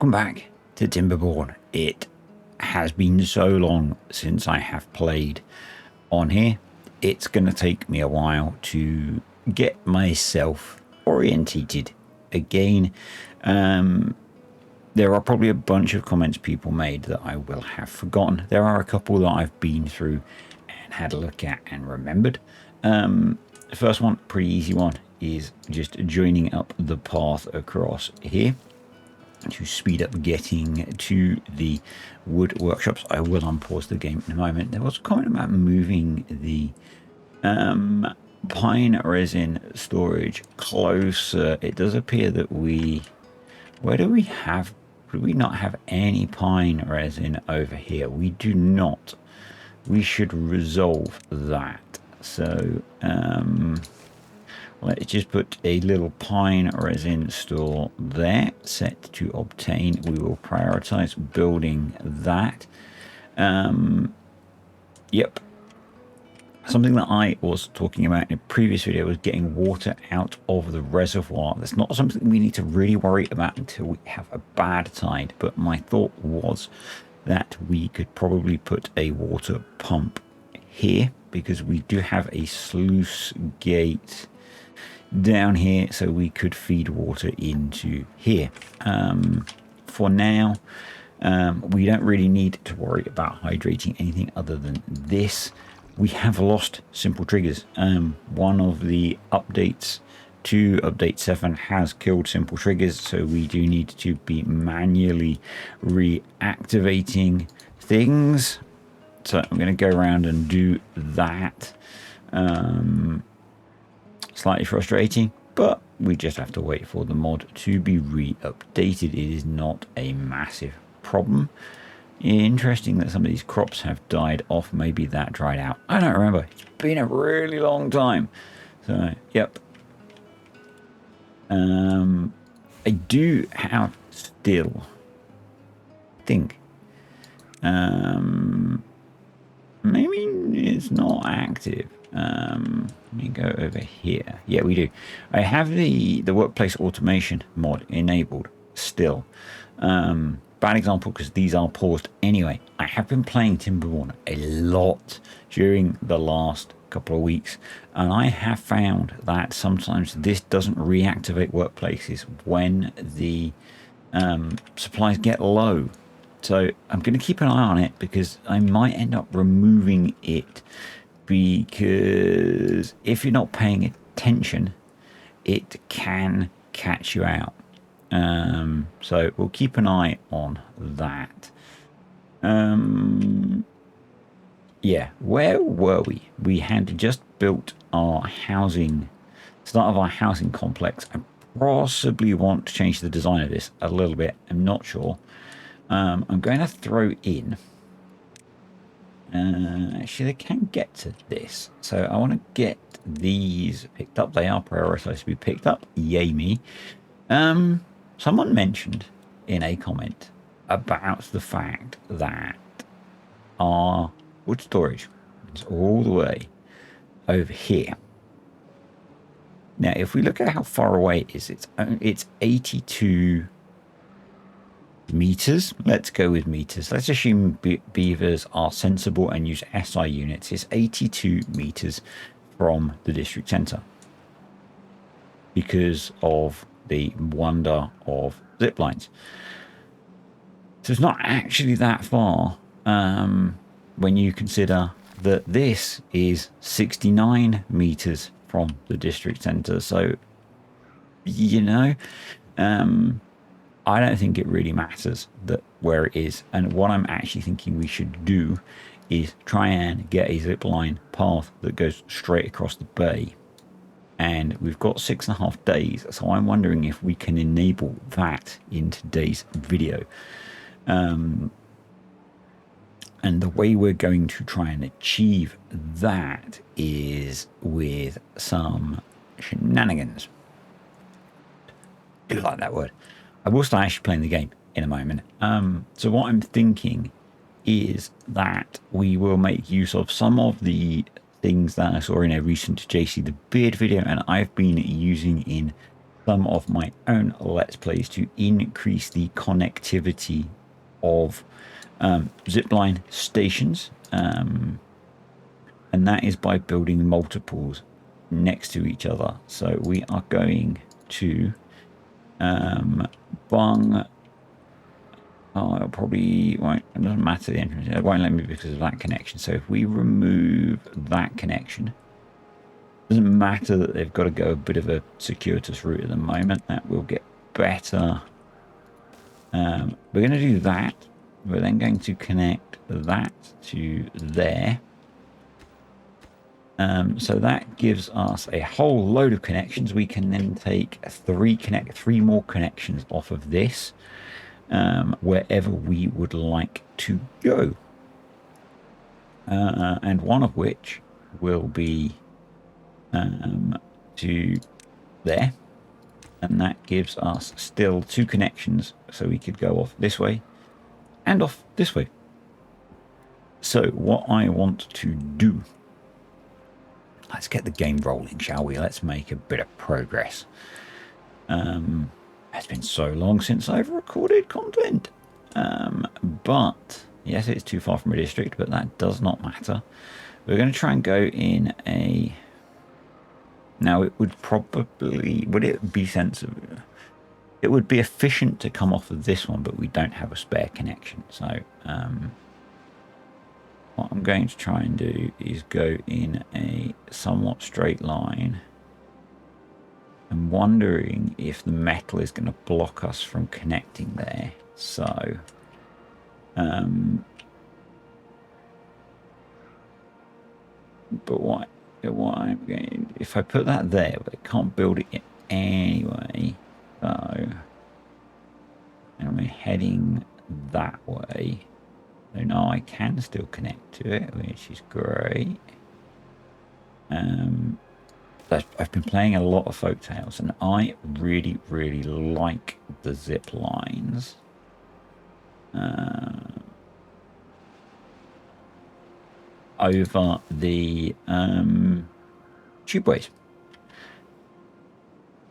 Welcome back to Timberborn. It has been so long since I have played on here. It's going to take me a while to get myself orientated again. There are probably a bunch of comments people made that I will have forgotten. There are a couple that I've been through and had a look at and remembered. The first one, pretty easy one, is just joining up the path across here to speed up getting to the wood workshops. I will unpause the game in a moment. There was a comment about moving the pine resin storage closer. It does appear that where do we not have any pine resin over here? We do not. We should resolve that. So let's just put a little pine resin store there, set to obtain. We will prioritize building that. Yep. Something that I was talking about in a previous video was getting water out of the reservoir. That's not something we need to really worry about until we have a bad tide. But my thought was that we could probably put a water pump here because we do have a sluice gate down here, so we could feed water into here. For now, we don't really need to worry about hydrating anything other than this. We have lost simple triggers. One of the updates to update 7 has killed simple triggers, so we do need to be manually reactivating things. So I'm going to go around and do that. Slightly frustrating, but we just have to wait for the mod to be re-updated. It is not a massive problem. Interesting that some of these crops have died off. Maybe that dried out. I don't remember. It's been a really long time. So, yep. I do have still, I think, maybe it's not active. Let me go over here. Yeah, we do. I have the workplace automation mod enabled still. Bad example because these are paused anyway. I have been playing Timberborn a lot during the last couple of weeks, and I have found that sometimes this doesn't reactivate workplaces when the supplies get low. So I'm going to keep an eye on it because I might end up removing it, because if you're not paying attention, it can catch you out. So we'll keep an eye on that. Yeah, where were we? We had just built our housing, start of our housing complex. I possibly want to change the design of this a little bit. I'm not sure. I'm going to throw in. Actually, they can get to this. So I want to get these picked up. They are prioritized to be picked up. Yay me. Someone mentioned in a comment about the fact that our wood storage is all the way over here. Now, if we look at how far away it is, it's 82 meters. Let's go with meters. Let's assume beavers are sensible and use SI units. It's 82 meters from the district center because of the wonder of zip lines. So it's not actually that far when you consider that this is 69 meters from the district center. So, you know, I don't think it really matters that where it is. And what I'm actually thinking we should do is try and get a zip line path that goes straight across the bay. And we've got 6.5 days, so I'm wondering if we can enable that in today's video. And the way we're going to try and achieve that is with some shenanigans. I do like that word. I will start actually playing the game in a moment. So what I'm thinking is that we will make use of some of the things that I saw in a recent JC the Beard video, and I've been using in some of my own Let's Plays to increase the connectivity of zipline stations. And that is by building multiples next to each other. So we are going to bung. Oh, it probably won't. It doesn't matter the entrance. It won't let me because of that connection. So if we remove that connection, it doesn't matter that they've got to go a bit of a circuitous route at the moment. That will get better. We're going to do that. We're then going to connect that to there. So that gives us a whole load of connections. We can then take three more connections off of this. Wherever we would like to go. And one of which will be to there. And that gives us still 2 connections. So we could go off this way and off this way. So what I want to do, let's get the game rolling, shall we? Let's make a bit of progress. It's been so long since I've recorded content. But yes, it's too far from a district, but that does not matter. We're going to try and go in a... Now it would probably... Would it be sensible? It would be efficient to come off of this one, but we don't have a spare connection. So what I'm going to try and do is go in a somewhat straight line. I'm wondering if the metal is going to block us from connecting there. So, but what I'm going, if I put that there, but I can't build it anyway. So, and I'm heading that way. So now I can still connect to it, which is great. I've been playing a lot of Folk Tales, and I really, really like the zip lines. Over the tubeways.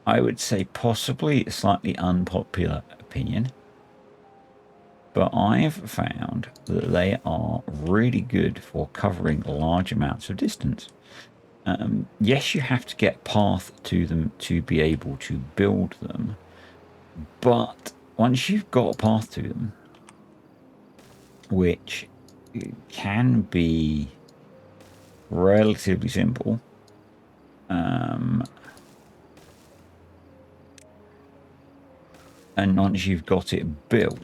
I would say possibly a slightly unpopular opinion, but I've found that they are really good for covering large amounts of distance. Yes, you have to get path to them to be able to build them, but once you've got a path to them, which can be relatively simple, and once you've got it built,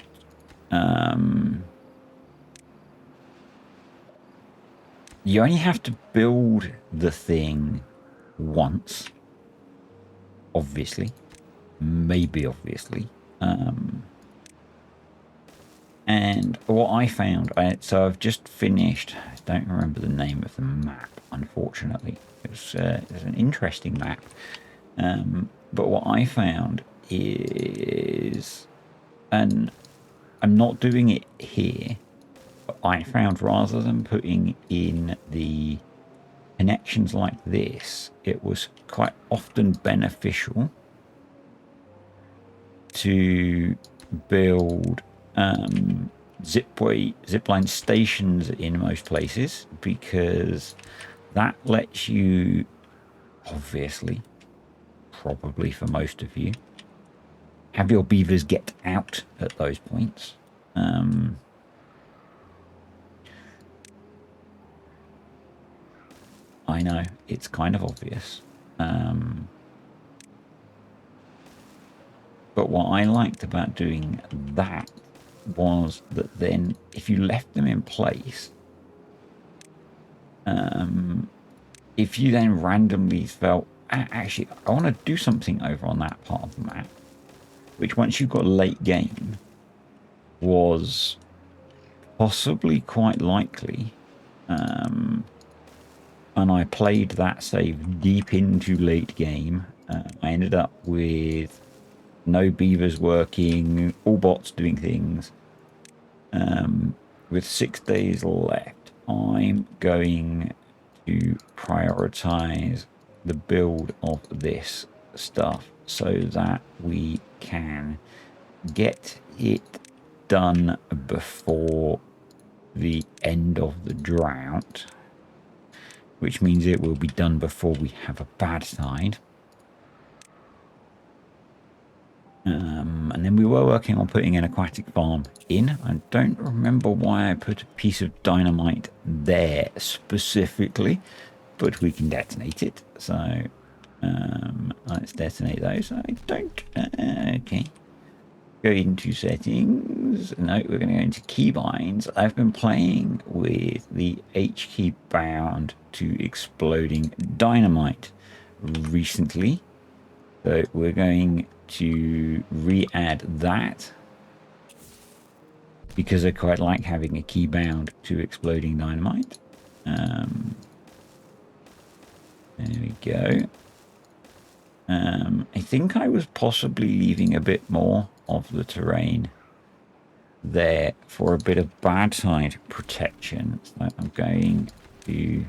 you only have to build the thing once, obviously, maybe obviously. And what I found, so I've just finished, I don't remember the name of the map, unfortunately. It's an interesting map. But what I found is, and I'm not doing it here, but I found rather than putting in the connections like this, it was quite often beneficial to build zipline stations in most places, because that lets you, obviously, probably for most of you, have your beavers get out at those points. I know, it's kind of obvious. But what I liked about doing that was that then if you left them in place, if you then randomly felt, actually, I want to do something over on that part of the map, which once you got late game was possibly quite likely, and I played that save deep into late game. I ended up with no beavers working, all bots doing things. With 6 days left, I'm going to prioritize the build of this stuff so that we can get it done before the end of the drought, which means it will be done before we have a bad tide. And then we were working on putting an aquatic farm in. I don't remember why I put a piece of dynamite there specifically, but we can detonate it. So let's detonate those. I don't. Okay. Go into settings. No, we're going to go into keybinds. I've been playing with the H key bound to exploding dynamite recently. So we're going to re-add that because I quite like having a key bound to exploding dynamite. There we go. I think I was possibly leaving a bit more of the terrain there for a bit of bad side protection. So I'm going to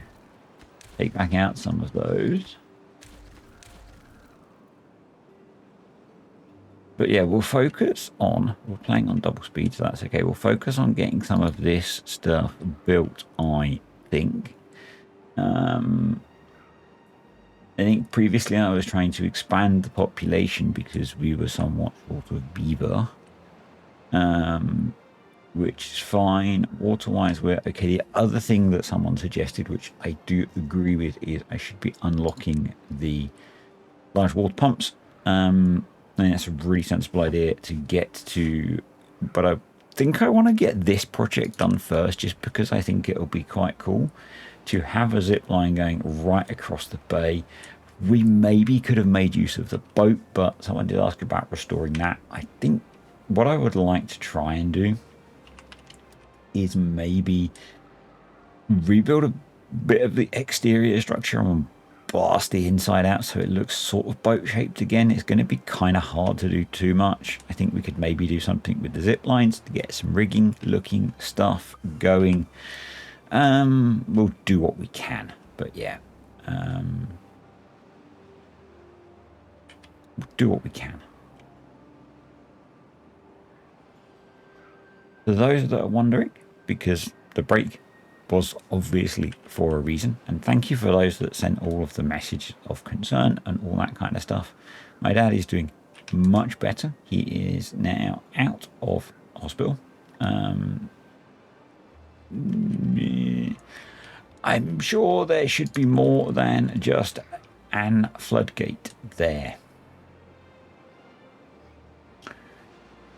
take back out some of those. But yeah, we'll focus on, we're playing on double speed, so that's okay. We'll focus on getting some of this stuff built, I think. I think previously I was trying to expand the population because we were somewhat short of beaver. Which is fine. Water-wise, we're okay. The other thing that someone suggested, which I do agree with, is I should be unlocking the large water pumps. I think that's a really sensible idea to get to, but I think I want to get this project done first, just because I think it'll be quite cool to have a zip line going right across the bay. We maybe could have made use of the boat, but someone did ask about restoring that. I think what I would like to try and do is maybe rebuild a bit of the exterior structure and blast the inside out so it looks sort of boat shaped again. It's going to be kind of hard to do too much. I think we could maybe do something with the zip lines to get some rigging looking stuff going. We'll do what we can, but yeah, we'll do what we can. For those that are wondering, because the break was obviously for a reason, and thank you for those that sent all of the message of concern and all that kind of stuff. My dad is doing much better. He is now out of hospital. I'm sure there should be more than just an floodgate there.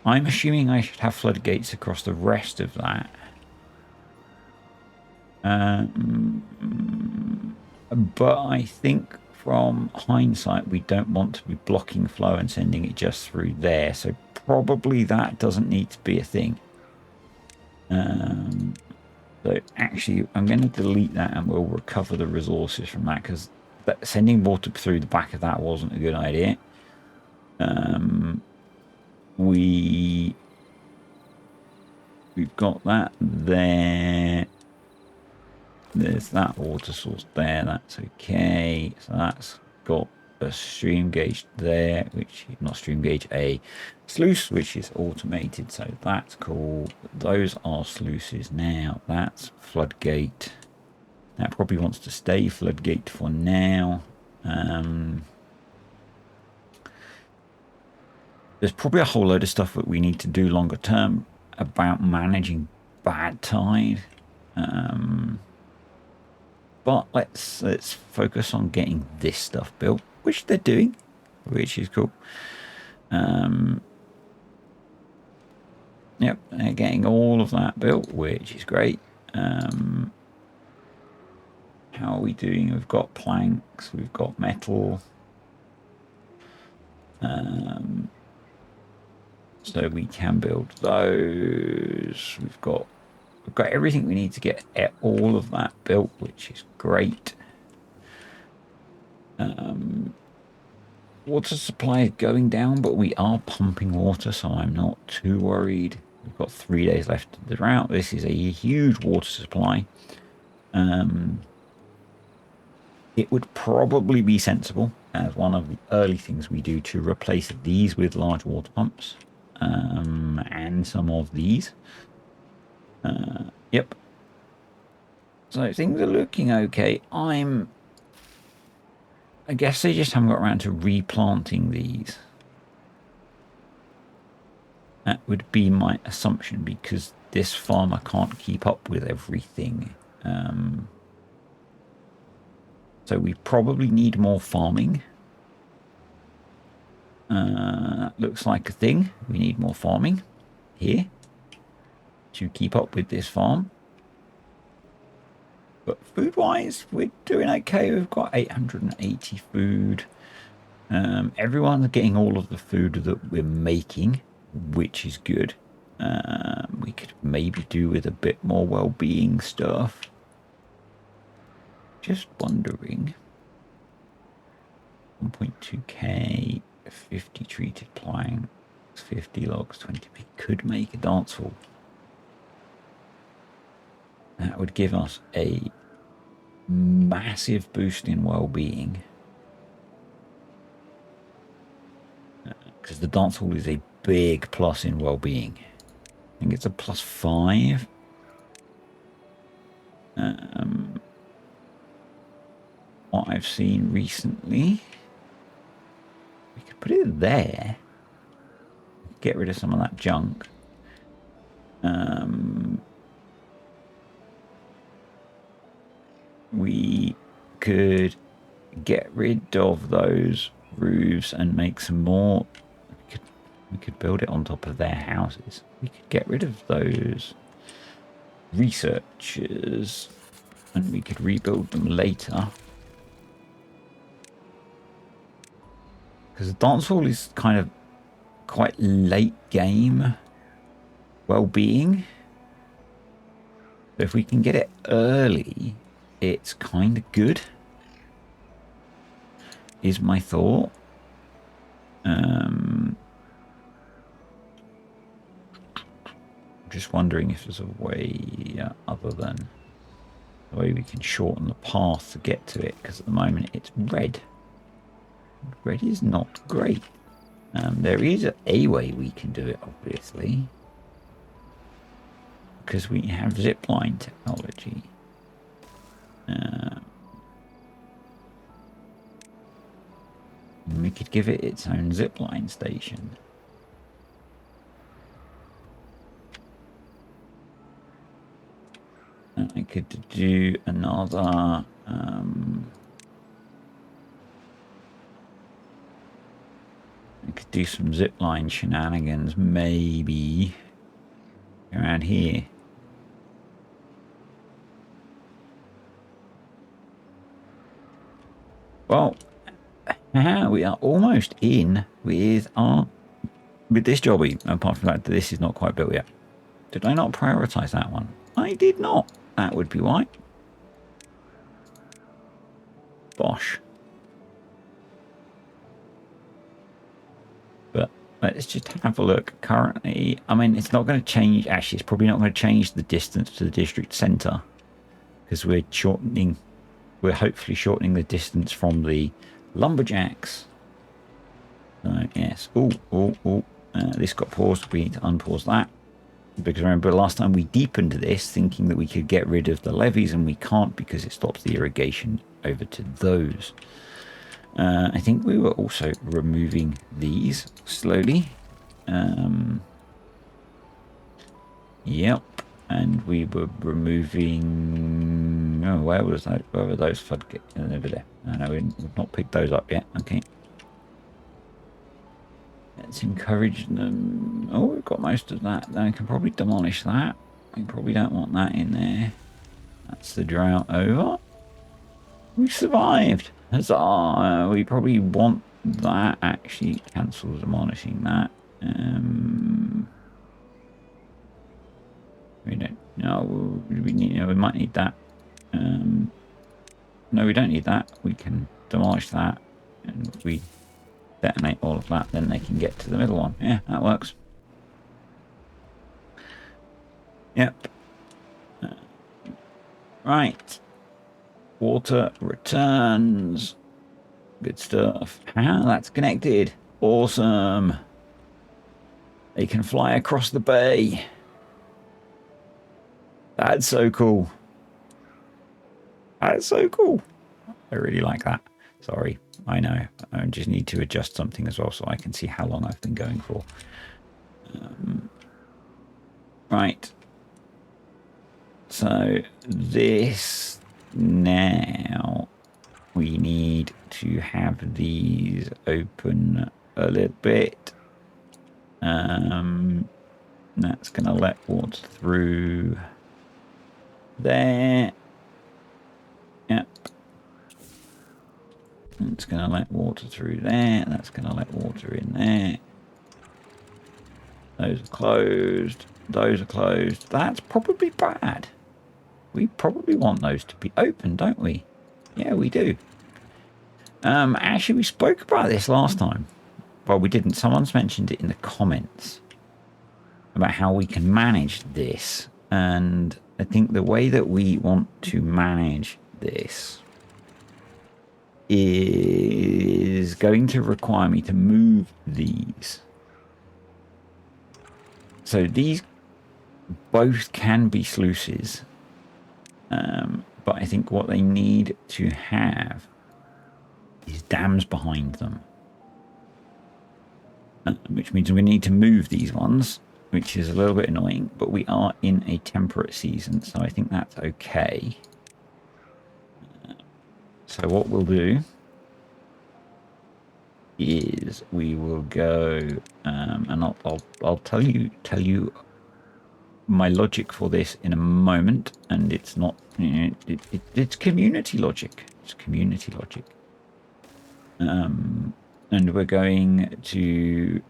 I'm assuming I should have floodgates across the rest of that. But I think from hindsight, we don't want to be blocking flow and sending it just through there. So probably that doesn't need to be a thing. So actually, I'm going to delete that and we'll recover the resources from that, because sending water through the back of that wasn't a good idea. We've got that there. There's that water source there. That's okay. So that's got a stream gauge there, which not stream gauge, a sluice, which is automated. So that's cool. Those are sluices now. That's floodgate. That probably wants to stay floodgate for now. There's probably a whole load of stuff that we need to do longer term about managing bad tide. But let's focus on getting this stuff built, which they're doing, which is cool. Yep, they're getting all of that built, which is great. How are we doing? We've got planks, we've got metal. So we can build those. We've got everything we need to get all of that built, which is great. Water supply is going down, but we are pumping water, so I'm not too worried. We've got 3 days left of the drought. This is a huge water supply. It would probably be sensible as one of the early things we do to replace these with large water pumps, and some of these. Yep. So things are looking okay. I guess they just haven't got around to replanting these. That would be my assumption, because this farmer can't keep up with everything. So we probably need more farming. Looks like a thing. We need more farming here to keep up with this farm. But food-wise, we're doing okay. We've got 880 food. Everyone's getting all of the food that we're making, which is good. We could maybe do with a bit more well-being stuff. Just wondering. 1.2k, 50 treated planks, 50 logs, 20. We could make a dance hall. That would give us a massive boost in well-being. Because the dance hall is a big plus in well-being. I think it's a +5. What I've seen recently. We could put it there. Get rid of some of that junk. We could get rid of those roofs and make some more. We could build it on top of their houses. We could get rid of those researchers and we could rebuild them later. Because the dance hall is kind of quite late game well-being. So if we can get it early, it's kind of good, is my thought. Just wondering if there's a way other than the way we can shorten the path to get to it, because at the moment it's red. Red is not great. There is a way we can do it, obviously, because we have zipline technology. We could give it its own zipline station. And I could do another. I could do some zipline shenanigans, maybe around here. Well, we are almost in with this jobby, apart from the fact that this is not quite built yet. Did I not prioritize that one? I did not. That would be why. Bosh. But let's just have a look. Currently, I mean, it's not going to change. Actually, it's probably not going to change the distance to the district centre, because we're shortening. We're hopefully shortening the distance from the lumberjacks. So yes. This got paused. We need to unpause that, because remember last time we deepened this thinking that we could get rid of the levees, and we can't because it stops the irrigation over to those. I think we were also removing these slowly. Yep. And we were removing. Oh, where was that? Where were those flood over there? No, we've not picked those up yet. Okay. Let's encourage them. Oh, we've got most of that. Then we can probably demolish that. We probably don't want that in there. That's the drought over. We survived. Huzzah! We probably want that. Actually, cancel demolishing that. We don't. No, we need. We might need that. No, we don't need that. We can demolish that, and we detonate all of that. Then they can get to the middle one. Yeah, that works. Yep. Right. Water returns. Good stuff. Ah, that's connected. Awesome. They can fly across the bay. That's so cool. That's so cool. I really like that. Sorry, I know. I just need to adjust something as well so I can see how long I've been going for. Right. So this now we need to have these open a little bit. That's going to let water through there. Yep. It's going to let water through there. That's going to let water in there. Those are closed. Those are closed. That's probably bad. We probably want those to be open, don't we? Yeah, we do. Actually, we spoke about this last time. Well, we didn't. Someone's mentioned it in the comments about how we can manage this. And I think the way that we want to manage this is going to require me to move these. So these both can be sluices. But I think what they need to have is dams behind them. Which means we need to move these ones, which is a little bit annoying, but we are in a temperate season, so I think that's okay. So what we'll do is we will go, and I'll tell you my logic for this in a moment, and it's not, it's community logic. It's community logic. And we're going to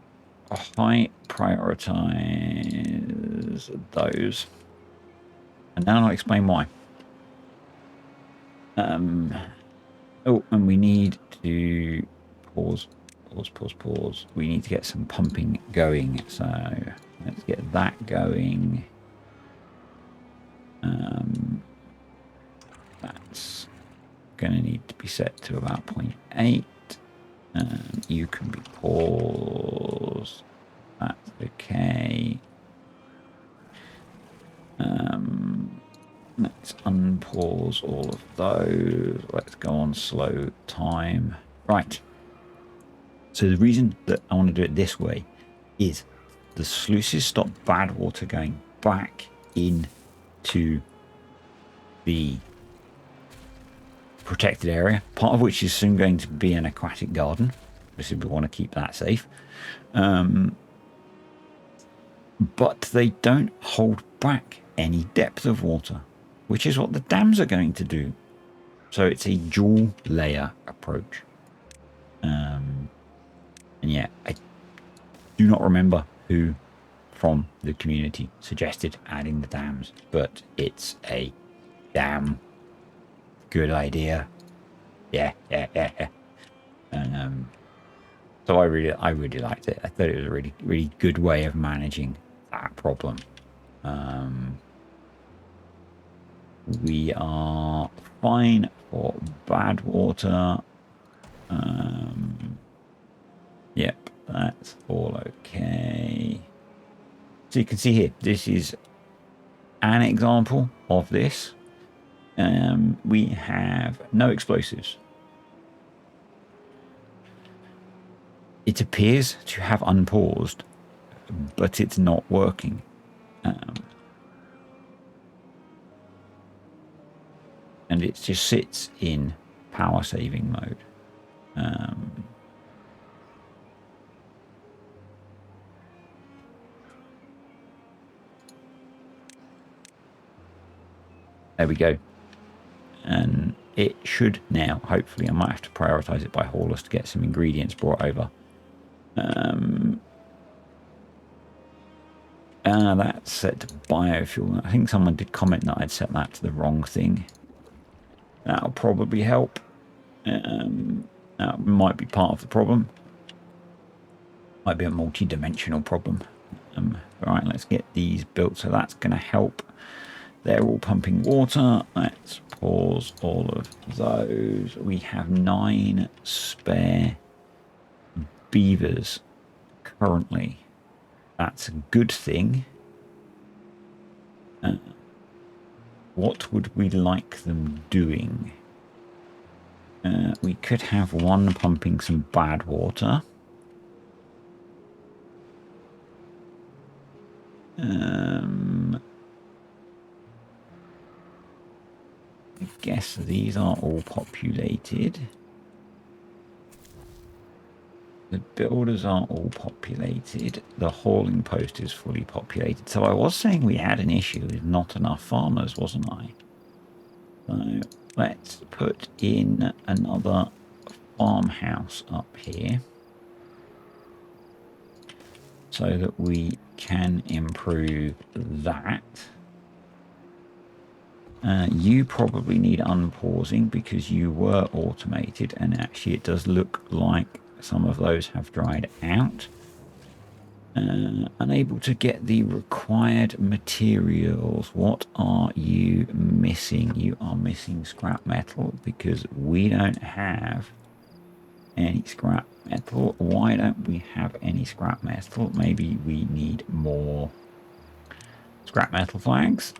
high prioritize those, and then I'll explain why. Oh, and we need to pause. We need to get some pumping going, so let's get that going. That's going to need to be set to about 0.8. You can be paused. That's okay. Let's unpause all of those. Let's go on slow time. Right. So the reason that I want to do it this way is the sluices stop bad water going back into the protected area, part of which is soon going to be an aquatic garden. Obviously, we want to keep that safe. But they don't hold back any depth of water, which is what the dams are going to do. So it's a dual layer approach. And yeah, I do not remember who from the community suggested adding the dams, but it's a damn good idea. Yeah. And so I really liked it. I thought it was a really, really good way of managing that problem. We are fine for bad water. Yep, that's all okay. So you can see here, this is an example of this. We have no explosives. It appears to have unpaused, but it's not working. And it just sits in power saving mode. There we go. And it should now, hopefully, I might have to prioritize it by haulers to get some ingredients brought over. That's set to biofuel. I think someone did comment that I'd set that to the wrong thing. That'll probably help. That might be part of the problem. Might be a multi-dimensional problem. Right, let's get these built. So that's going to help They're all pumping water. Let's pause all of those. We have 9 spare beavers currently. That's a good thing. What would we like them doing? We could have one pumping some bad water. I guess these are all populated. The builders are all populated. The hauling post is fully populated. So I was saying we had an issue with not enough farmers, wasn't I? So let's put in another farmhouse up here so that we can improve that. You probably need unpausing because you were automated, and actually it does look like some of those have dried out. Unable to get the required materials. What are you missing? You are missing scrap metal because we don't have any scrap metal. Why don't we have any scrap metal? Maybe we need more scrap metal flags.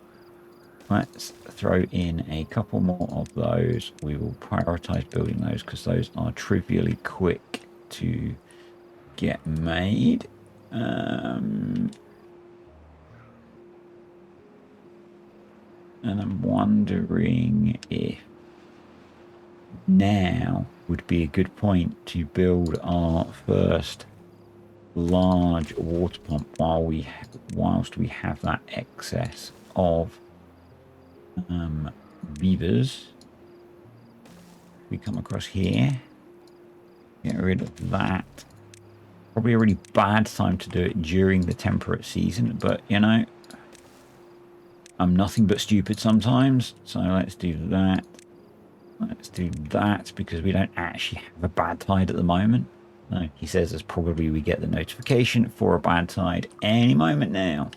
Let's throw in a couple more of those. We will prioritize building those because those are trivially quick to get made. And I'm wondering if now would be a good point to build our first large water pump whilst we have that excess of beavers. We come across here, get rid of that. Probably a really bad time to do it during the temperate season, but you know, I'm nothing but stupid sometimes. So let's do that. Let's do that because we don't actually have a bad tide at the moment. No, he says as probably we get the notification for a bad tide any moment now.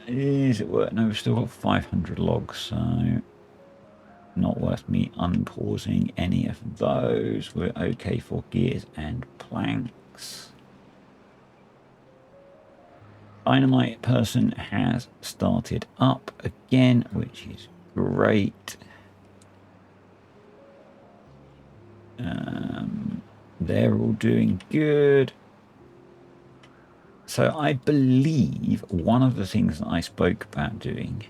Is it worth? No, we've still got 500 logs, so not worth me unpausing any of those. We're okay for gears and planks. Dynamite person has started up again, which is great. They're all doing good. So I believe one of the things that I spoke about doing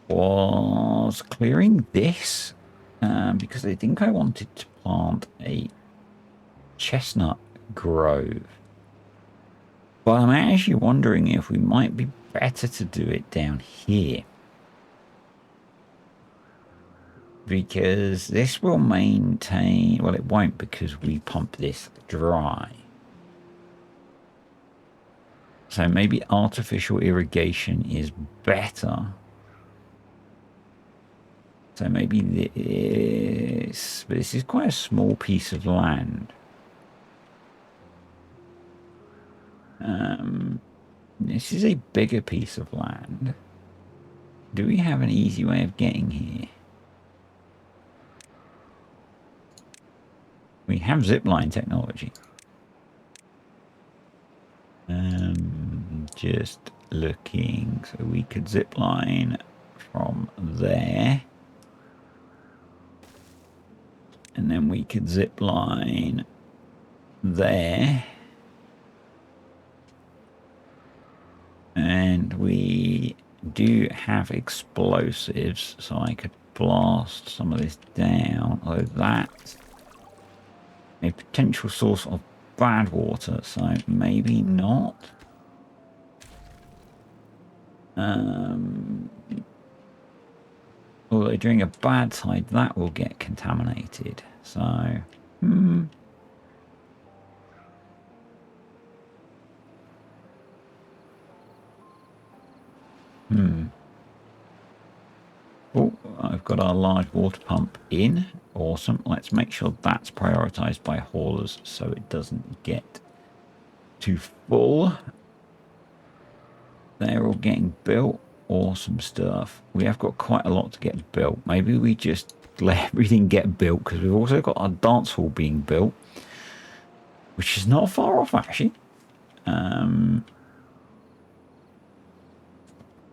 was clearing this because I think I wanted to plant a chestnut grove. But I'm actually wondering if we might be better to do it down here. Because this will maintain... Well, it won't because we pump this dry. So maybe artificial irrigation is better. So maybe this... But this is quite a small piece of land. This is a bigger piece of land. Do we have an easy way of getting here? We have zipline technology. Just looking, so we could zipline from there. And then we could zipline there. And we do have explosives, so I could blast some of this down. Although that's a potential source of bad water, so maybe not. Although during a bad tide, that will get contaminated. So, Oh, I've got our large water pump in. Awesome. Let's make sure that's prioritized by haulers so it doesn't get to full. They're all getting built. Awesome stuff. We have got quite a lot to get built. Maybe we just let everything get built, because we've also got our dance hall being built, which is not far off actually.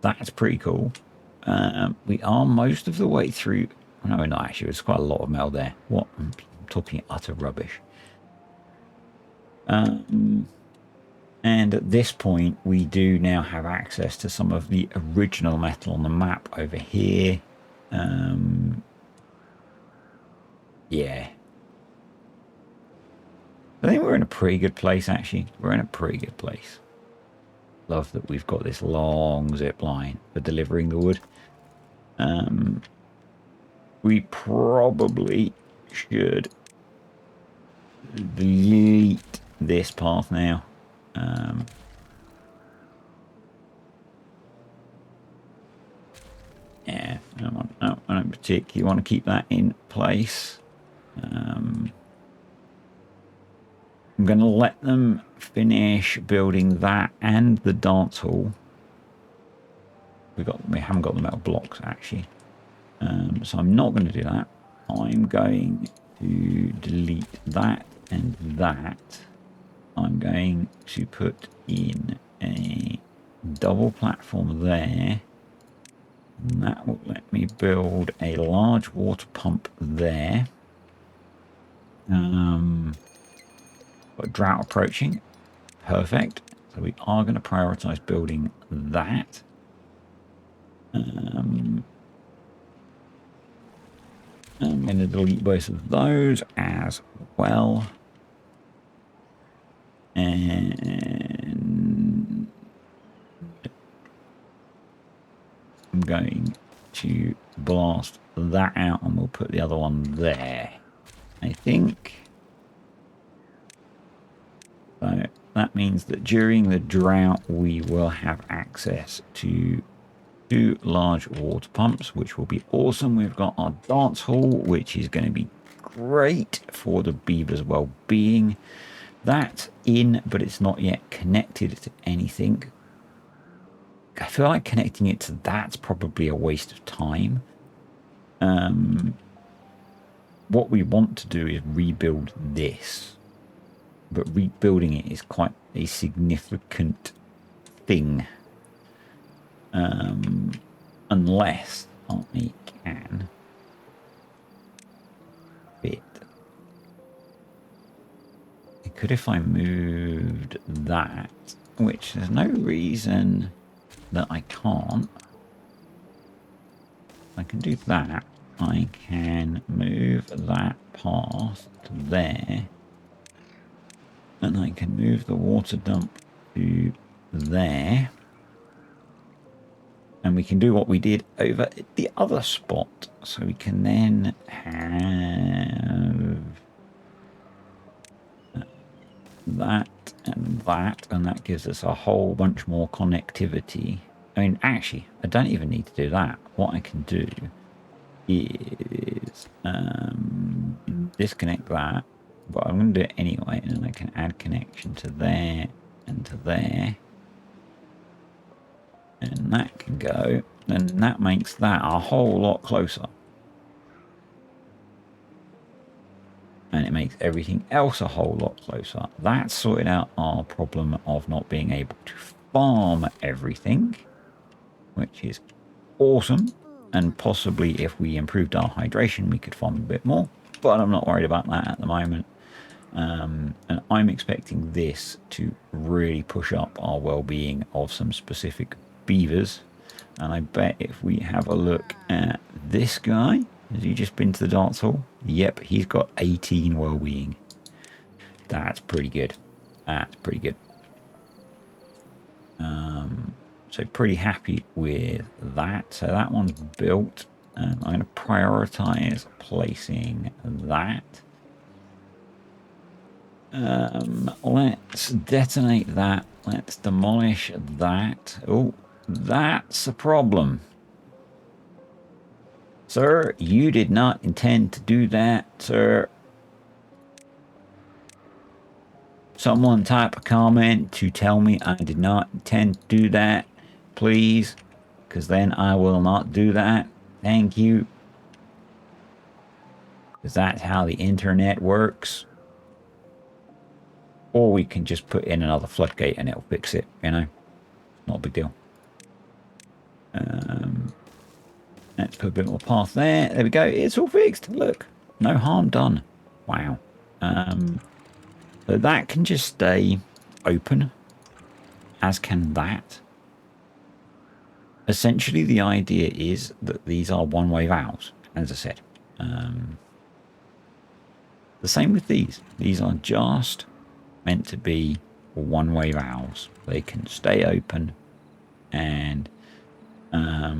That's pretty cool. We are most of the way through. No, we're not actually. There's quite a lot of mail there. What? I'm talking utter rubbish. And at this point, we do now have access to some of the original metal on the map over here. Yeah. I think we're in a pretty good place, actually. We're in a pretty good place. Love that we've got this long zip line for delivering the wood. We probably should delete this path now. Yeah, I don't particularly want to keep that in place. I'm going to let them finish building that and the dance hall. We haven't got the metal blocks actually, so I'm not going to do that. I'm going to delete that and that. I'm going to put in a double platform there. And that will let me build a large water pump there. Got drought approaching. Perfect. So we are going to prioritize building that. I'm going to delete both of those as well. And I'm going to blast that out and we'll put the other one there, I think. So that means that during the drought we will have access to 2 large water pumps, which will be awesome. We've got our dance hall, which is going to be great for the beaver's well-being. That's in, but it's not yet connected to anything. I feel like connecting it to that's probably a waste of time. What we want to do is rebuild this, but rebuilding it is quite a significant thing. Unless I can fit. It could if I moved that, which there's no reason that I can't. I can do that. I can move that path to there. And I can move the water dump to there. And we can do what we did over at the other spot. So we can then have that, and that gives us a whole bunch more connectivity. I mean, actually, I don't even need to do that. What I can do is disconnect that, but I'm going to do it anyway, and then I can add connection to there and to there. And that can go, and that makes that a whole lot closer. And it makes everything else a whole lot closer. That's sorted out our problem of not being able to farm everything, which is awesome. And possibly if we improved our hydration, we could farm a bit more. But I'm not worried about that at the moment. And I'm expecting this to really push up our well-being of some specific beavers. And I bet if we have a look at this guy, has he just been to the dance hall? Yep, he's got 18 well-being. That's pretty good. That's pretty good. So pretty happy with that. So that one's built. I'm going to prioritize placing that. Let's detonate that. Let's demolish that. Oh, that's a problem. Sir, you did not intend to do that, sir. Someone type a comment to tell me I did not intend to do that, please, because then I will not do that. Thank you. Because that's how the internet works. Or we can just put in another floodgate and it'll fix it, you know? Not a big deal. Let's put a bit more path there. There we go. It's all fixed. Look. No harm done. Wow. So that can just stay open, as can that. Essentially, the idea is that these are one-way valves, as I said. The same with these. These are just meant to be one-way valves. They can stay open, and I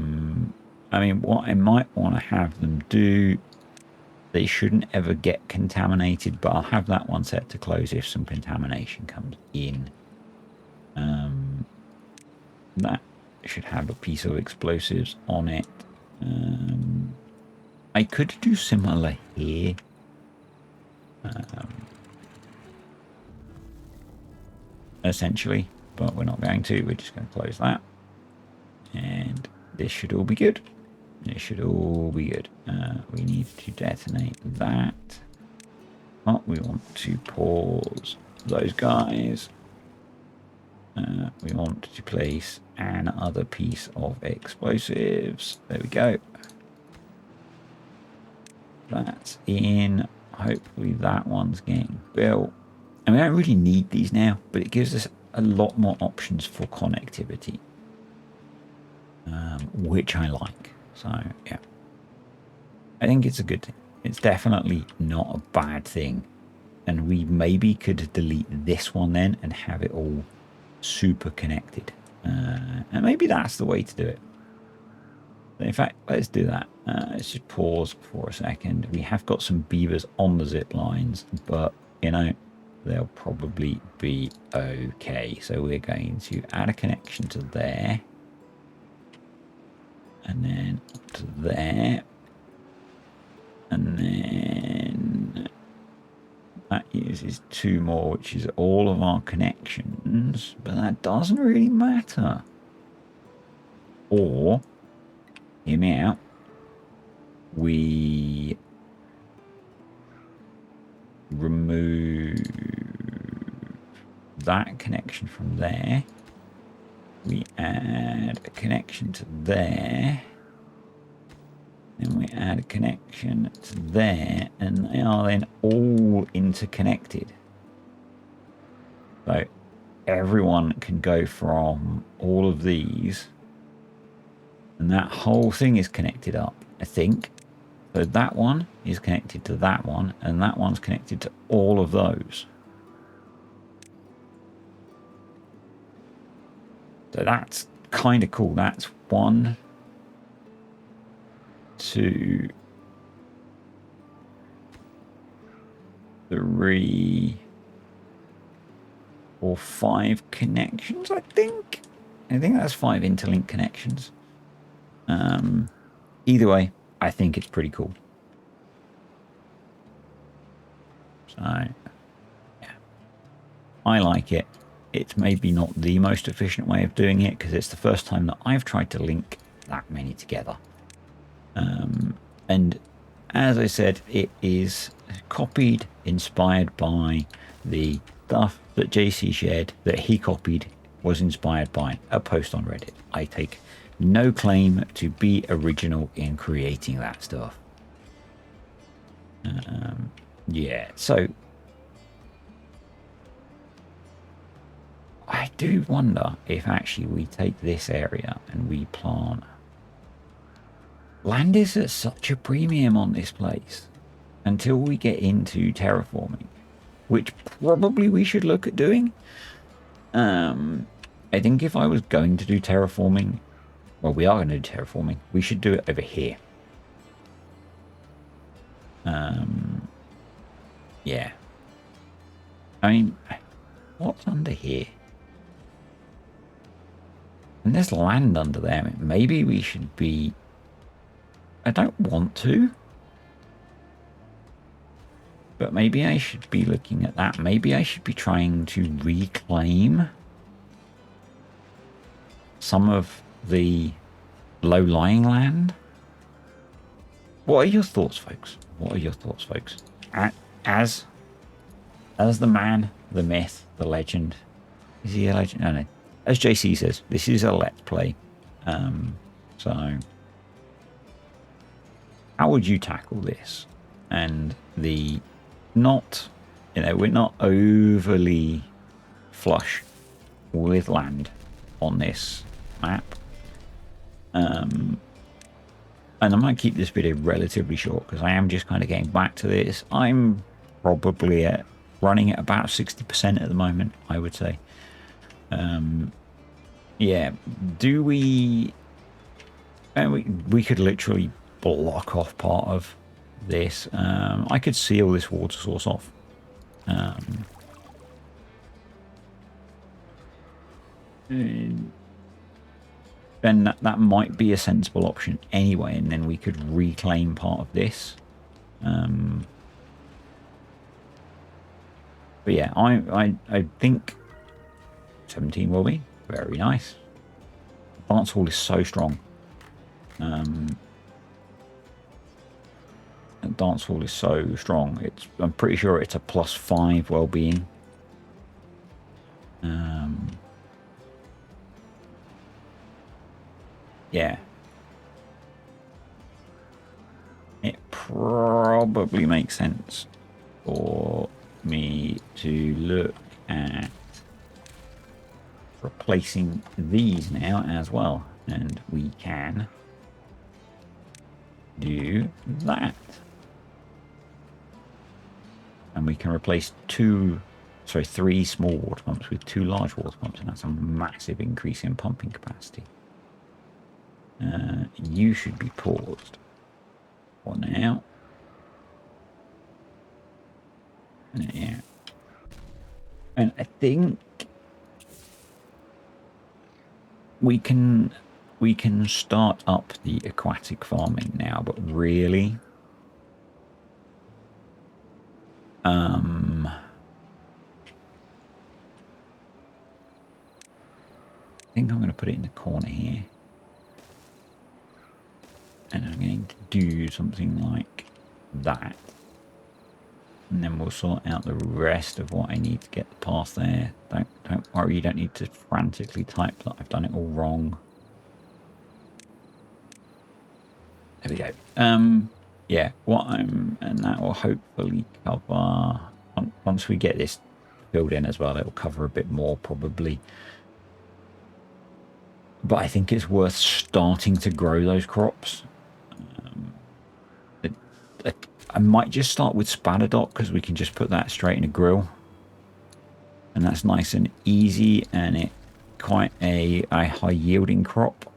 mean, what I might want to have them do, they shouldn't ever get contaminated, but I'll have that one set to close if some contamination comes in. That should have a piece of explosives on it. I could do similar here. Essentially, but we're not going to. We're just going to close that. And this should all be good. It should all be good. We need to detonate that. Oh, we want to pause those guys. We want to place another piece of explosives. There we go. That's in. Hopefully that one's getting built. And we don't really need these now, but it gives us a lot more options for connectivity, which I like. So, yeah. I think it's a good thing. It's definitely not a bad thing. And we maybe could delete this one then and have it all super connected. And maybe that's the way to do it. In fact, let's do that. Let's just pause for a second. We have got some beavers on the zip lines, but, you know, they'll probably be okay. So we're going to add a connection to there. And then to there. And then that uses 2 more, which is all of our connections. But that doesn't really matter. Or, hear me out, we remove that connection from there. We add a connection to there. Then we add a connection to there. And they are then all interconnected. So everyone can go from all of these. And that whole thing is connected up, I think. So that one is connected to that one. And that one's connected to all of those. So that's kind of cool. That's 1, 2, 3, or 5 connections, I think. I think that's 5 interlink connections. Either way, I think it's pretty cool. So, yeah. I like it. It's maybe not the most efficient way of doing it because it's the first time that I've tried to link that many together. And as I said, it is copied, inspired by the stuff that JC shared that he copied, was inspired by a post on Reddit. I take no claim to be original in creating that stuff. Yeah, so I do wonder if actually we take this area and we plant. Land is at such a premium on this place until we get into terraforming, which probably we should look at doing. I think if I was going to do terraforming, well, we are going to do terraforming, we should do it over here. Yeah. I mean, what's under here? And there's land under there. I mean, maybe we should be... I don't want to. But maybe I should be looking at that. Maybe I should be trying to reclaim some of the low-lying land. What are your thoughts, folks? What are your thoughts, folks? As the man, the myth, the legend. Is he a legend? No. As JC says, this is a let's play. So how would you tackle this? And the not, we're not overly flush with land on this map. And I'm going to keep this video relatively short because I am just kind of getting back to this. I'm probably running at about 60% at the moment, I would say. Yeah, do we... And we could literally block off part of this. I could seal this water source off. And that might be a sensible option anyway, and then we could reclaim part of this. But yeah, I think 17 will be very nice. Dance hall is so strong. Dance hall is so strong. I'm pretty sure it's a +5 well-being. Yeah. It probably makes sense for me to look at replacing these now as well. And we can do that. And we can replace 3 small water pumps with 2 large water pumps, and that's a massive increase in pumping capacity. You should be paused for now. Yeah. And I think we can start up the aquatic farming now, but really I think I'm going to put it in the corner here. And I'm going to do something like that. And then we'll sort out the rest of what I need to get past there. Don't worry, you don't need to frantically type that I've done it all wrong. There we go. Yeah, and that will hopefully cover, once we get this filled in as well, it will cover a bit more probably. But I think it's worth starting to grow those crops. I might just start with spadadoc because we can just put that straight in a grill. And that's nice and easy, and it quite a high yielding crop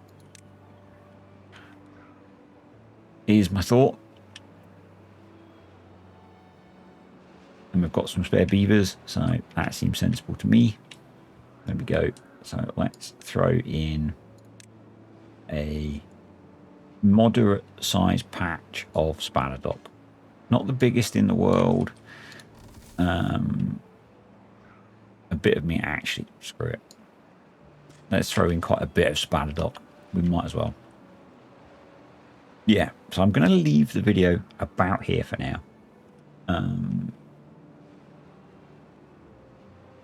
is my thought. And we've got some spare beavers, so that seems sensible to me. There we go. So let's throw in a moderate sized patch of spadadoc. Not the biggest in the world. A bit of me, actually, screw it. Let's throw in quite a bit of spadadoc. We might as well. Yeah, so I'm going to leave the video about here for now.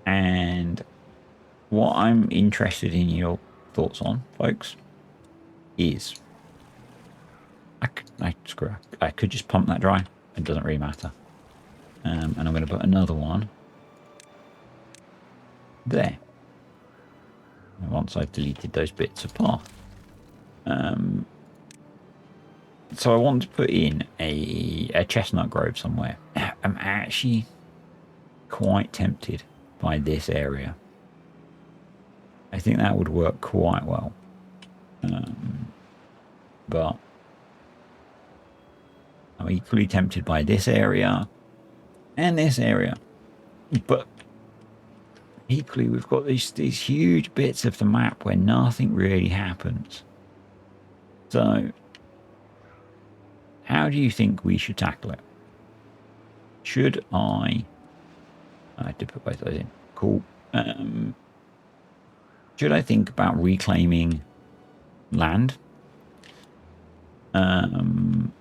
And what I'm interested in your thoughts on, folks, is I could just pump that dry. It doesn't really matter. And I'm going to put another one there. And once I've deleted those bits of path. So I want to put in a chestnut grove somewhere. I'm actually quite tempted by this area. I think that would work quite well. But I'm equally tempted by this area and this area. But equally, we've got these huge bits of the map where nothing really happens. So how do you think we should tackle it? should I did put both those in. Cool. Should I think about reclaiming land? And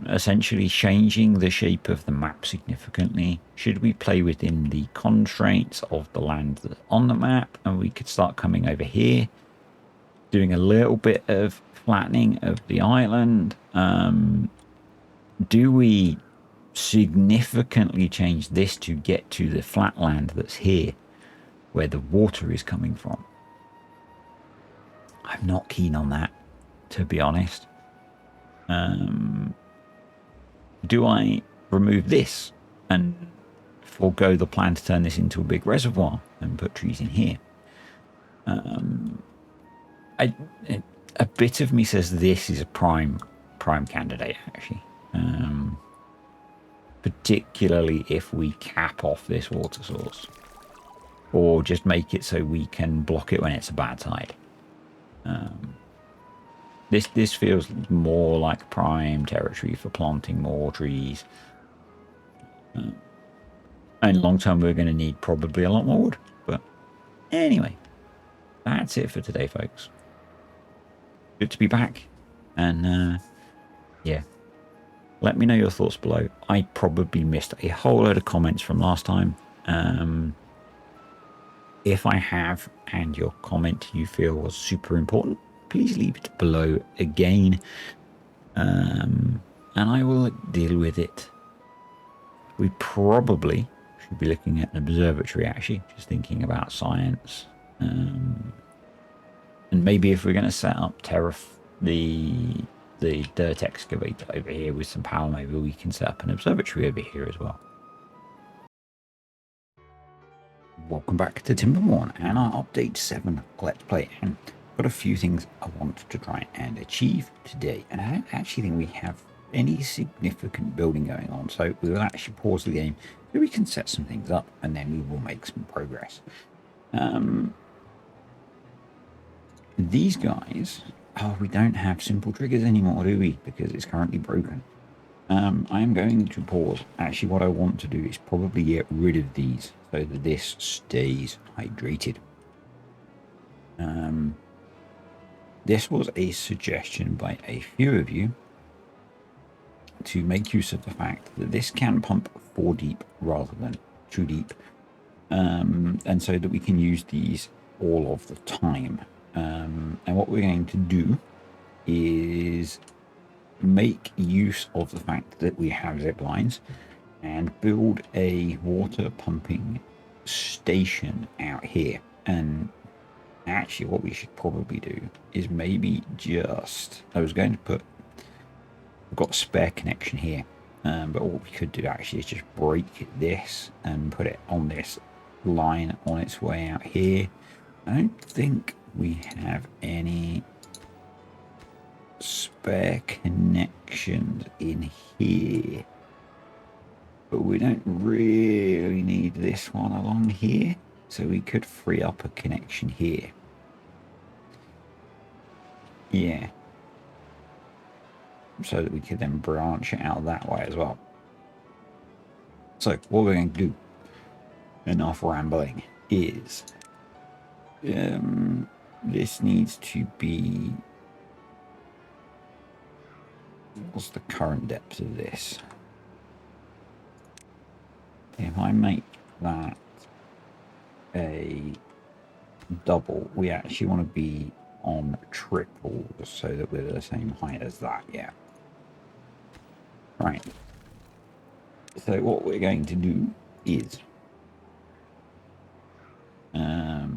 essentially changing the shape of the map significantly? Should we play within the constraints of the land that's on the map, and we could start coming over here, doing a little bit of flattening of the island? Do we significantly change this to get to the flat land that's here, where the water is coming from? I'm not keen on that, to be honest. Do I remove this and forego the plan to turn this into a big reservoir and put trees in here? A bit of me says this is a prime candidate, actually. Particularly if we cap off this water source, or just make it so we can block it when it's a bad tide. This feels more like prime territory for planting more trees. And long term, we're going to need probably a lot more wood. But anyway, that's it for today, folks. Good to be back. And yeah, let me know your thoughts below. I probably missed a whole load of comments from last time. If I have, and your comment you feel was super important, please leave it below again, and I will deal with it. We probably should be looking at an observatory, actually, just thinking about science. And maybe if we're going to set up the dirt excavator over here with some power, maybe we can set up an observatory over here as well. Welcome back to Timberborn and our update 7 Let's Play. And got a few things I want to try and achieve today, and I don't actually think we have any significant building going on, so we will actually pause the game so we can set some things up, and then we will make some progress. These guys, we don't have simple triggers anymore, do we? Because it's currently broken. I am going to pause. Actually, what I want to do is probably get rid of these so that this stays hydrated. This was a suggestion by a few of you to make use of the fact that this can pump 4 deep rather than 2 deep, and so that we can use these all of the time. And what we're going to do is make use of the fact that we have zip lines and build a water pumping station out here. And actually what we should probably do is maybe just, I was going to put, we've got a spare connection here, but what we could do actually is just break this and put it on this line on its way out here. I don't think we have any spare connections in here, but we don't really need this one along here, so we could free up a connection here. Yeah, so that we could then branch it out that way as well. So what we're going to do, enough rambling, is this needs to be, what's the current depth of this? If I make that a double, we actually want to be on triple so that we're the same height as that. Yeah, right. So what we're going to do is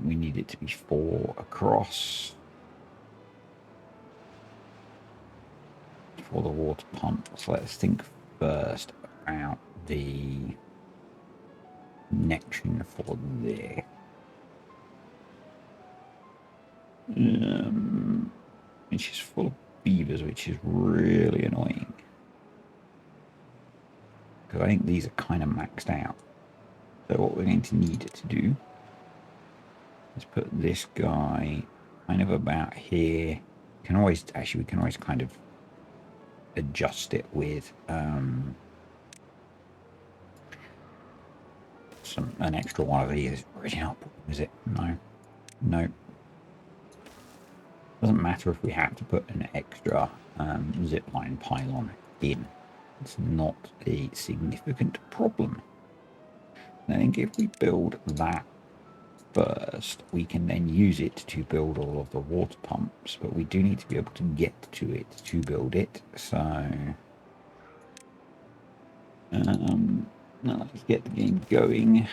we need it to be 4 across for the water pump. So let's think first about the connection for there. Which is full of beavers, which is really annoying, because I think these are kind of maxed out. So what we're going to need to do is put this guy kind of about here. We can always kind of adjust it with an extra one of these is really not a problem, is it? No. No. Doesn't matter if we have to put an extra zipline pylon in. It's not a significant problem. I think if we build that first, we can then use it to build all of the water pumps, but we do need to be able to get to it to build it. So now let's get the game going.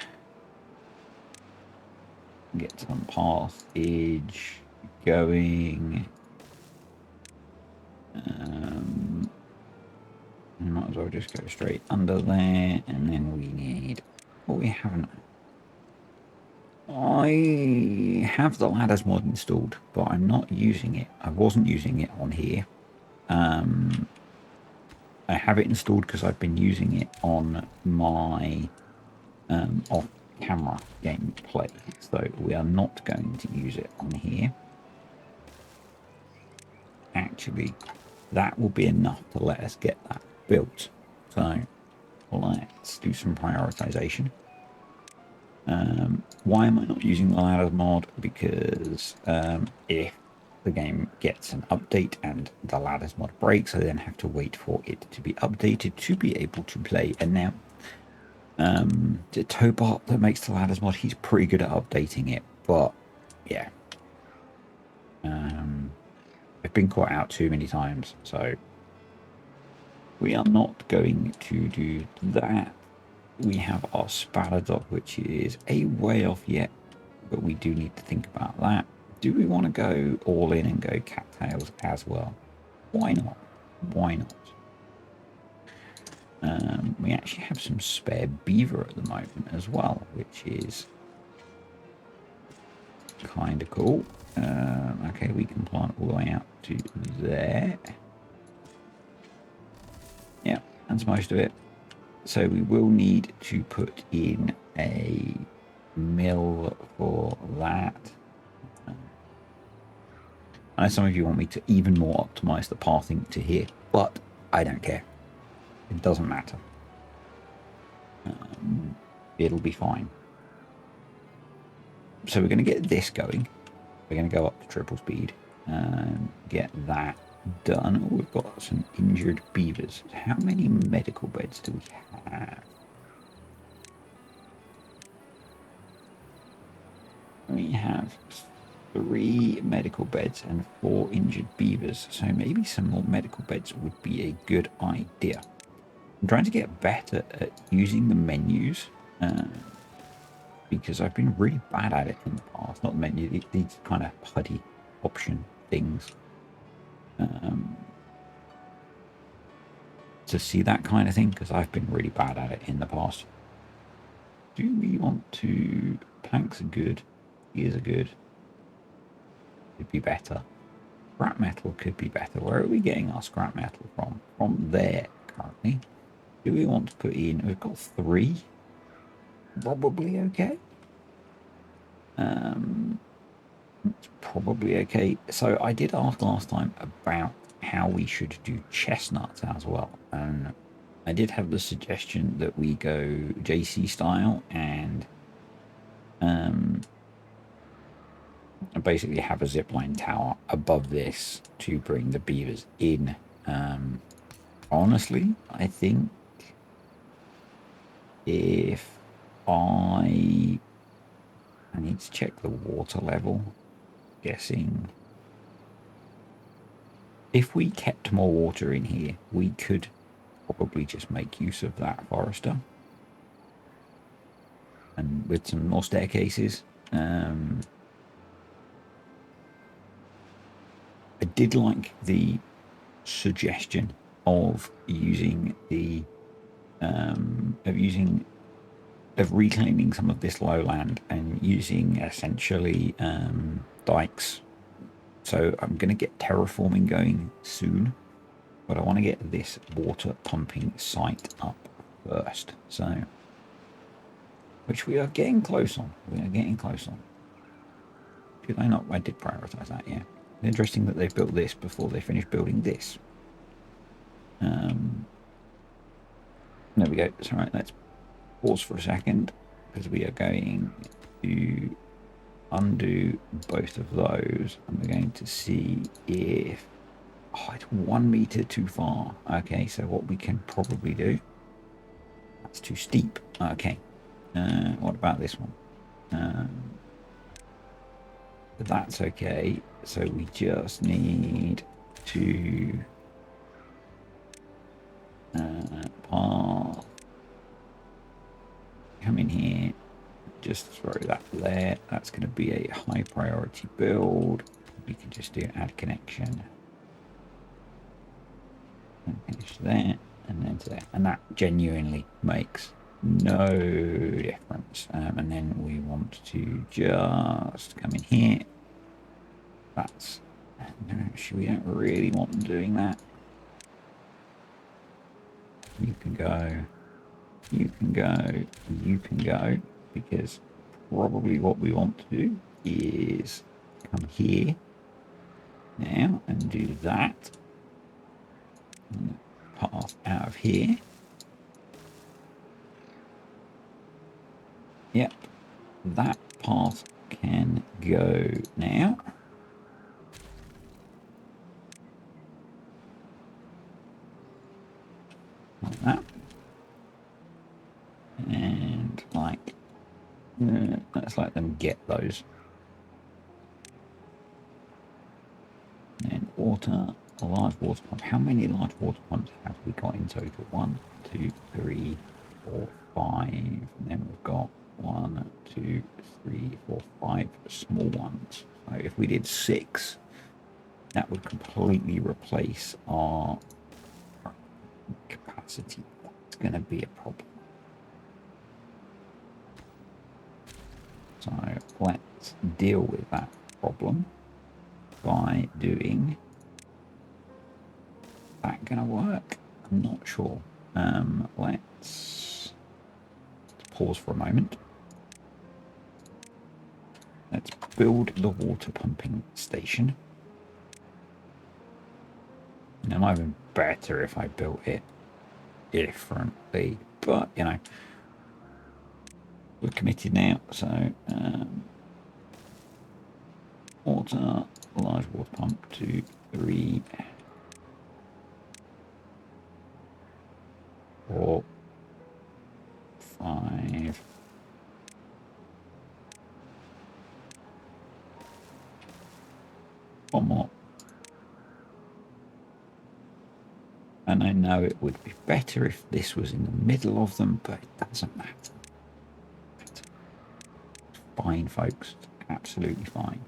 Get some passage going. Might as well just go straight under there, and then we need. Well, we haven't. I have the ladders mod installed, but I'm not using it. I wasn't using it on here. I have it installed because I've been using it on my off-camera gameplay, so we are not going to use it on here. Actually, that will be enough to let us get that built. So let's do some prioritization. Why am I not using the ladders mod? Because if the game gets an update and the ladders mod breaks, I then have to wait for it to be updated to be able to play. And now the Tobart that makes the ladders mod, he's pretty good at updating it, but yeah, I've been caught out too many times, so we are not going to do that. We have our spatter dock, which is a way off yet, but we do need to think about that. Do we want to go all in and go cattails as well? Why not? Why not? We actually have some spare beaver at the moment as well, which is kind of cool. Okay, we can plant all the way out to there. Yeah, that's most of it. So we will need to put in a mill for that. I know some of you want me to even more optimize the pathing to here, but I don't care. It doesn't matter. It'll be fine. So we're going to get this going. We're going to go up to triple speed and get that done. Oh, we've got some injured beavers. How many medical beds do we have? We have 3 medical beds and 4 injured beavers, so maybe some more medical beds would be a good idea. I'm trying to get better at using the menus because I've been really bad at it in the past. Not the menu, these kind of putty option things. To see that kind of thing, because I've been really bad at it in the past. Do we want to... Planks are good. Gears are good. Could be better. Scrap metal could be better. Where are we getting our scrap metal from? From there, currently. Do we want to put in... We've got 3. Probably okay. It's probably okay. So I did ask last time about how we should do chestnuts as well, and I did have the suggestion that we go JC style and basically have a zipline tower above this to bring the beavers in. Honestly, I think if I need to check the water level, guessing if we kept more water in here, we could probably just make use of that forester. And with some more staircases. I did like the suggestion of using the of reclaiming some of this lowland and using essentially dikes. So I'm going to get terraforming going soon, but I want to get this water pumping site up first. So, which we are getting close on. We are getting close on. Did I not? I did prioritize that, yeah. Interesting that they built this before they finished building this. There we go. It's all right. Let's pause for a second. because we are going to undo both of those, and we're going to see if it's 1 meter too far. Okay, so what we can probably do, that's too steep. Okay, what about this one? That's okay, so we just need to path, come in here, just throw that there. That's going to be a high priority build. We can just do add connection and finish there, and then to there, and that genuinely makes no difference. And then we want to just come in here. That's no, we don't really want them doing that. You can go, you can go, you can go, because probably what we want to do is come here now and do that. And path out of here. Yep, that path can go now. Like that. And like, let's let them get those. And water, a large water pump. How many large water pumps have we got in total? 1, 2, 3, 4, 5. And then we've got 1, 2, 3, 4, 5 small ones. So if we did 6, that would completely replace our capacity. That's going to be a problem. So let's deal with that problem by doing that. Gonna work? I'm not sure. Let's pause for a moment. Let's build the water pumping station. And it might have been better if I built it differently, but you know, we're committed now. So water, large water pump, 2, 3, 4, 5. One more. And I know it would be better if this was in the middle of them, but it doesn't matter. It's fine, folks. It's absolutely fine.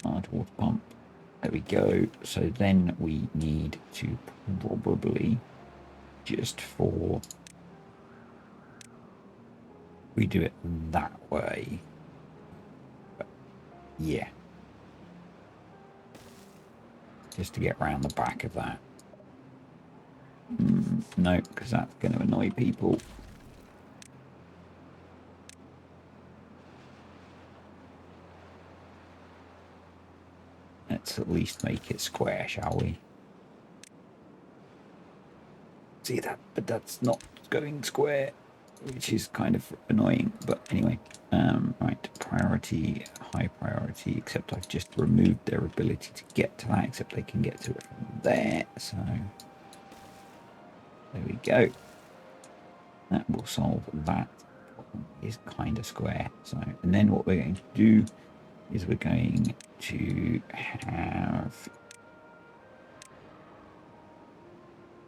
Large water pump. There we go. So then we need to probably just for... we do it that way. But yeah. Just to get around the back of that. No, because that's going to annoy people. Let's at least make it square, shall we? See that? But that's not going square, which is kind of annoying. But anyway, right, priority, high priority, except I've just removed their ability to get to that, except they can get to it from there. So there we go. That will solve that. Is kind of square. So, and then what we're going to do is we're going to have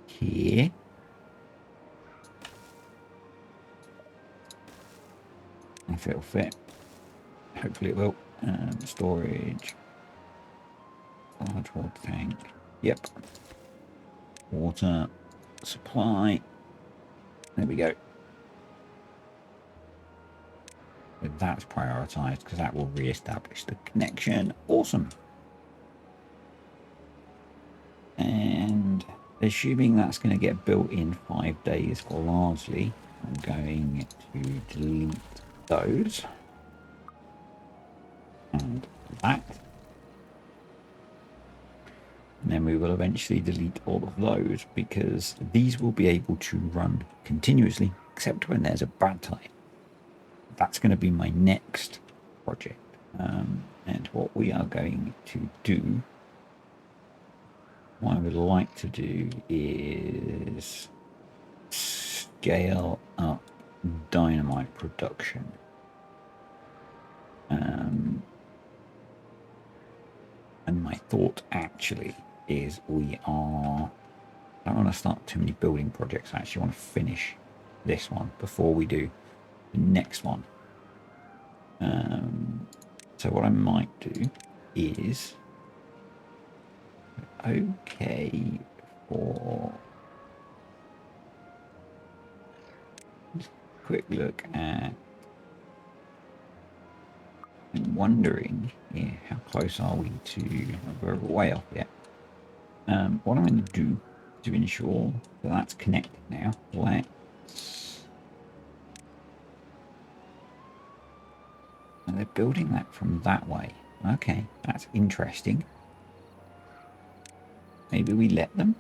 here if it'll fit. Hopefully it will. Storage, large water tank. Yep. Water supply. There we go. That's prioritized because that will re-establish the connection. Awesome. And assuming that's going to get built in 5 days largely, I'm going to delete those and that. And then we will eventually delete all of those because these will be able to run continuously except when there's a bad tide. That's going to be my next project. And what we are going to do, what I would like to do is scale up dynamite production. And my thought actually is I don't want to start too many building projects. I actually want to finish this one before we do the next one. So what I might do is okay for just a quick look at and wondering how close are we to, we're way off yet. What I'm going to do to ensure that that's connected now, and they're building that from that way. Okay, that's interesting. Maybe we let them.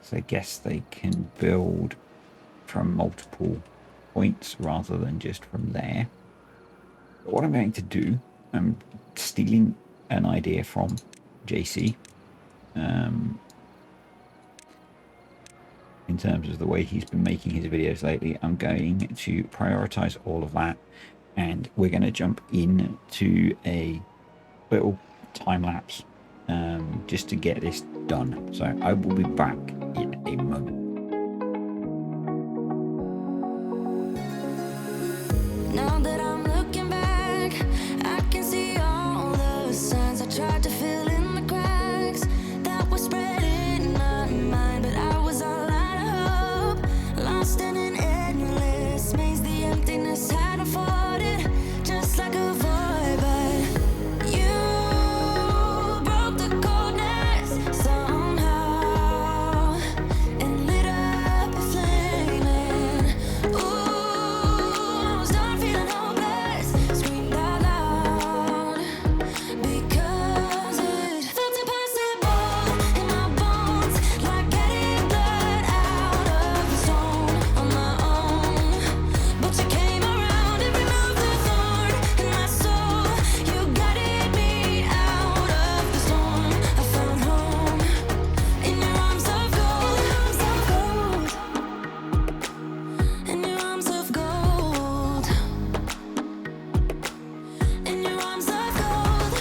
So I guess they can build from multiple points rather than just from there. But what I'm going to do, I'm stealing an idea from JC. In terms of the way he's been making his videos lately, I'm going to prioritize all of that, and we're going to jump into a little time lapse just to get this done. So I will be back in a moment. Now that I'm looking back, I can see all the signs I tried to fill in the cracks that were spread in my mind, but I was all out of hope, lost in an endless maze. The emptiness had unfolded just like a void, but you broke the coldness somehow and lit up a flame. And ooh, I was done feeling hopeless, screamed out loud because it felt impossible in my bones, like getting blood out of the stone on my own. But you came around and removed the thorn in my soul. You guided me out of the storm. I found home in your arms of gold, in your arms of gold, in your arms of gold.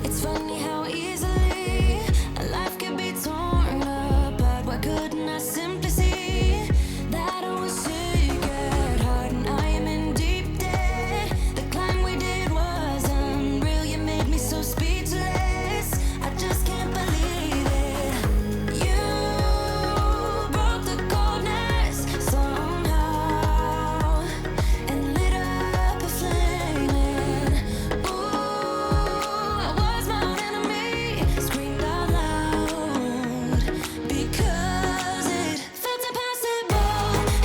It's funny how easily a life can be torn apart. Why couldn't I simply see that I was sick at heart and I am in deep debt? The climb we did was unreal. You made me so speechless. I just can't believe it. You broke the coldness somehow and lit up a flame. And ooh, I was my own enemy, screamed out loud because it felt impossible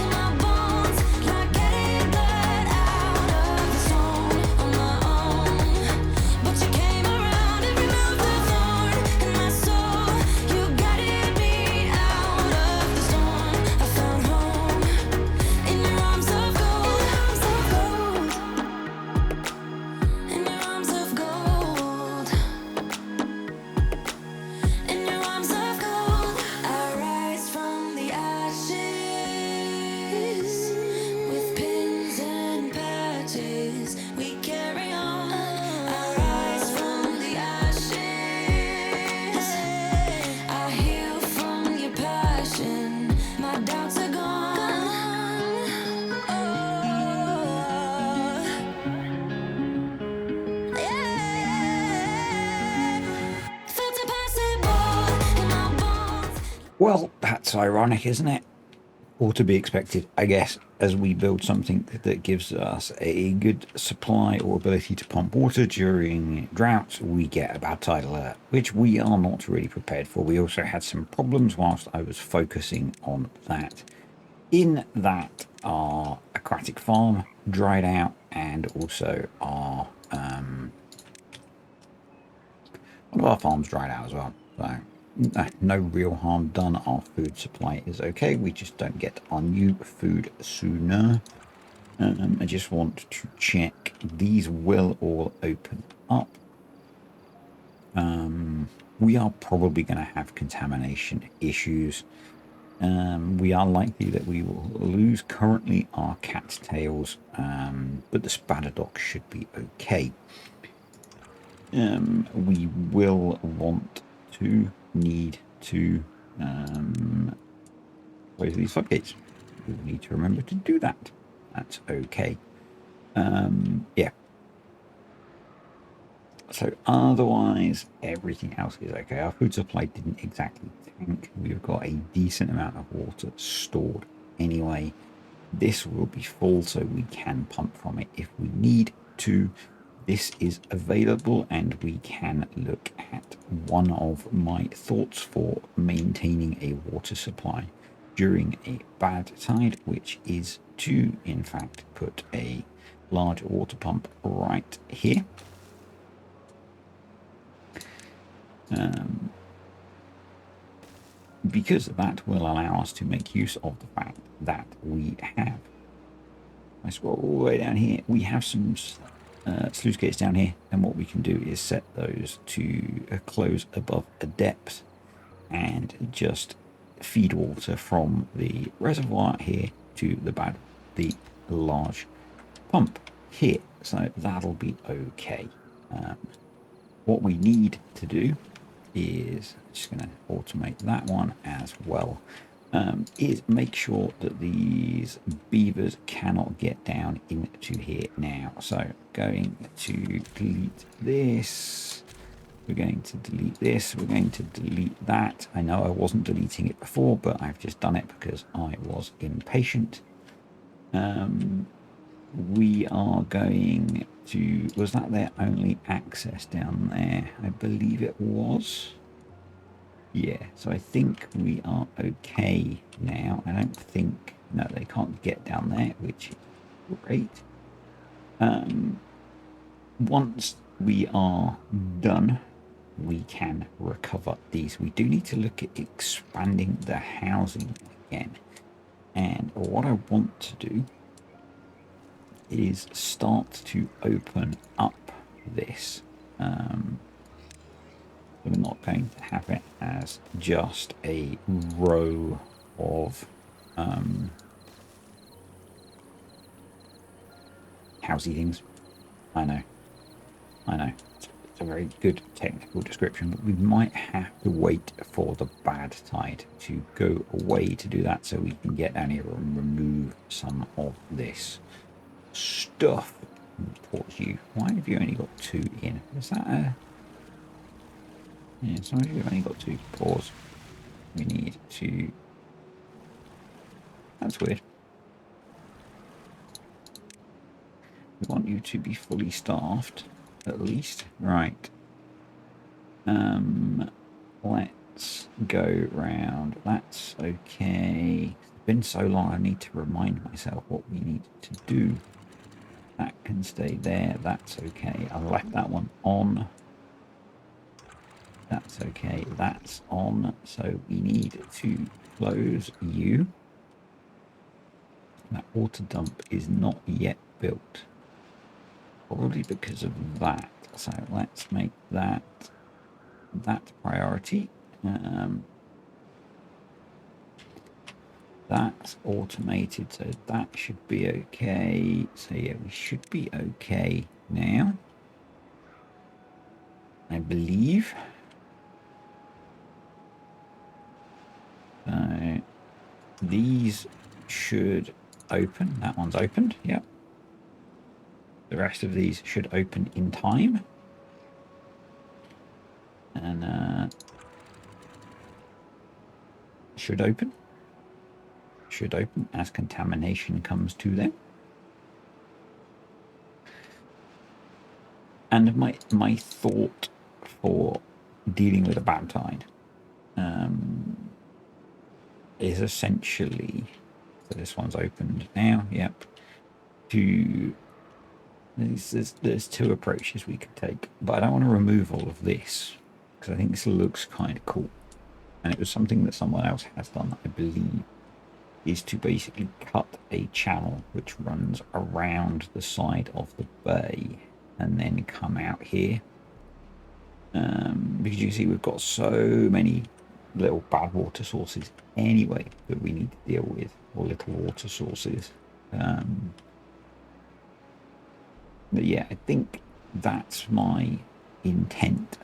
in my bones, like getting blood out of the stone on my own. But you came around and removed the thorn in my soul. You guided me out of the storm. I found home in your arms of gold, in your arms of gold, in your arms of gold. I rise from the ashes with pins and patches. We carry on. I rise from the ashes. I heal from your passion. My doubts are gone. Oh, yeah. Felt impossible in my bones. Well, that's ironic, isn't it? Or to be expected, I guess, as we build something that gives us a good supply or ability to pump water during droughts, we get a bad tide alert, which we are not really prepared for. We also had some problems whilst I was focusing on that. In that, our aquatic farm dried out, and also our one of our farms dried out as well. So no real harm done. Our food supply is okay. We just don't get our new food sooner. I just want to check these will all open up. We are probably going to have contamination issues. We are likely that we will lose currently our cattails, but the spadadoc should be okay. We will need to close these floodgates. We will need to remember to do that. That's okay. Yeah. So otherwise, everything else is okay. Our food supply didn't exactly tank. We've got a decent amount of water stored anyway. This will be full, so we can pump from it if we need to. This is available, and we can look at one of my thoughts for maintaining a water supply during a bad tide, which is to, in fact, put a large water pump right here. Because that will allow us to make use of the fact that we have, I scroll all the way down here, we have some sluice gates down here, and what we can do is set those to close above a depth and just feed water from the reservoir here to the large pump here. So that'll be okay. What we need to do is, just going to automate that one as well, is make sure that these beavers cannot get down into here now. So going to delete this, we're going to delete this, we're going to delete that. I know I wasn't deleting it before, but I've just done it because I was impatient. We are going to, was that their only access down there? I believe it was. Yeah, so I think we are okay now. I don't think, no, they can't get down there, which is great. Once we are done, we can recover these. We do need to look at expanding the housing again. And what I want to do is start to open up this. We're not going to have it as just a row of housey things. I know. It's a very good technical description, but we might have to wait for the bad tide to go away to do that, so we can get down here and remove some of this stuff. Pause you. Why have you only got 2 in? Is that a... Yeah, some of you have only got 2. Pause. We need to... That's weird. We want you to be fully staffed, at least. Right. Let's go round. That's okay. It's been so long, I need to remind myself what we need to do. That can stay there. That's okay. I left that one on. That's okay. That's on. So we need to close you. That water dump is not yet built. Probably because of that. So let's make that priority. That's automated, so that should be okay. So yeah, we should be okay now, I believe. So these should open. That one's opened. Yep. The rest of these should open in time. And should open as contamination comes to them. And my thought for dealing with a bad tide is essentially, so this one's opened now. Yep. There's 2 approaches we could take, but I don't want to remove all of this because I think this looks kind of cool. and it was something that someone else has done, I believe, is to basically cut a channel which runs around the side of the bay and then come out here. Because you see we've got so many little bad water sources anyway that we need to deal with, or little water sources. But yeah, I think that's my intent.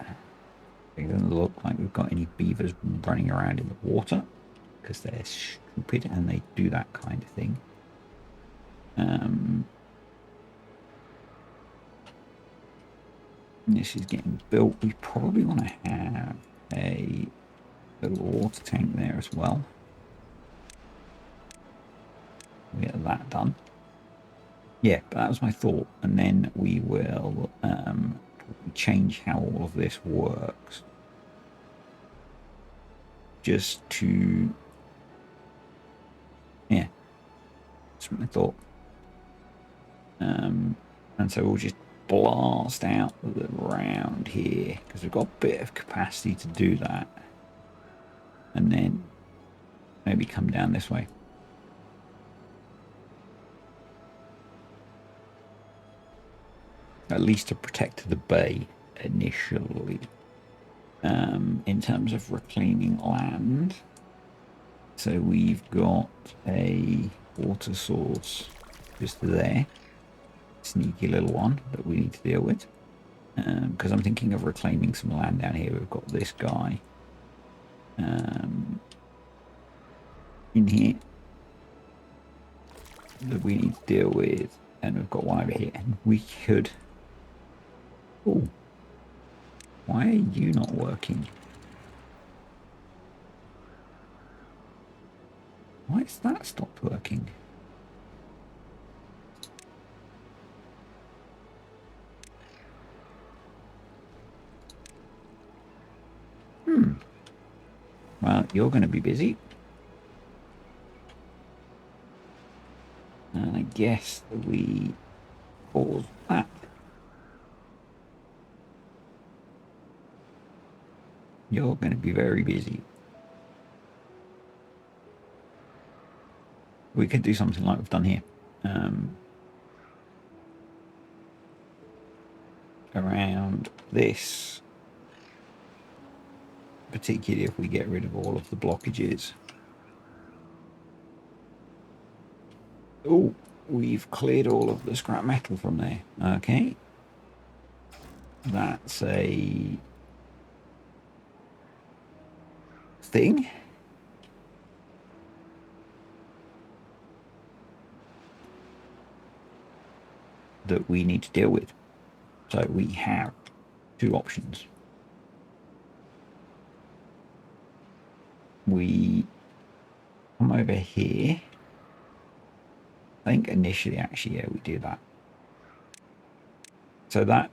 It doesn't look like we've got any beavers running around in the water because they're stupid and they do that kind of thing. This is getting built. We probably want to have a little water tank there as well. We get that done. Yeah, but that was my thought. And then we will change how all of this works. Just to... yeah, that's my thought. And so we'll just blast out around here because we've got a bit of capacity to do that, and then maybe come down this way. At least to protect the bay initially. In terms of reclaiming land, so we've got a water source just there. Sneaky little one that we need to deal with, because I'm thinking of reclaiming some land down here. We've got this guy in here that we need to deal with, and we've got one over here, and we could... oh, why are you not working? Why has that stopped working? Well, you're going to be busy. And I guess we pause that. You're going to be very busy. We could do something like we've done here. Around this. Particularly if we get rid of all of the blockages. Oh, we've cleared all of the scrap metal from there. Okay. That's a thing. That we need to deal with. So we have two options. We come over here. I think initially, actually, yeah, we do that. So that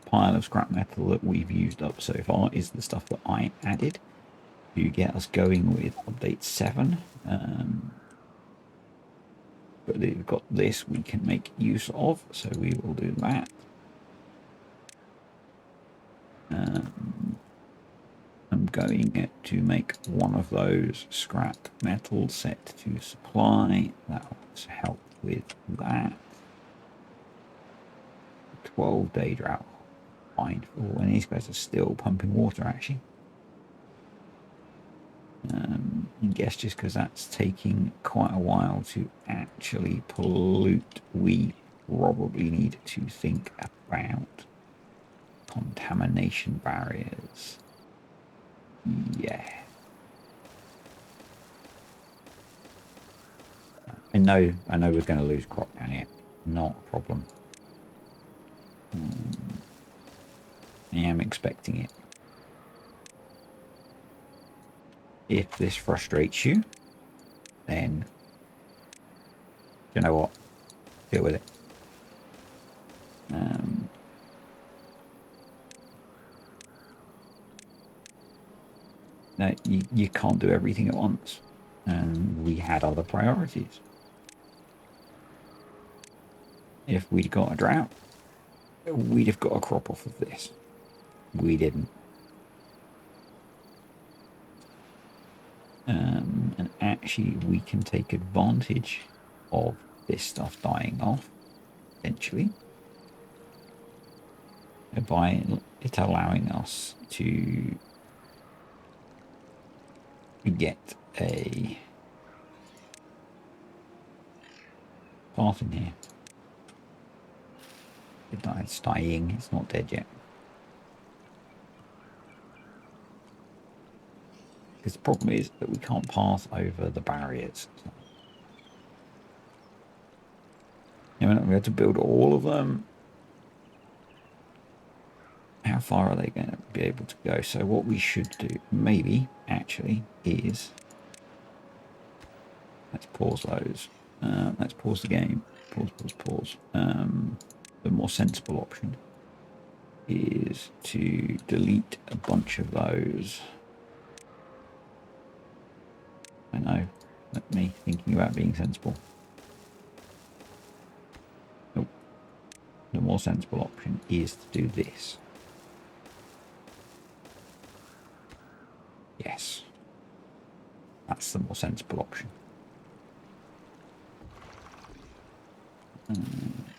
pile of scrap metal that we've used up so far is the stuff that I added to get us going with update 7. But we've got this we can make use of, so we will do that. I'm going to make one of those scrap metal set to supply. That will help with that. 12-day drought. Fine. Oh, and these guys are still pumping water, actually. I guess just because that's taking quite a while to actually pollute, we probably need to think about contamination barriers. Yeah. I know we're going to lose crop down here. Not a problem. I am expecting it. If this frustrates you, then you know what? Deal with it. No, you can't do everything at once, and we had other priorities. If we'd got a drought, we'd have got a crop off of this. We didn't. And actually we can take advantage of this stuff dying off eventually by it allowing us to get a path in here. It's dying, it's not dead yet. Because the problem is that we can't pass over the barriers. You know, we have to build all of them. How far are they going to be able to go? So what we should do, maybe, actually, is... Let's pause those. Let's pause the game. Pause. The more sensible option is to delete a bunch of those. I know, let me thinking about being sensible. Nope. The more sensible option is to do this. Yes. That's the more sensible option.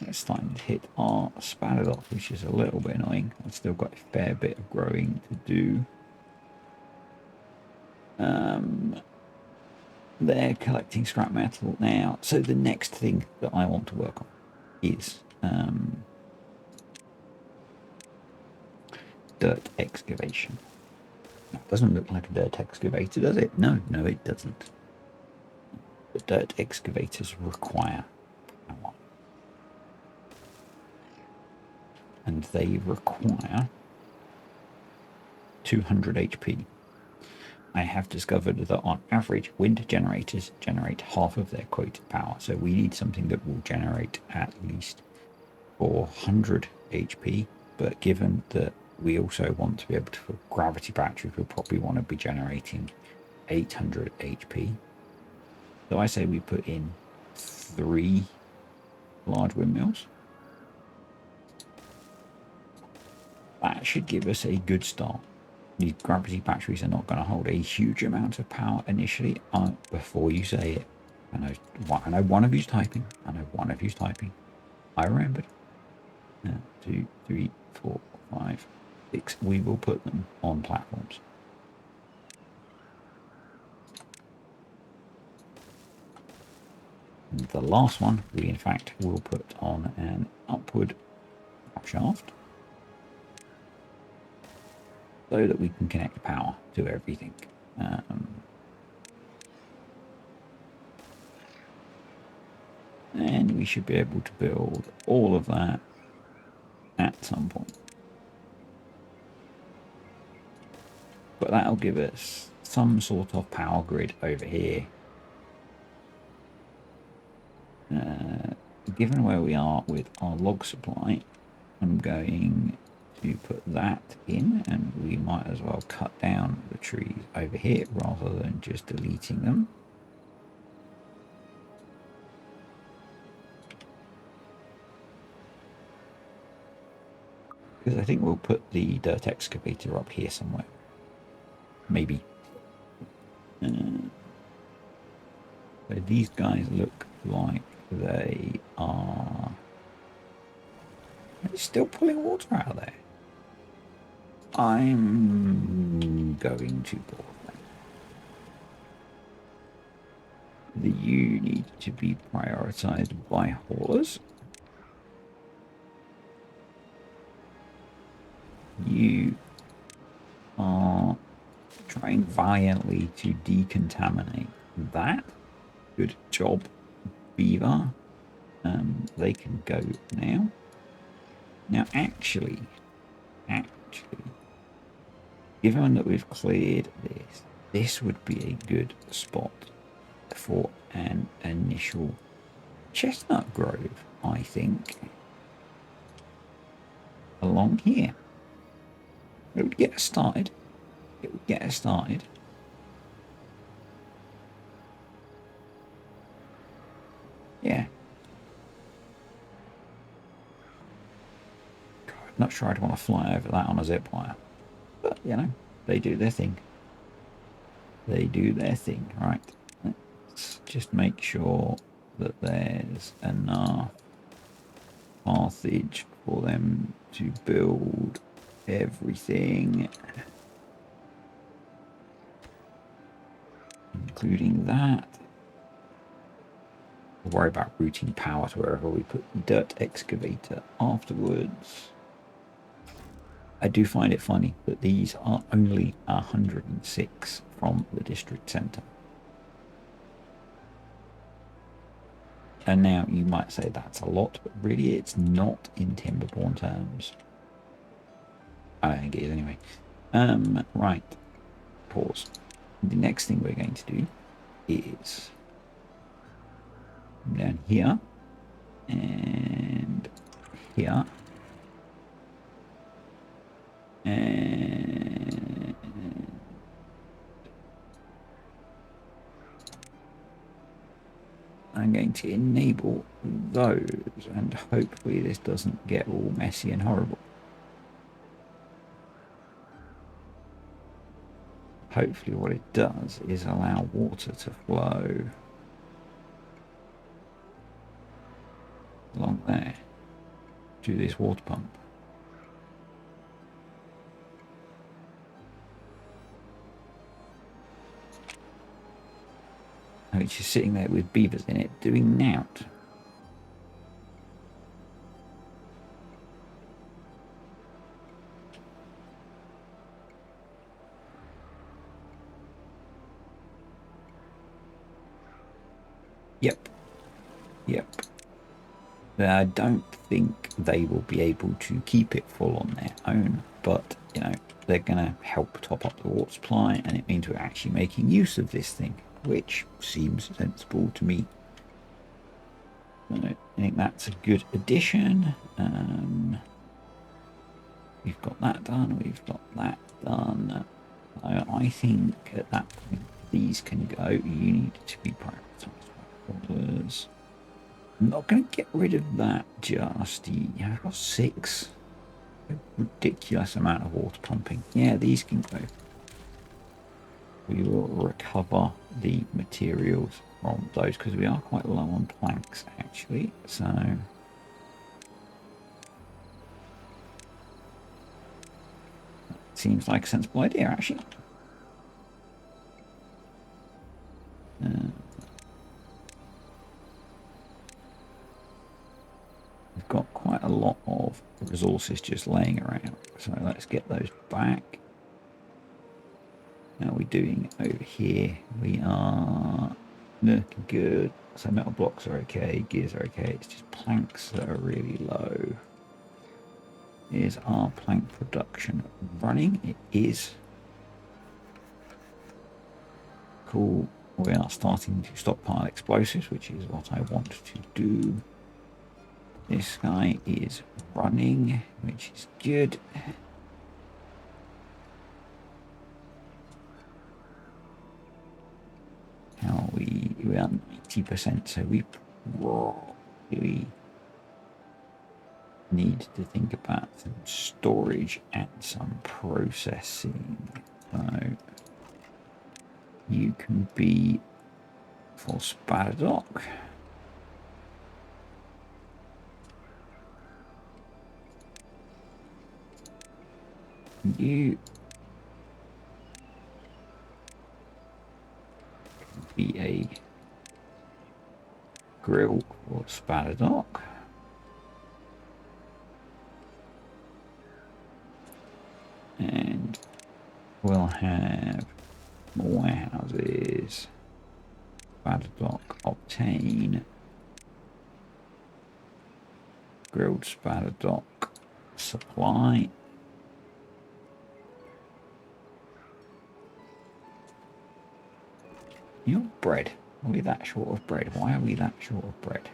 It's starting to hit our spattered off, which is a little bit annoying. I've still got a fair bit of growing to do. They're collecting scrap metal now. So the next thing that I want to work on is dirt excavation. That doesn't look like a dirt excavator, does it? No, it doesn't. The dirt excavators require power. And they require 200 HP. I have discovered that on average, wind generators generate half of their quoted power. So we need something that will generate at least 400 HP. But given that we also want to be able to, for gravity batteries, we'll probably want to be generating 800 HP. So I say we put in 3 large windmills. That should give us a good start. These gravity batteries are not going to hold a huge amount of power initially. Before you say it, I know one of you's typing. I remembered. 2, 3, 4, 5, 6. We will put them on platforms. And the last one, we in fact will put on an upward shaft, so that we can connect power to everything. And we should be able to build all of that at some point. But that'll give us some sort of power grid over here. Given where we are with our log supply, I'm going to put that in, and we might as well cut down the trees over here rather than just deleting them. Because I think we'll put the dirt excavator up here somewhere. Maybe. So these guys look like they are... They're still pulling water out of there. I'm going to bore them. You need to be prioritized by haulers. You are trying valiantly to decontaminate that. Good job, Beaver. They can go now. Now, actually, given that we've cleared this would be a good spot for an initial chestnut grove, I think. Along here. It would get us started. Yeah. God, I'm not sure I'd want to fly over that on a zip wire. But, you know, they do their thing. they do their thing. Right, let's just make sure that there's enough pathage for them to build everything, including that. We'll worry about routing power to wherever we put the dirt excavator afterwards. I do find it funny that these are only 106 from the district centre. And now you might say that's a lot, but really it's not in Timberborn terms. I don't think it is anyway. Right. Pause. The next thing we're going to do is down here and here and I'm going to enable those, and hopefully this doesn't get all messy and horrible. Hopefully what it does is allow water to flow along there to this water pump. Which is sitting there with beavers in it doing nout. Yep. I don't think they will be able to keep it full on their own, but you know, they're going to help top up the water supply, and it means we're actually making use of this thing, which seems sensible to me. I think that's a good addition. We've got that done. We've got that done. I think at that point these can go. You need to be prioritized. I'm not going to get rid of that just yet. I've got 6. A ridiculous amount of water pumping. Yeah, these can go. We will recover the materials from those because we are quite low on planks actually. So seems like a sensible idea actually. We've got quite a lot of resources just laying around, so let's get those back. How are we doing over here? We are looking good. So metal blocks are okay, gears are okay. It's just planks that are really low. Is our plank production running? It is. Cool. We are starting to stockpile explosives, which is what I want to do. This guy is running, which is good. How are we? We are 90%, so we probably need to think about some storage and some processing. So you can be for Spadadoc. You can be a grill for Spadadoc. And we'll have more warehouses. Spadadoc obtain. Grilled Spadadoc supply. Your bread. Are we that short of bread? Why are we that short of bread?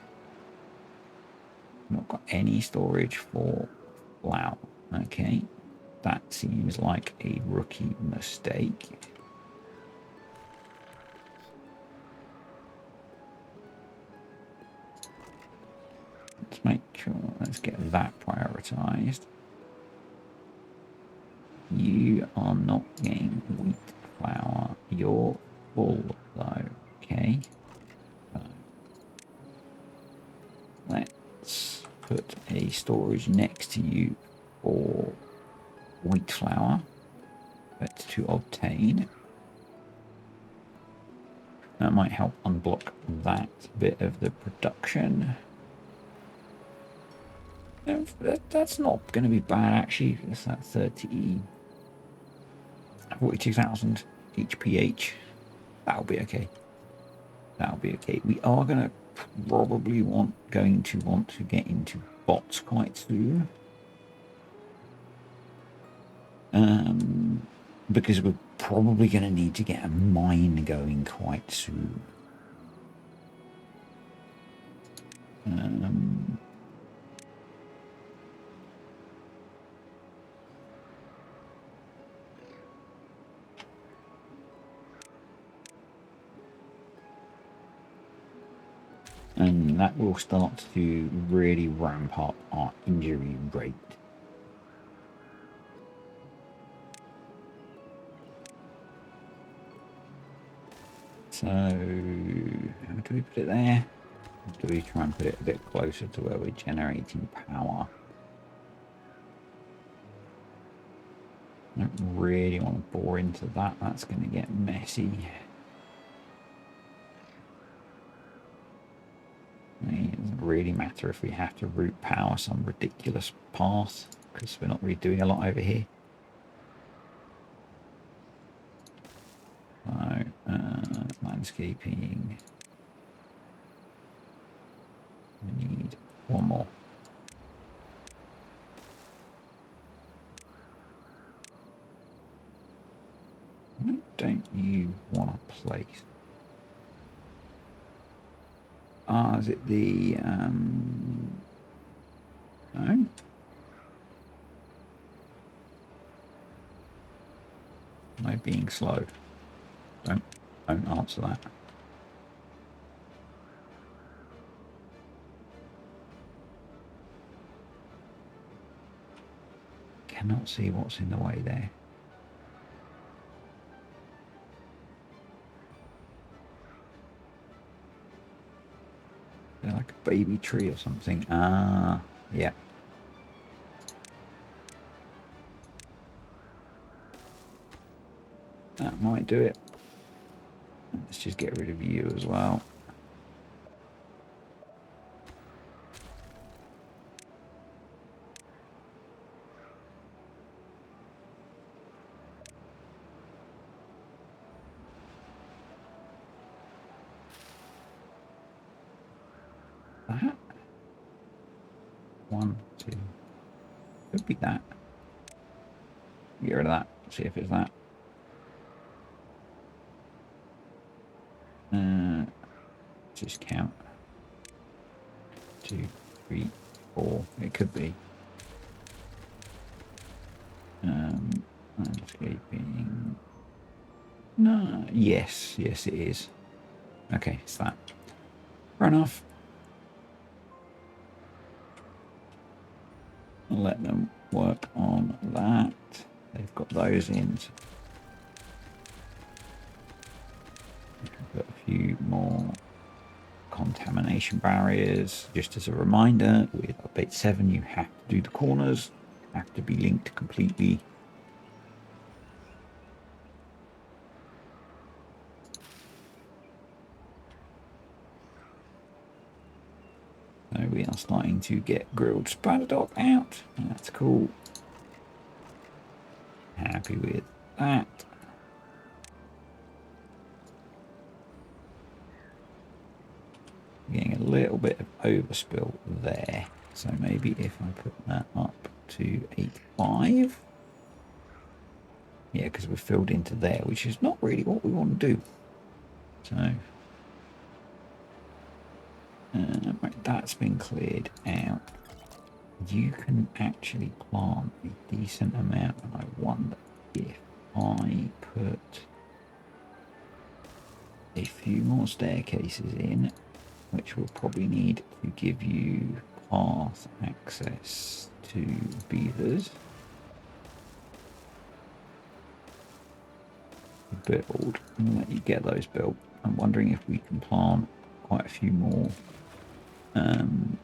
Not got any storage for flour. Okay. That seems like a rookie mistake. Let's make sure, let's get that prioritized. You are not getting wheat flour. You're full though. Okay. So let's put a storage next to you for wheat flour. That's to obtain. That might help unblock that bit of the production. That's not going to be bad actually. It's that 42,000 HPH. That'll be okay. That'll be okay. We are going to probably want to get into bots quite soon. Because we're probably going to need to get a mine going quite soon. And that will start to really ramp up our injury rate. So, how do we put it there? Or do we try and put it a bit closer to where we're generating power? I don't really want to bore into that. That's going to get messy. It doesn't really matter if we have to route power some ridiculous path, because we're not really doing a lot over here. So, landscaping. We need one more. Why don't you want to place? Ah, is it the no? Am I being slow? Don't answer that. Cannot see what's in the way there. They're like a baby tree or something. Ah, yeah. That might do it. Let's just get rid of you as well. That. 1, 2. Could be that. Get rid of that. See if it's that. Just count. 2, 3, 4. It could be. Landscaping. No. Yes, it is. Okay, it's that. Fair enough. I'll let them work on that. They've got those in. We can put a few more contamination barriers. Just as a reminder, with update 7, you have to do the corners, have to be linked completely. So we are starting to get grilled spider dog out. That's cool. Happy with that. Getting a little bit of overspill there. So maybe if I put that up to 8.5. Yeah, because we're filled into there, which is not really what we want to do. So, right, that's been cleared out. You can actually plant a decent amount, and I wonder if I put a few more staircases in, which we'll probably need to give you path access to beavers. build. I'm gonna let you get those built. I'm wondering if we can plant quite a few more. I'm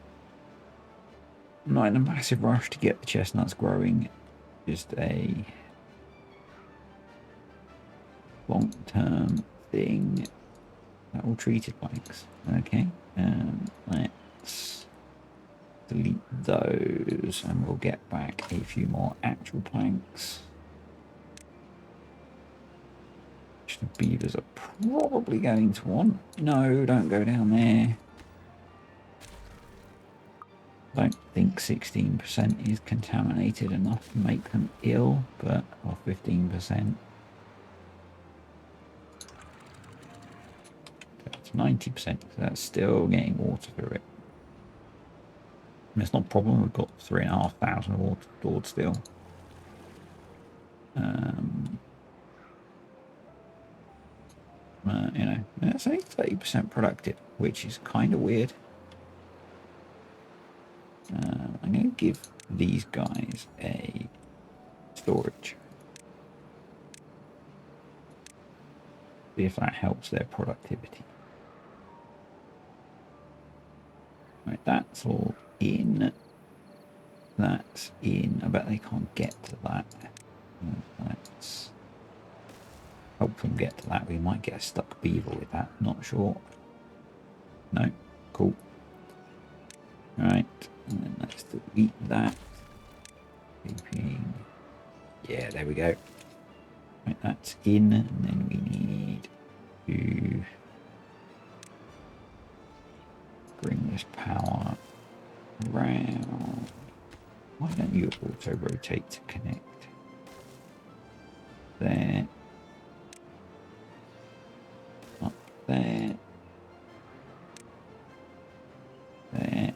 not in a massive rush to get the chestnuts growing. Just a long-term thing. That all treated planks. Okay. Let's delete those and we'll get back a few more actual planks. Which the beavers are probably going to want. No, don't go down there. Don't think 16% is contaminated enough to make them ill, but or 15%. That's 90%, so that's still getting water through it. And it's not a problem, we've got 3,500 water stored still. You know, that's only 30% productive, which is kind of weird. I'm going to give these guys a storage. See if that helps their productivity. Right, that's all in. That's in. I bet they can't get to that. Let's help them get to that. We might get a stuck beaver with that. Not sure. No. Cool. Alright. And then let's delete that. Yeah, there we go. Right, that's in. And then we need to bring this power around. Why don't you auto rotate to connect? There. Up there. There.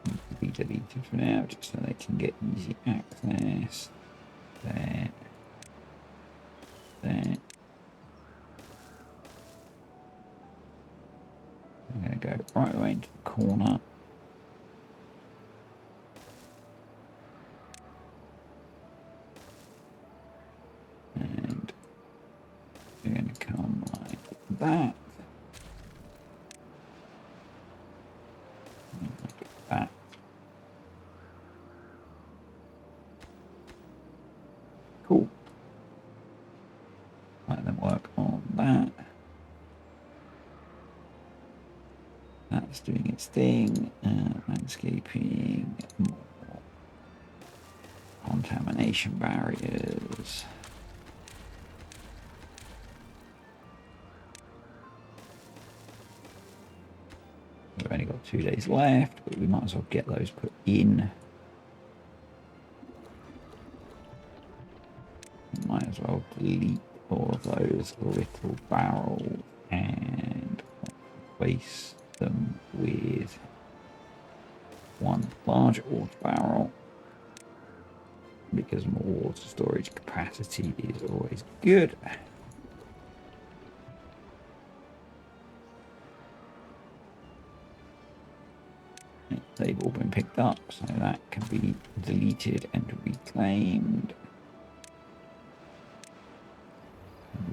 Needs to be deleted for now, just so they can get easy access. There. There. I'm going to go right away into the corner. And we're going to come like that. And like that. Cool. Let them work on that. That's doing its thing. Landscaping, more contamination barriers. We've only got 2 days left, but we might as well get those put in. We might as well delete all of those little barrels and replace them with one large water barrel, because more water storage capacity is always good. They've all been picked up, so that can be deleted and reclaimed.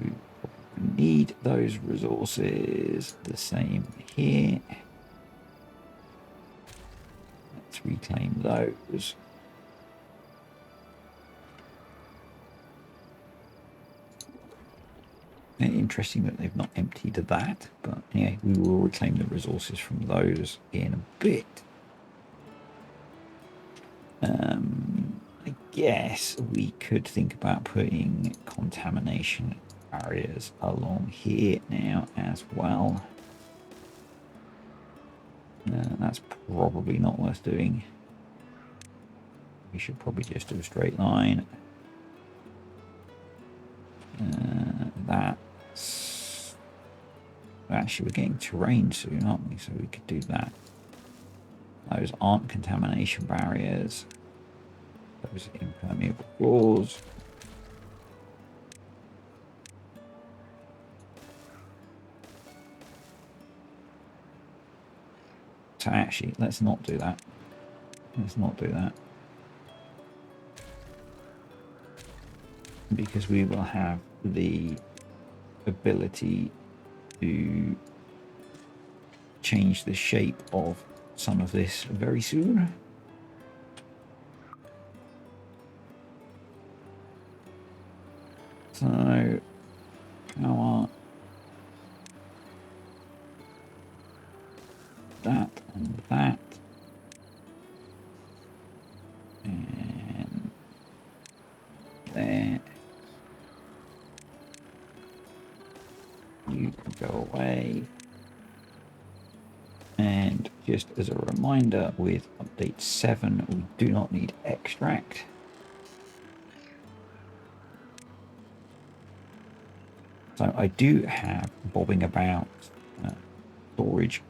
We need those resources. The same here. Let's reclaim those. Interesting that they've not emptied that, but yeah, we will reclaim the resources from those in a bit. I guess we could think about putting contamination barriers along here now as well. That's probably not worth doing. We should probably just do a straight line. That's actually, we're getting terrain soon, aren't we? So we could do that. Those aren't contamination barriers. Those are impermeable floors. So actually, let's not do that. Let's not do that. because we will have the ability to change the shape of some of this very soon. So our that and that, and there. You can go away. And just as a reminder, with update 7, we do not need extract. So I do have bobbing about storage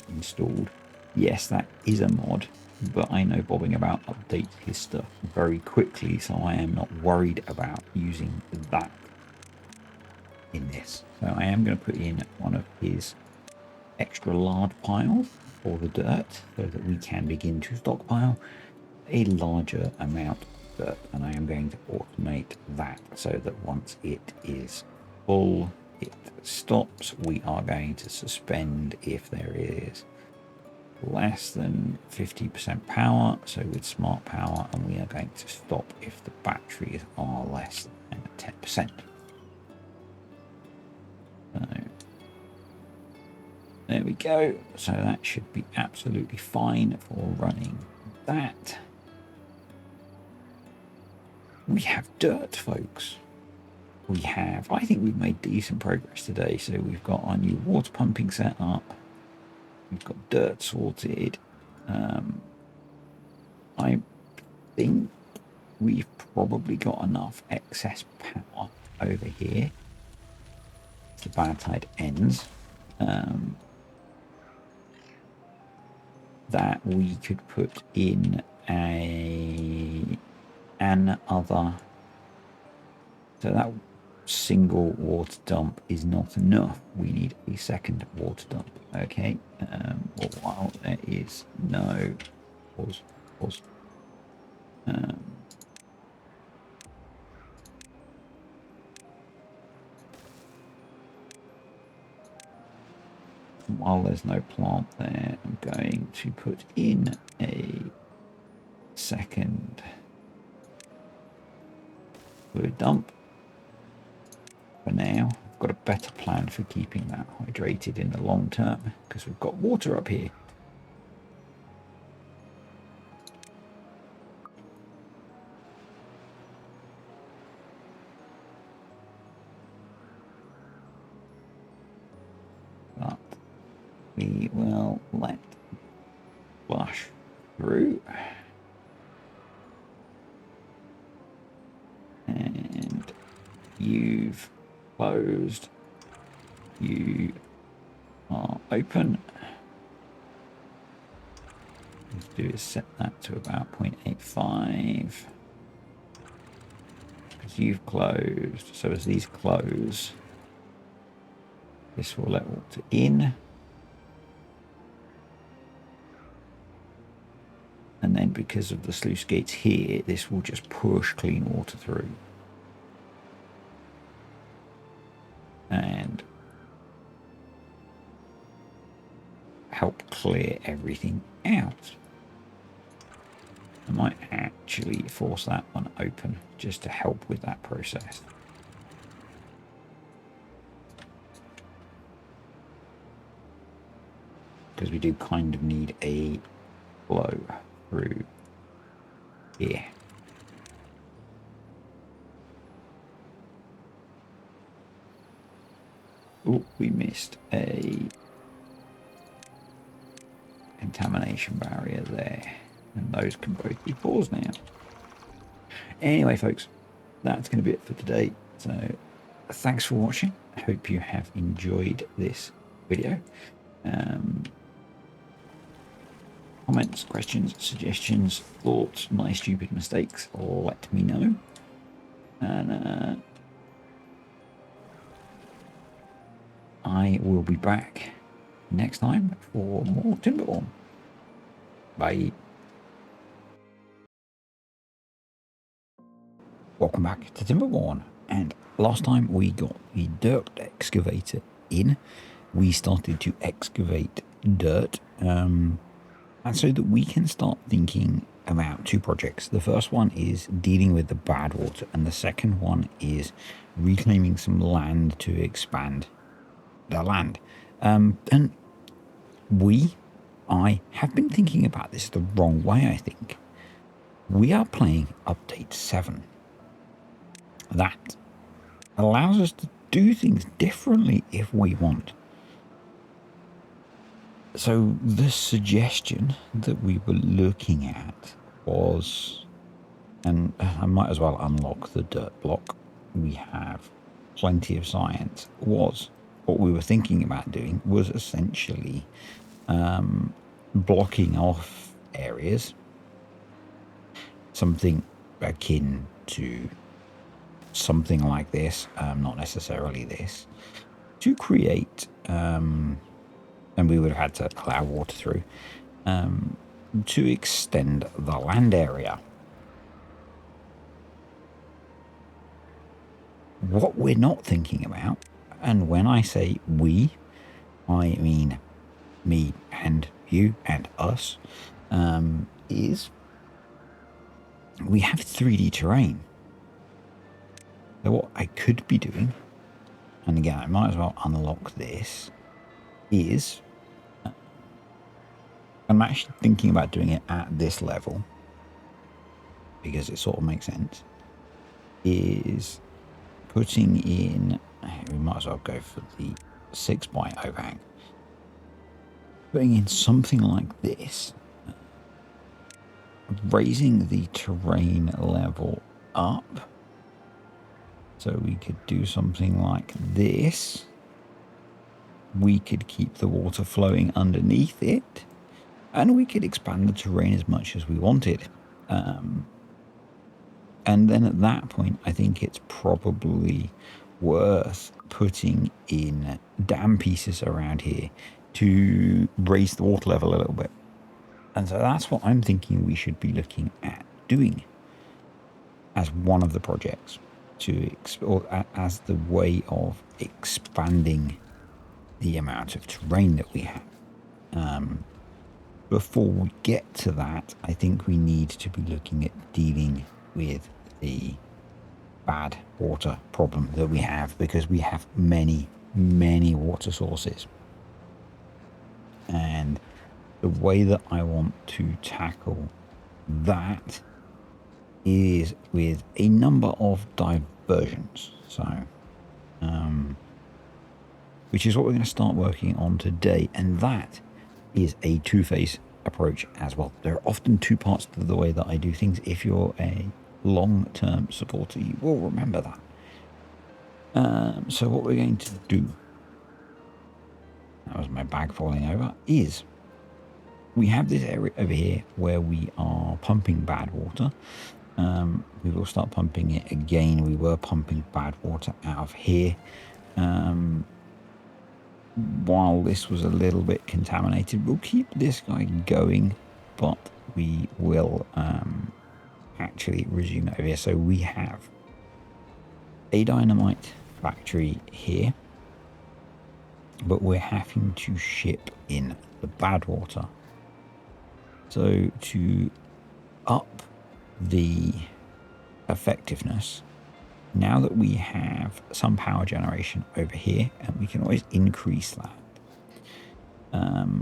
installed. Yes, that is a mod, but I know bobbing about updates his stuff very quickly, so I am not worried about using that in this. So I am going to put in one of his extra large piles for the dirt so that we can begin to stockpile a larger amount of dirt, and I am going to automate that so that once it is full, it stops. We are going to suspend if there is less than 50% power, so with smart power, and we are going to stop if the batteries are less than 10%. So there we go. So that should be absolutely fine for running that. We have dirt, folks. We have, I think we've made decent progress today. So we've got our new water pumping set up. We've got dirt sorted. I think we've probably got enough excess power over here. The bad tide ends. That we could put in another. So that single water dump is not enough. We need a second water dump. Okay. Well, while there is no pause. While there's no plant there, I'm going to put in a second fluid dump. For now, I've got a better plan for keeping that hydrated in the long term because we've got water up here. But we will let flush through. And you've closed. You are open. What we do is set that to about 0.85. Because you've closed. So as these close, this will let water in. And then because of the sluice gates here, this will just push clean water through. And help clear everything out. I might actually force that one open just to help with that process. Because we do kind of need a flow through here. Oh, we missed a contamination barrier there. And those can both be paused now. Anyway, folks, that's going to be it for today. So thanks for watching. I hope you have enjoyed this video. Comments, questions, suggestions, thoughts, my stupid mistakes, let me know. And I will be back next time for more Timberborn. Bye. Welcome back to Timberborn. And last time we got the dirt excavator in, we started to excavate dirt, and so that we can start thinking about two projects. The first one is dealing with the bad water, and the second one is reclaiming some land to expand the land. And I have been thinking about this the wrong way, I think. We are playing update 7. That allows us to do things differently if we want. So the suggestion that we were looking at was, and I might as well unlock the dirt block, we have plenty of science, was what we were thinking about doing was essentially blocking off areas, something akin to something like this, not necessarily this, to create, and we would have had to allow water through, to extend the land area. What we're not thinking about, and when I say we, I mean me and you and us, is we have 3D terrain. So what I could be doing, and again, I might as well unlock this, is I'm actually thinking about doing it at this level because it sort of makes sense, is putting in, we might as well go for the 6 by overhang, putting in something like this, raising the terrain level up. So we could do something like this. We could keep the water flowing underneath it, and we could expand the terrain as much as we wanted. And then at that point, I think it's probably worth putting in dam pieces around here to raise the water level a little bit. And so that's what I'm thinking we should be looking at doing as one of the projects, to explore as the way of expanding the amount of terrain that we have. Before we get to that, I think we need to be looking at dealing with the bad water problem that we have, because we have many water sources. And the way that I want to tackle that is with a number of diversions. So, which is what we're going to start working on today. And that is a two-phase approach as well. There are often two parts to the way that I do things. If you're a long-term supporter, you will remember that. So what we're going to do, that was my bag falling over, is we have this area over here where we are pumping bad water. We will start pumping it again. We were pumping bad water out of here. While this was a little bit contaminated, we'll keep this guy going, but we will actually resume over here. So we have a dynamite factory here, but we're having to ship in the bad water. So to up the effectiveness, now that we have some power generation over here, and we can always increase that,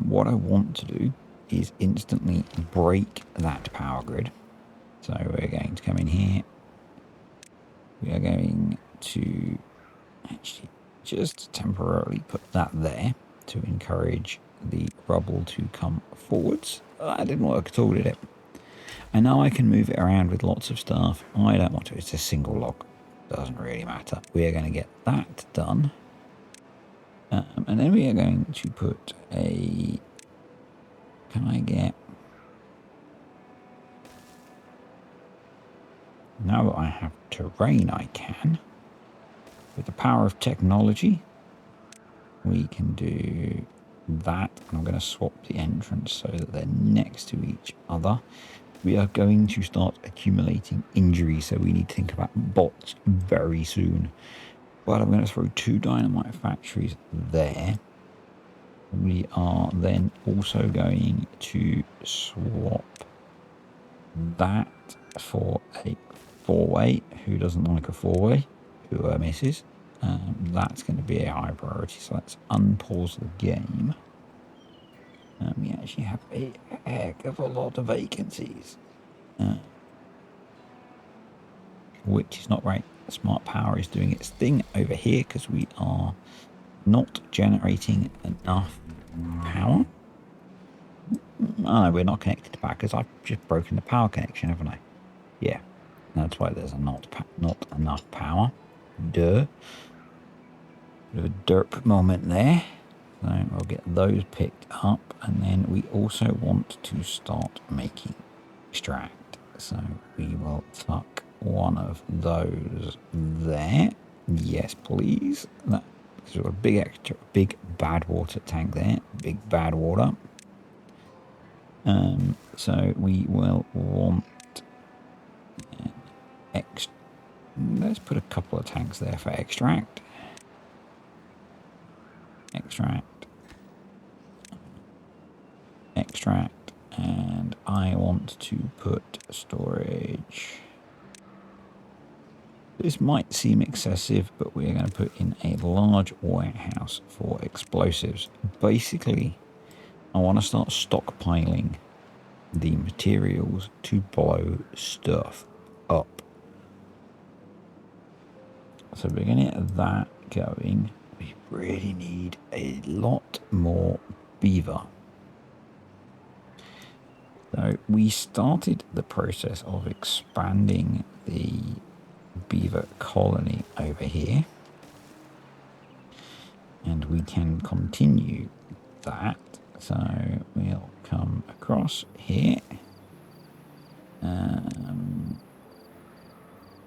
what I want to do is instantly break that power grid. So we're going to come in here. We are going to actually just temporarily put that there to encourage the rubble to come forwards. That didn't work at all, did it? I know I can move it around with lots of stuff. I don't want to. It's a single log. Doesn't really matter. We are going to get that done. And then we are going to put a... Can I get... Now that I have terrain, I can. With the power of technology, we can do that. And I'm going to swap the entrance so that they're next to each other. we are going to start accumulating injuries, so we need to think about bots very soon. But I'm going to throw 2 dynamite factories there. We are then also going to swap that for a 4-way. Who doesn't like a 4-way? Who misses? That's going to be a high priority, so let's unpause the game. We actually have a heck of a lot of vacancies, which is not right. Smart power is doing its thing over here because we are not generating enough power. Oh, no, we're not connected to power because I've just broken the power connection, haven't I? Yeah, that's why there's not enough power. Duh. Bit of a derp moment there. So we'll get those picked up, and then we also want to start making extract. So we will tuck one of those there. Yes, please. That, because we've got a big bad water tank there. Big bad water. So we will want let's put a couple of tanks there for extract. Extract, and I want to put storage. This might seem excessive, but we're going to put in a large warehouse for explosives. Basically, I want to start stockpiling the materials to blow stuff up. So we're going to get that going. We really need a lot more beaver. So we started the process of expanding the beaver colony over here, and we can continue that. So we'll come across here.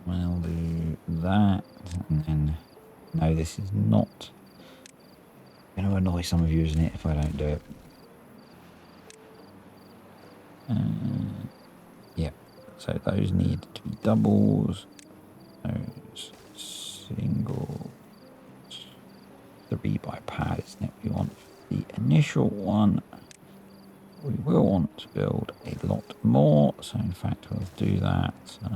We'll do that, and then no, this is not going to annoy some of you, isn't it, if I don't do it? Yeah, so those need to be doubles, those single 3 by pad, isn't it? We want the initial one. We will want to build a lot more, so in fact we'll do that. So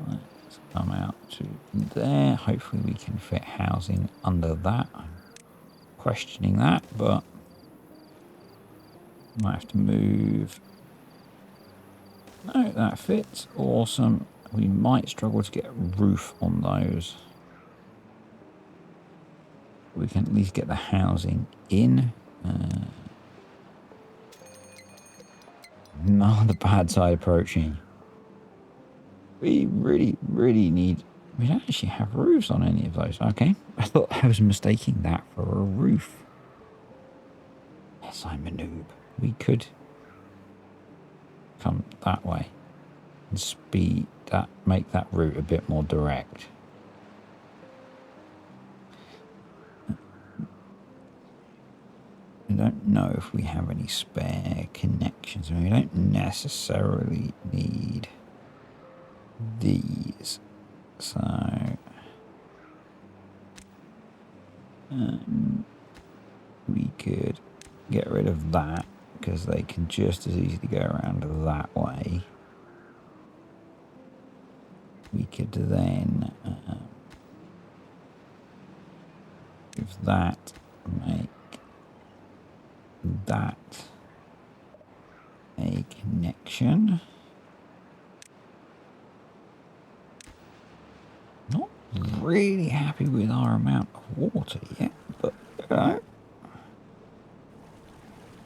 let's come out to there. Hopefully we can fit housing under that. I'm questioning that, but might have to move. No, that fits. Awesome. We might struggle to get a roof on those. We can at least get the housing in. No, the bad side approaching. We really need... We don't actually have roofs on any of those. Okay. I thought I was mistaking that for a roof. Yes, I'm a noob. We could come that way and speed that, make that route a bit more direct. I don't know if we have any spare connections. I mean, we don't necessarily need these. So we could get rid of that, because they can just as easily go around that way. We could then with that make that a connection. Not really happy with our amount of water yet, but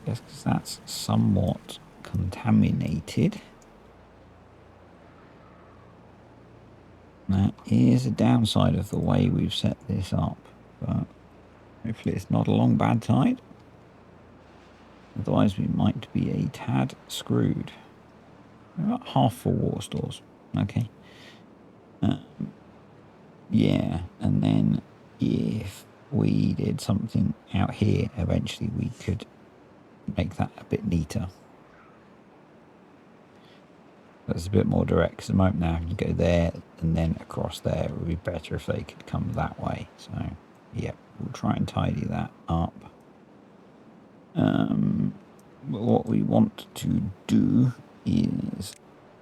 just because that's somewhat contaminated. That is a downside of the way we've set this up, but hopefully it's not a long bad tide. Otherwise we might be a tad screwed. We've got half full water stores. Okay. Yeah, and then if we did something out here, eventually we could make that a bit neater. That's a bit more direct, because at the moment now you go there and then across there. It would be better if they could come that way. So, yeah, we'll try and tidy that up. But what we want to do is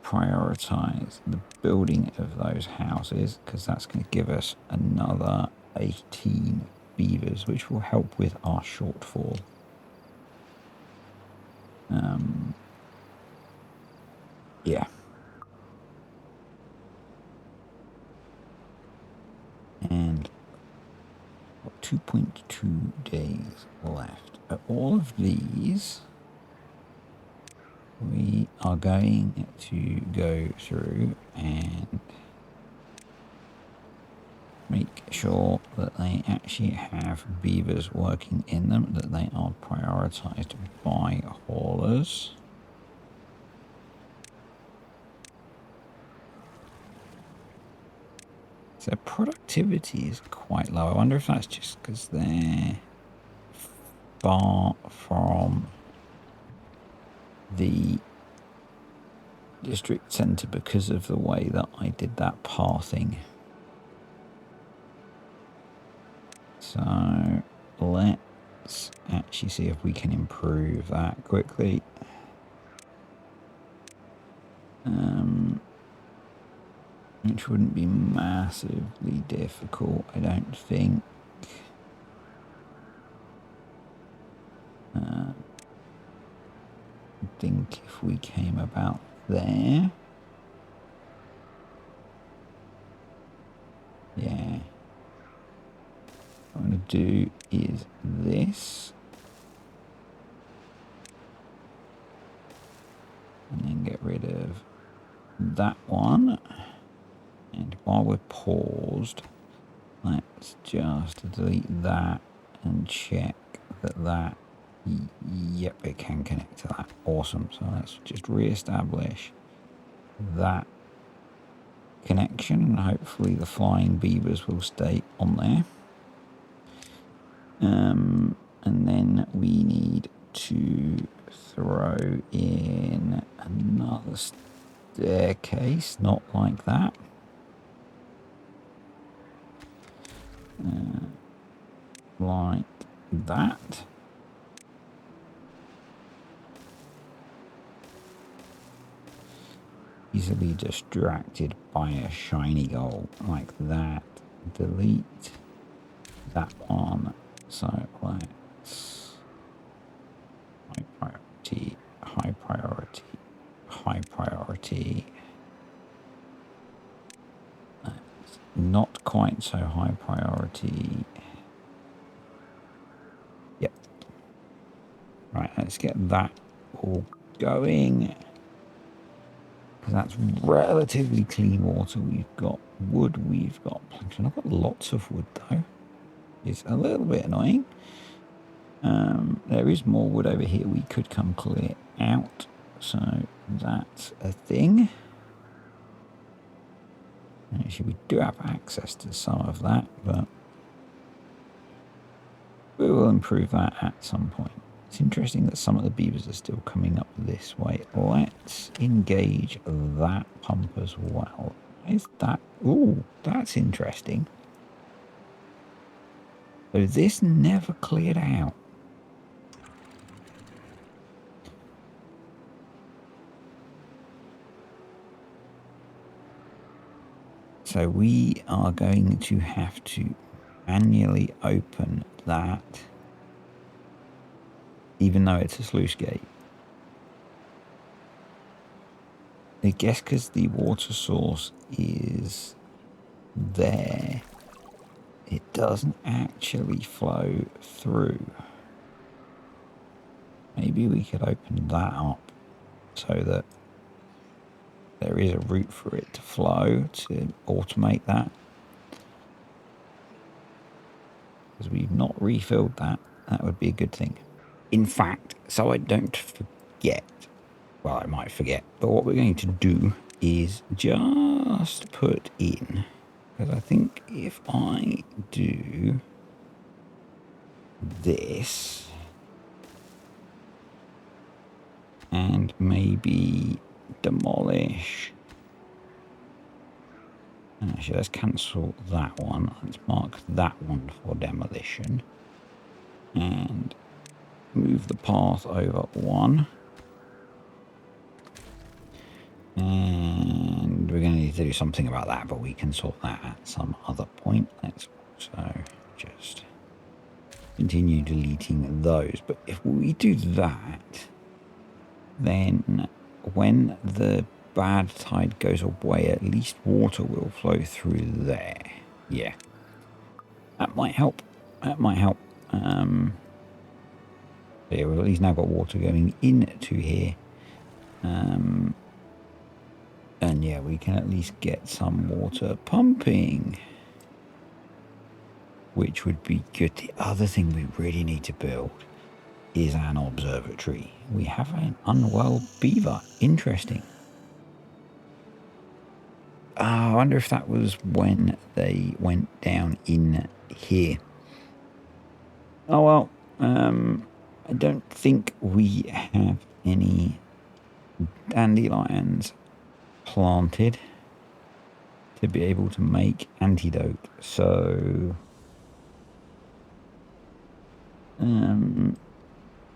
prioritize the building of those houses, because that's going to give us another 18 beavers, which will help with our shortfall. Yeah. And 2.2 days left. All of these we are going to go through and make sure that they actually have beavers working in them, that they are prioritized by haulers. So productivity is quite low. I wonder if that's just because they're far from the district centre because of the way that I did that pathing. So let's actually see if we can improve that quickly. Which wouldn't be massively difficult, I don't think. I think if we came about there. Yeah. What I'm going to do is this. And then get rid of that one. And while we're paused, let's just delete that and check that yep, it can connect to that. Awesome. So let's just re-establish that connection, and hopefully the flying beavers will stay on there. And then we need to throw in another staircase, not like that. Like that. Easily distracted by a shiny gold like that. Delete that one. So let's high priority, high priority, high priority. That's not quite so high priority. Yep. Right, let's get that all going. Because that's relatively clean water. We've got wood, we've got plankton. I've got lots of wood though. It's a little bit annoying. There is more wood over here we could come clear out. So that's a thing. Actually, we do have access to some of that, but we will improve that at some point. It's interesting that some of the beavers are still coming up this way. Let's engage that pump as well. Is that? Ooh, that's interesting. So this never cleared out. So we are going to have to manually open that, even though it's a sluice gate. I guess because the water source is there, it doesn't actually flow through. Maybe we could open that up so that there is a route for it to flow, to automate that. Because we've not refilled that. That would be a good thing. In fact, so I don't forget, well, I might forget, but what we're going to do is just put in, because I think if I do this and maybe demolish. Actually, let's cancel that one. Let's mark that one for demolition. And move the path over one. And we're going to need to do something about that, but we can sort that at some other point. Let's also just continue deleting those. But if we do that, then when the bad tide goes away, at least water will flow through there. Yeah, that might help. That might help. Yeah, we've at least now got water going into here. And yeah, we can at least get some water pumping, which would be good. The other thing we really need to build is an observatory. We have an unwell beaver. Interesting. I wonder if that was when they went down in here. Oh well, I don't think we have any dandelions planted to be able to make antidote, so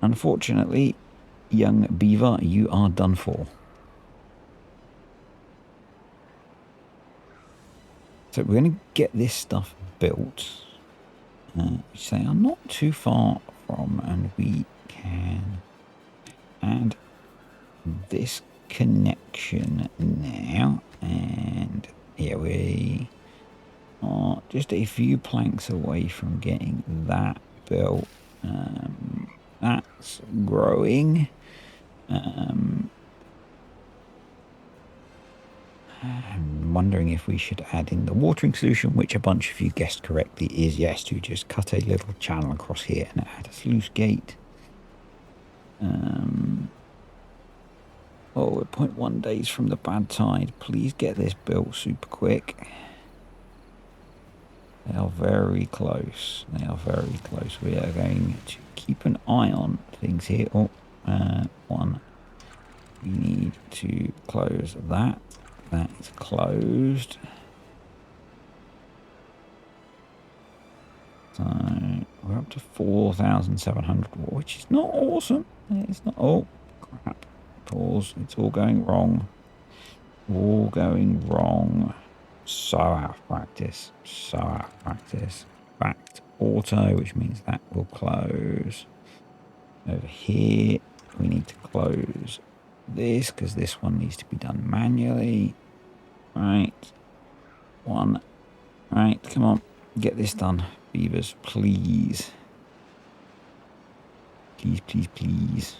unfortunately, young beaver, you are done for. So we're going to get this stuff built, which they are not too far from, and we can add this connection now, and here we are just a few planks away from getting that built. That's growing. I'm wondering if we should add in the watering solution, which a bunch of you guessed correctly is yes, to just cut a little channel across here and add a sluice gate. Oh, we're 0.1 days from the bad tide. Please get this built super quick. They are very close. They are very close. We are going to keep an eye on things here. Oh, one. We need to close that. That's closed. So we're up to 4,700, which is not awesome. It's not. Oh, crap. Pause. It's all going wrong. All going wrong. So out of practice. So out of practice. Back to auto, which means that will close. Over here, we need to close this because this one needs to be done manually. Right. One. Right. Come on. Get this done. Beavers, please. Please, please, please.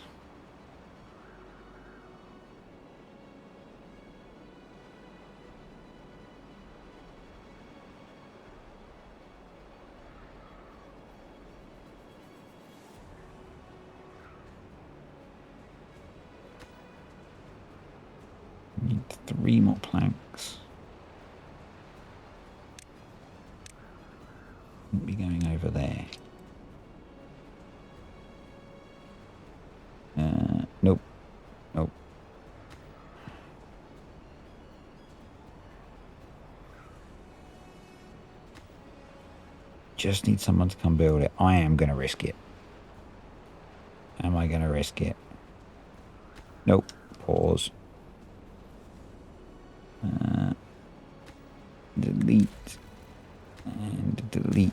Need 3 more planks. Won't be going over there. Nope. Nope. Just need someone to come build it. I am going to risk it. Am I going to risk it? Nope. Pause. Delete. And delete.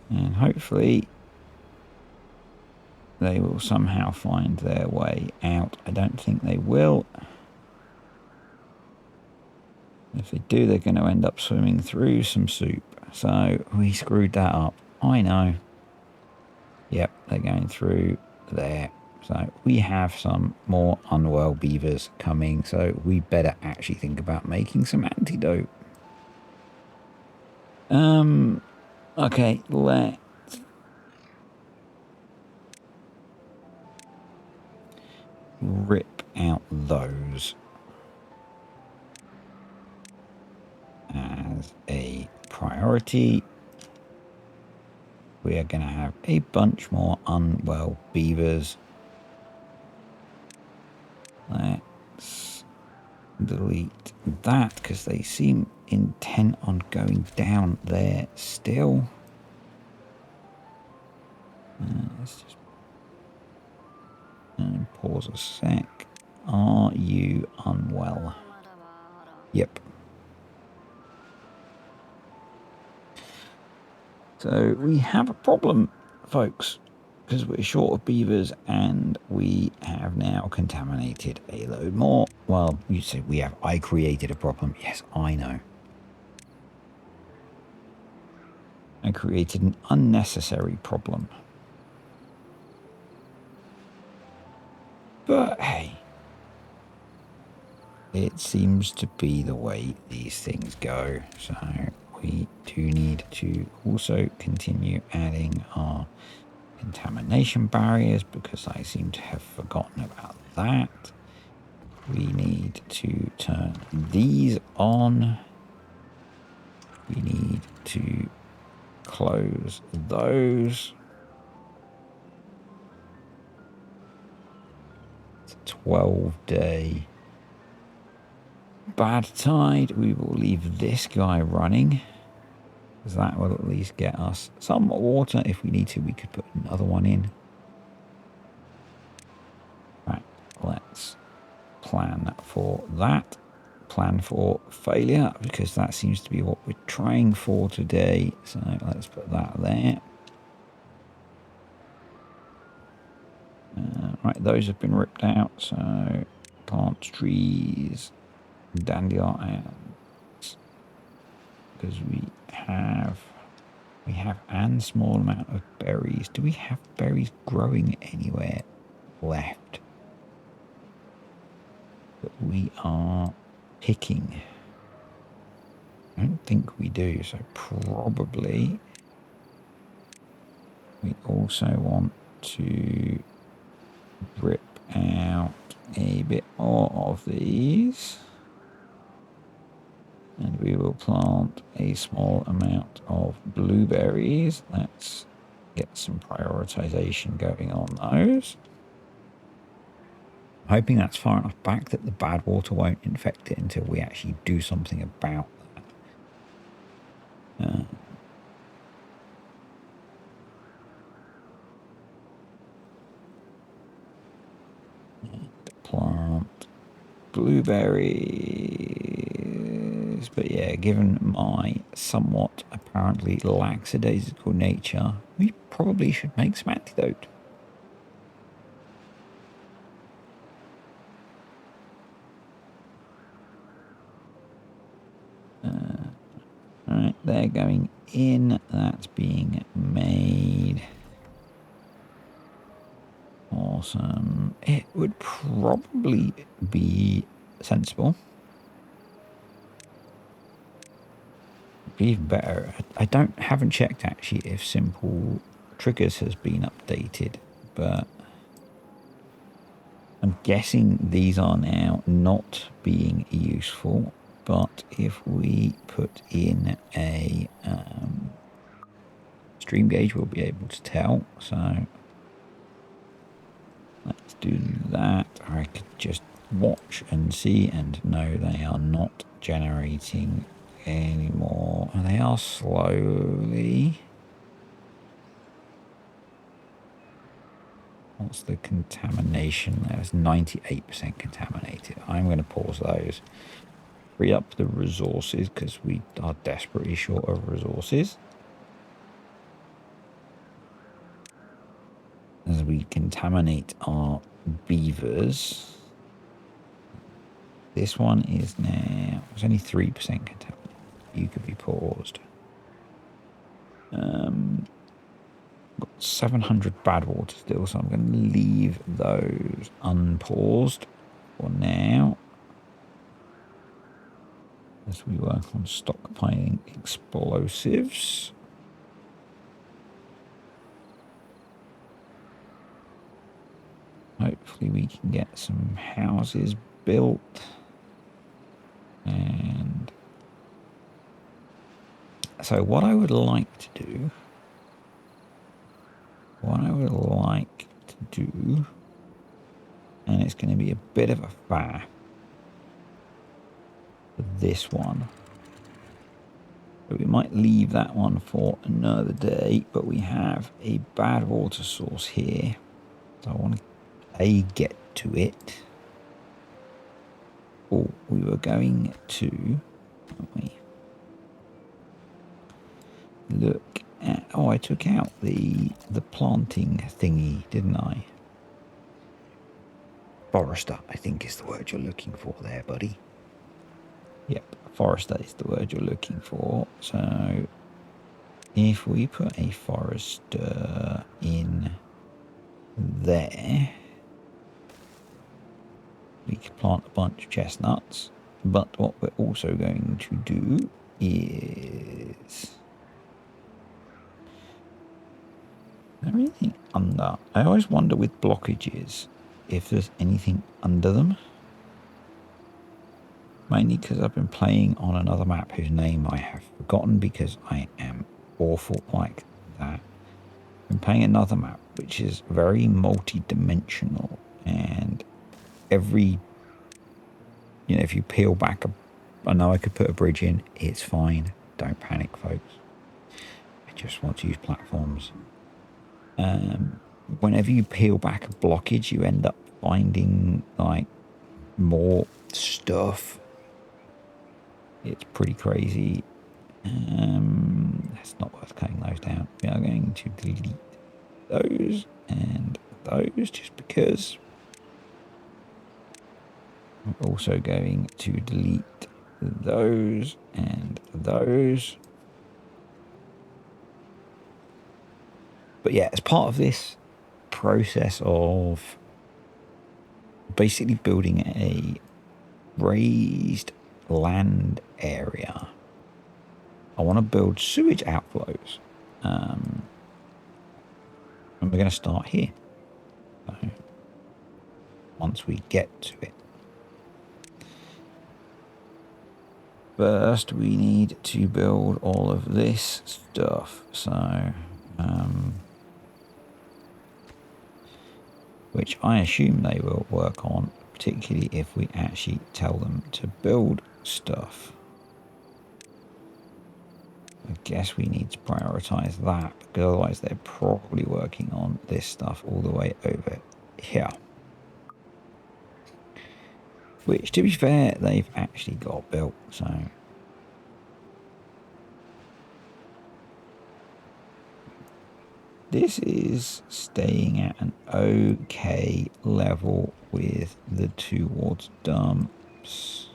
And hopefully they will somehow find their way out. I don't think they will. If they do, they're going to end up swimming through some soup. So we screwed that up. I know. Yep, they're going through there. So we have some more unwell beavers coming. So we better actually think about making some antidote. Okay, let's rip out those as a priority. we are going to have a bunch more unwell beavers. Let's delete that because they seem intent on going down there still. Let's just pause a sec. Are you unwell? Yep. So we have a problem, folks, because we're short of beavers and we have now contaminated a load more. Well, you say we have. I created a problem. Yes, I know. I created an unnecessary problem. But hey, it seems to be the way these things go. So we do need to also continue adding our contamination barriers because I seem to have forgotten about that. We need to turn these on. We need to close those. It's a 12-day bad tide. We will leave this guy running because that will at least get us some water. If we need to, we could put another one in. Right, let's plan for that. Plan for failure because that seems to be what we're trying for today. So let's put that there. Right, those have been ripped out. So plant trees, dandelions, because we have a small amount of berries. Do we have berries growing anywhere left that we are picking? I don't think we do, so probably we also want to rip out a bit more of these, and we will plant a small amount of blueberries. Let's get some prioritization going on those. Hoping that's far enough back that the bad water won't infect it until we actually do something about that. Plant blueberries. But yeah, given my somewhat apparently lackadaisical nature, we probably should make some antidote. Alright, they're going in. That's being made. Awesome. It would probably be sensible. Be even better. I haven't checked actually if simple triggers has been updated, but I'm guessing these are now not being useful. But if we put in a stream gauge, we'll be able to tell. So let's do that. I could just watch and see, and no, they are not generating anymore. And they are slowly. What's the contamination? There's 98% contaminated. I'm going to pause those. Free up the resources because we are desperately short of resources. As we contaminate our beavers. This one is now, it's only 3% contaminated. You could be paused. Got 700 bad water still, so I'm going to leave those unpaused for now. As we work on stockpiling explosives. Hopefully we can get some houses built. And so what I would like to do what I would like to do, and it's going to be a bit of a faff for this one, but we might leave that one for another day. But we have a bad water source here, so I want to get to it. Oh, we were going to, weren't we? Look at, oh, I took out the planting thingy, didn't I? Forester, I think is the word you're looking for there, buddy. Yep, forester is the word you're looking for. So if we put a forester in there, we could plant a bunch of chestnuts. But what we're also going to do is... Is there anything under? I always wonder with blockages if there's anything under them. Mainly because I've been playing on another map whose name I have forgotten because I am awful like that. I've been playing another map which is very multi-dimensional, and every, you know, if you peel back I know I could put a bridge in, it's fine. Don't panic, folks. I just want to use platforms. Whenever you peel back a blockage, you end up finding like more stuff. It's pretty crazy. It's not worth cutting those down. We are going to delete those and those just because. We're also going to delete those and those. But yeah, as part of this process of basically building a raised land area, I want to build sewage outflows. And we're going to start here. So once we get to it. First, we need to build all of this stuff. So, which I assume they will work on, particularly if we actually tell them to build stuff. I guess we need to prioritize that, because otherwise they're probably working on this stuff all the way over here. Which, to be fair, they've actually got built, so... This is staying at an okay level with the towards dumps.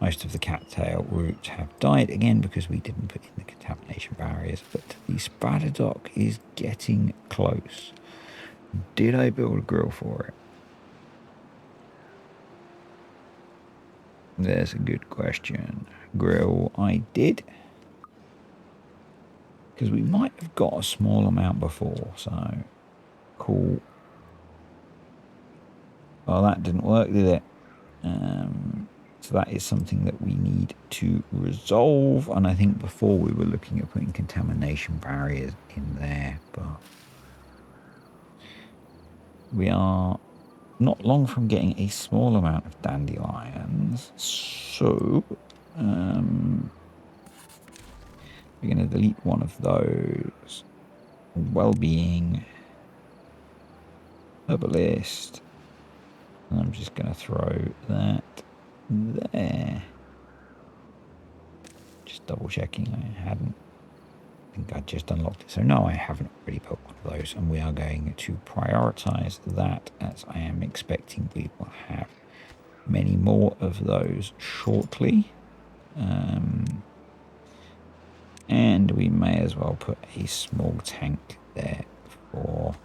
Most of the cattail roots have died again because we didn't put in the contamination barriers, but the spatter dock is getting close. Did I build a grill for it? There's a good question. Grill, I did. Because we might have got a small amount before, so cool. Well, that didn't work, did it? So that is something that we need to resolve. And I think before we were looking at putting contamination barriers in there, but we are not long from getting a small amount of dandelions. So we're going to delete one of those. Well-being, herbalist, and I'm just going to throw that there. Just double checking I hadn't. I think I just unlocked it. So no, I haven't already built one of those, and we are going to prioritize that, as I am expecting we will have many more of those shortly. And we may as well put a small tank there for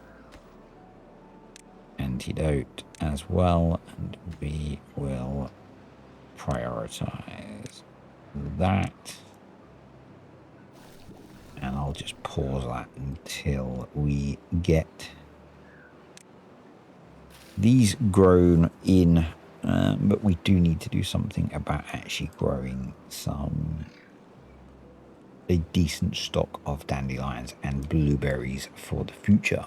antidote as well, and we will prioritize that. And I'll just pause that until we get these grown in, but we do need to do something about actually growing some a decent stock of dandelions and blueberries for the future.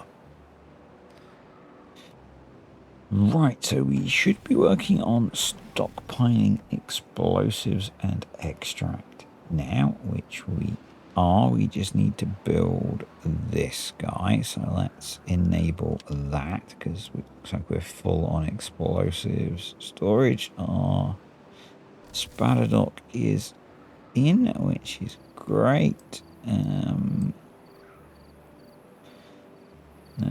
Right, so we should be working on stockpiling explosives and extract now, which we are. We just need to build this guy, so let's enable that, because it looks like we're full on explosives. Storage, our spatter dock is in, which is great. And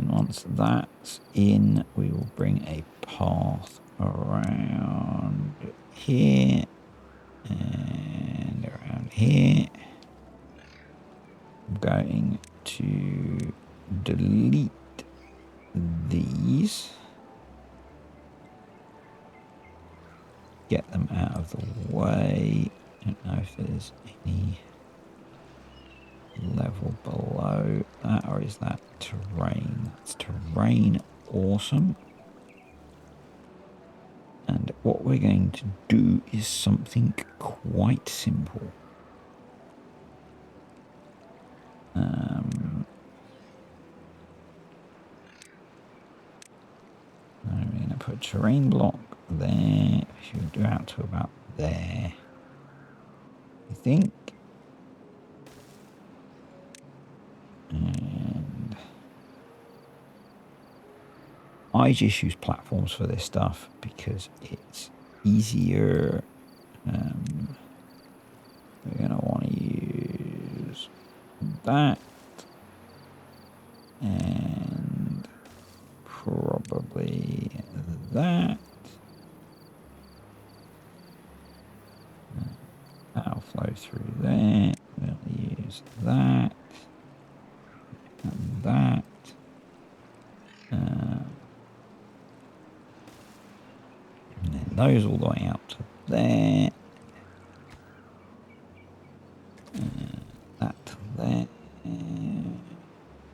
once that's in, we will bring a path around here and around here. I'm going to delete these, get them out of the way. I don't know if there's any level below that, or is that terrain? That's terrain. Awesome. And what we're going to do is something quite simple. I'm going to put a terrain block there. Should do out to about there, I think. And I just use platforms for this stuff because it's easier. We're going to want to use that and probably that. That'll flow through there. We'll use that and that. And then those all the way out to there. That to there.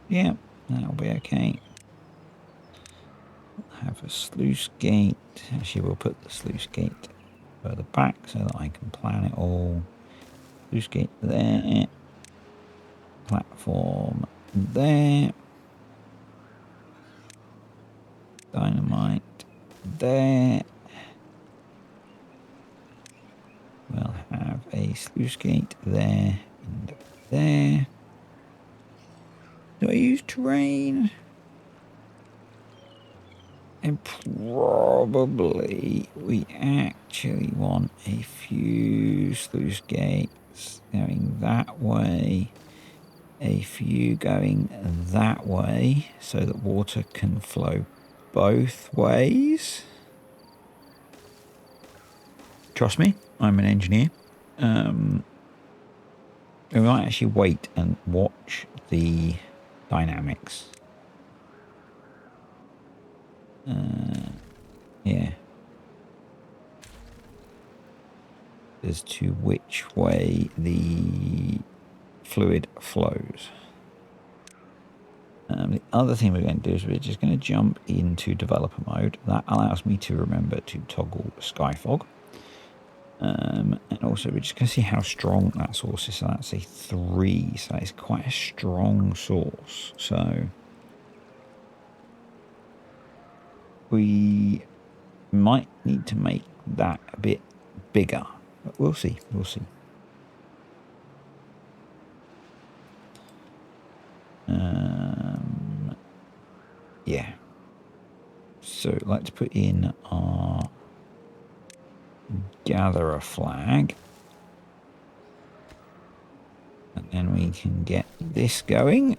Yeah, that'll be okay. We'll have a sluice gate. Actually, we'll put the sluice gate further back so that I can plan it all. Sluice gate there. Platform there. Dynamite there. We'll have a sluice gate there and there. Do I use terrain? And probably we actually want a few sluice gates going that way, a few going that way, so that water can flow both ways. Trust me, I'm an engineer. We might actually wait and watch the dynamics. Yeah. As to which way the fluid flows. The other thing we're going to do is we're just going to jump into developer mode. That allows me to remember to toggle sky fog. And also we're just going to see how strong that source is. So that's a 3, so it's quite a strong source. So we might need to make that a bit bigger, but we'll see. We'll see. Yeah. So I'd like to put in our gatherer flag. And then we can get this going.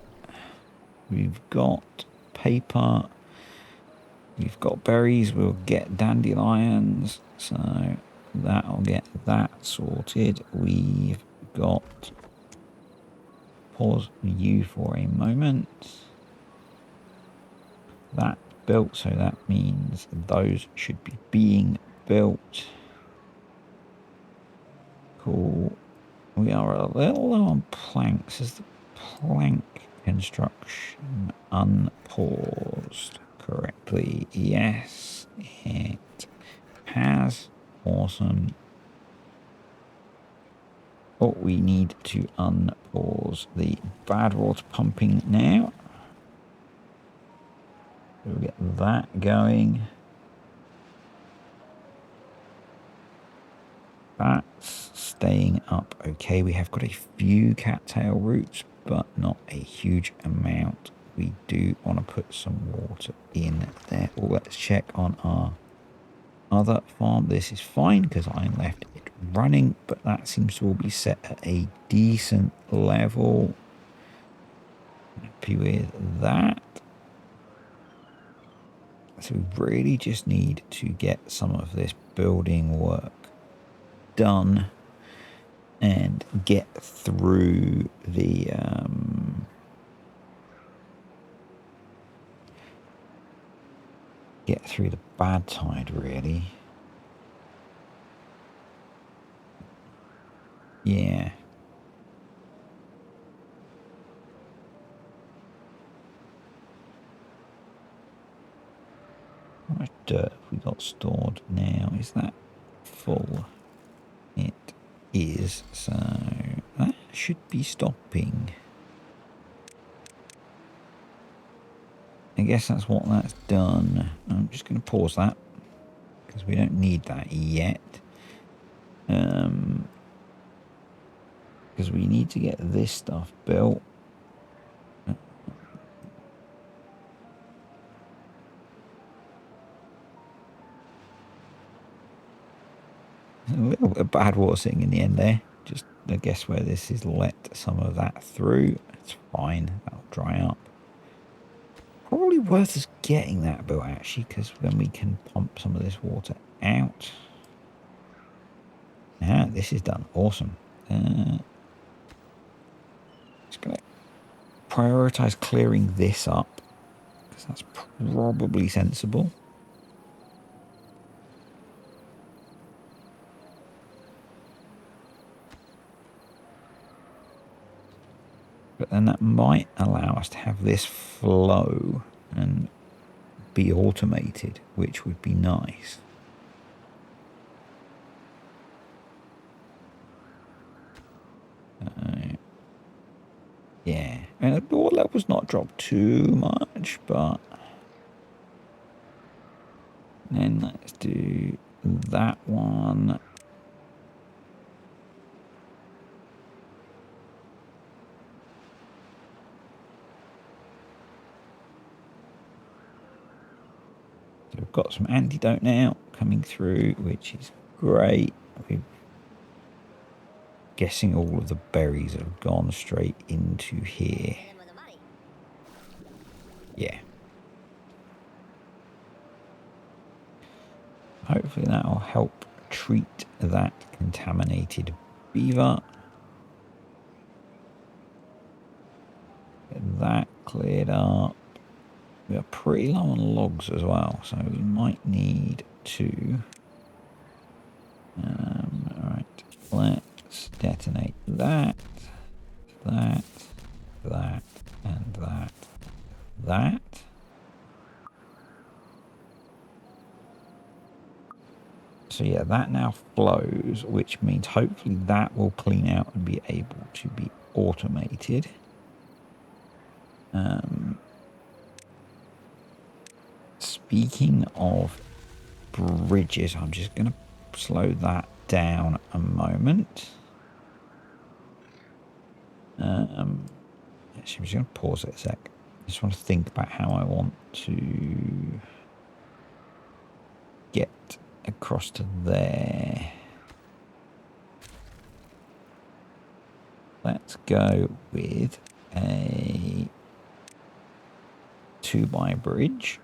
We've got paper. We've got berries. We'll get dandelions. So that'll get that sorted. We've got... Pause you for a moment. That built, so that means those should be being built. Cool. We are a little low on planks. Is the plank construction unpaused correctly? Yes, it has. Awesome. Oh, we need to unpause the bad water pumping now. We'll get that going. That's staying up okay. We have got a few cattail roots, but not a huge amount. We do want to put some water in there. Well, let's check on our other farm. This is fine because I left it running, but that seems to all be set at a decent level. Happy with that. So we really just need to get some of this building work done and get through the bad tide, really. Yeah. How much dirt have we got stored now? Is that full? It is, so that should be stopping. I guess that's what that's done. I'm just going to pause that because we don't need that yet. Because we need to get this stuff built. A little bit of bad water sitting in the end there. Just I guess where this is let some of that through. It's fine. That'll dry up. Probably worth us getting that built actually, because then we can pump some of this water out. Ah, this is done. Awesome. Just gonna prioritize clearing this up because that's probably sensible. But then that might allow us to have this flow and be automated, which would be nice. Yeah, and the water level's not dropped too much, but then let's do that one. So we've got some antidote now coming through, which is great. We're guessing all of the berries have gone straight into here. Yeah. Hopefully that'll help treat that contaminated beaver. Get that cleared up. We are pretty low on logs as well, so we might need to... Alright, let's detonate that, and that. So yeah, that now flows, which means hopefully that will clean out and be able to be automated. Speaking of bridges, I'm just going to slow that down a moment. Actually, I'm just going to pause it a sec. I just want to think about how I want to get across to there. Let's go with a 2x bridge,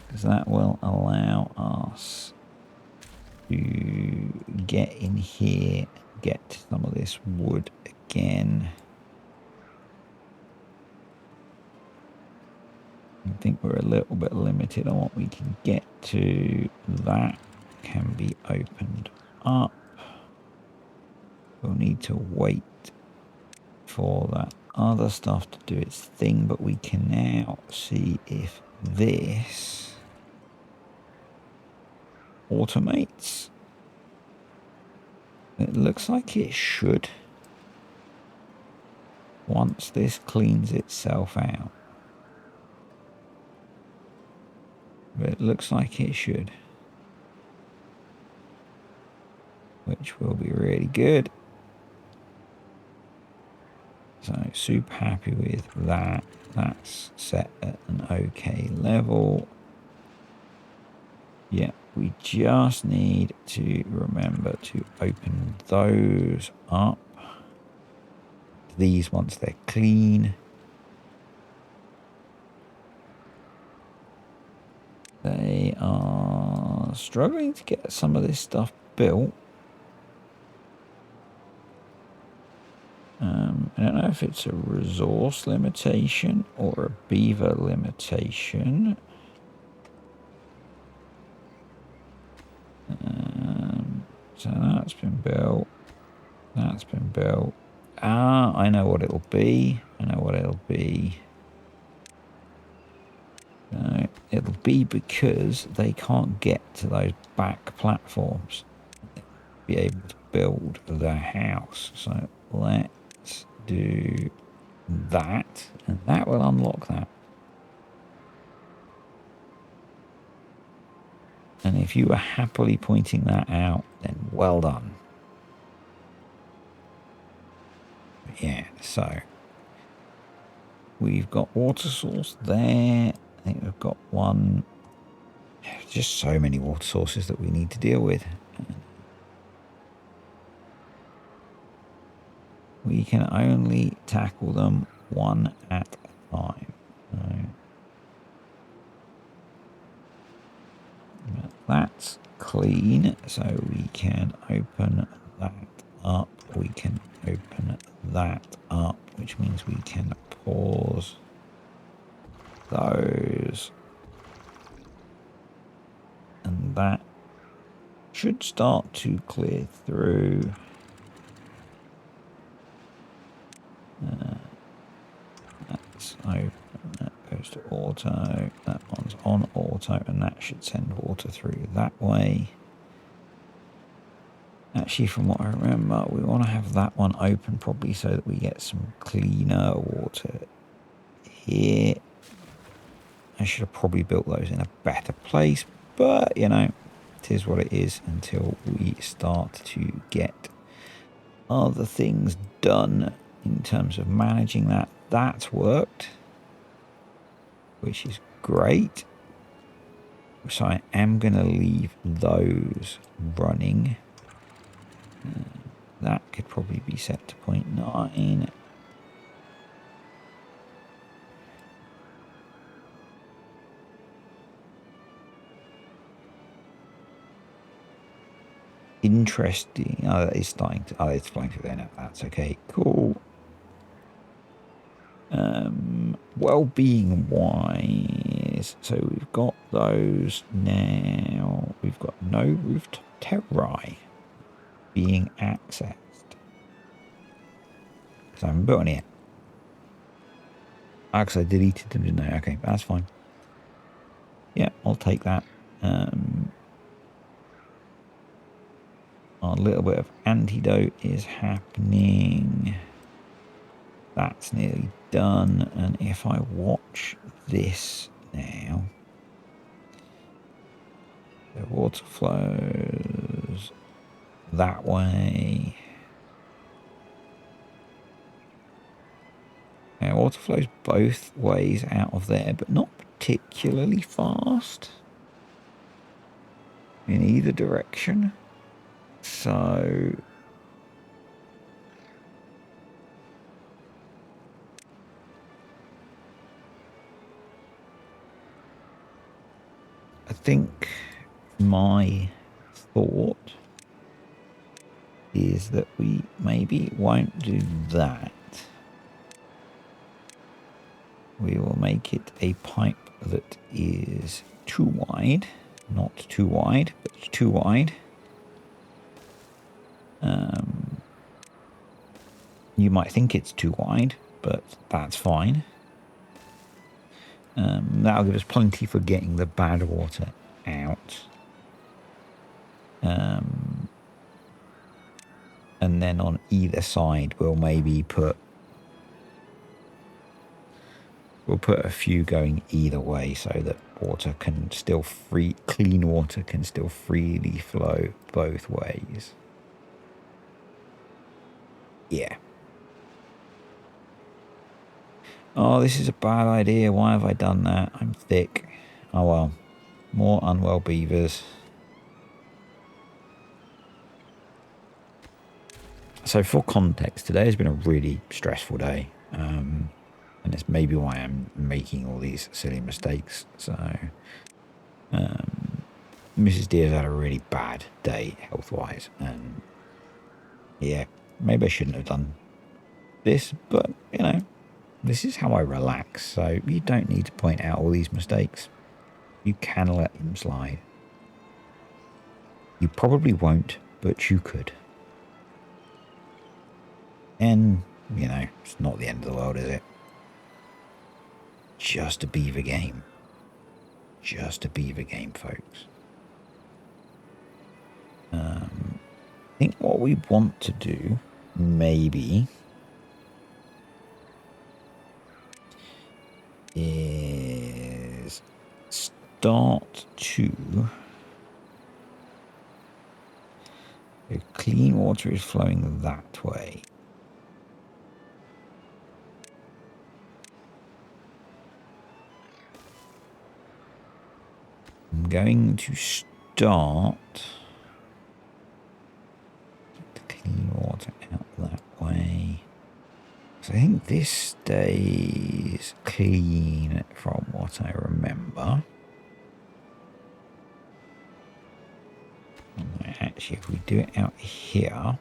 because that will allow us to get in here, get some of this wood again. I think we're a little bit limited on what we can get to. That can be opened up. We'll need to wait for that other stuff to do its thing, but we can now see if this automates. It looks like it should. Once this cleans itself out. But it looks like it should. Which will be really good. So super happy with that. That's set at an okay level. Yeah, we just need to remember to open those up. These once they're clean. They are struggling to get some of this stuff built. I don't know if it's a resource limitation or a beaver limitation. So that's been built. That's been built. Ah, I know what it'll be. I know what it'll be. It'll be because they can't get to those back platforms. Be able to build the house. So let's do that, and that will unlock that. And if you were happily pointing that out, then well done. Yeah, so we've got water source there. I think we've got one. Just so many water sources that we need to deal with. We can only tackle them one at a time. That's clean, so we can open that up. We can open that up, which means we can pause those. And that should start to clear through. That's open. That goes to auto. That one's on auto, and that should send water through that way. Actually, from what I remember, we want to have that one open probably so that we get some cleaner water here. I should have probably built those in a better place, but you know, it is what it is until we start to get other things done in terms of managing that. That's worked, which is great. So I am going to leave those running. That could probably be set to 0.9. Interesting. Oh, it's starting to. Oh, it's flying through there now. That's okay. Cool. Well-being wise, so we've got those now. We've got no rooftop terrae being accessed. So I haven't built any yet. Actually, I deleted them, didn't I? Okay, that's fine. Yeah, I'll take that. A little bit of antidote is happening. That's nearly done. And if I watch this now, the water flows that way. Now, water flows both ways out of there, but not particularly fast in either direction. So I think my thought is that we maybe won't do that. We will make it a pipe that is too wide, not too wide, but too wide. You might think it's too wide, but that's fine. That'll give us plenty for getting the bad water out. And then on either side, we'll maybe put a few going either way so that water can still clean water can still freely flow both ways. Yeah. Oh, this is a bad idea. Why have I done that? I'm thick. Oh well. More unwell beavers. So for context, today has been a really stressful day. And it's maybe why I'm making all these silly mistakes. So Mrs. Deer's had a really bad day health-wise. And yeah, maybe I shouldn't have done this, but you know, this is how I relax. So you don't need to point out all these mistakes. You can let them slide. You probably won't, but you could. And, you know, it's not the end of the world, is it? Just a beaver game. Just a beaver game, folks. I think what we want to do, maybe, is start to... If clean water is flowing that way. I'm going to start the clean water out that way. So I think this stays clean from what I remember. Actually, if we do it out here,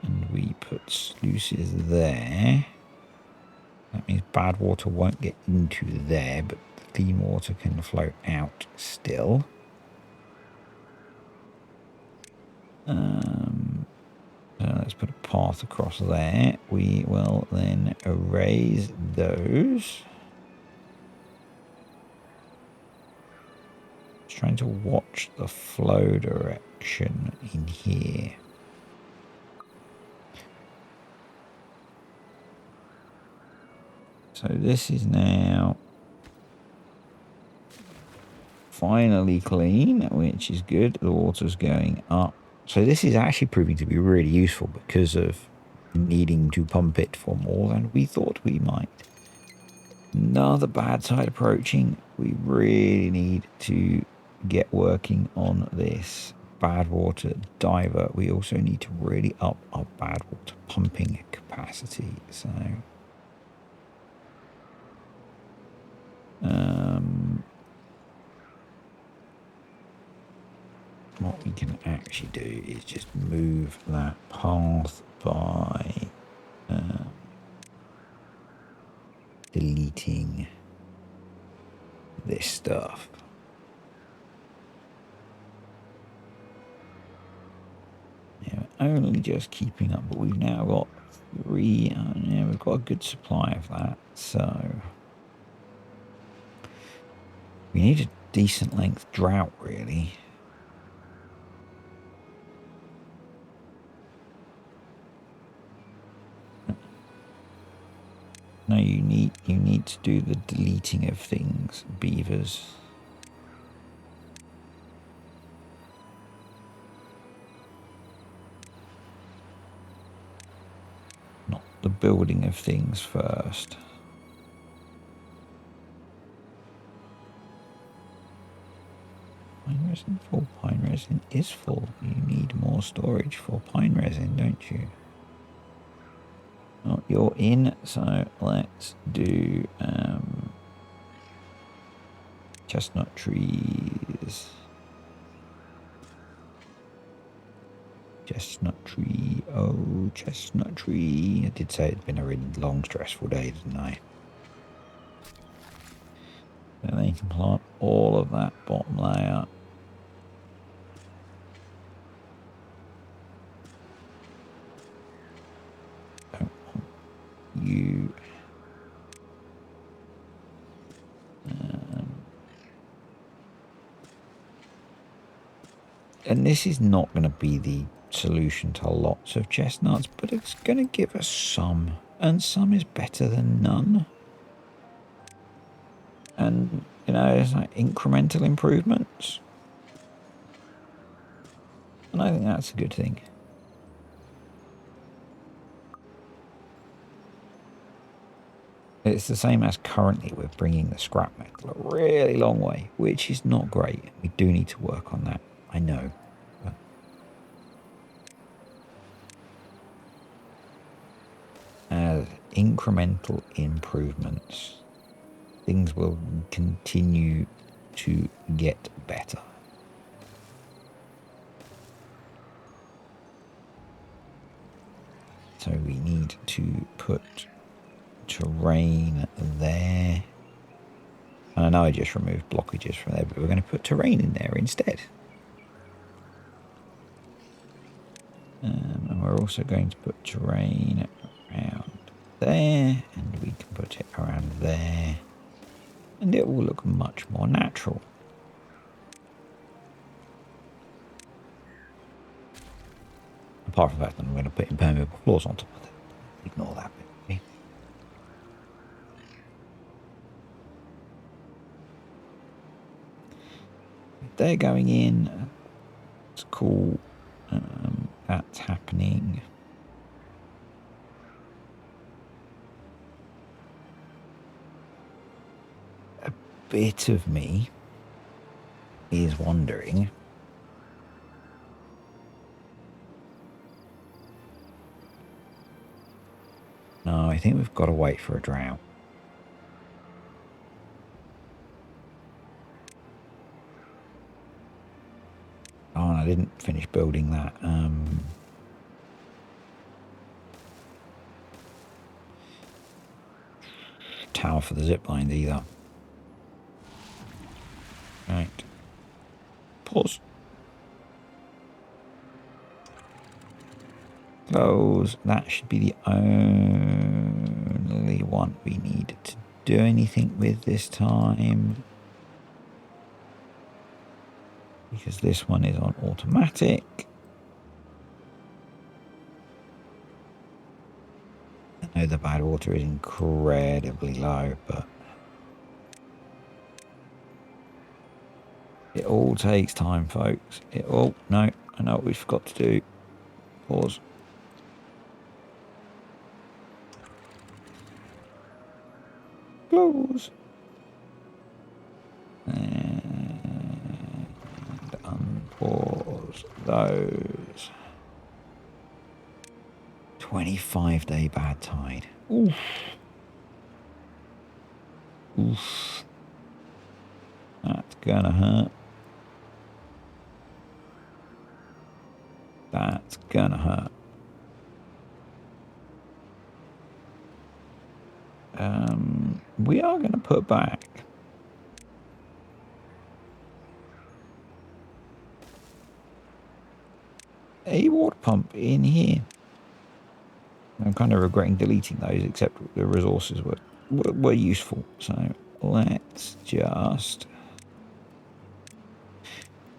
and we put sluices there, that means bad water won't get into there, but clean water can flow out still. So let's put a path across there. We will then erase those. Just trying to watch the flow direction in here. So this is now finally clean, which is good. The water's going up. So this is actually proving to be really useful because of needing to pump it for more than we thought we might. Another bad side approaching. We really need to get working on this bad water diver. We also need to really up our bad water pumping capacity. So what we can actually do is just move that path by deleting this stuff. Yeah, only just keeping up, but we've now got 3. Yeah, we've got a good supply of that. So we need a decent length drought, really. No, you need to do the deleting of things, beavers. Not the building of things first. Pine resin full. Pine resin is full. You need more storage for pine resin, don't you? Oh, you're in, so let's do chestnut trees. Chestnut tree, oh, chestnut tree. I did say it's been a really long, stressful day, didn't I? Then they can plant all of that bottom layer. You And this is not going to be the solution to lots of chestnuts, but it's going to give us some. And some is better than none. And, you know, it's like incremental improvements. And I think that's a good thing. It's the same as currently we're bringing the scrap metal a really long way, which is not great. We do need to work on that, I know. But as incremental improvements, things will continue to get better. So we need to put terrain there. And I know I just removed blockages from there, but we're going to put terrain in there instead. And we're also going to put terrain around there, and we can put it around there, and it will look much more natural. Apart from that, I'm going to put impermeable floors on top of it. Ignore that bit. Okay? They're going in. It's cool. That's happening. A bit of me is wondering. No, I think we've got to wait for a drought. Oh, and I didn't finish building that. Tower for the zip lines either. Right. Pause. Close. That should be the only one we need to do anything with this time. Because this one is on automatic. I know the bad water is incredibly low, but it all takes time, folks. No, I know what we forgot to do. Pause. Close. And unpause those. 25-day bad tide. Oof. Oof. That's gonna hurt. That's gonna hurt. We are going to put back a water pump in here. I'm kind of regretting deleting those, except the resources were useful. So let's just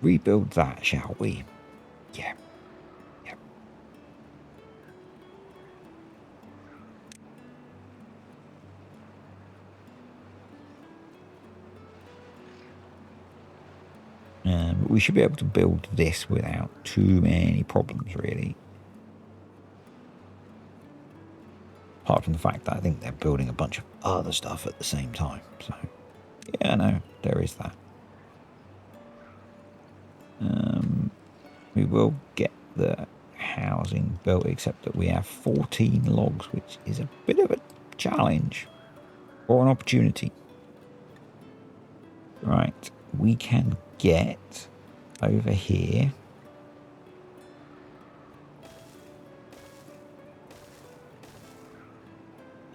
rebuild that, shall we? Yeah. Yep. We should be able to build this without too many problems, really. Apart from the fact that I think they're building a bunch of other stuff at the same time. So, yeah, no, there is that. We will get the housing built, except that we have 14 logs, which is a bit of a challenge or an opportunity. Right, we can get over here.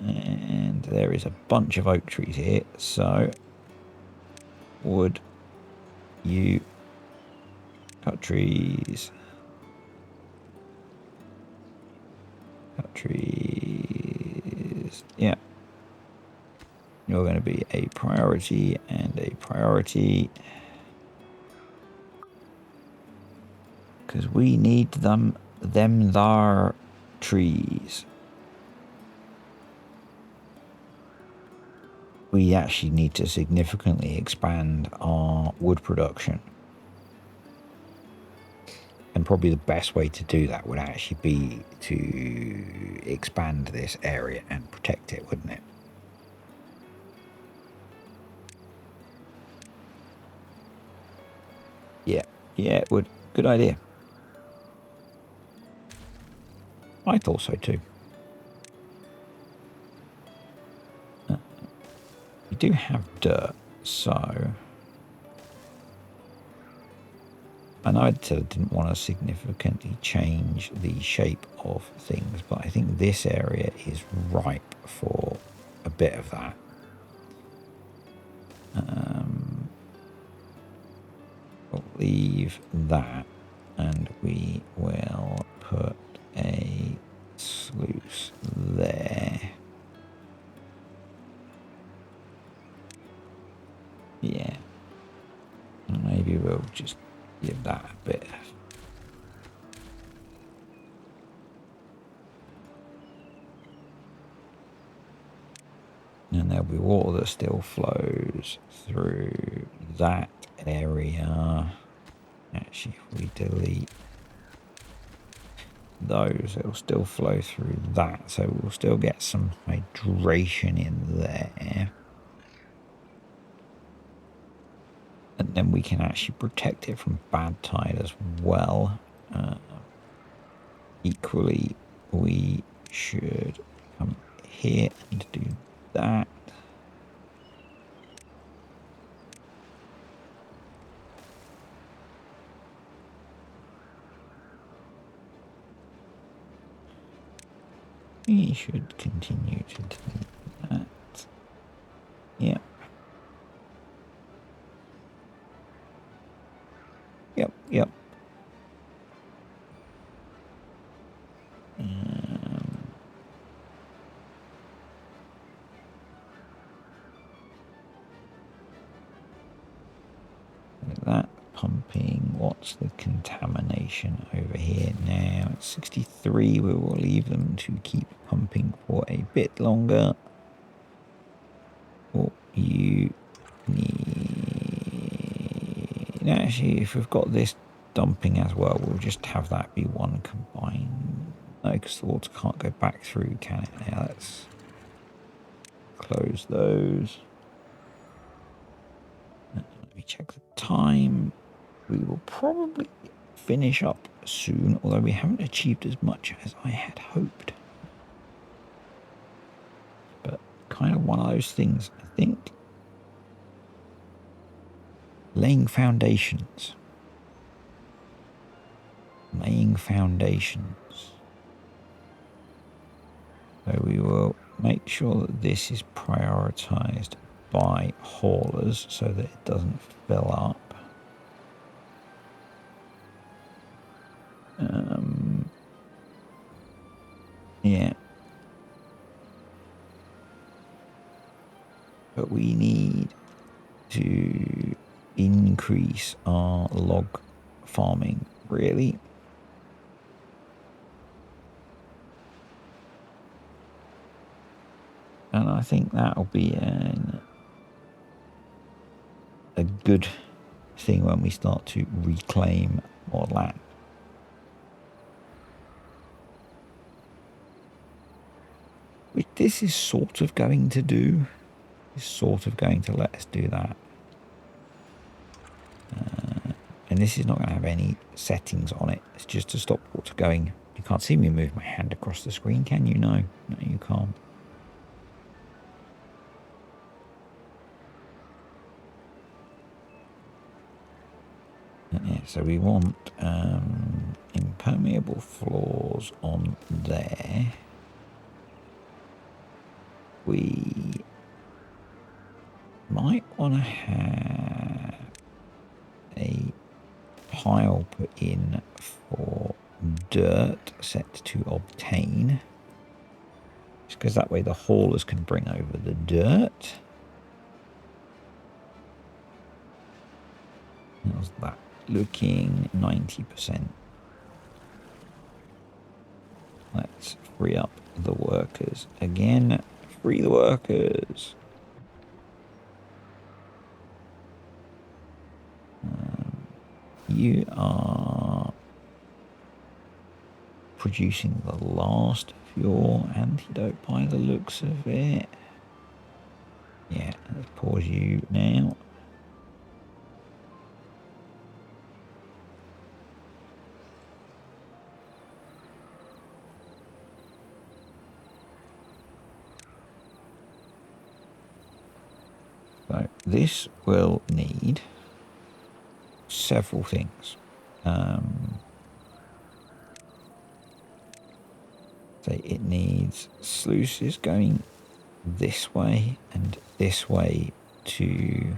And there is a bunch of oak trees here, so would you cut trees? Cut trees. Yeah. You're going to be a priority and a priority. Because we need them there trees. We actually need to significantly expand our wood production. And probably the best way to do that would actually be to expand this area and protect it, wouldn't it? Yeah, it would. Good idea. I thought so too. We do have dirt, so I know I said I didn't want to significantly change the shape of things, but I think this area is ripe for a bit of that. We'll leave that, and we will put a sluice there. Yeah. And maybe we'll just give that a bit. And there'll be water that still flows through that area. Actually, if we delete those, it'll still flow through that. So we'll still get some hydration in there. And then we can actually protect it from bad tide as well. Equally, we should come here and do that. We should continue to do that. Yep. Yep. That pumping. What's the contamination over here now? It's 63. We will leave them to keep pumping for a bit longer. What you need. Actually, if we've got this dumping as well, we'll just have that be one combined. No, because the water can't go back through, can it? Now let's close those. Let me check the time. We will probably finish up soon, although we haven't achieved as much as I had hoped. But kind of one of those things, I think. Laying foundations. So we will make sure that this is prioritized by haulers so that it doesn't fill up. Yeah. But we need to increase our log farming, really. And I think that'll be a good thing when we start to reclaim more land. Which this is sort of going to do. It's sort of going to let us do that. And this is not going to have any settings on it. It's just to stop water going. You can't see me move my hand across the screen, can you? No, you can't. Yeah, so we want impermeable floors on there. We might want to have a pile put in for dirt set to obtain, just because that way the haulers can bring over the dirt. How's that looking? 90%. let's free up the workers again. Free the workers. You are producing the last of your antidote by the looks of it. Yeah, let's pause you now. So this will need several things. So it needs sluices going this way and this way to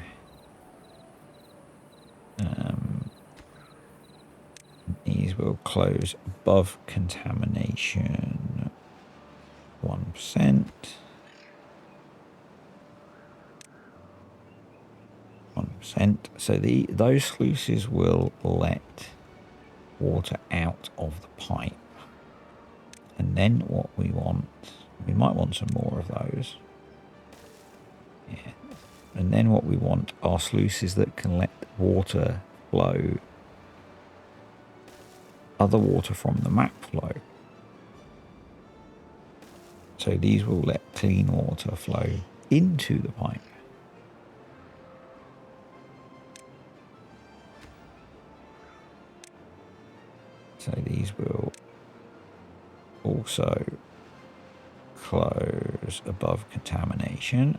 these will close above contamination 1%. 1%. So those sluices will let water out of the pipe. And then what we want, we might want some more of those. Yeah. And then what we want are sluices that can let water flow, other water from the map flow. So these will let clean water flow into the pipe. So these will also close above contamination.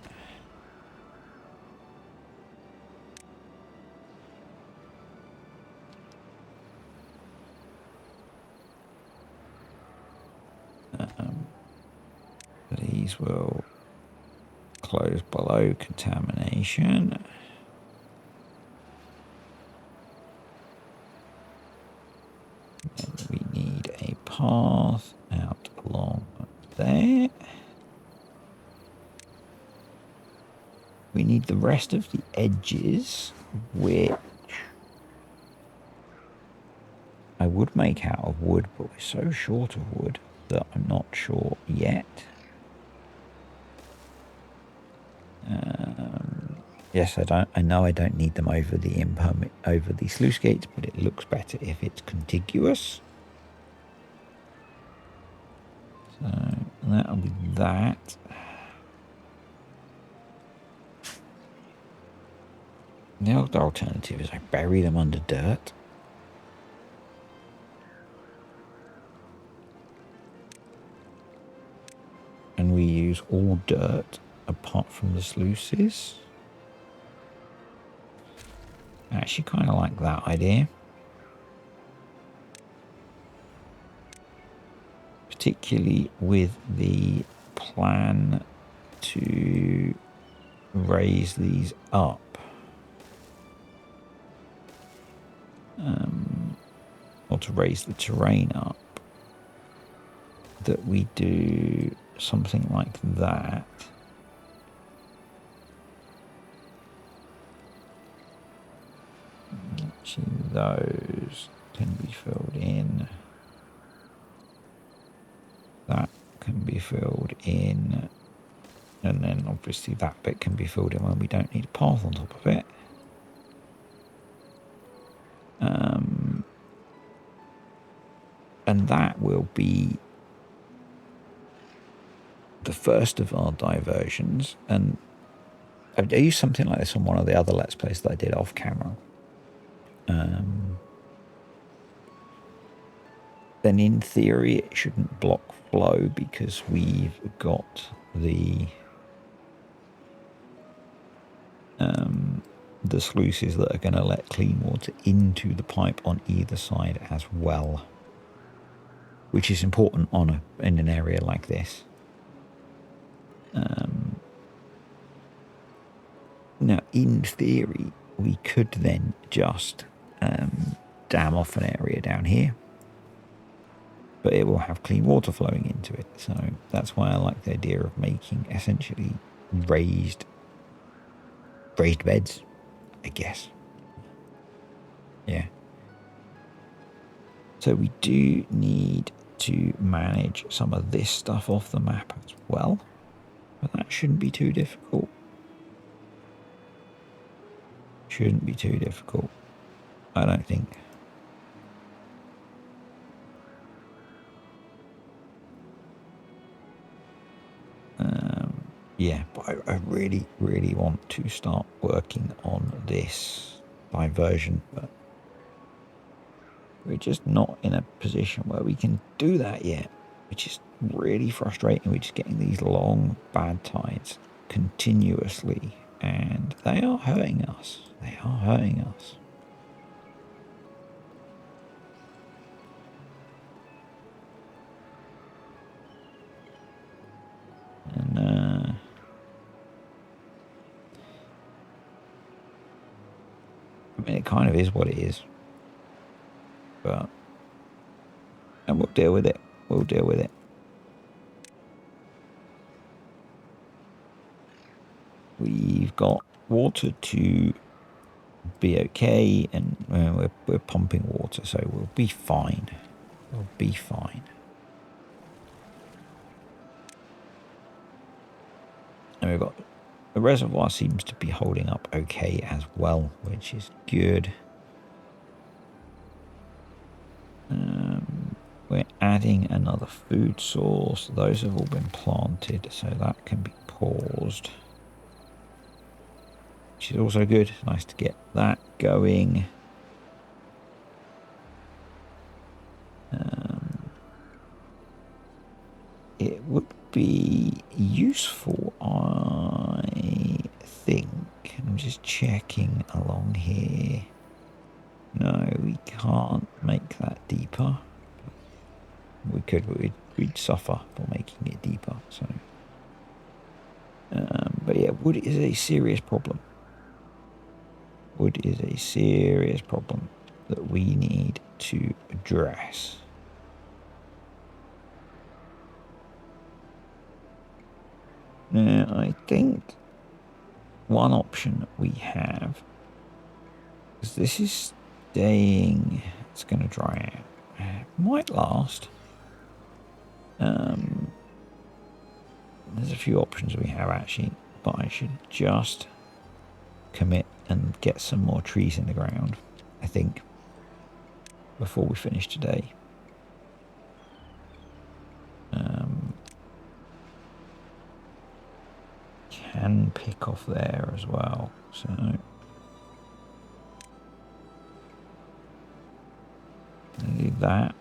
These will close below contamination. And we need a path out along there. We need the rest of the edges, which I would make out of wood, but we're so short of wood that I'm not sure yet. Yes, I know I don't need them over the sluice gates, but it looks better if it's contiguous. So that'll be that. The other alternative is I bury them under dirt. And we use all dirt apart from the sluices. I actually kind of like that idea. Particularly with the plan to raise these up. Or to raise the terrain up. That we do something like that. Actually, those can be filled in. That can be filled in. And then obviously that bit can be filled in when we don't need a path on top of it. And that will be the first of our diversions. And I used something like this on one of the other Let's Plays that I did off camera. Then in theory it shouldn't block flow because we've got the sluices that are going to let clean water into the pipe on either side as well, which is important in an area like this. Now, in theory, we could then just dam off an area down here, but it will have clean water flowing into it. So that's why I like the idea of making essentially raised beds, I guess. Yeah. So we do need to manage some of this stuff off the map as well. But that shouldn't be too difficult. Shouldn't be too difficult, I don't think. Yeah, but I really, really want to start working on this diversion, but we're just not in a position where we can do that yet, which is really frustrating. We're just getting these long bad tides continuously, and they are hurting us. They are hurting us. And I mean, it kind of is what it is, but and we'll deal with it. We'll deal with it. We've got water to be okay, and we're pumping water, so we'll be fine. We'll be fine. And we've got the reservoir seems to be holding up okay as well, which is good. We're adding another food source. Those have all been planted, so that can be paused, which is also good. Nice to get that going. It would be useful, I think. I'm just checking along here. No, we can't make that deeper. We could, but we'd suffer for making it deeper. So, but yeah, wood is a serious problem. Wood is a serious problem that we need to address. Now, I think one option we have is this is staying. It's going to dry out. It might last. There's a few options we have actually, but I should just commit and get some more trees in the ground, I think, before we finish today. Can pick off there as well, so do that,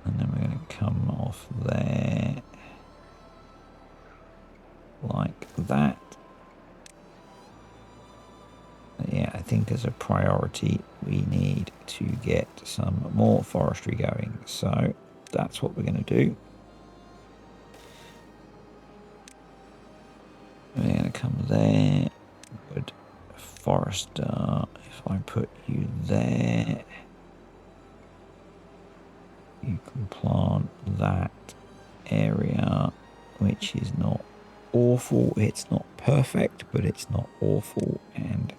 and then we're going to come off there like that. Yeah, I think as a priority we need to get some more forestry going, so that's what we're going to do. We're going to come there. Wood forester, if I put you there, you can plant that area, which is not awful. It's not perfect, but it's not awful. And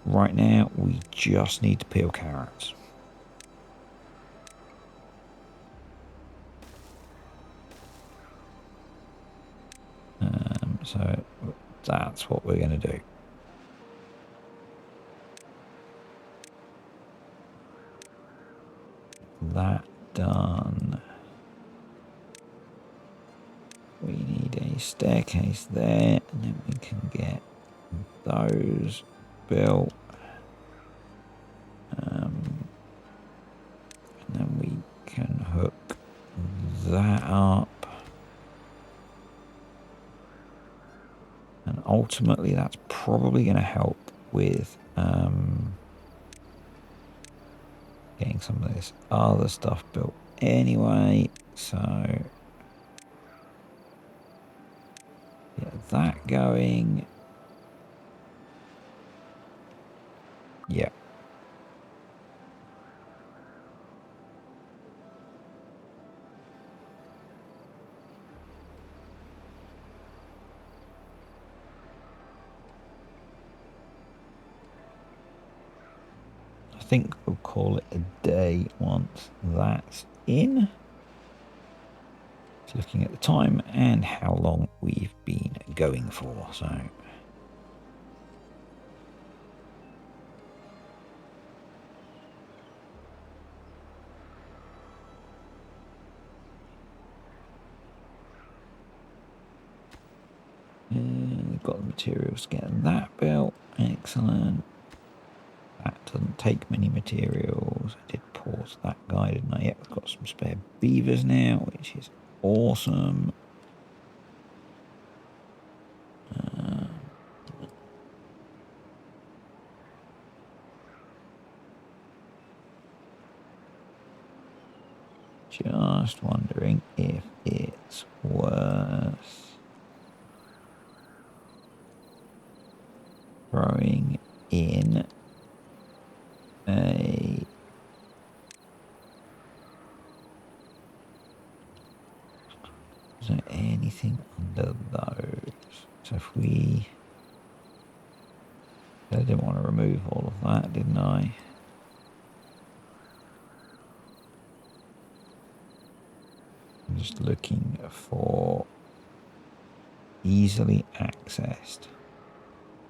right now we just need to peel carrots. So that's what we're going to do. That done. We need a staircase there, and then we can get those built. And then we can hook that up. And ultimately that's probably going to help with getting some of this other stuff built anyway. So get that going. Yeah. I think we'll call it a day once that's in. Just looking at the time and how long we've been going for. So we've got the materials getting that built. Excellent. That doesn't take many materials. I did pause that guy, didn't I? Yep, we've got some spare beavers now, which is awesome. Just wondering if it's worth throwing in a is there anything under those? So if we I didn't want to remove all of that, didn't I? I'm just looking for easily accessed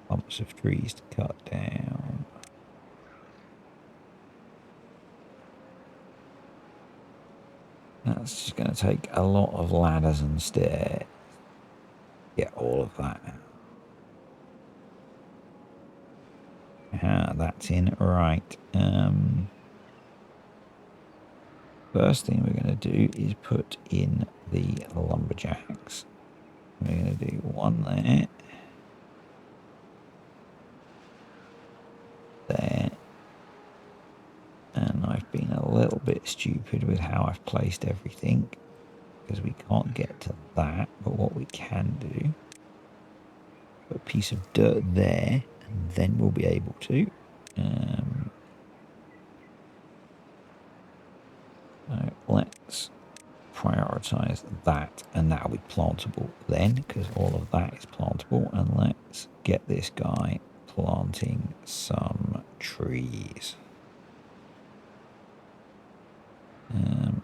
clumps of trees to cut down. That's just going to take a lot of ladders and stairs. Get all of that out. That's in. Right. First thing we're going to do is put in the lumberjacks. We're going to do one there. There. And I've been a little bit stupid with how I've placed everything because we can't get to that, but what we can do, put a piece of dirt there and then we'll be able to so let's prioritize that, and that'll be plantable then because all of that is plantable. And let's get this guy planting some trees.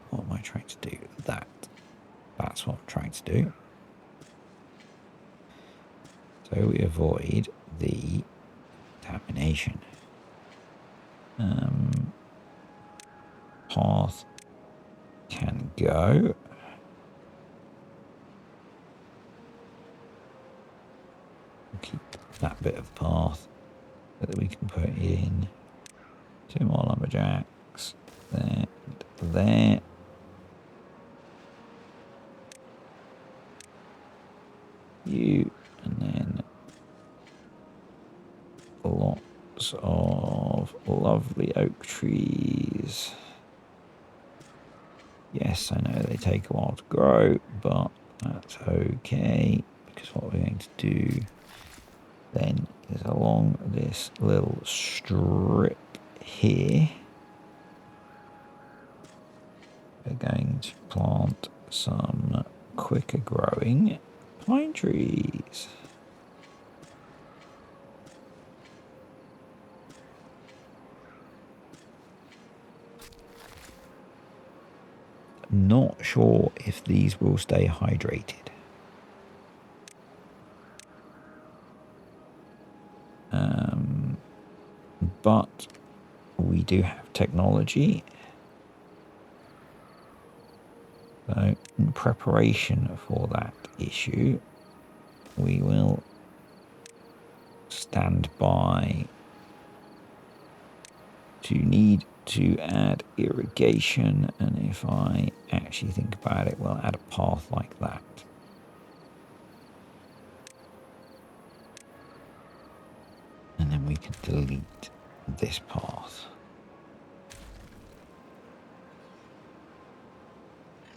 What am I trying to do? That's what I'm trying to do. So we avoid the contamination. Path can go. Keep that bit of path so that we can put in 2 more lumberjacks there and there. You, and then lots of lovely oak trees. Yes, I know they take a while to grow, but that's okay, because what we're going to do then is along this little strip here, we're going to plant some quicker growing pine trees. Not sure if these will stay hydrated. But we do have technology. So in preparation for that issue, we will stand by to need to add irrigation, and if I actually think about it, we'll add a path like that. And then we can delete this path.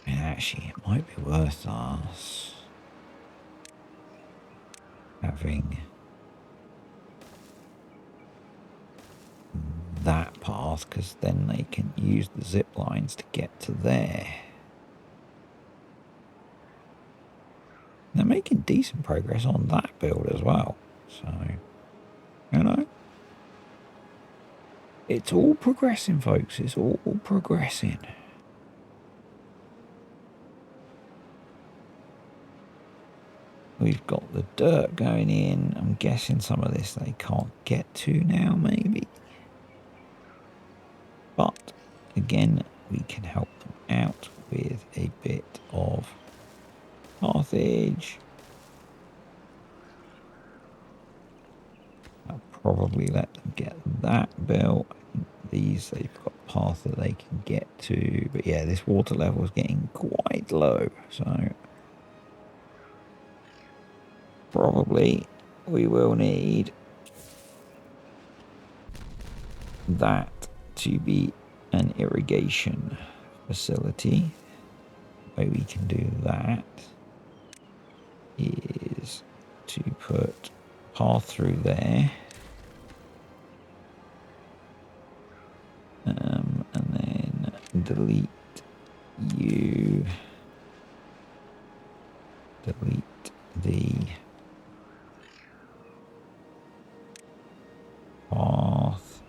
And actually, it might be worth us having that path, because then they can use the zip lines to get to there. They're making decent progress on that build as well, so you know, It's all progressing, folks. It's all progressing. We've got the dirt going in. I'm guessing some of this they can't get to now, maybe. But again, we can help them out with a bit of pathage. I'll probably let them get that built. These, they've got a path that they can get to. But yeah, this water level is getting quite low. So probably we will need that to be an irrigation facility. The way we can do that is to put path through there, and then delete you, delete the path.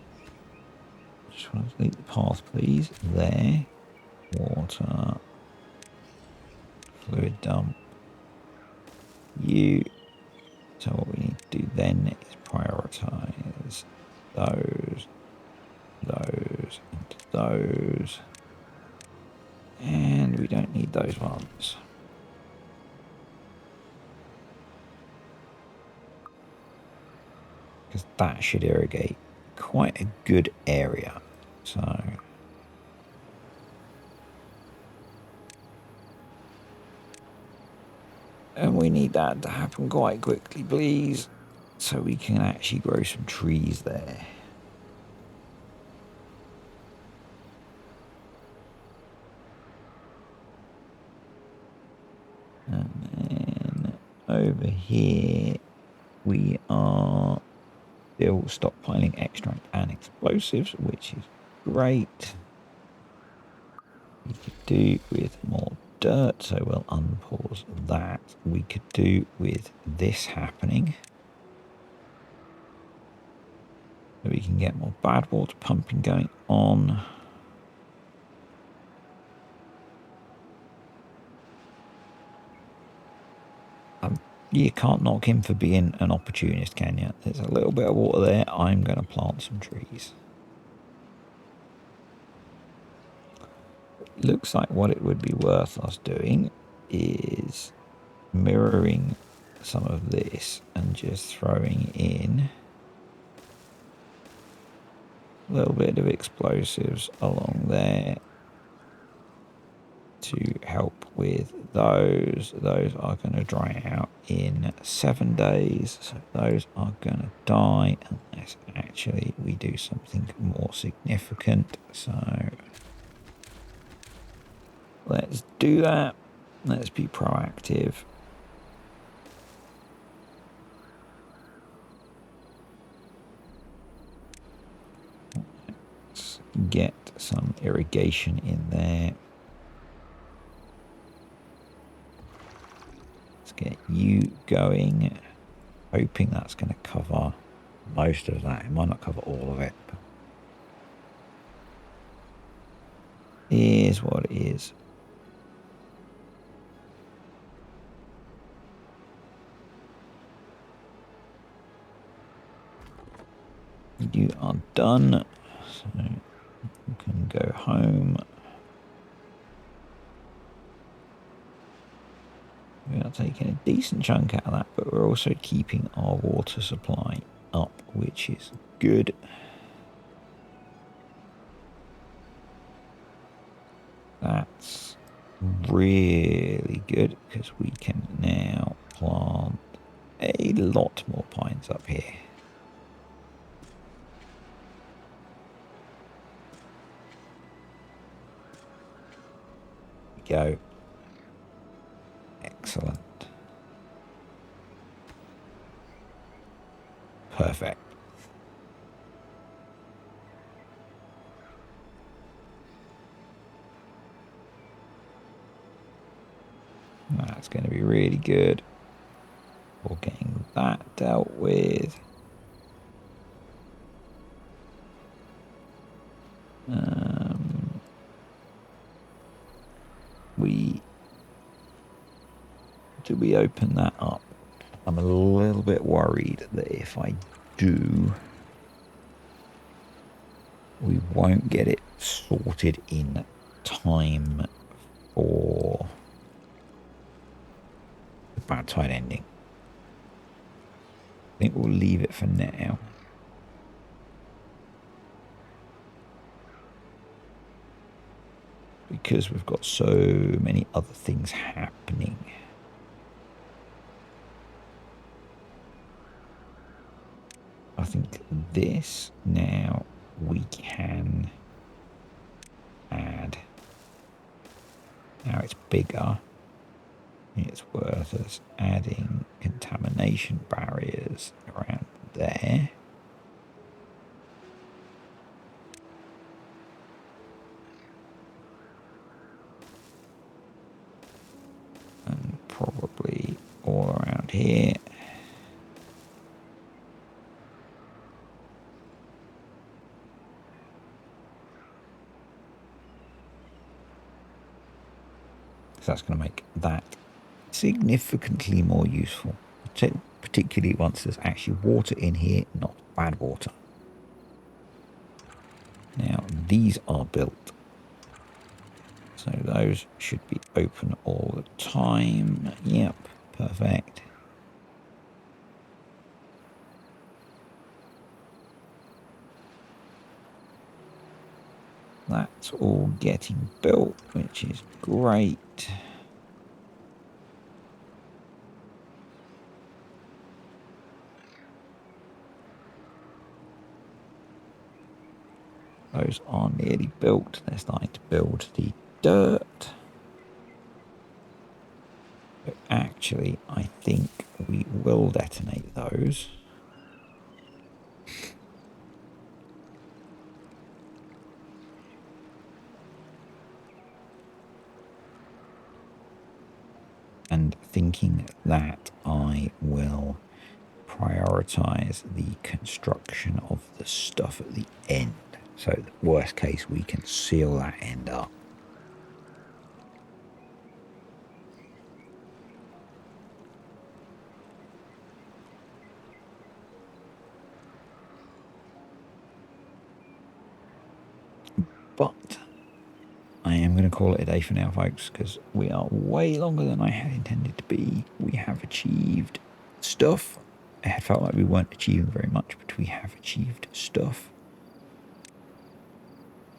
Just want to delete the path, please. There, water, fluid dump, you. So what we need to do then is prioritize those, and those, and we don't need those ones. Because that should irrigate quite a good area. So and we need that to happen quite quickly, please, so we can actually grow some trees there. And then over here, we are still stockpiling extract and explosives, which is great. We could do with more dirt, so we'll unpause that. We could do with this happening, so we can get more bad water pumping going on. You can't knock him for being an opportunist, can you? There's a little bit of water there. I'm going to plant some trees. Looks like what it would be worth us doing is mirroring some of this and just throwing in a little bit of explosives along there to help with those. Those are going to dry out in 7 days, so those are going to die unless actually we do something more significant. So let's do that. Let's be proactive. Let's get some irrigation in there. Let's get you going. Hoping that's going to cover most of that. It might not cover all of it, but here's what it is. You are done, so you can go home. We are taking a decent chunk out of that, but we're also keeping our water supply up, which is good. That's really good because we can now plant a lot more pines up here. Go. Excellent. Perfect. That's going to be really good. We're getting that dealt with. Do we open that up? I'm a little bit worried that if I do, we won't get it sorted in time for the bad tide ending. I think we'll leave it for now. Because we've got so many other things happening. I think this now we can add. Now it's bigger. It's worth us adding contamination barriers around there. And probably all around here. So that's going to make that significantly more useful, particularly once there's actually water in here, not bad water. Now these are built, so those should be open all the time. Yep, perfect. That's all getting built, which is great. Those are nearly built. They're starting to build the dirt. But actually, I think we will detonate those. And thinking that I will prioritize the construction of the stuff at the end. So that worst case, we can seal that end up. But I am going to call it a day for now, folks, because we are way longer than I had intended to be. We have achieved stuff. It had felt like we weren't achieving very much, but we have achieved stuff.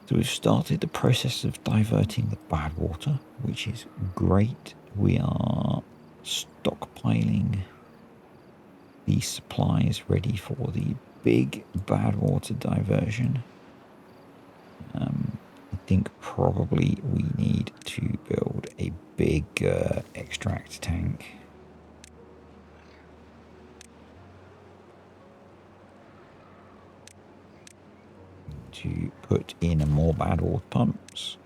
So we've started the process of diverting the bad water, which is great. We are stockpiling the supplies ready for the big bad water diversion. I think probably we need to build a big extract tank. To put in more bad water pumps.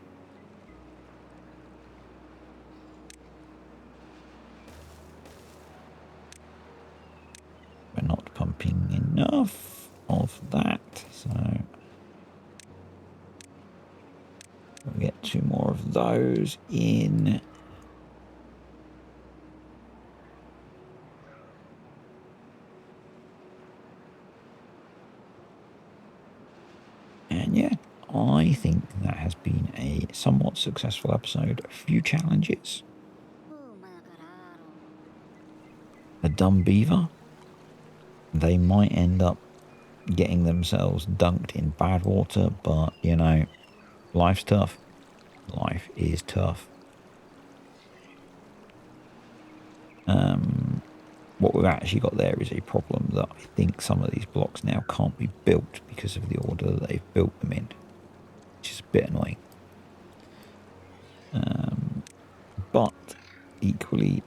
We're not pumping enough of that, so we'll get 2 more of those in. And yeah, I think that has been a somewhat successful episode. A few challenges. A dumb beaver. They might end up getting themselves dunked in bad water, but you know, life's tough. Life is tough. What we've actually got there is a problem that I think some of these blocks now can't be built because of the order that they've built them in, which is a bit annoying. But equally,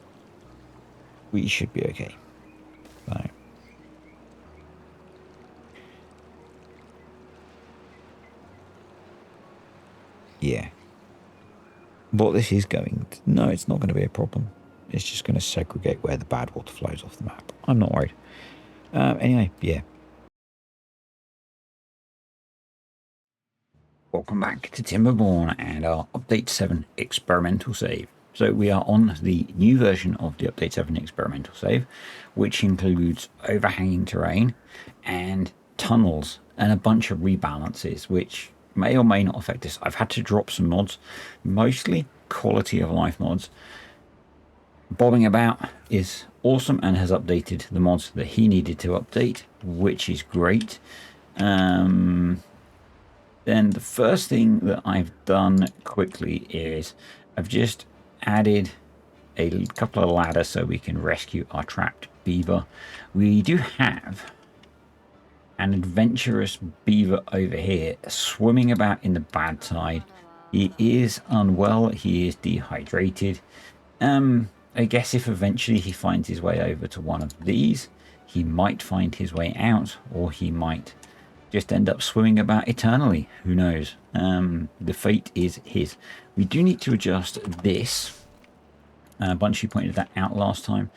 we should be okay. So, yeah. What this is going to, no, it's not going to be a problem. It's just going to segregate where the bad water flows off the map. I'm not worried. Anyway, yeah. Welcome back to Timberborn and our Update 7 experimental save. So we are on the new version of the Update 7 experimental save, which includes overhanging terrain and tunnels and a bunch of rebalances, which may or may not affect us. I've had to drop some mods, mostly quality of life mods. Bobbing About is awesome and has updated the mods that he needed to update, which is great. Then the first thing that I've done quickly is I've just added a couple of ladders so we can rescue our trapped beaver. We do have an adventurous beaver over here swimming about in the bad tide. He is unwell, he is dehydrated. I guess if eventually he finds his way over to one of these, he might find his way out, or he might just end up swimming about eternally. Who knows? The fate is his. We do need to adjust this. Bunchy pointed that out last time.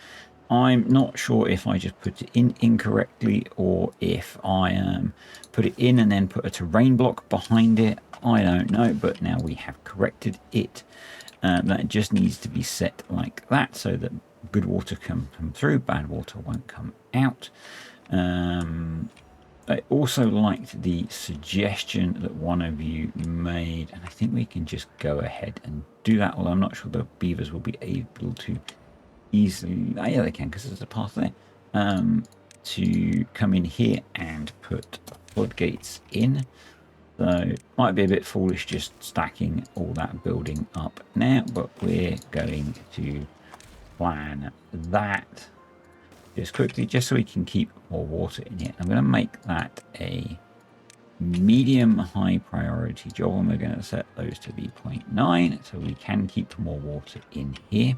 I'm not sure if I just put it in incorrectly or if I put it in and then put a terrain block behind it. I don't know, but now we have corrected it. That just needs to be set like that so that good water can come through, bad water won't come out. I also liked the suggestion that one of you made, and I think we can just go ahead and do that, although I'm not sure the beavers will be able to easily, yeah, they can because there's a path there, to come in here and put floodgates in. So it might be a bit foolish just stacking all that building up now, but we're going to plan that just quickly, just so we can keep more water in here. I'm going to make that a medium high priority job, and we're going to set those to be 0.9 so we can keep more water in here.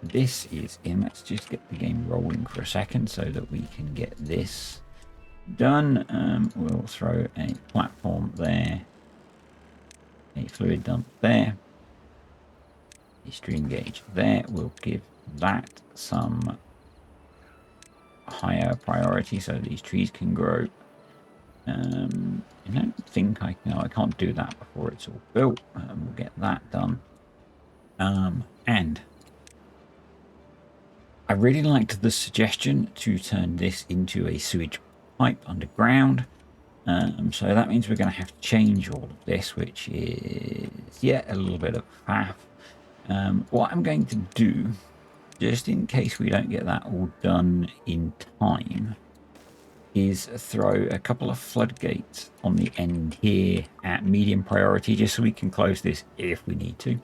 This is in. Let's just get the game rolling for a second so that we can get this done. We'll throw a platform there, a fluid dump there, a stream gauge there. We'll give that some higher priority so these trees can grow. I don't think I can. No, I can't do that before it's all built. We'll get that done. And I really liked the suggestion to turn this into a sewage pipe underground. So that means we're going to have to change all of this, which is yet a little bit of faff. What I'm going to do, just in case we don't get that all done in time, is throw a couple of floodgates on the end here at medium priority, just so we can close this if we need to.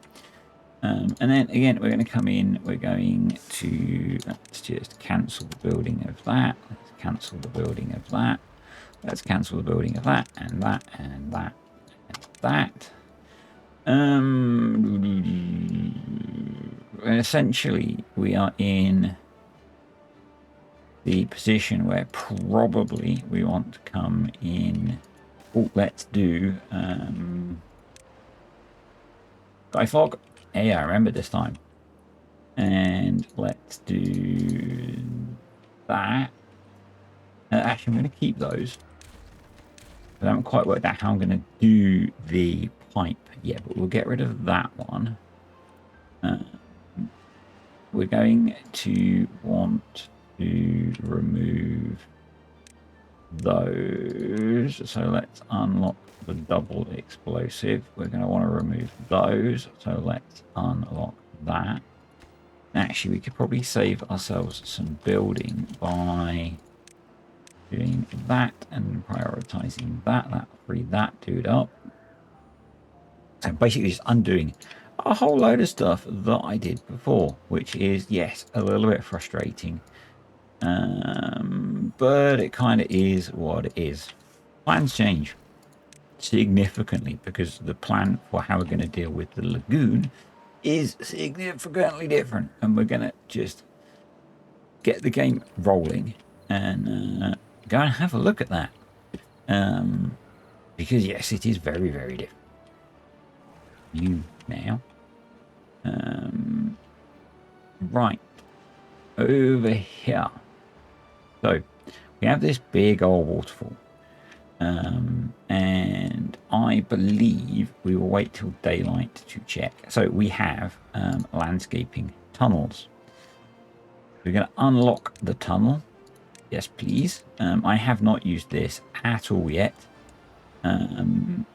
And then again, we're going to come in, we're going to, let's just cancel the building of that, let's cancel the building of that, let's cancel the building of that, and that, and that, and that. Essentially, we are in the position where probably we want to come in. Oh, let's do Sky Fog. Yeah, I remember this time. And let's do that. Actually, I'm going to keep those. I haven't quite worked out how I'm going to do the pipe yet, but we'll get rid of that one. We're going to want to remove those. So let's unlock the double explosive. We're going to want to remove those. So let's unlock that. Actually, we could probably save ourselves some building by doing that and prioritizing that. That'll free that dude up. So basically just undoing a whole load of stuff that I did before, which is, yes, a little bit frustrating. But it kind of is what it is. Plans change significantly because the plan for how we're going to deal with the lagoon is significantly different, and we're going to just get the game rolling and go and have a look at that. Because yes, it is very, very different. You now. Right. Over here. So we have this big old waterfall. And I believe we will wait till daylight to check. So we have landscaping tunnels. We're going to unlock the tunnel. Yes, please. I have not used this at all yet. But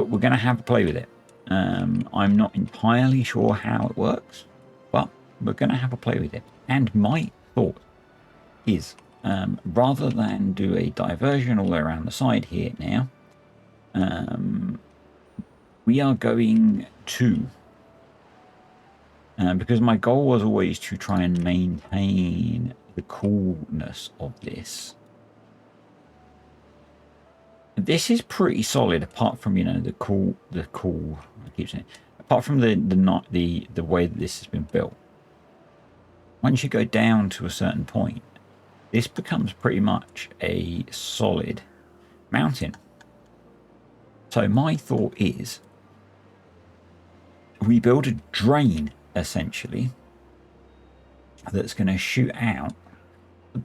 we're going to have a play with it. I'm not entirely sure how it works, but we're going to have a play with it. And my thought is, rather than do a diversion all around the side here now, we are going to, because my goal was always to try and maintain the coolness of this. This is pretty solid, apart from, you know, the cool. I keep saying, apart from the way that this has been built. Once you go down to a certain point, this becomes pretty much a solid mountain. So my thought is, we build a drain essentially that's going to shoot out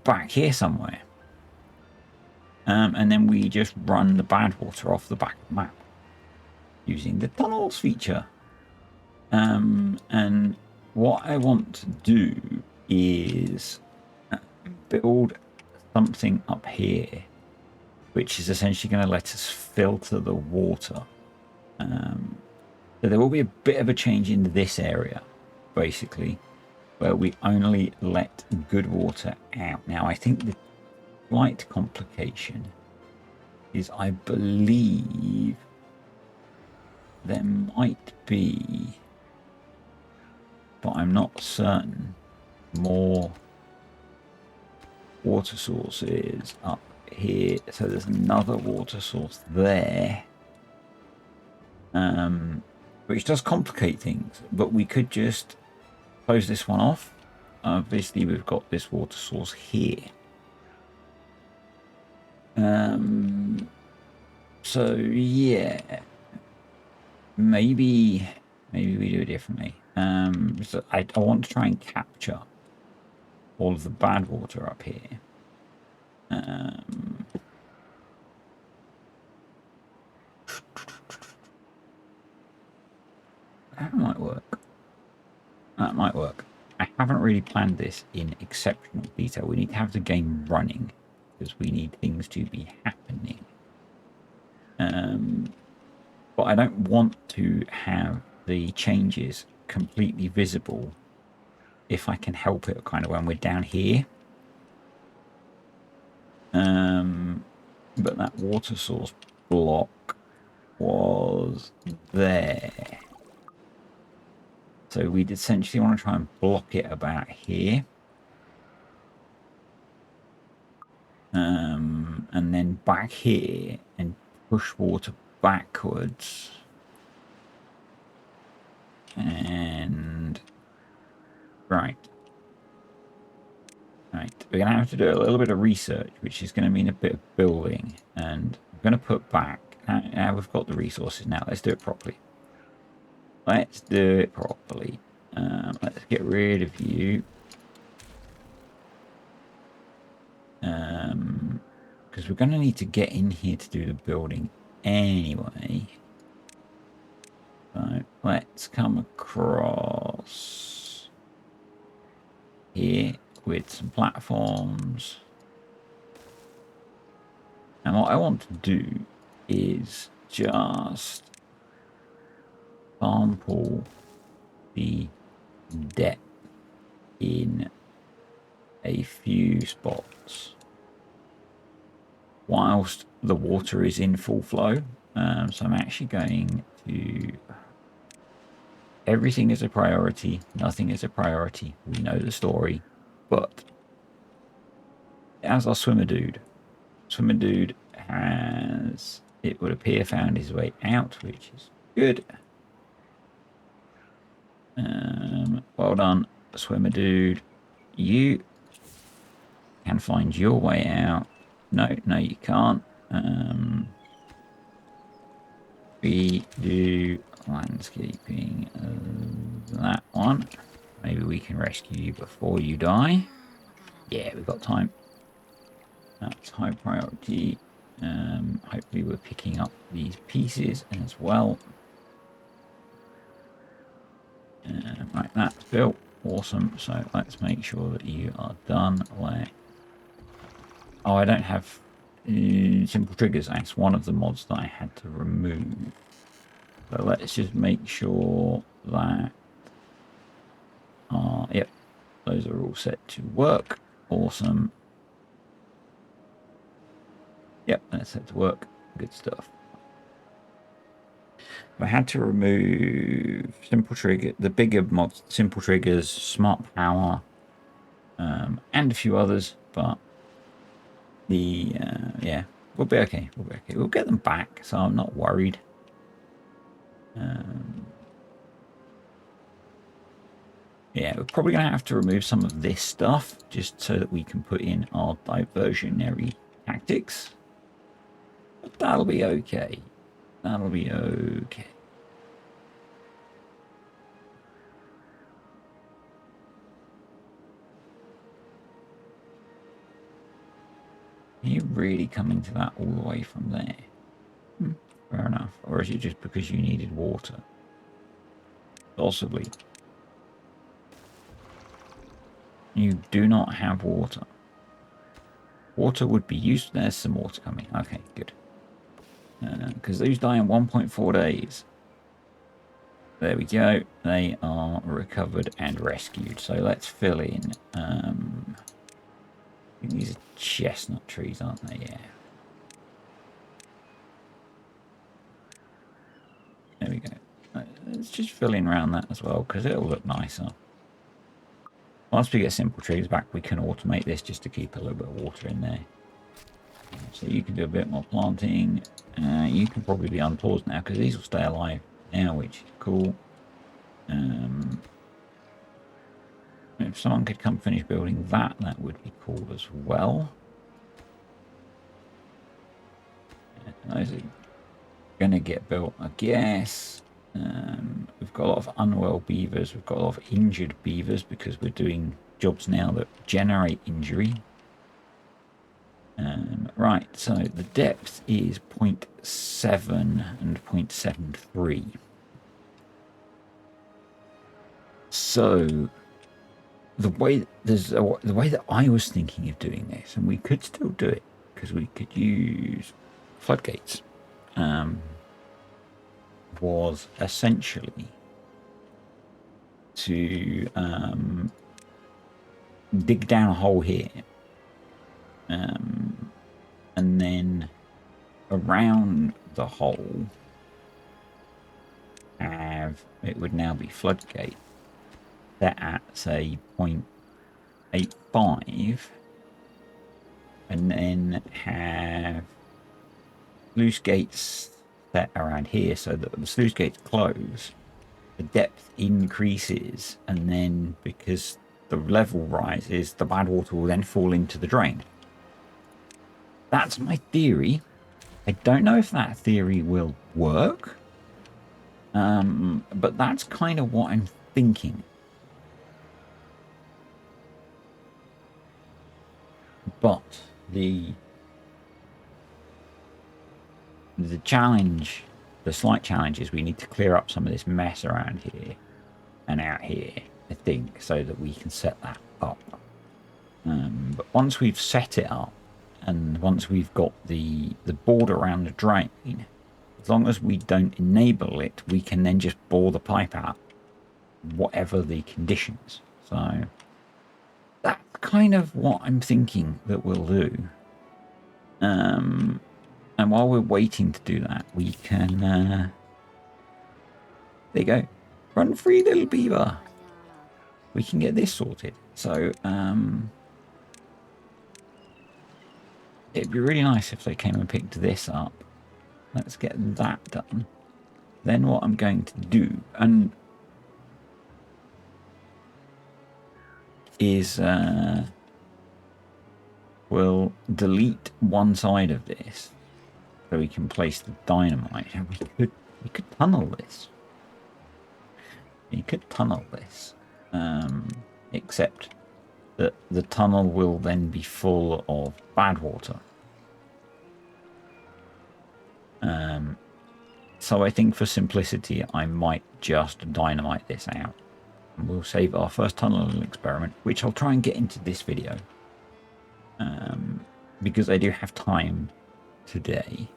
back here somewhere. And then we just run the bad water off the back of the map using the tunnels feature. And what I want to do is build something up here, which is essentially going to let us filter the water. So there will be a bit of a change in this area, basically, where we only let good water out. Now, I think the slight complication is, I believe there might be, but I'm not certain, more water sources up here. So there's another water source there, which does complicate things, but we could just close this one off. Obviously we've got this water source here. So yeah, maybe we do it differently. So I want to try and capture all of the bad water up here. That might work. That might work. I haven't really planned this in exceptional detail. We need to have the game running, because we need things to be happening. But I don't want to have the changes completely visible if I can help it, kind of when we're down here. But that water source block was there. So we'd essentially want to try and block it about here. And then back here and push water backwards. And right, we're gonna have to do a little bit of research, which is going to mean a bit of building, and I'm going to put back now we've got the resources. Now let's do it properly. Let's get rid of you, because we're going to need to get in here to do the building anyway. So let's come across here with some platforms. And what I want to do is just sample the depth in a few spots whilst the water is in full flow. So I'm actually going to, everything is a priority, nothing is a priority, we know the story. But as our swimmer dude has, it would appear, found his way out, which is good. Well done, swimmer dude. You can find your way out. No, you can't. We do landscaping that one. Maybe we can rescue you before you die. Yeah, we've got time. That's high priority. Hopefully we're picking up these pieces as well. Right, that's built. Awesome. So let's make sure that you are done. Where? Oh, I don't have simple triggers. That's one of the mods that I had to remove. So let's just make sure that yep, those are all set to work. Awesome. Yep, that's set to work. Good stuff. I had to remove simple trigger, the bigger mods, simple triggers, smart power, and a few others, but the yeah, we'll be okay. We'll be okay. We'll get them back, so I'm not worried. Yeah, we're probably going to have to remove some of this stuff just so that we can put in our diversionary tactics. But that'll be okay. That'll be okay. Are you really coming to that all the way from there? Fair enough. Or is it just because you needed water? Possibly. You do not have water. Water would be used. There's some water coming. Okay, good. Because those die in 1.4 days. There we go. They are recovered and rescued. So let's fill in. I think these are chestnut trees, aren't they? Yeah. There we go. Let's just fill in around that as well, because it'll look nicer. Once we get simple trees back, we can automate this just to keep a little bit of water in there. So you can do a bit more planting. You can probably be unpaused now, because these will stay alive now, which is cool. If someone could come finish building that, that would be cool as well. Those are going to get built, I guess. We've got a lot of unwell beavers. We've got a lot of injured beavers because we're doing jobs now that generate injury. Right, so the depth is 0.7 and 0.73. So the way that I was thinking of doing this, and we could still do it because we could use floodgates, was essentially to dig down a hole here, and then around the hole it would now be floodgate set at say 0.85, and then have sluice gates set around here so that the sluice gates close, the depth increases, and then because the level rises, the bad water will then fall into the drain. That's my theory. I don't know if that theory will work, but that's kind of what I'm thinking. But the challenge, the slight challenge, is we need to clear up some of this mess around here and out here, I think, so that we can set that up. But once we've set it up, and once we've got the border around the drain, as long as we don't enable it, we can then just bore the pipe out, whatever the conditions. So that's kind of what I'm thinking that we'll do. And while we're waiting to do that, we can there you go, run free, little beaver. We can get this sorted. So it'd be really nice if they came and picked this up. Let's get that done. Then what I'm going to do is we'll delete one side of this so we can place the dynamite. And we could tunnel this. You could tunnel this, except that the tunnel will then be full of bad water. So I think for simplicity, I might just dynamite this out. And we'll save our first tunnel experiment, which I'll try and get into this video. Because I do have time today.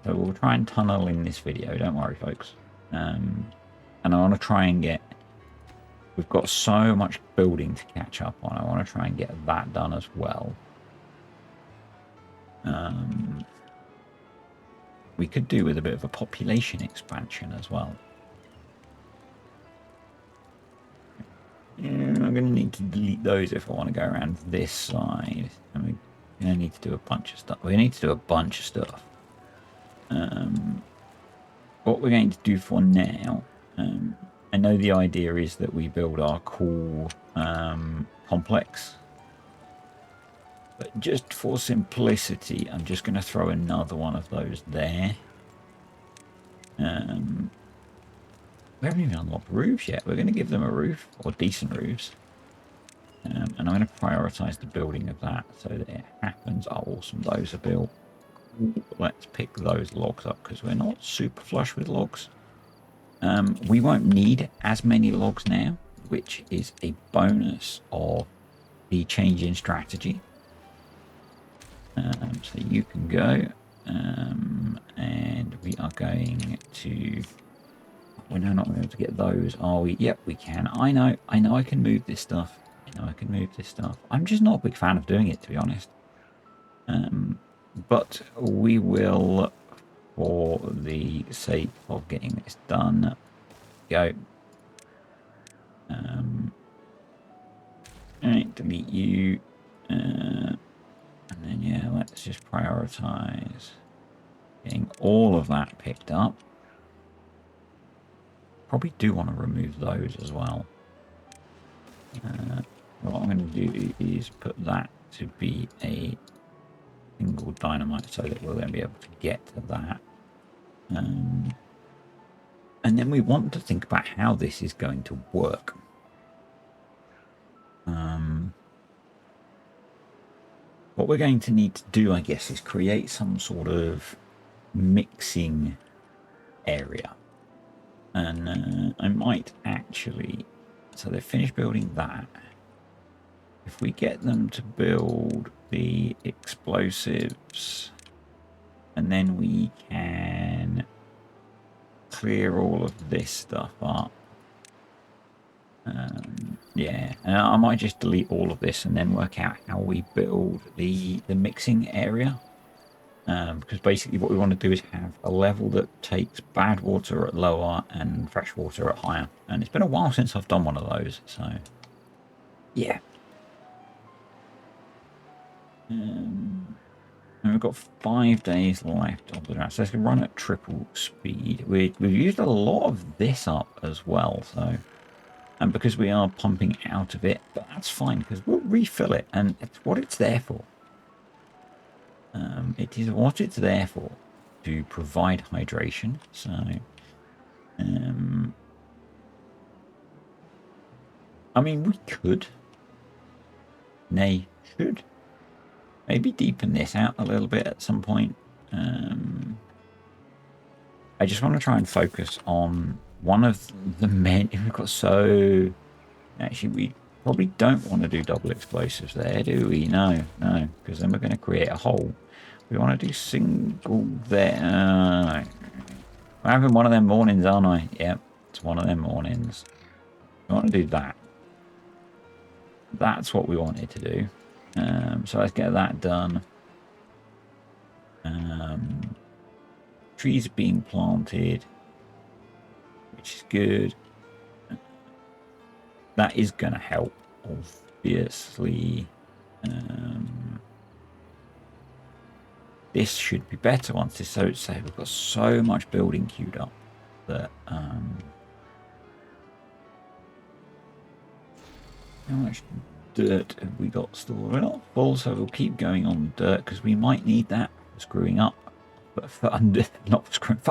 So we'll try and tunnel in this video, don't worry folks. And I want to try and get... We've got so much building to catch up on. I want to try and get that done as well. We could do with a bit of a population expansion as well. I'm going to need to delete those if I want to go around this side. And we're going to need to do a bunch of stuff. We need to do a bunch of stuff. What we're going to do for now, I know the idea is that we build our cool complex. But just for simplicity, I'm just going to throw another one of those there. We haven't even unlocked roofs yet. We're going to give them a roof, or decent roofs. And I'm going to prioritize the building of that so that it happens. Oh, awesome. Those are built. Let's pick those logs up because we're not super flush with logs. We won't need as many logs now, which is a bonus of the change in strategy. So you can go, and we are going to... We're now not able to get those, are we? Yep, we can. I know I can move this stuff. I'm just not a big fan of doing it, to be honest. But we will, for the sake of getting this done, go. Alright, delete you. And then, yeah, let's just prioritize getting all of that picked up. Probably do want to remove those as well. What I'm going to do is put that to be a single dynamite so that we'll then be able to get to that. And then we want to think about how this is going to work. What we're going to need to do, I guess, is create some sort of mixing area. And I might actually... So they've finished building that. If we get them to build the explosives, and then we can clear all of this stuff up. Yeah, I might just delete all of this and then work out how we build the mixing area. Because basically what we want to do is have a level that takes bad water at lower and fresh water at higher. And it's been a while since I've done one of those, so yeah. And we've got 5 days left of the draft, so let's run at triple speed. We've used a lot of this up as well, so, and because we are pumping out of it, but that's fine because we'll refill it, and it's what it's there for. It is what it's there for, to provide hydration. So, I mean, we could, nay, should, maybe deepen this out a little bit at some point. I just want to try and focus on one of the men. We've got so... Actually, we probably don't want to do double explosives there, do we? No, because then we're going to create a hole. We want to do single there. I'm having one of them mornings, aren't I? Yep, it's one of them mornings. We want to do that. That's what we wanted to do. So let's get that done. Trees are being planted, which is good. That is going to help, obviously. This should be better once this so say we've got so much building queued up that how much dirt have we got stored? We're not full, so we'll keep going on dirt because we might need that for screwing up, but for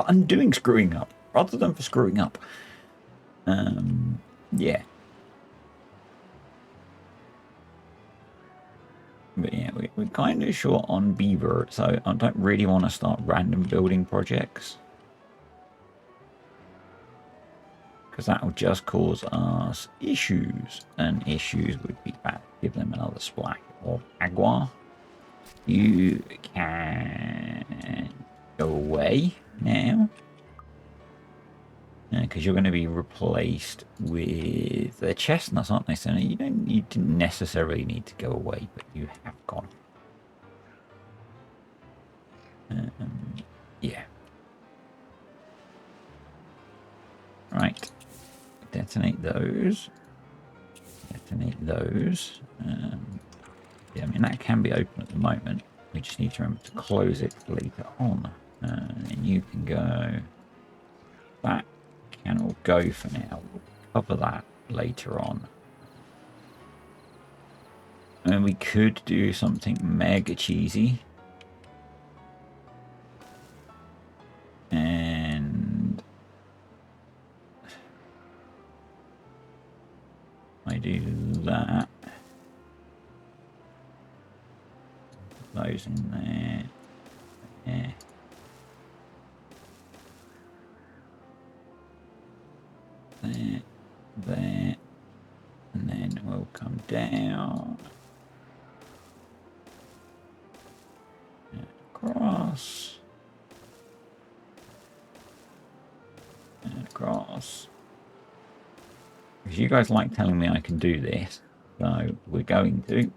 undoing screwing up rather than for screwing up. Yeah. But yeah, we're kind of short on beaver, so I don't really want to start random building projects. Because that will just cause us issues, and issues would be bad. Give them another splash of agua. You can go away now. Because you're going to be replaced with the chestnuts, aren't they? So you didn't necessarily need to go away, but you have gone. Yeah. Right. Detonate those. Detonate those. Yeah, I mean, that can be open at the moment. We just need to remember to close it later on. And you can go... That can all go for now. We'll cover that later on. I mean, we could do something mega cheesy. And... I do that. Those in there. Yeah. There. There. And then we'll come down. And across. And across. Because you guys like telling me I can do this. So we're going to.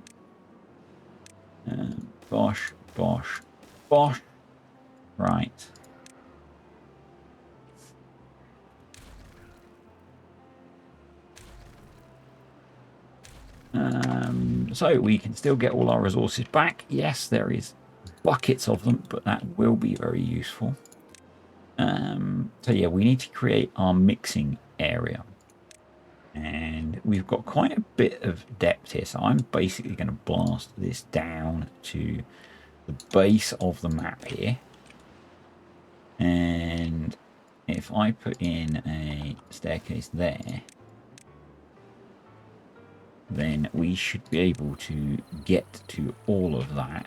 Bosh, bosh, bosh. Right. So we can still get all our resources back. Yes, there is buckets of them, but that will be very useful. So yeah, we need to create our mixing area. And we've got quite a bit of depth here. So I'm basically going to blast this down to the base of the map here. And if I put in a staircase there, then we should be able to get to all of that.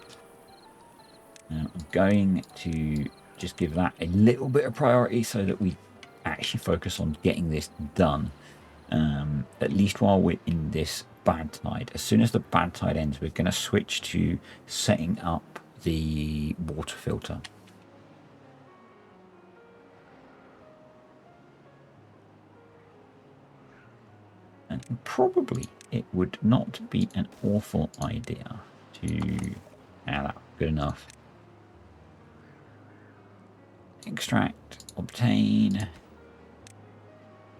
I'm going to just give that a little bit of priority so that we actually focus on getting this done, at least while we're in this bad tide. As soon as the bad tide ends, we're going to switch to setting up the water filter. And probably it would not be an awful idea to... that's good enough. Extract, obtain,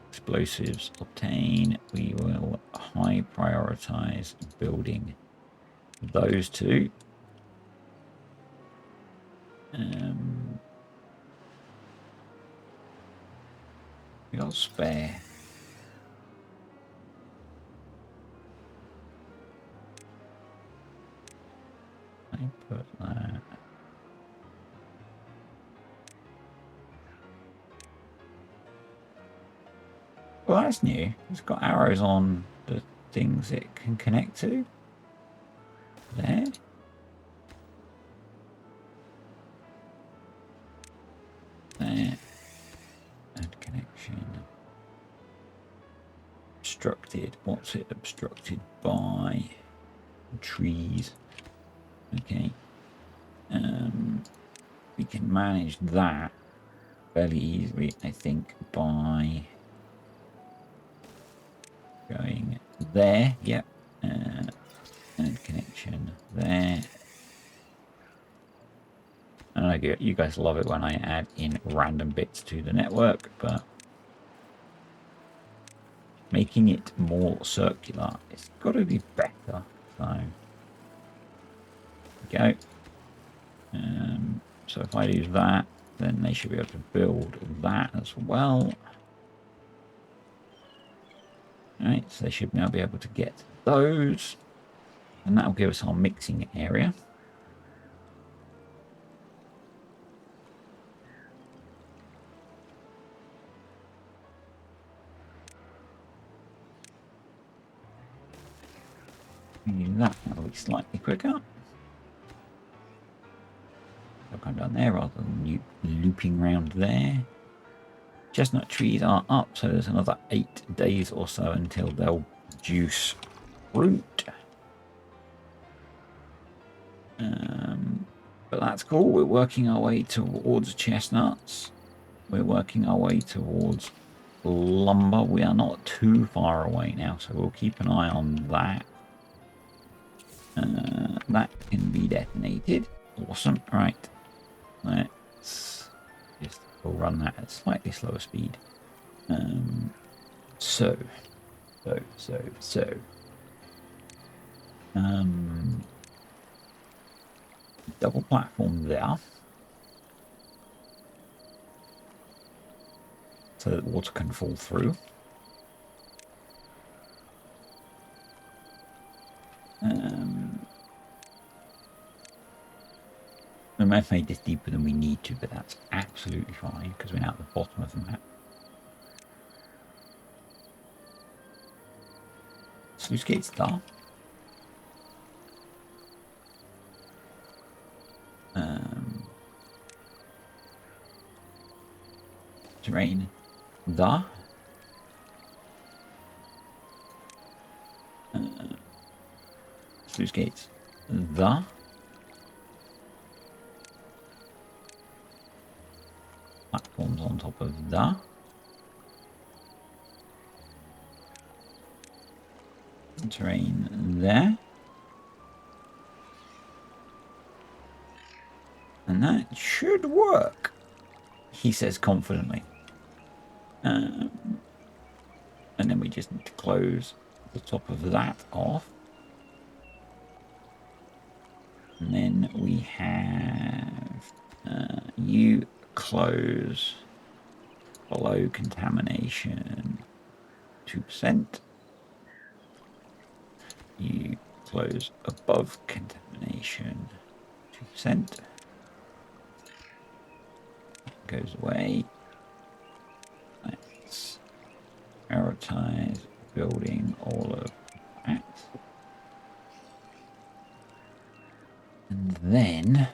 explosives, obtain. We will high prioritize building those two. We got spare. I put that. Well, that's new. It's got arrows on the things it can connect to. There. There. And connection. Obstructed. What's it obstructed by? Trees. Okay. We can manage that fairly easily, I think, by going there. Yep. And connection there. And I get you guys love it when I add in random bits to the network, but making it more circular, it's got to be better. So there we go. So if I do that, then they should be able to build that as well. Alright, so they should now be able to get those. And that will give us our mixing area. That'll be slightly quicker. I'll come down there rather than looping round there. Chestnut trees are up, so there's another 8 days or so until they'll produce fruit. But that's cool. We're working our way towards chestnuts. We're working our way towards lumber. We are not too far away now, so we'll keep an eye on that. That can be detonated. Awesome. Right. Let's just we'll run that at slightly slower speed. So. Double platform there. So that water can fall through. We may have made this deeper than we need to, but that's absolutely fine because we're now at the bottom of the map. Sluice gates there. Terrain there. Sluice gates there. Platforms on top of that. Terrain there. And that should work, he says confidently. And then we just need to close the top of that off. And then we have you close below contamination 2%. You close above contamination 2%. Goes away. Let's prioritize building all of that. And then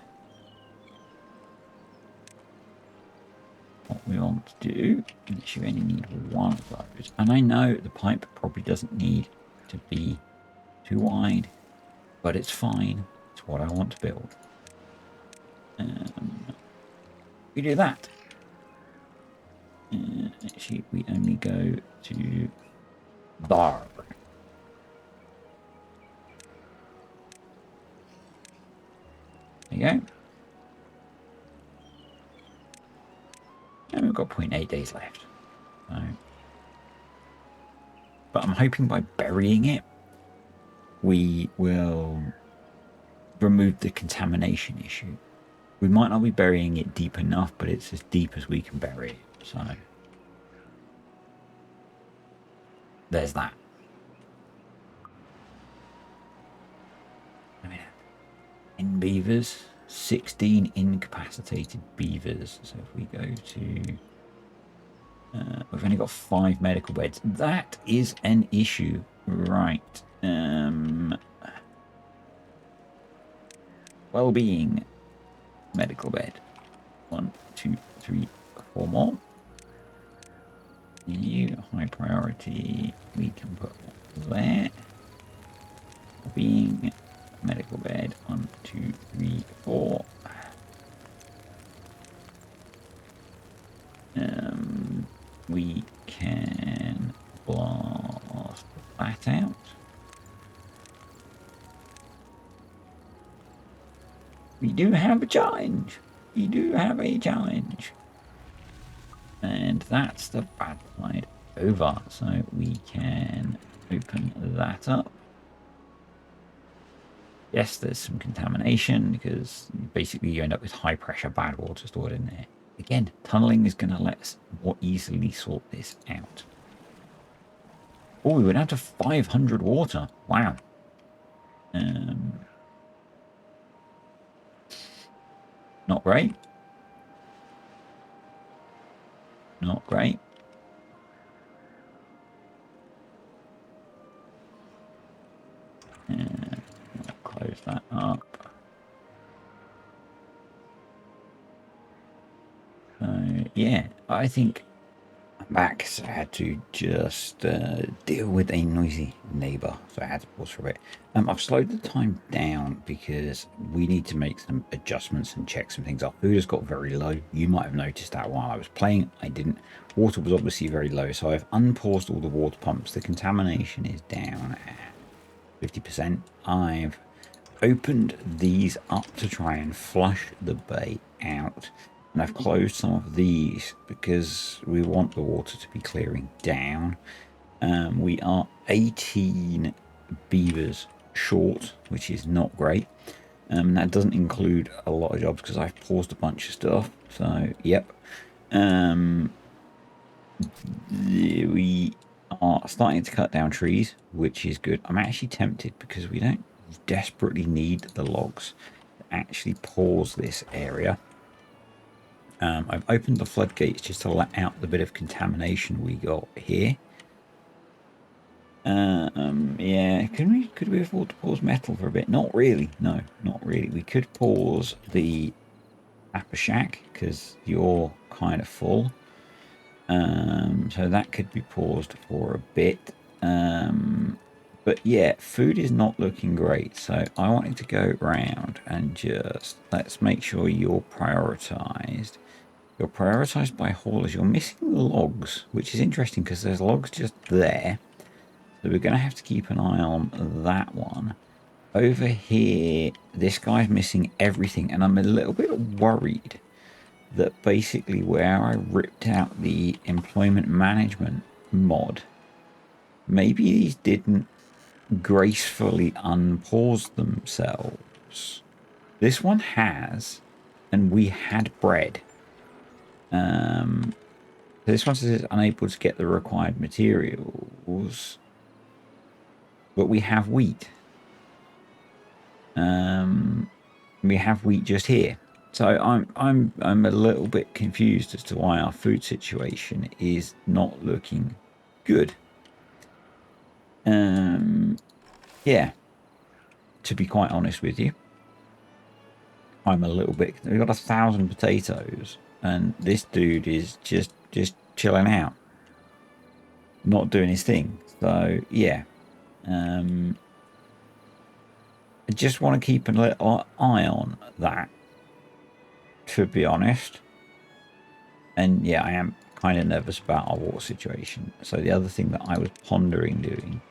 what we want to do is you only need one of those. And I know the pipe probably doesn't need to be too wide, but it's fine. It's what I want to build. We do that. Actually, we only go to bar. There you go. And we've got 0.8 days left. So. But I'm hoping by burying it, we will remove the contamination issue. We might not be burying it deep enough, but it's as deep as we can bury it. So there's that. I mean, 10 beavers, 16 incapacitated beavers. So if we go to, we've only got 5 medical beds. That is an issue, right? Well-being. Medical bed. 1, 2, 3, 4 more. You high priority. We can put there. Being medical bed. 1, 2, 3, 4. We can blast that out. We do have a challenge. We do have a challenge. And that's the bad side over. So we can open that up. Yes, there's some contamination because basically you end up with high pressure bad water stored in there. Again, tunneling is going to let us more easily sort this out. Oh, we went down to 500 water. Wow. Not great. Not great. And yeah, I think I'm back. So I had to just deal with a noisy neighbour, so I had to pause for a bit. I've slowed the time down because we need to make some adjustments and check some things. Our food has got very low. You might have noticed that while I was playing. I didn't. Water was obviously very low, so I've unpaused all the water pumps. The contamination is down at 50%. I've opened these up to try and flush the bay out, and I've closed some of these because we want the water to be clearing down. We are 18 beavers short, which is not great. That doesn't include a lot of jobs because I've paused a bunch of stuff. So yep. We are starting to cut down trees, which is good. I'm actually tempted because we don't desperately need the logs to actually pause this area. I've opened the floodgates just to let out the bit of contamination we got here. Yeah, could we afford to pause metal for a bit? Not really. No, not really. We could pause the Apple Shack because you're kind of full. So that could be paused for a bit. But yeah, food is not looking great. So I wanted to go around and just let's make sure you're prioritized. You're prioritized by haulers. You're missing the logs, which is interesting because there's logs just there. So we're going to have to keep an eye on that one. Over here, this guy's missing everything, and I'm a little bit worried that basically where I ripped out the employment management mod, maybe these didn't gracefully unpause themselves. This one has, and we had bread. This one says it's unable to get the required materials, but we have wheat. We have wheat just here. So I'm a little bit confused as to why our food situation is not looking good. Yeah, to be quite honest with you, I'm a little bit. We've got 1,000 potatoes, and this dude is just chilling out, not doing his thing. So yeah, I just want to keep an eye on that, to be honest. And yeah, I am kind of nervous about our water situation. So the other thing that I was pondering doing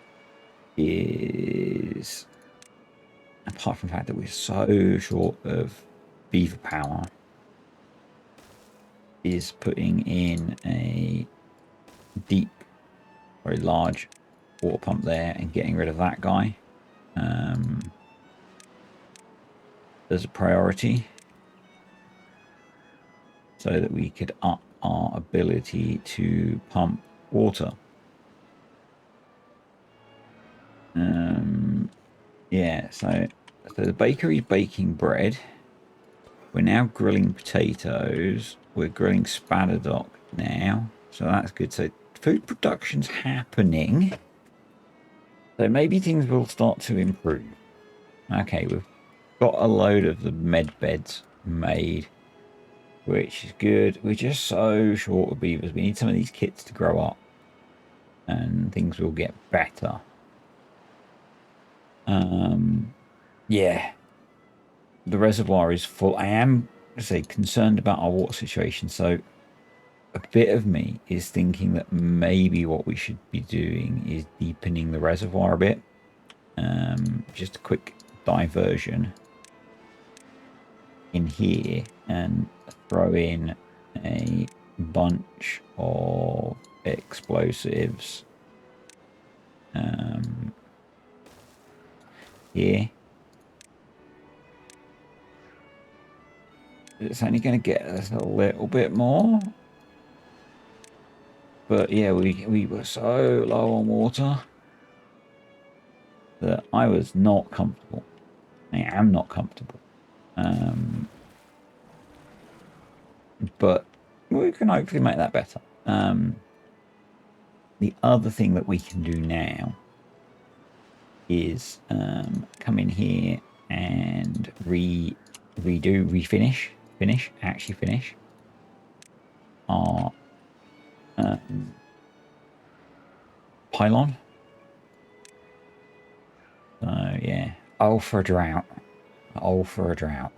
is, apart from the fact that we're so short of beaver power, is putting in a deep, very large water pump there and getting rid of that guy. As a priority, so that we could up our ability to pump water. Yeah, so the bakery's baking bread. We're now grilling potatoes. We're grilling spadadoc now, so that's good. So food production's happening. So maybe things will start to improve. Okay, we've got a load of the med beds made, which is good. We're just so short of beavers. We need some of these kits to grow up, and things will get better. Yeah, the reservoir is full. I am, concerned about our water situation. So a bit of me is thinking that maybe what we should be doing is deepening the reservoir a bit. Just a quick diversion in here and throw in a bunch of explosives here. It's only going to get us a little bit more, but yeah, we were so low on water that I was not comfortable. I am not comfortable. But we can hopefully make that better. The other thing that we can do now is come in here and finish our pylon. So yeah, oh for a drought, oh for a drought.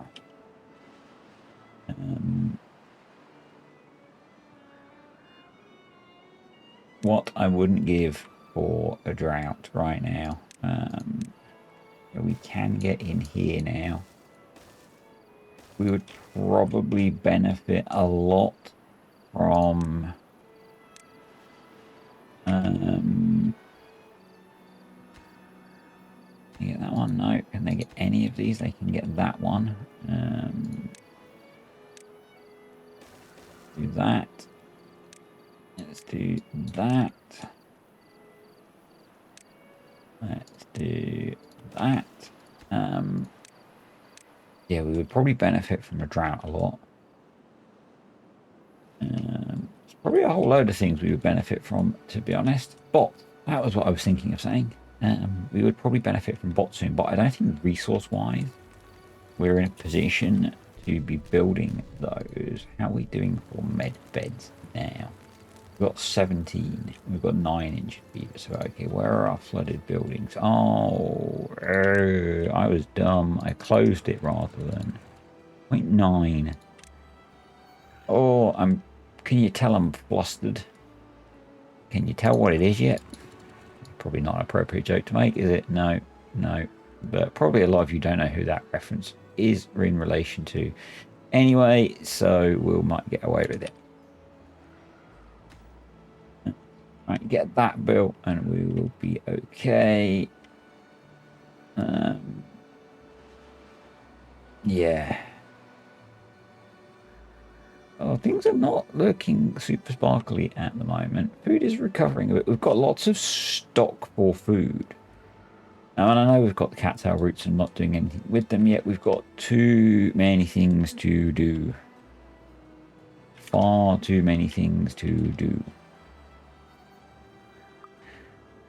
What I wouldn't give for a drought right now. We can get in here now. We would probably benefit a lot from can they get that one? No. Can they get any of these? They can get that one. Do that. Let's do that. Let's do that. Yeah, we would probably benefit from a drought a lot. It's probably a whole load of things we would benefit from, to be honest. But that was what I was thinking of saying. We would probably benefit from bots soon, but I don't think resource-wise we're in a position to be building those. How are we doing for med beds now? We've got 17. We've got 9-inch beavers. So, okay, where are our flooded buildings? Oh, I was dumb. I closed it rather than 0.9. Oh, can you tell I'm flustered? Can you tell what it is yet? Probably not an appropriate joke to make, is it? No, no. But probably a lot of you don't know who that reference is in relation to. Anyway, so we might get away with it. Right, get that built and we will be okay. Yeah. Oh, things are not looking super sparkly at the moment. Food is recovering a bit. We've got lots of stock for food. Now, and I know we've got the cattail roots and not doing anything with them yet. We've got too many things to do. Far too many things to do.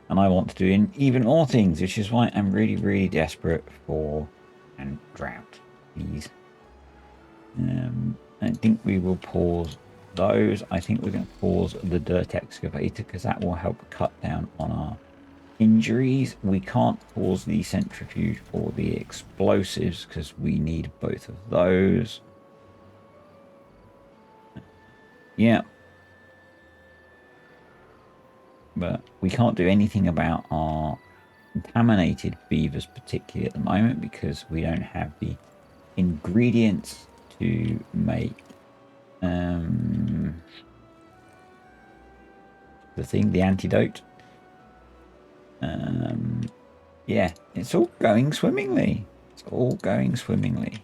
And I want to do even more things, which is why I'm really, really desperate for a drought, please. I think we will pause those. I think we're going to pause the dirt excavator because that will help cut down on our injuries. We can't pause the centrifuge or the explosives because we need both of those. Yeah. But we can't do anything about our contaminated beavers particularly at the moment because we don't have the ingredients to make the antidote. Yeah, it's all going swimmingly. It's all going swimmingly.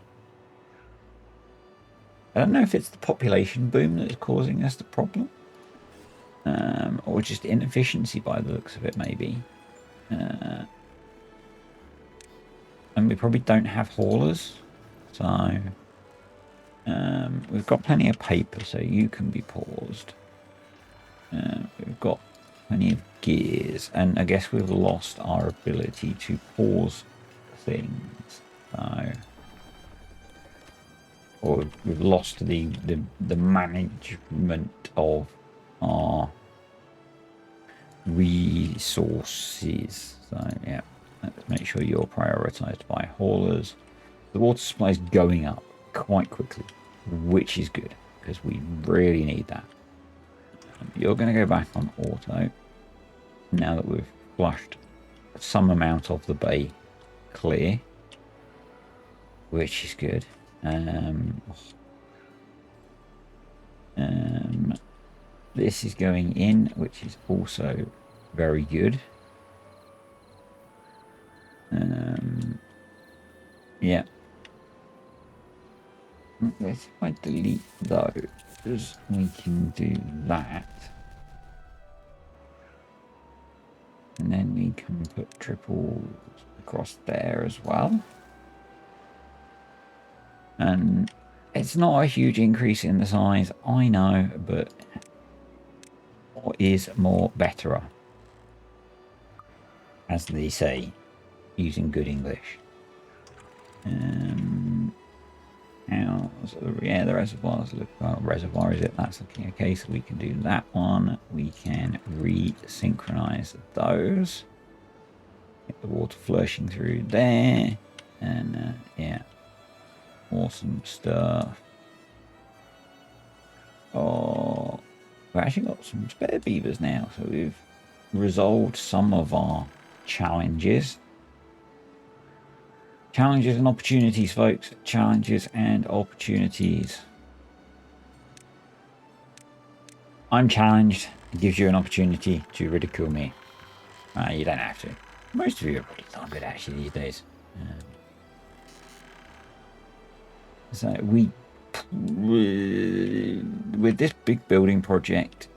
I don't know if it's the population boom that is causing us the problem. Or just inefficiency by the looks of it, maybe. And we probably don't have haulers. So we've got plenty of paper, so you can be paused. We've got plenty of gears, and I guess we've lost our ability to pause things. So, or we've lost the management of our resources. So yeah, let's make sure you're prioritized by haulers. The water supply is going up quite quickly, which is good because we really need that. You're going to go back on auto now that we've flushed some amount of the bay clear, which is good. This is going in, which is also very good. Yeah. If I delete those, we can do that. And then we can put triples across there as well. And it's not a huge increase in the size, I know, but more is more better, as they say, using good English. How Yeah, the reservoirs look. Reservoir is it? That's looking okay. So we can do that one. We can resynchronize those. Get the water flushing through there, and yeah, awesome stuff. Oh, we've actually got some spare beavers now, so we've resolved some of our challenges. Challenges and opportunities, folks. Challenges and opportunities. I'm challenged. It gives you an opportunity to ridicule me. You don't have to. Most of you are pretty darn good actually these days. So with this big building project,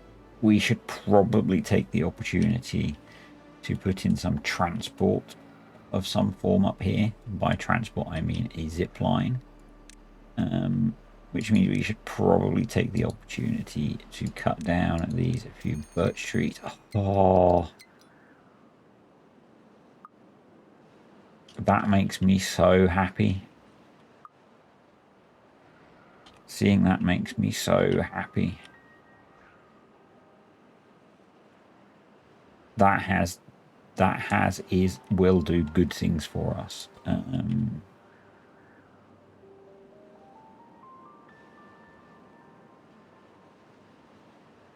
we should probably take the opportunity to put in some transport of some form up here. By transport, I mean a zip line, which means we should probably take the opportunity to cut down these a few birch trees. Oh, that makes me so happy. Seeing that makes me so happy. Will do good things for us.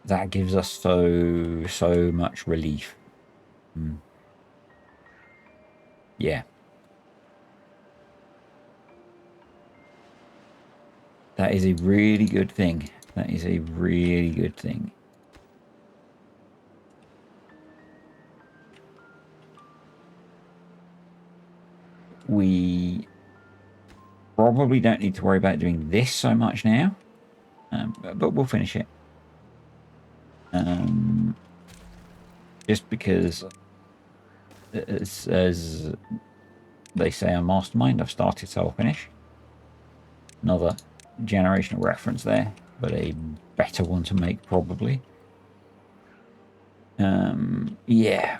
That gives us so much relief. Yeah. That is a really good thing. That is a really good thing. We probably don't need to worry about doing this so much now, but we'll finish it. Just because, as they say on Mastermind, I've started, so I'll finish. Another generational reference there, but a better one to make probably. Yeah.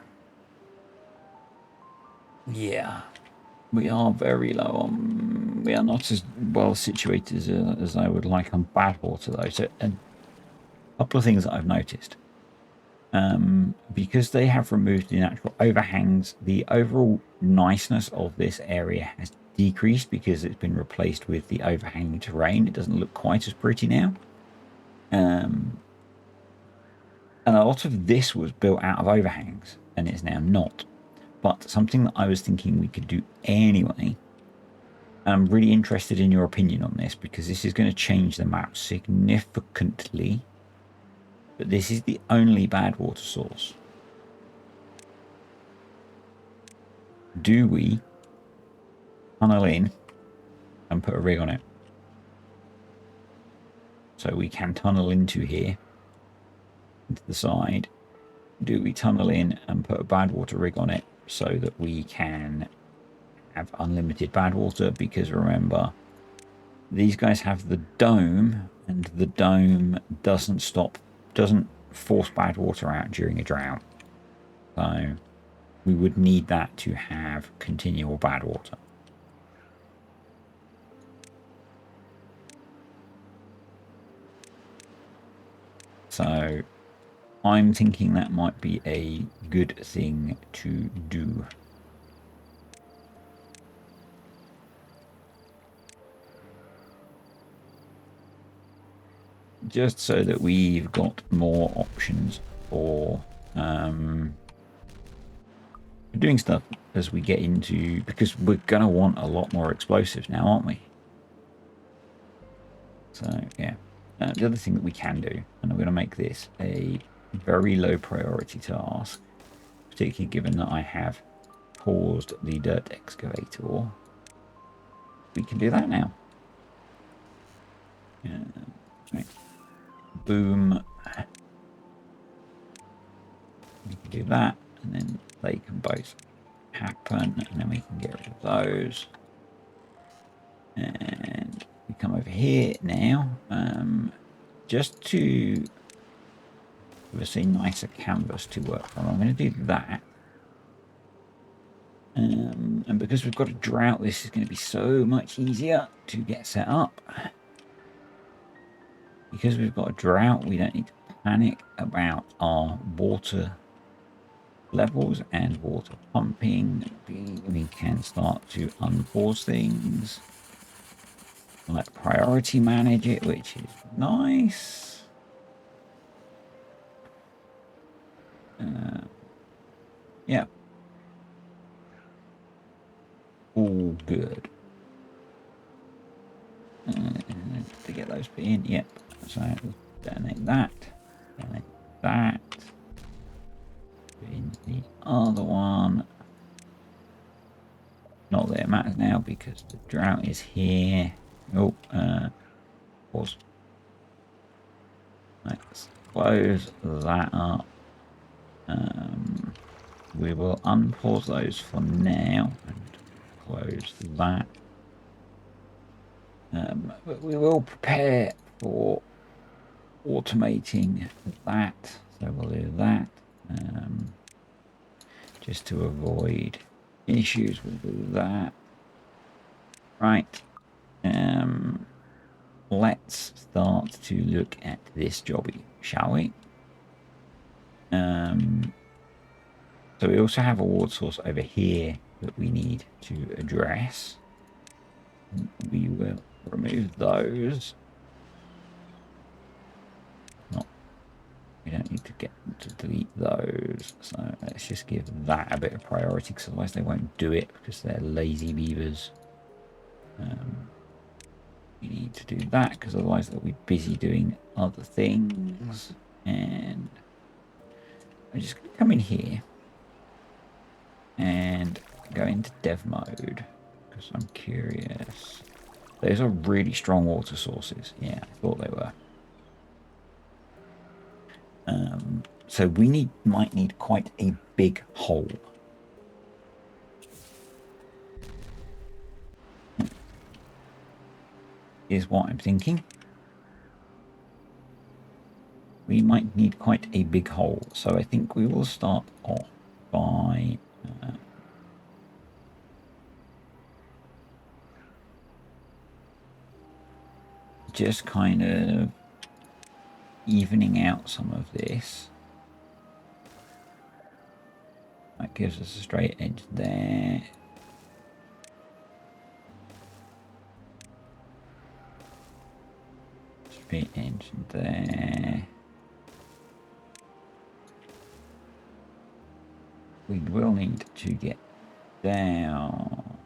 We are very low on. We are not as well situated as I would like on bad water though. So a couple of things that I've noticed. Because they have removed the natural overhangs, the overall niceness of this area has decreased because it's been replaced with the overhanging terrain. It doesn't look quite as pretty now. And a lot of this was built out of overhangs, and it's now not. But something that I was thinking we could do anyway, and I'm really interested in your opinion on this because this is going to change the map significantly. But this is the only bad water source. Do we tunnel in and put a rig on it? So we can tunnel into here, into the side. Do we tunnel in and put a bad water rig on it so that we can have unlimited bad water? Because remember, these guys have the dome, and the dome doesn't force bad water out during a drought. So we would need that to have continual bad water. So I'm thinking that might be a good thing to do. Just so that we've got more options for doing stuff as we get into, because we're going to want a lot more explosives now, aren't we? So yeah, the other thing that we can do, and I'm going to make this a very low priority task, particularly given that I have paused the dirt excavator, we can do that now. Right. Boom. We can do that, and then they can both happen, and then we can get rid of those. And we come over here now, just to give us a nicer canvas to work from. I'm going to do that. And because we've got a drought, this is going to be so much easier to get set up. because we've got a drought, we don't need to panic about our water levels and water pumping. We can start to unpause things, like priority manage it, which is nice. Yeah, all good. To get those put in, yep. So donate that, donate that. Put in the other one. Not that it matters now because the drought is here. Oh, pause. Let's close that up. We will unpause those for now and close that. But we will prepare for automating that. So we'll do that. Just to avoid issues, we'll do that. Right. Let's start to look at this jobby, shall we? So we also have a water source over here that we need to address. We will remove those. We don't need to get to delete those. So let's just give that a bit of priority, because otherwise they won't do it because they're lazy beavers. We need to do that because otherwise they'll be busy doing other things. And I'm just going to come in here and go into dev mode because I'm curious. Those are really strong water sources. Yeah, I thought they were. So we might need quite a big hole. Is what I'm thinking. We might need quite a big hole. So I think we will start off by just kind of evening out some of this. That gives us a straight edge there. Straight edge there. We will need to get down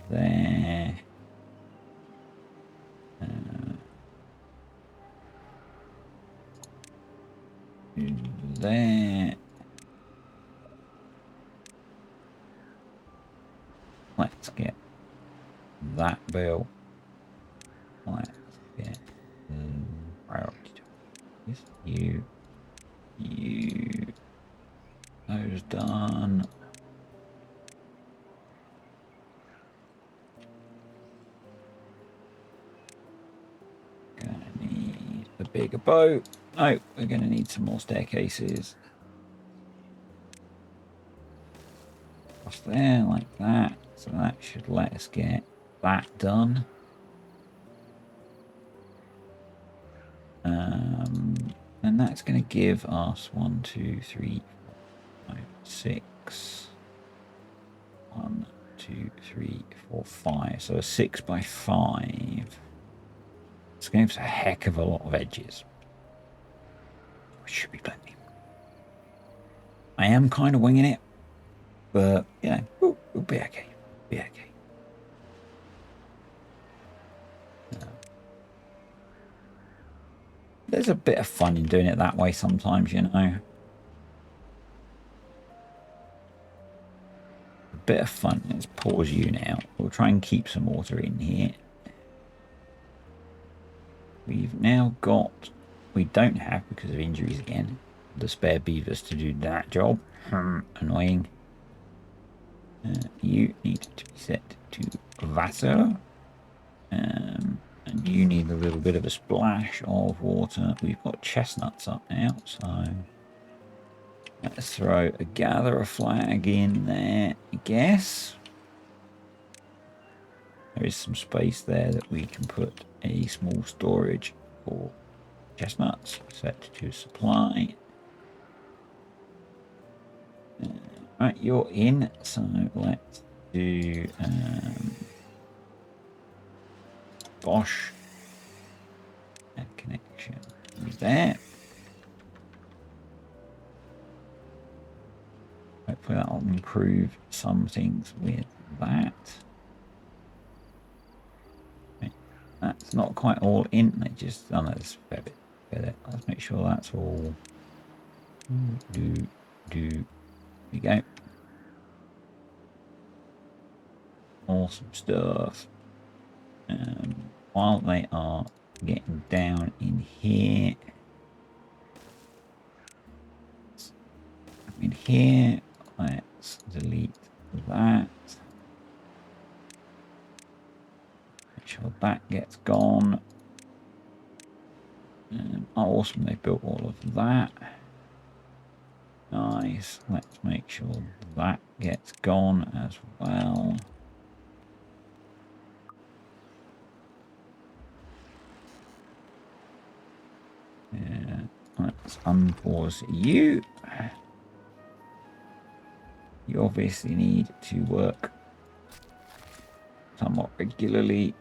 there. There. Let's get that built. Let's get priority. Yes, you. Those done. Gonna need a bigger boat. Oh, we're gonna need some more staircases. Across there, like that. So that should let us get that done. And that's going to give us 1, 2, 3, 4, 5, 6. 1, 2, 3, 4, 5. So a 6 by 5. It's going to give us a heck of a lot of edges. Which should be plenty. I am kind of winging it, but you know, we'll be okay. Be okay. There's a bit of fun in doing it that way sometimes, you know. A bit of fun. Let's pause you now. We'll try and keep some water in here. We've now got... We don't have, because of injuries again, the spare beavers to do that job. Annoying. You need to be set to Vassar. And you need a little bit of a splash of water. We've got chestnuts up now, so let's throw a gatherer flag in there, I guess. There is some space there that we can put a small storage for chestnuts. Set to supply. Right, you're in. So let's do Bosch. And connection there. Hopefully that'll improve some things with that. Okay. That's not quite all in. It just, oh no, there's a fair bit. Let's make sure that's all. There we go. Awesome stuff. While they are getting down in here, let's delete that. Make sure that gets gone. Oh, awesome, they built all of that. Nice. Let's make sure that gets gone as well. Yeah, let's unpause you. You obviously need to work somewhat regularly.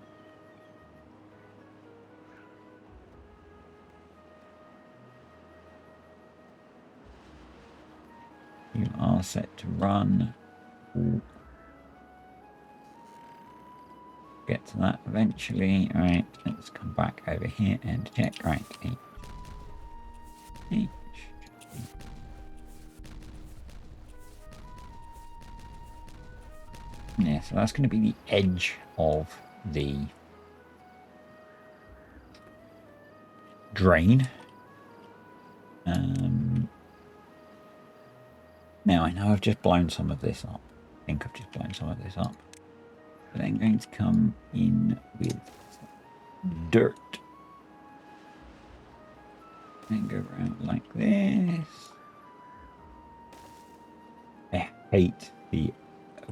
You are set to run. Ooh. Get to that eventually. All right, let's come back over here and check. Right, yeah, so that's going to be the edge of the drain. Now I know I've just blown some of this up. I think I've just blown some of this up. But I'm going to come in with dirt. And go around like this. I hate the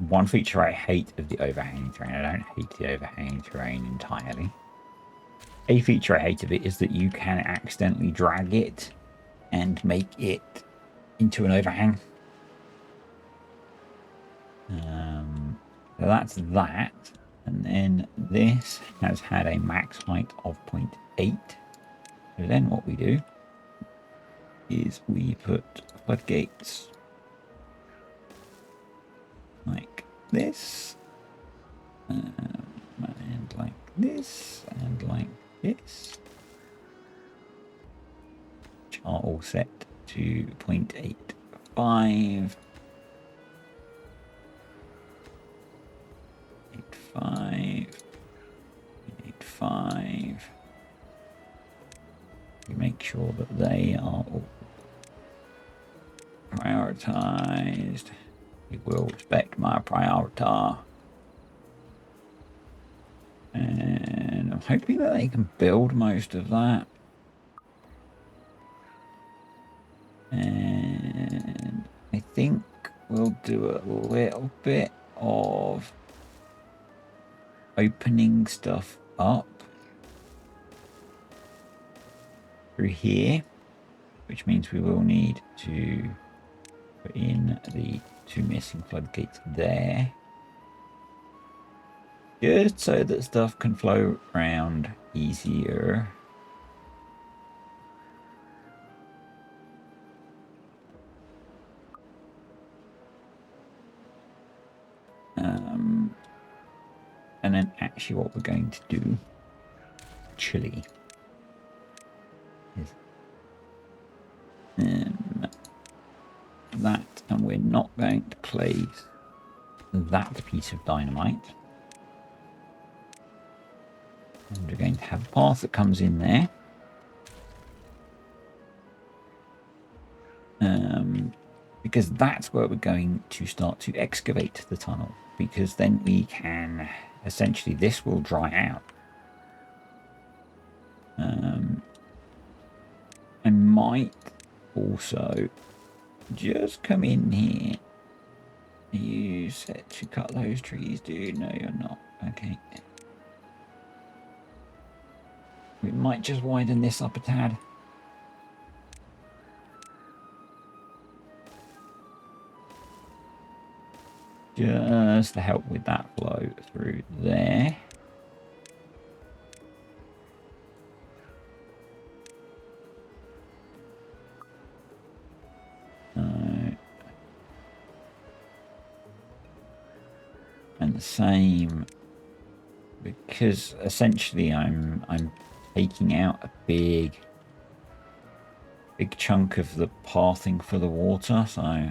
one feature I hate of the overhanging terrain. I don't hate the overhanging terrain entirely. A feature I hate of it is that you can accidentally drag it and make it into an overhang. So that's that. And then this has had a max height of 0.8. So then what we do is we put floodgates like this, and like this, and like this, which are all set to 0.85. 0.85. You make sure that they are all prioritized. You will respect my priority. And I'm hoping that they can build most of that. And I think we'll do a little bit of opening stuff up through here, which means we will need to put in the 2 missing floodgates there, just so that stuff can flow around easier. And then actually what we're going to do, chili, is that, and we're not going to place that piece of dynamite. And we're going to have a path that comes in there. Because that's where we're going to start to excavate the tunnel. Because then we can, essentially, this will dry out. I might also just come in here. Are you set to cut those trees, dude? No, you're not. Okay. We might just widen this up a tad. Just to help with that flow through there. And the same, because essentially I'm taking out a big chunk of the pathing for the water, so,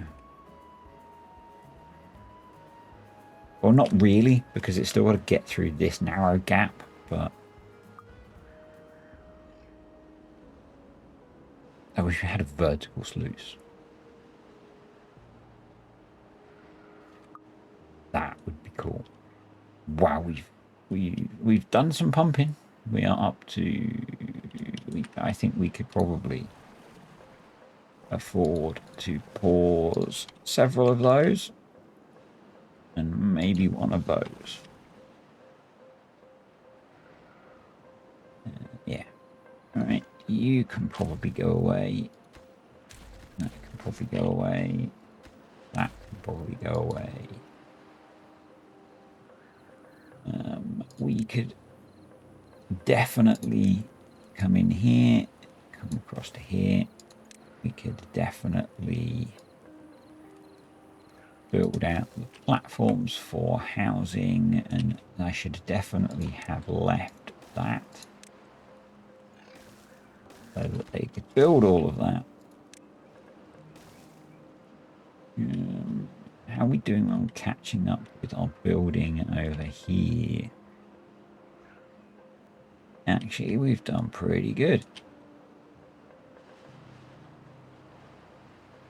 well, not really, because it's still got to get through this narrow gap, but I wish we had a vertical sluice. That would be cool. Wow, we've done some pumping. We are up to, I think we could probably afford to pause several of those and maybe one of those. Yeah. All right. You can probably go away. That can probably go away. That can probably go away. We could definitely come in here, come across to here. We could definitely build out the platforms for housing, and I should definitely have left that so that they could build all of that. How are we doing on catching up with our building over here? Actually, we've done pretty good.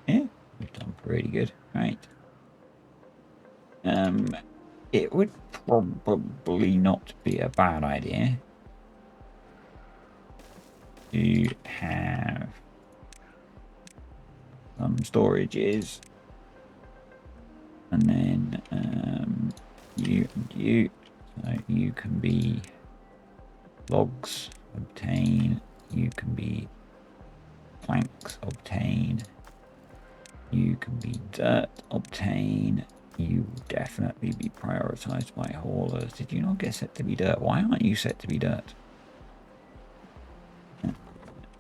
Yeah, we've done pretty good. Right. It would probably not be a bad idea to have some storages, and then you and you, so you can be logs, obtain, you can be planks, obtain, you can be dirt, obtain. You will definitely be prioritized by haulers. Did you not get set to be dirt? Why aren't you set to be dirt?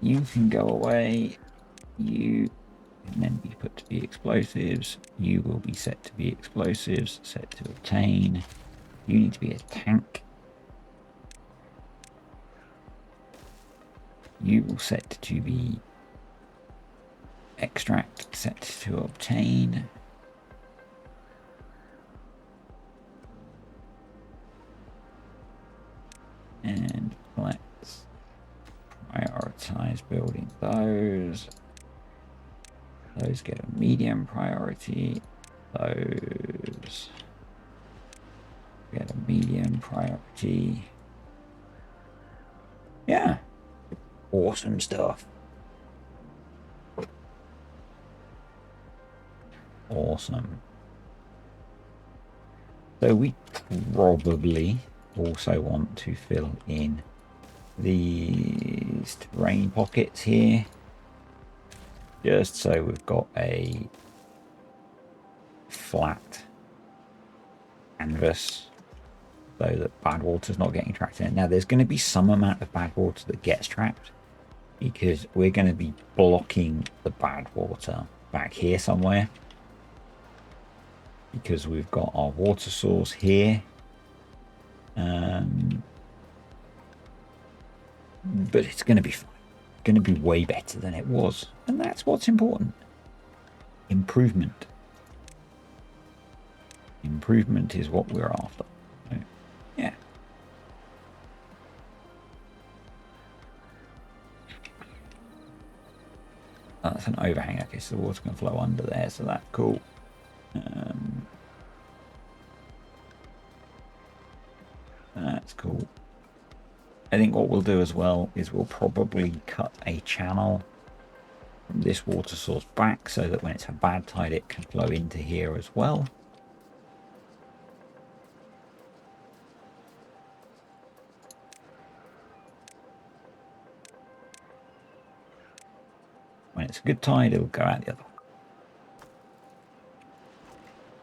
You can go away. You can then be put to be explosives. You will be set to be explosives, set to obtain. You need to be a tank. You will set to be extract, set to obtain. And let's prioritize building those. Those get a medium priority. Those get a medium priority. Yeah. Awesome stuff. Awesome. So we probably also want to fill in these terrain pockets here, just so we've got a flat canvas so that bad water's not getting trapped in it. Now there's going to be some amount of bad water that gets trapped because we're going to be blocking the bad water back here somewhere, because we've got our water source here. But it's going to be fine. It's going to be way better than it was. And that's what's important. Improvement. Improvement is what we're after. So, yeah. Oh, that's an overhang. Okay, so the water can flow under there, so that's cool. That's cool. I think what we'll do as well is we'll probably cut a channel from this water source back so that when it's a bad tide it can flow into here as well. it's a good tide, it'll go out the other.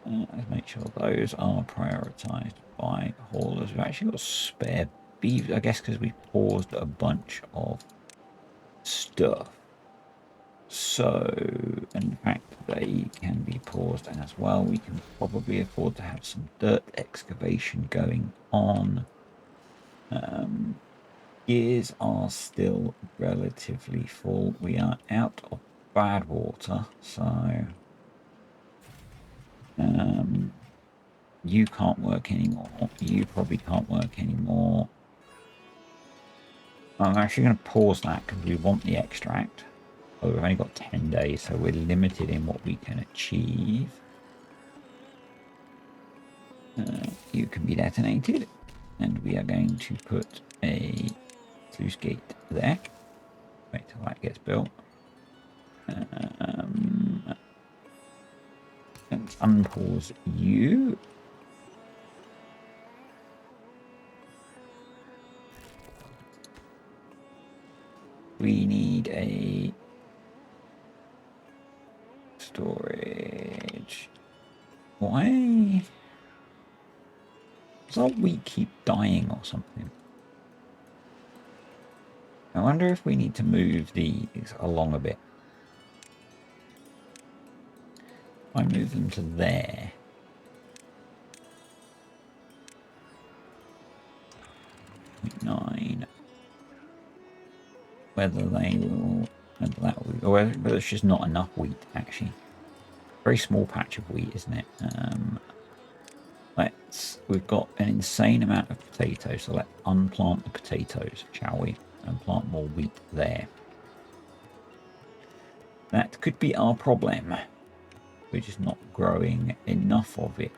Let's make sure those are prioritised by haulers. We've actually got spare beef, I guess, because we paused a bunch of stuff. So, in fact, they can be paused as well. We can probably afford to have some dirt excavation going on. Gears are still relatively full. We are out of bad water, so you can't work anymore. You probably can't work anymore. I'm actually going to pause that because we want the extract. Oh, we've only got 10 days, so we're limited in what we can achieve. You can be detonated, and we are going to put a sluice gate there. Wait till that gets built. Let's unpause you. We need a storage. Why does our wheat keep dying or something? I wonder if we need to move these along a bit. I move them to there. .9. Whether they will, whether that will, or whether it's just not enough wheat, actually. Very small patch of wheat, isn't it? We've got an insane amount of potatoes, so let's unplant the potatoes, shall we? And plant more wheat there. That could be our problem. We're just not growing enough of it.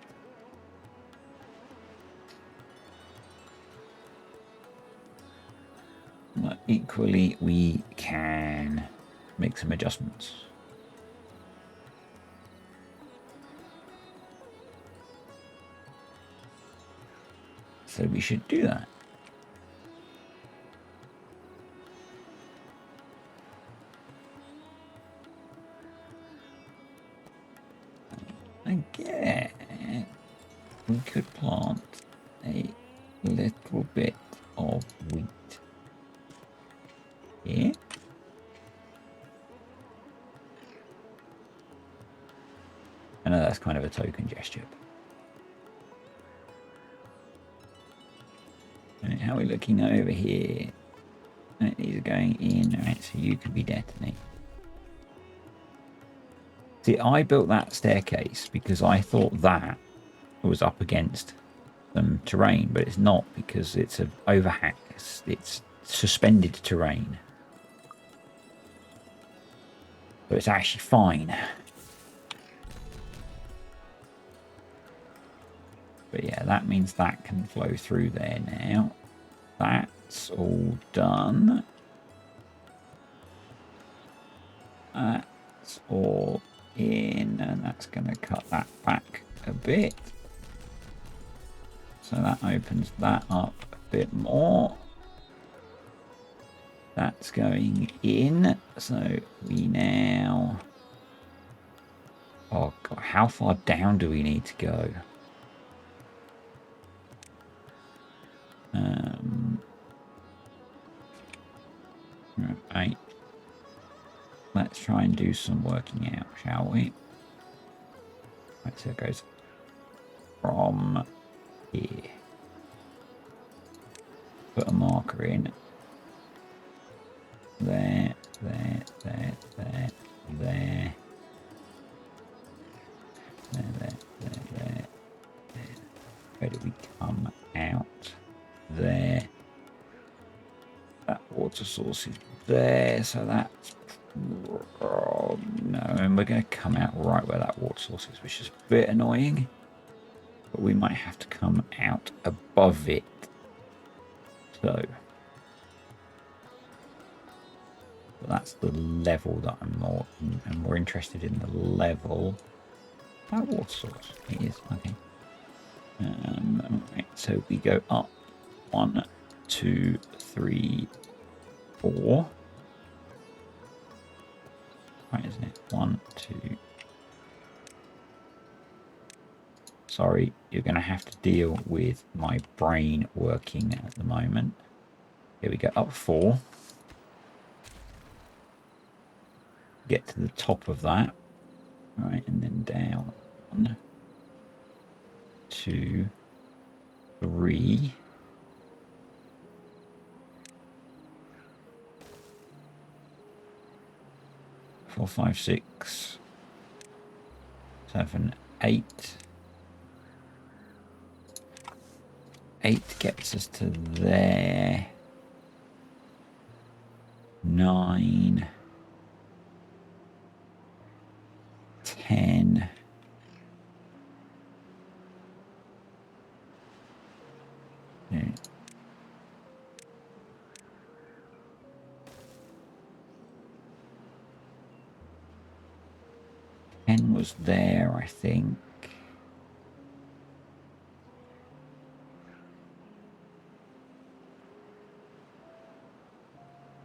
But equally, we can make some adjustments. So we should do that. Again, we could plant a little bit of wheat here. I know that's kind of a token gesture. And how are we looking over here? And these are going in, right? So you can be detonated. See, I built that staircase because I thought that was up against some terrain, but it's not because it's an overhang. It's suspended terrain. So it's actually fine. But yeah, that means that can flow through there now. That's all done. That's all in, and that's going to cut that back a bit. So that opens that up a bit more. That's going in. So we now... Oh God, how far down do we need to go? Right. Let's try and do some working out, shall we? Right, so it goes from here. Put a marker in. There. Where do we come out? There. That water source is there, so that's... Oh, no, and we're going to come out right where that water source is, which is a bit annoying. But we might have to come out above it. So... But that's the level that I'm more interested in, the level. That water source. It is, okay. Right, so we go up 1, 2, 3, 4. right, isn't it? 1, 2. Sorry, you're going to have to deal with my brain working at the moment. Here we go, up 4. Get to the top of that. Right, and then down. 1, 2, 3. 4, 5, 6, 7, 8. 8 gets us to there. 9, 10. Yeah. 10 was there, I think.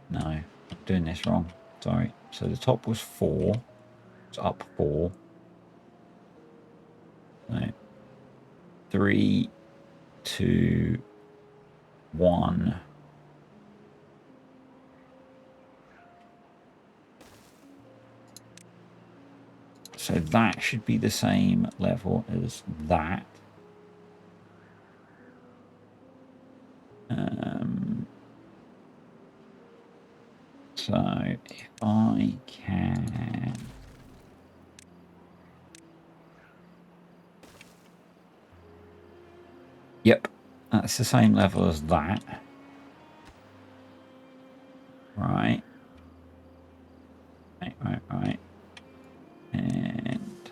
No, I'm doing this wrong. Sorry. So the top was 4. It's up 4. No. 3, 2, 1. So that should be the same level as that. So if I can... Yep, that's the same level as that. Right. Right. And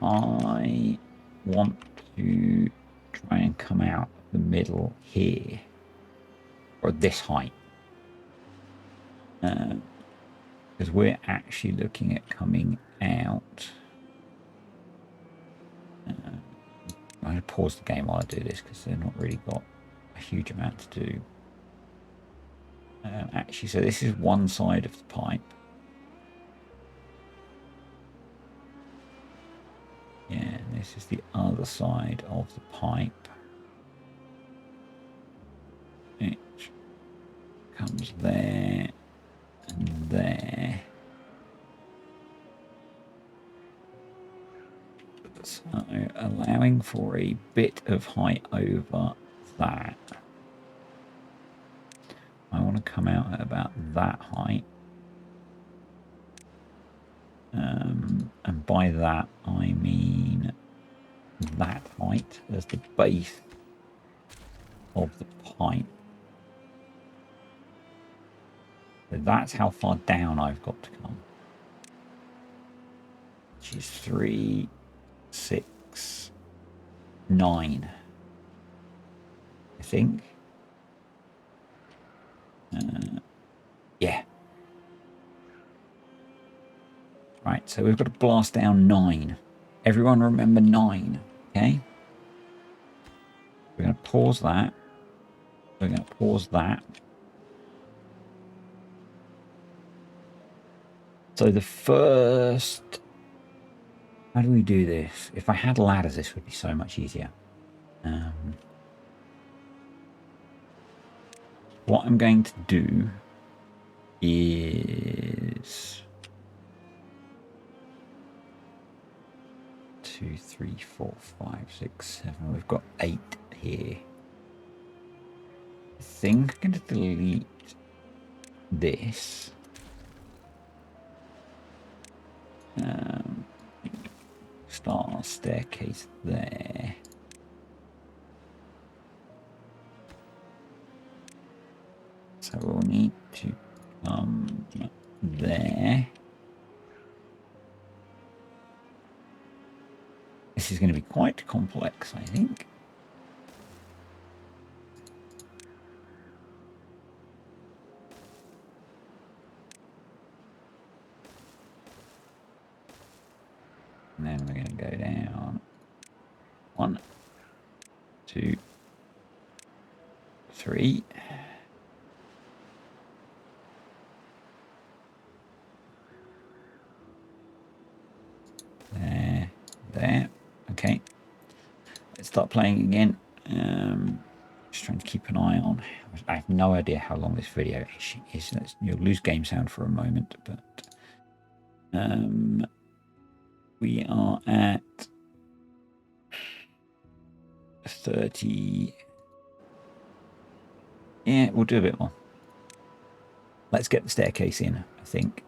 I want to try and come out the middle here. Or this height. Because we're actually looking at coming out. I'm going to pause the game while I do this because they've not really got a huge amount to do. Actually, so this is one side of the pipe. Yeah, and this is the other side of the pipe. Which comes there and there. So allowing for a bit of height over that. I want to come out at about that height. And by that, I mean that height as the base of the pipe. So that's how far down I've got to come. Which is 3, 6, 9. I think. Yeah. Right, so we've got to blast down 9. Everyone remember 9, okay? We're going to pause that. We're going to pause that. So the first... How do we do this? If I had ladders, this would be so much easier. What I'm going to do is... 2, 3, 4, 5, 6, 7. We've got 8 here. I think I'm going to delete this. Start our staircase there. So we'll need to come there. This is going to be quite complex, I think. And then we're going to go down 1, 2, 3. start playing again. Just trying to keep an eye on. I have no idea how long this video is. You'll lose game sound for a moment, but we are at 30. Yeah, we'll do a bit more. Let's get the staircase in, I think.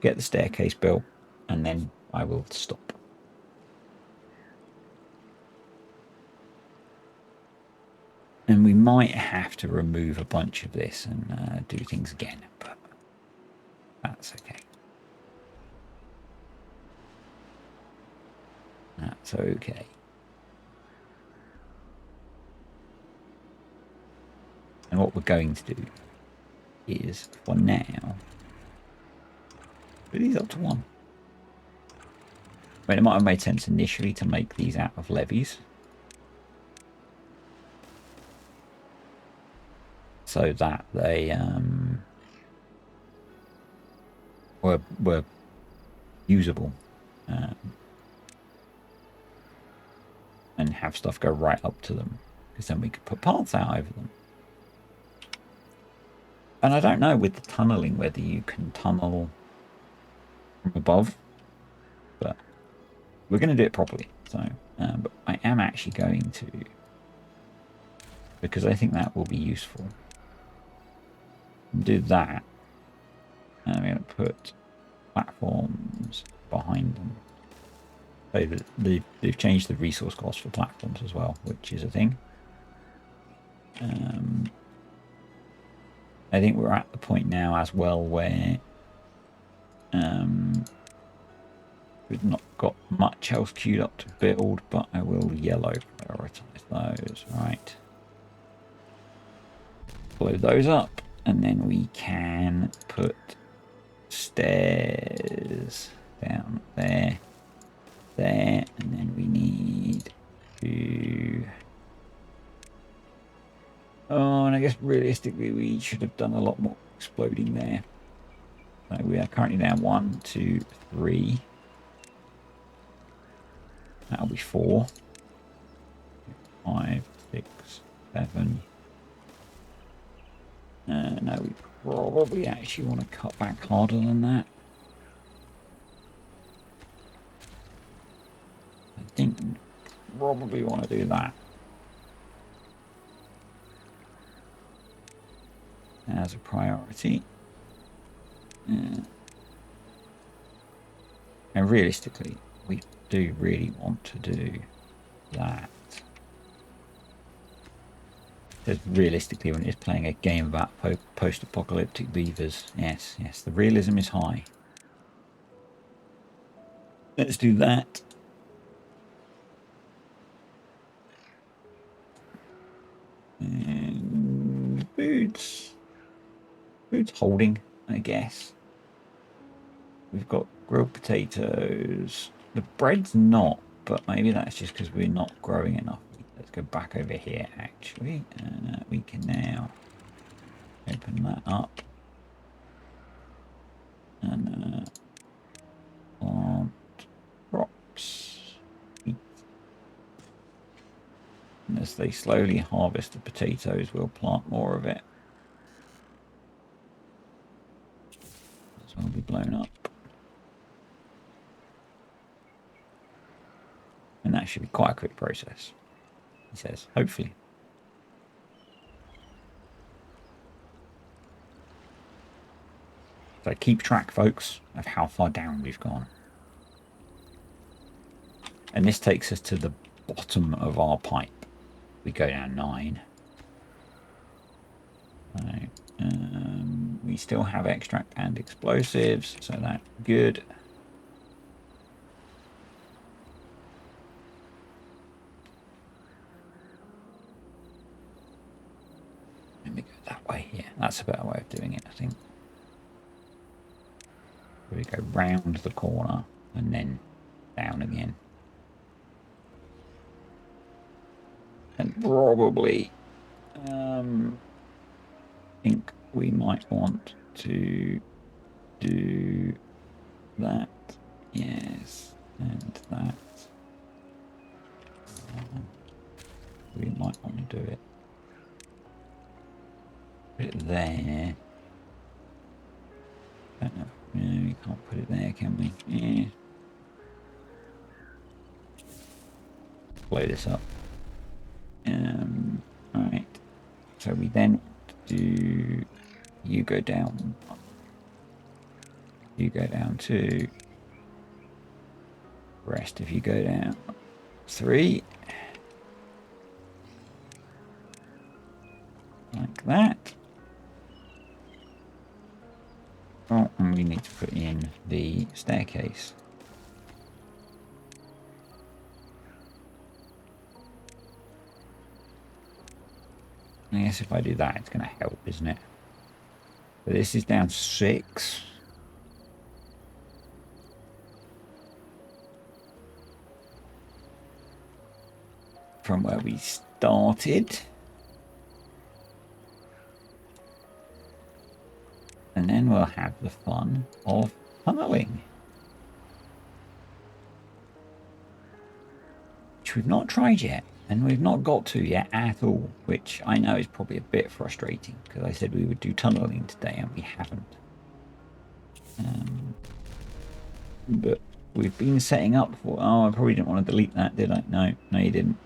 Get the staircase built, and then I will stop. And we might have to remove a bunch of this and do things again, but that's okay. That's okay. And what we're going to do is, for now, put these up to 1. I mean, it might have made sense initially to make these out of levies, so that they were usable and have stuff go right up to them, because then we could put paths out over them. And I don't know with the tunneling whether you can tunnel from above, but we're going to do it properly. So, but I am actually going to, because I think that will be useful, do that. And I'm going to put platforms behind them. So they've changed the resource cost for platforms as well, which is a thing. I think we're at the point now as well where we've not got much else queued up to build, but I will yellow prioritize those. Right. Blow those up, and then we can put stairs down there, and then we need to... Oh, and I guess realistically we should have done a lot more exploding there. So we are currently down 1, 2, 3. That'll be 4, 5, 6, 7. No, we probably actually want to cut back harder than that. I think we probably want to do that as a priority. And realistically, we do really want to do that. Because realistically, when it's playing a game about post-apocalyptic beavers, yes, the realism is high. Let's do that. And food's holding, I guess. We've got grilled potatoes. The bread's not, but maybe that's just because we're not growing enough. Let's go back over here, actually. And we can now open that up. And plant crops. And as they slowly harvest the potatoes, we'll plant more of it. So it'll be blown up. And that should be quite a quick process, he says, hopefully. So keep track, folks, of how far down we've gone. And this takes us to the bottom of our pipe. We go down 9. Right. We still have extract and explosives, so that's good. Let me go that way. Yeah, that's a better way of doing it, I think. We go round the corner and then down again. And probably think we might want to do that. Yes, and that. We might want to do it. Put it there. Don't know. Yeah, we can't put it there, can we? Yeah. Blow this up. Right. So we then do. You go down. You go down 2. Rest if you go down 3. Like that. Oh, and we need to put in the staircase. I guess if I do that, it's going to help, isn't it? But this is down 6. From where we started. And then we'll have the fun of tunneling. Which we've not tried yet. And we've not got to yet at all. Which I know is probably a bit frustrating. Because I said we would do tunneling today and we haven't. But we've been setting up for... Oh, I probably didn't want to delete that, did I? No, you didn't.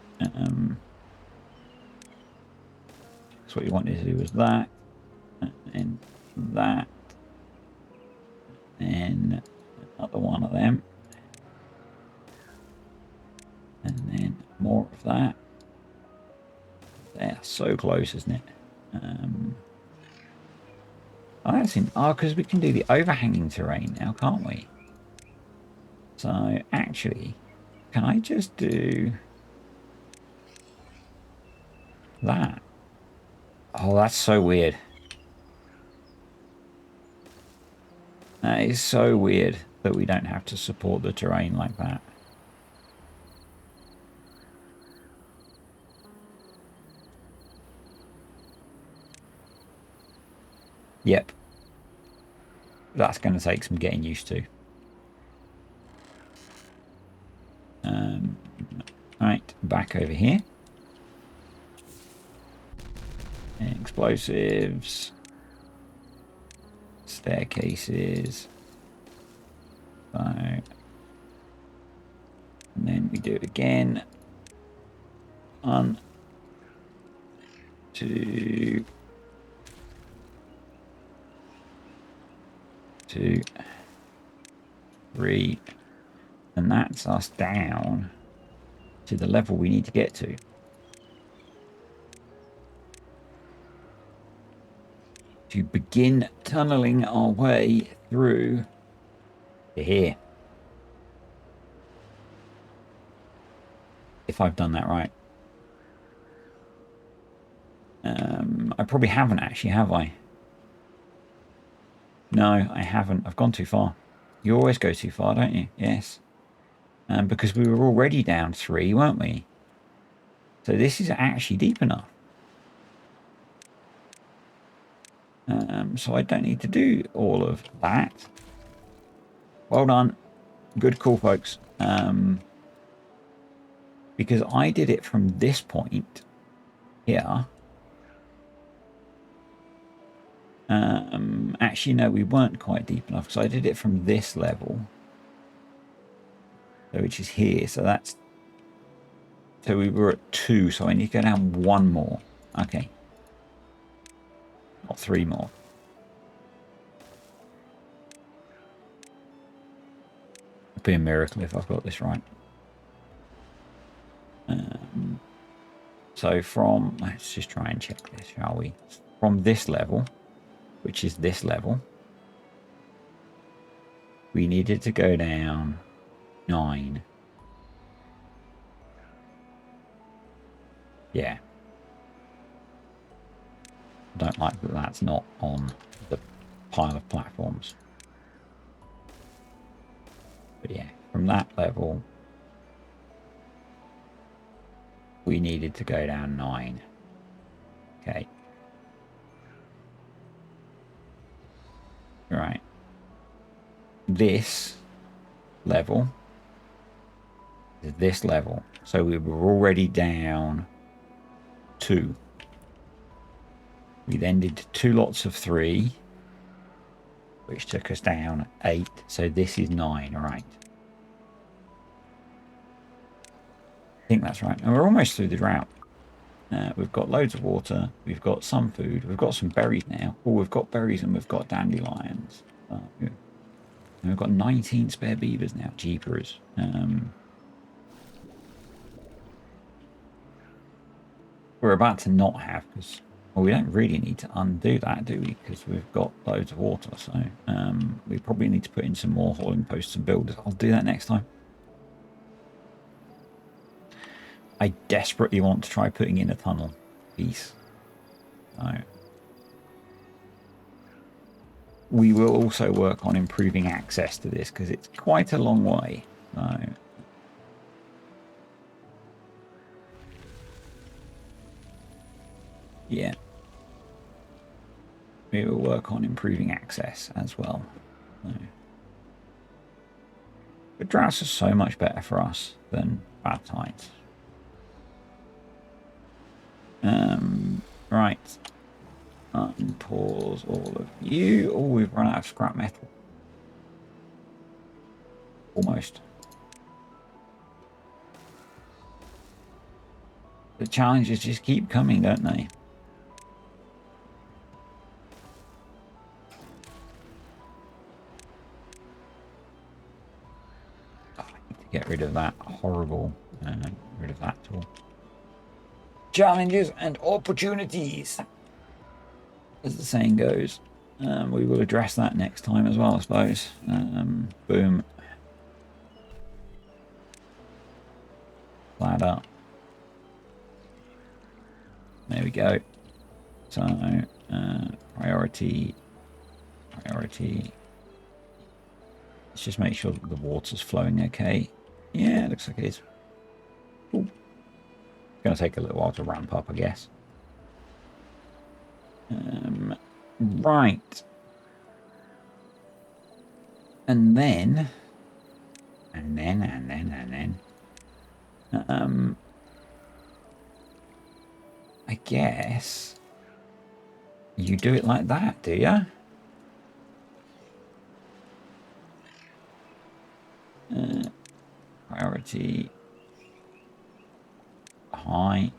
So what you wanted to do was that. And that. And another one of them. And then more of that. They're so close, isn't it? Oh, that's in. Oh, because we can do the overhanging terrain now, can't we? So actually, can I just do that? Oh, that's so weird. That is so weird that we don't have to support the terrain like that. Yep. That's going to take some getting used to. Right, back over here. Explosives. Staircases. So, and then we do it again. 1, 2, 2, 3, and that's us down to the level we need to get to. To begin tunneling our way through to here. If I've done that right. I probably haven't actually, have I? No, I haven't. I've gone too far. You always go too far, don't you? Yes. Because we were already down 3, weren't we? So this is actually deep enough. So I don't need to do all of that. Well done. Good call, folks. Because I did it from this point here. Actually, no, we weren't quite deep enough. So I did it from this level. So which is here. So that's... So we were at 2. So I need to go down 1 more. Okay. Not 3 more. It'd be a miracle if I've got this right. So from... Let's just try and check this, shall we? From this level, which is this level, we needed to go down 9. Yeah. Don't like that that's not on the pile of platforms. But yeah, from that level, we needed to go down 9. Okay. Right. This level is this level. So we were already down 2. We then did 2 lots of 3, which took us down 8. So this is 9, all right. I think that's right. And we're almost through the drought. We've got loads of water. We've got some food. We've got some berries now. Oh, we've got berries and we've got dandelions. And we've got 19 spare beavers now. Jeepers. We're about to not have, because well, we don't really need to undo that, do we? Because we've got loads of water. So we probably need to put in some more hauling posts and builders. I'll do that next time. I desperately want to try putting in a tunnel piece. So we will also work on improving access to this because it's quite a long way. So yeah, we will work on improving access as well. So, but droughts are so much better for us than bad tides. Right. Unpause all of you. Oh, we've run out of scrap metal. Almost. The challenges just keep coming, don't they? Oh, I need to get rid of that horrible. Rid of that tool. Challenges and opportunities, as the saying goes. We will address that next time as well, I suppose. Boom. Ladder. There we go. So, priority. Let's just make sure that the water's flowing okay. Yeah, it looks like it is. Ooh. It's going to take a little while to ramp up, I guess. Right. And then, I guess you do it like that, do you? Priority. High.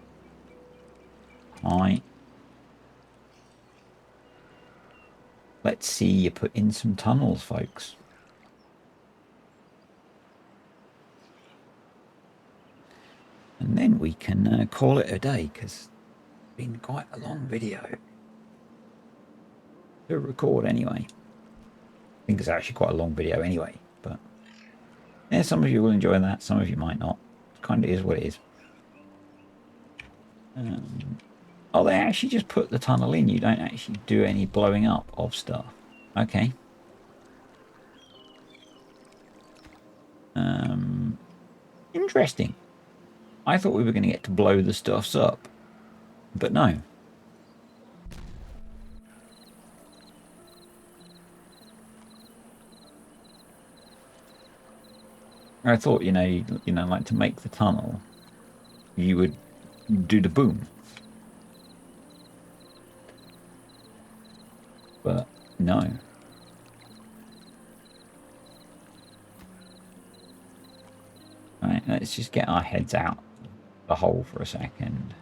Let's see you put in some tunnels, folks. And then we can call it a day, because it's been quite a long video to record anyway. I think it's actually quite a long video anyway, but yeah, some of you will enjoy that, some of you might not. It kind of is what it is. Oh, they actually just put the tunnel in. You don't actually do any blowing up of stuff. Okay. Interesting. I thought we were going to get to blow the stuffs up, but no. I thought, you know, like to make the tunnel, you would do the boom. But no. Right, let's just get our heads out the hole for a second.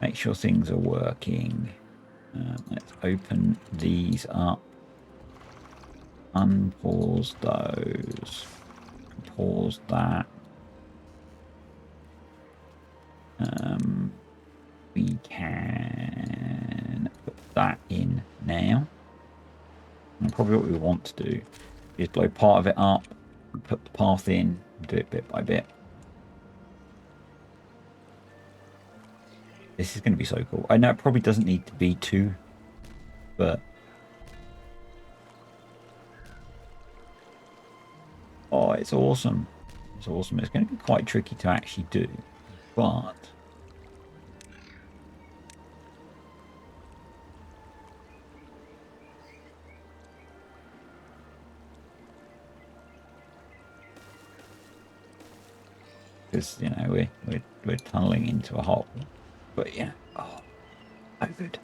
Make sure things are working. Let's open these up. Unpause those. Pause that. We can put that in now. And probably what we want to do is blow part of it up, put the path in, do it bit by bit. This is going to be so cool. I know it probably doesn't need to be 2, but oh, it's awesome. It's awesome. It's going to be quite tricky to actually do, but because you know we're tunneling into a hole. But yeah, oh, so good.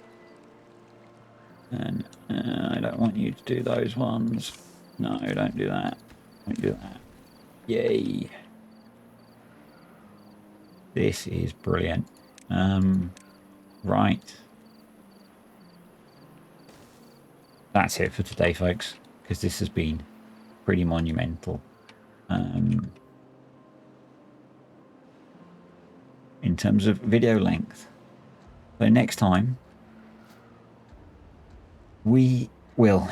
And I don't want you to do those ones. No, don't do that. Don't do that. Yay! This is brilliant. Right. That's it for today, folks, because this has been pretty monumental. In terms of video length. So next time we will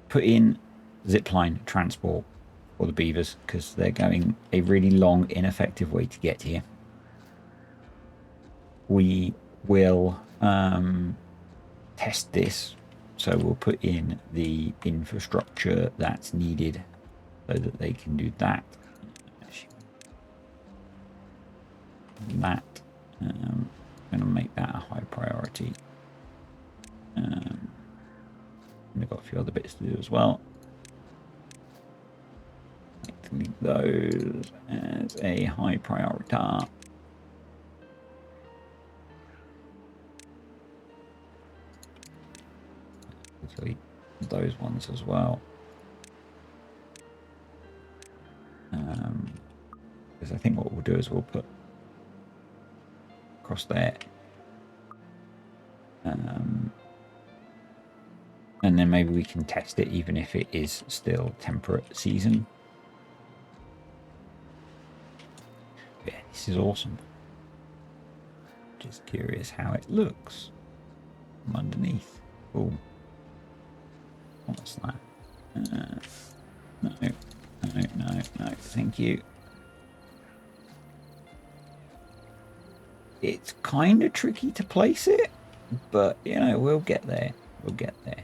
put in zipline transport for the beavers, because they're going a really long, ineffective way to get here. We will test this, so we'll put in the infrastructure that's needed so that they can do that. I'm going to make that a high priority. We've got a few other bits to do as well. Leave those as a high priority. Delete those ones as well. Because I think what we'll do is we'll put across there. And then maybe we can test it even if it is still temperate season. Yeah, this is awesome. Just curious how it looks from underneath. Oh, what's that? No, thank you. It's kind of tricky to place it, but you know, we'll get there. We'll get there.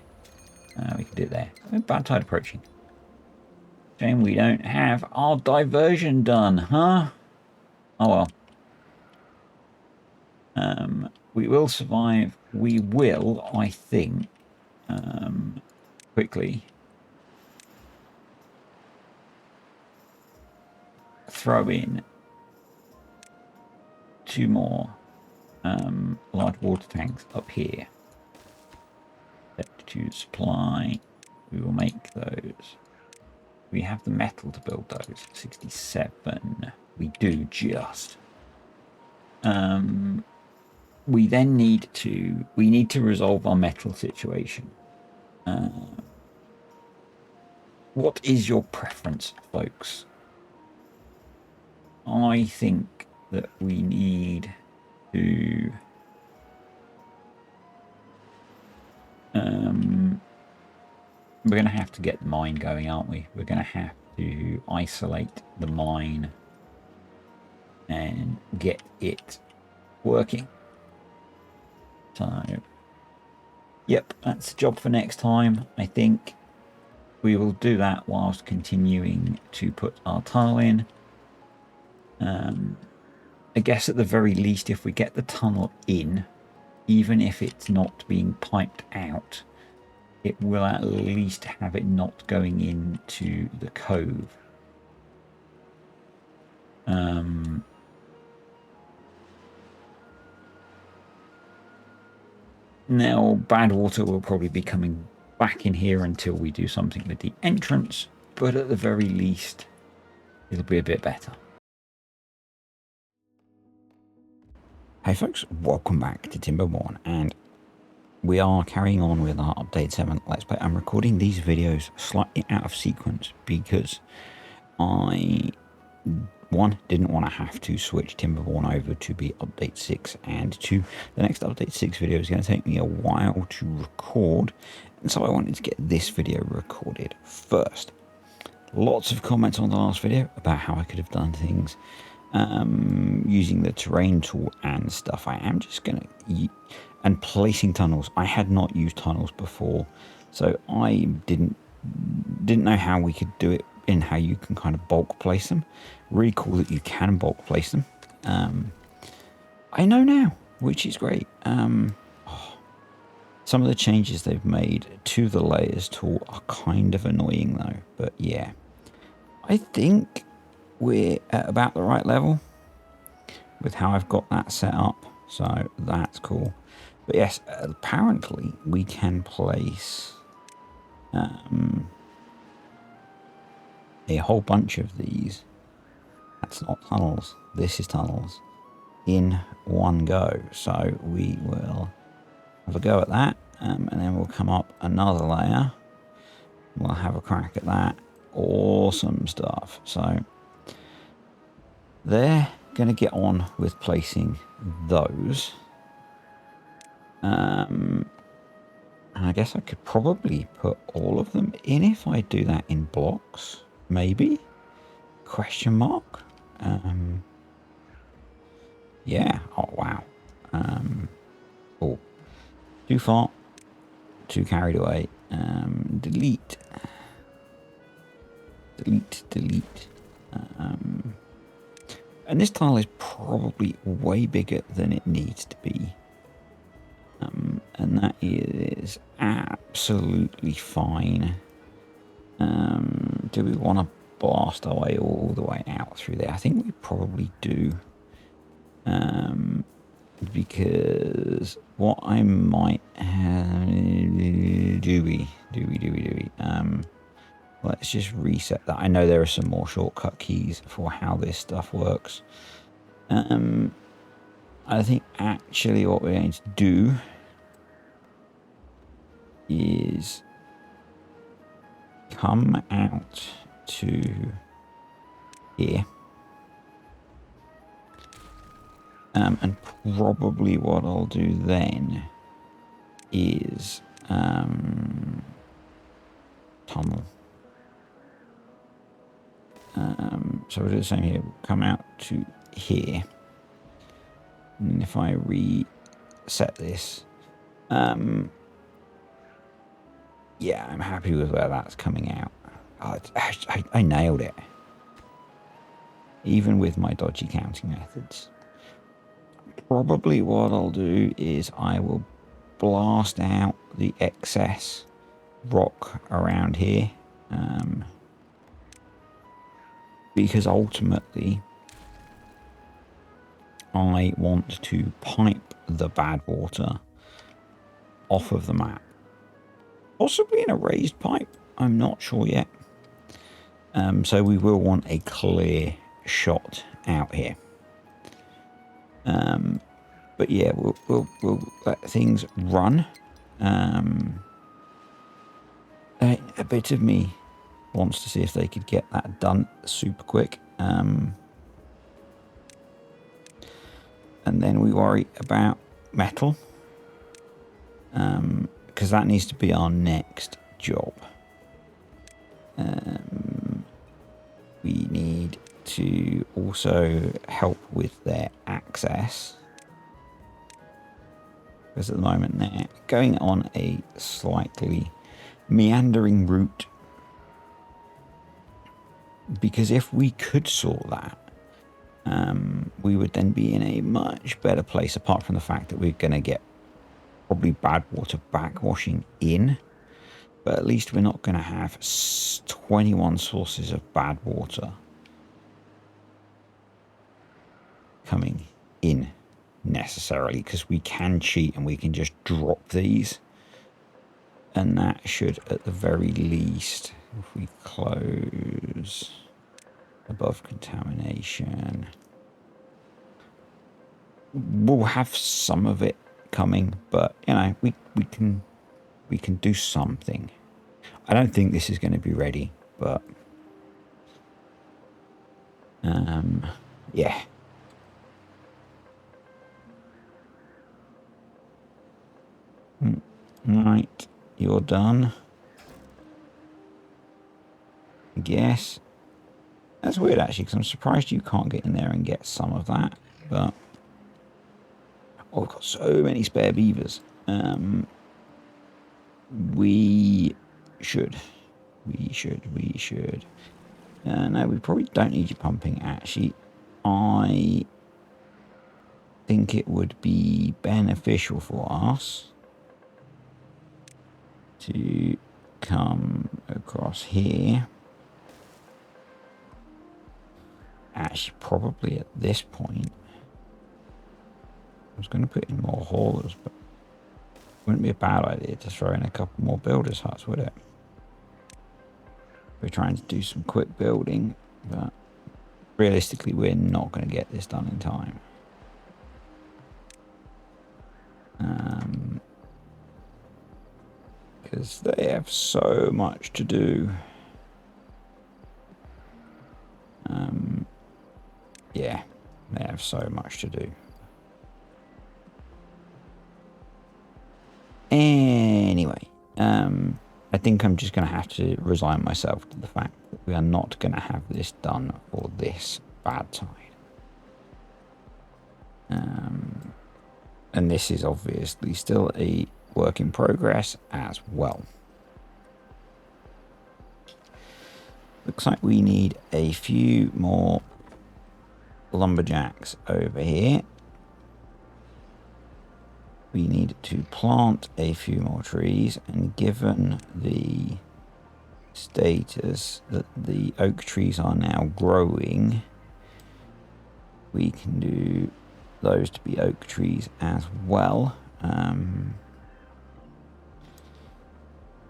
We can do it there. Bad tide approaching. Shame we don't have our diversion done, huh? Oh well. We will survive. We will, I think, quickly throw in 2 more large water tanks up here. To supply, we will make those. We have the metal to build those. 67. We do just. We then need to resolve our metal situation. What is your preference, folks? I think that we need to we're going to have to get the mine going, aren't we? We're going to have to isolate the mine and get it working. So, yep, that's the job for next time. I think we will do that whilst continuing to put our tunnel in. I guess at the very least, if we get the tunnel in, even if it's not being piped out, it will at least have it not going into the cove. Now, bad water will probably be coming back in here until we do something with the entrance, but at the very least, it'll be a bit better. Hey folks, welcome back to Timberborn, and we are carrying on with our update 7 Let's Play. I'm recording these videos slightly out of sequence because I, one, didn't want to have to switch Timberborn over to be update 6, and 2, the next update 6 video is going to take me a while to record, and so I wanted to get this video recorded first. Lots of comments on the last video about how I could have done things using the terrain tool and stuff. I am just going to... and placing tunnels. I had not used tunnels before, so I didn't know how we could do it in how you can kind of bulk place them. Really cool that you can bulk place them. I know now, which is great. Some of the changes they've made to the layers tool are kind of annoying though, but yeah. I think we're at about the right level with how I've got that set up. So that's cool. But yes, apparently we can place a whole bunch of these. That's not tunnels. This is tunnels in one go. So we will have a go at that. And then we'll come up another layer. We'll have a crack at that. Awesome stuff. So they're going to get on with placing those. And I guess I could probably put all of them in if I do that in blocks. Maybe? Question mark? Yeah. Oh, wow. Oh. Too far. Too carried away. Delete. Delete. And this tile is probably way bigger than it needs to be. And that is absolutely fine. Do we want to blast our way all the way out through there? I think we probably do. Because what I might have... Do we? Let's just reset that. I know there are some more shortcut keys for how this stuff works. I think actually what we're going to do is come out to here. And probably what I'll do then is tunnel. So we'll do the same here. We'll come out to here. And if I reset this, yeah, I'm happy with where that's coming out. Oh, I nailed it. Even with my dodgy counting methods. Probably what I'll do is I will blast out the excess rock around here. Because ultimately I want to pipe the bad water off of the map. Possibly in a raised pipe. I'm not sure yet. So we will want a clear shot out here. But yeah, we'll let things run. A bit of me wants to see if they could get that done super quick. And then we worry about metal. Because that needs to be our next job. We need to also help with their access. Because at the moment they're going on a slightly meandering route. Because if we could sort that, we would then be in a much better place, apart from the fact that we're going to get probably bad water backwashing in. But at least we're not going to have 21 sources of bad water coming in necessarily, because we can cheat and we can just drop these. And that should, at the very least, if we close above contamination, we'll have some of it coming, but you know, we can do something. I don't think this is going to be ready, but yeah. Right, you're done. I guess. That's weird actually, because I'm surprised you can't get in there and get some of that, but oh, I've got so many spare beavers. We should. No, we probably don't need you pumping, actually. I think it would be beneficial for us to come across here actually probably at this point, I was going to put in more haulers, but it wouldn't be a bad idea to throw in a couple more builders huts, would it? We're trying to do some quick building, but realistically we're not going to get this done in time. Because they have so much to do. Yeah, they have so much to do. Anyway, I think I'm just going to have to resign myself to the fact that we are not going to have this done for this bad tide. And this is obviously still a work in progress as well. Looks like we need a few more lumberjacks over here. We need to plant a few more trees, and given the status that the oak trees are now growing, we can do those to be oak trees as well.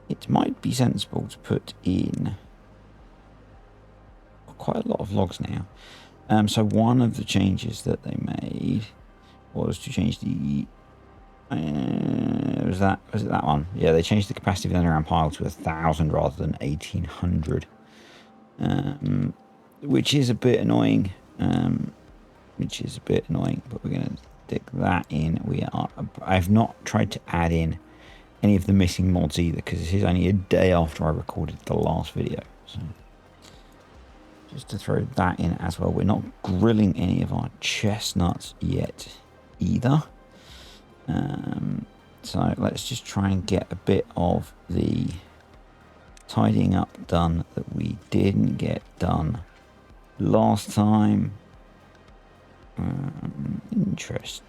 It might be sensible to put in quite a lot of logs now. So one of the changes that they made was to change the was it that one? Yeah, they changed the capacity of the underground pile to 1,000 rather than 1,800, which is a bit annoying. But we're going to stick that in. I've not tried to add in any of the missing mods either, because this is only a day after I recorded the last video. So just to throw that in as well. We're not grilling any of our chestnuts yet either. So let's just try and get a bit of the tidying up done that we didn't get done last time. Interesting.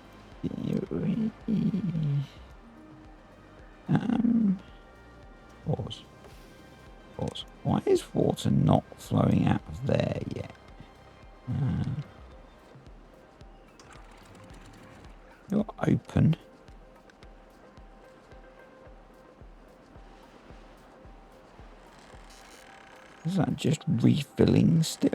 Pause. Why is water not flowing out of there yet? You're open. Is that just refilling still?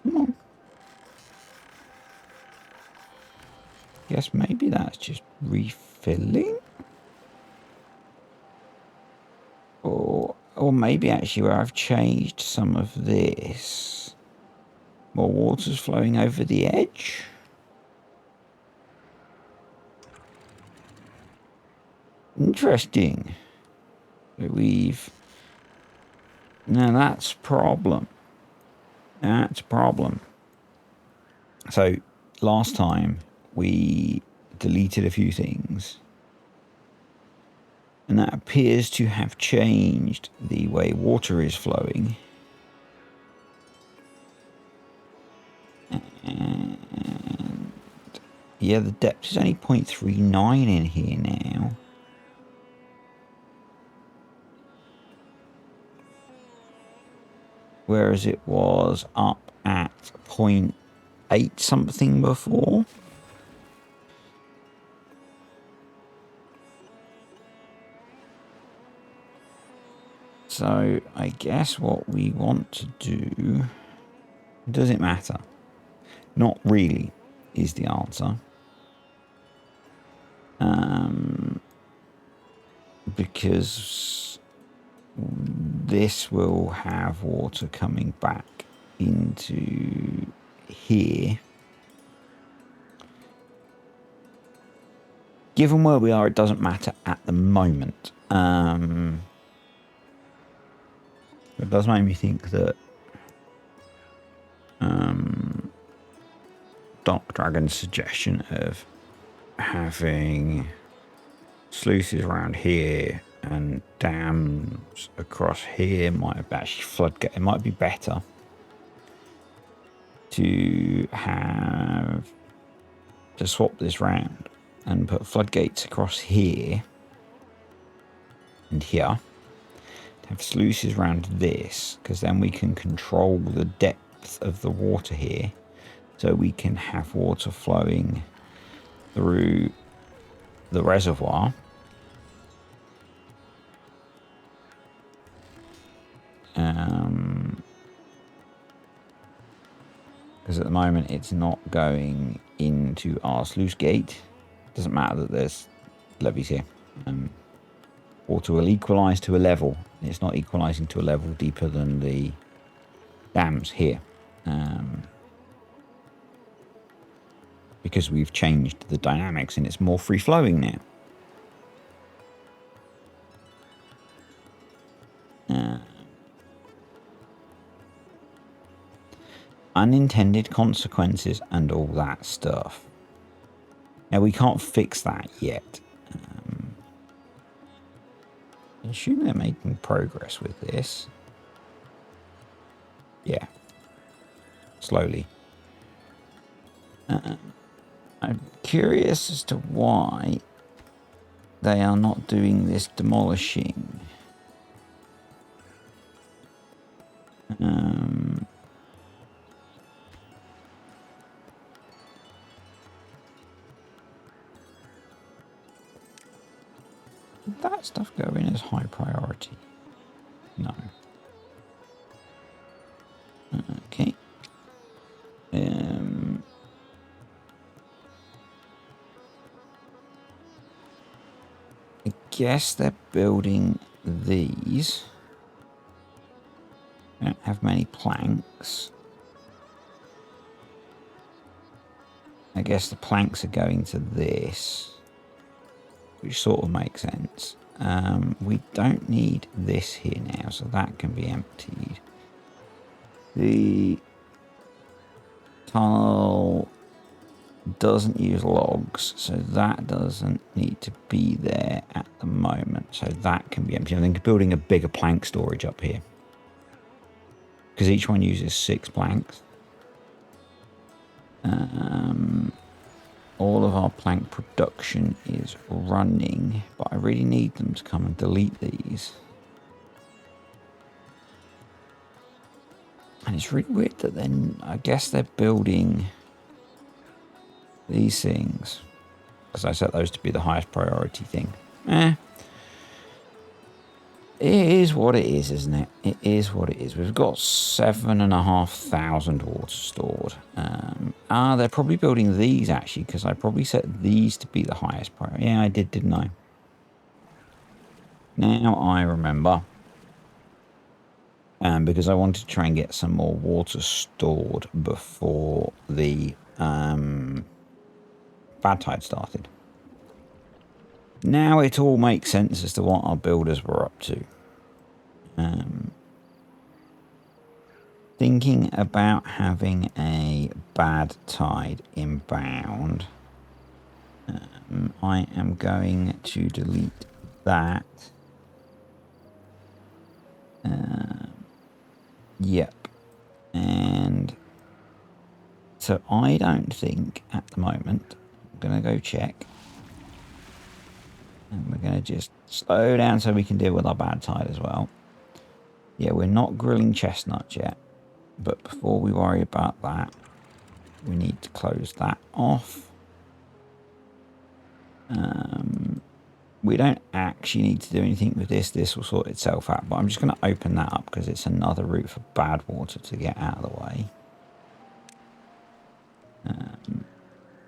Come on. Guess maybe that's just refilling? Or maybe actually where I've changed some of this, more water's flowing over the edge? Interesting. Now that's a problem. That's a problem. So last time we deleted a few things, and that appears to have changed the way water is flowing. And yeah, the depth is only 0.39 in here now. Whereas it was up at 0.8 something before. So I guess what we want to do, does it matter? Not really is the answer. Because this will have water coming back into here. Given where we are, it doesn't matter at the moment. It does make me think that Dark Dragon's suggestion of having sluices around here and dams across here might have actually floodgate. It might be better to swap this round and put floodgates across here and here. Have sluices around this, because then we can control the depth of the water here, so we can have water flowing through the reservoir. Because at the moment it's not going into our sluice gate. Doesn't matter that there's levees here. Water will equalise to a level. It's not equalising to a level deeper than the dams here. Because we've changed the dynamics and it's more free flowing now. Unintended consequences and all that stuff. Now we can't fix that yet. I assume they're making progress with this. Yeah. Slowly. I'm curious as to why they are not doing this demolishing. Did that stuff go in as high priority? No. Okay. I guess they're building these. I don't have many planks. I guess the planks are going to this, which sort of makes sense. We don't need this here now, so that can be emptied. The tunnel doesn't use logs, so that doesn't need to be there at the moment, so that can be emptied. I think building a bigger plank storage up here, because each one uses 6 planks. All of our plank production is running, but I really need them to come and delete these. And it's really weird that then I guess they're building these things, because I set those to be the highest priority thing. It is what it is, isn't it? It is what it is. We've got 7,500 water stored. They're probably building these, actually, because I probably set these to be the highest priority. Yeah, I did, didn't I? Now I remember. Because I wanted to try and get some more water stored before the bad tide started. Now it all makes sense as to what our builders were up to. Thinking about having a bad tide inbound. I am going to delete that. Yep. And so I don't think at the moment, I'm going to go check. And we're going to just slow down so we can deal with our bad tide as well. Yeah, we're not grilling chestnuts yet. But before we worry about that, we need to close that off. We don't actually need to do anything with this. This will sort itself out. But I'm just going to open that up because it's another route for bad water to get out of the way.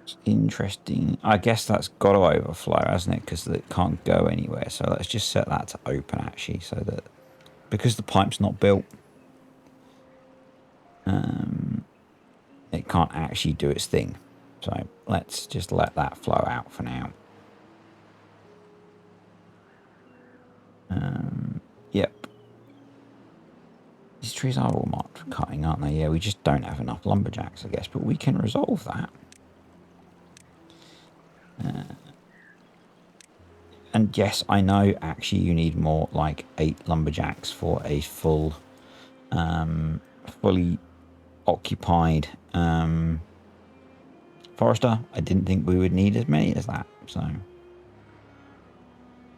It's interesting. I guess that's got to overflow, hasn't it? Because it can't go anywhere. So let's just set that to open, actually. So that, because the pipe's not built, it can't actually do its thing. So let's just let that flow out for now. Yep. These trees are all marked for cutting, aren't they? Yeah, we just don't have enough lumberjacks, I guess, but we can resolve that. And yes, I know actually you need more, like 8 lumberjacks for a full, fully occupied forester. I didn't think we would need as many as that, so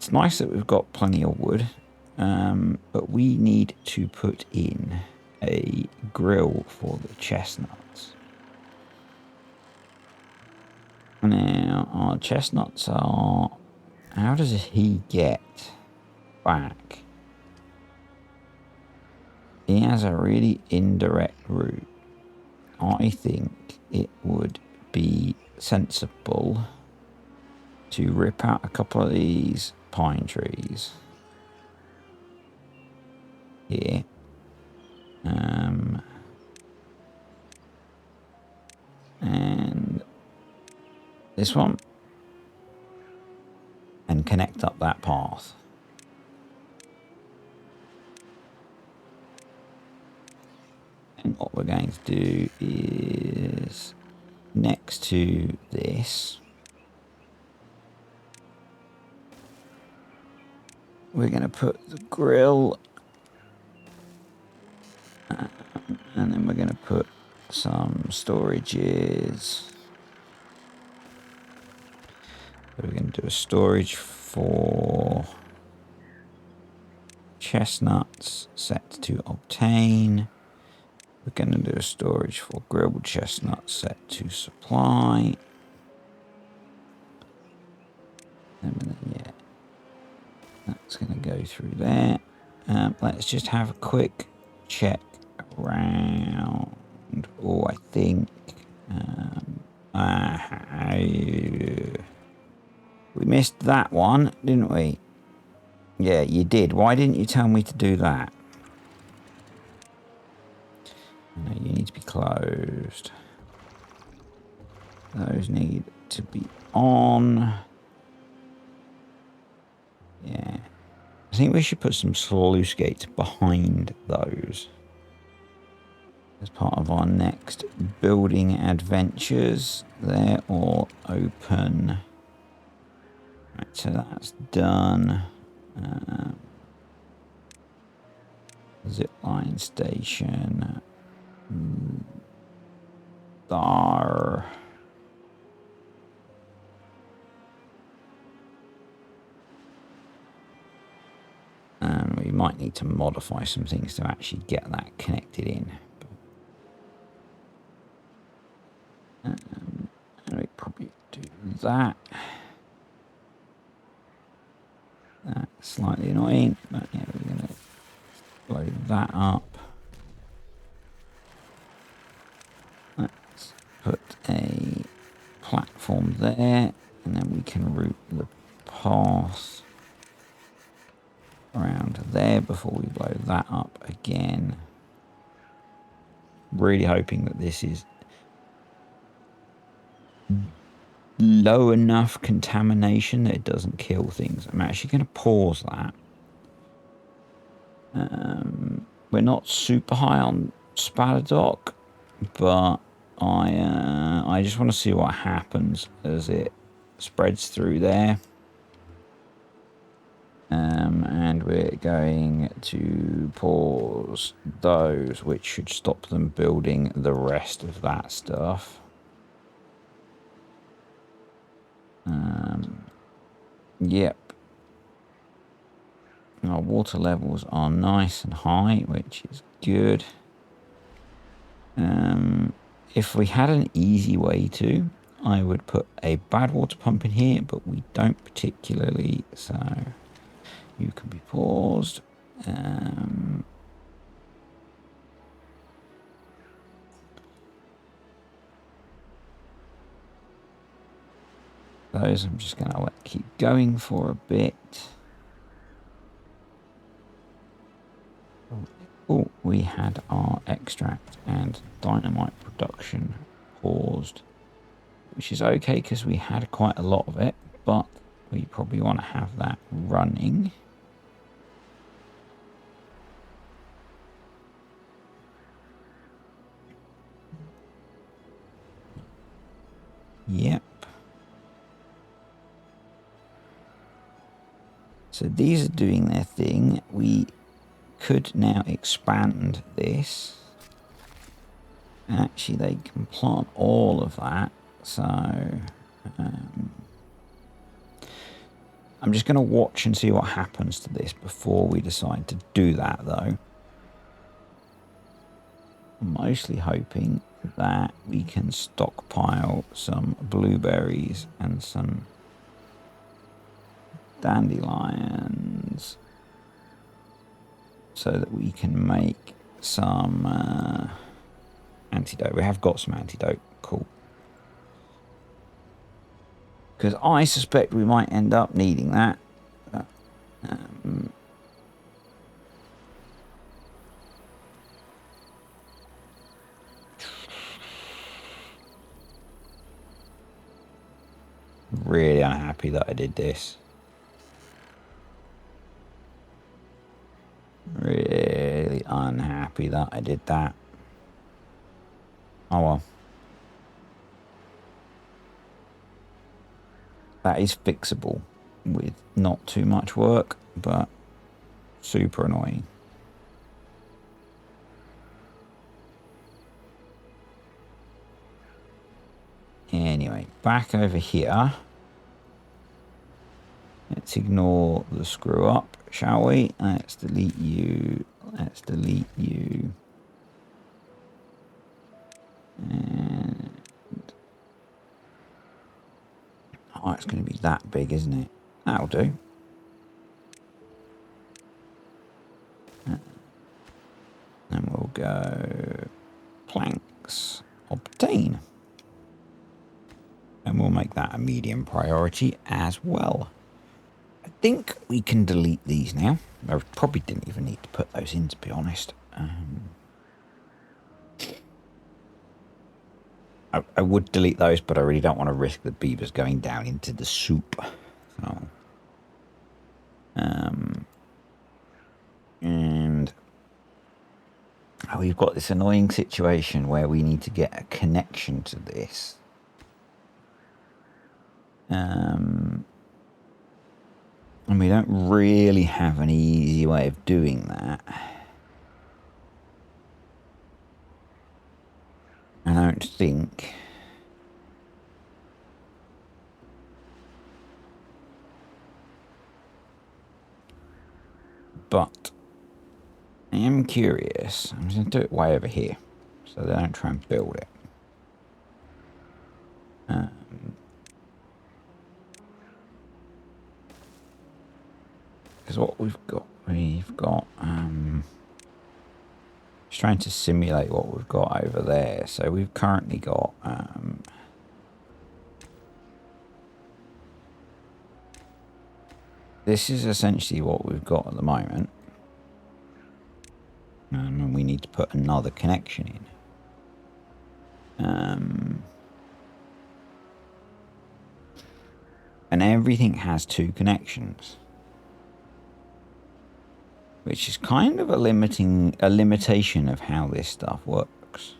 It's nice that we've got plenty of wood, but we need to put in a grill for the chestnuts. Now, our chestnuts are... How does he get back? He has a really indirect route. I think it would be sensible to rip out a couple of these pine trees here. And this one. And connect up that path. And what we're going to do is next to this, we're going to put the grill, and then we're going to put some storages. So we're going to do a storage for chestnuts set to obtain. We're going to do a storage for grilled chestnuts set to supply. And yeah, that's going to go through there. Let's just have a quick check around. Oh, I think we missed that one, didn't we? Yeah, you did. Why didn't you tell me to do that? No, you need to be closed. Those need to be on. Yeah. I think we should put some sluice gates behind those as part of our next building adventures. They're all open. Right, so that's done. Zipline station. There. And we might need to modify some things to actually get that connected in. And we probably do that. That's slightly annoying, but yeah, we're going to blow that up. Let's put a platform there, and then we can route the path around there before we blow that up again. Really hoping that this is low enough contamination that it doesn't kill things. I'm actually going to pause that. We're not super high on Spadadoc, but I just want to see what happens as it spreads through there. And we're going to pause those, which should stop them building the rest of that stuff. Yep. Our water levels are nice and high, which is good. If we had an easy way to, I would put a bad water pump in here, but we don't particularly, so you can be paused. Those I'm just going to let keep going for a bit. Oh, we had our extract and dynamite production paused, which is okay because we had quite a lot of it, but we probably want to have that running. Yep. So these are doing their thing. We could now expand this. And actually they can plant all of that. So I'm just going to watch and see what happens to this before we decide to do that, though. I'm mostly hoping that we can stockpile some blueberries and some dandelions so that we can make some antidote. We have got some antidote. Cool. Because I suspect we might end up needing that. But, really unhappy that I did this. Really unhappy that I did that. Oh well. That is fixable with not too much work, but super annoying. Anyway, back over here. Let's ignore the screw up, shall we? Let's delete you. Let's delete you. And oh, it's going to be that big, isn't it? That'll do. And we'll go planks, obtain. And we'll make that a medium priority as well. I think we can delete these now. I probably didn't even need to put those in, to be honest. I would delete those, but I really don't want to risk the beavers going down into the soup. So, and we've got this annoying situation where we need to get a connection to this. And we don't really have an easy way of doing that. I don't think. But I am curious. I'm just going to do it way over here so they don't try and build it. Because what we've got just trying to simulate what we've got over there. So we've currently got this is essentially what we've got at the moment, and we need to put another connection in, and everything has two connections, which is kind of a limitation of how this stuff works.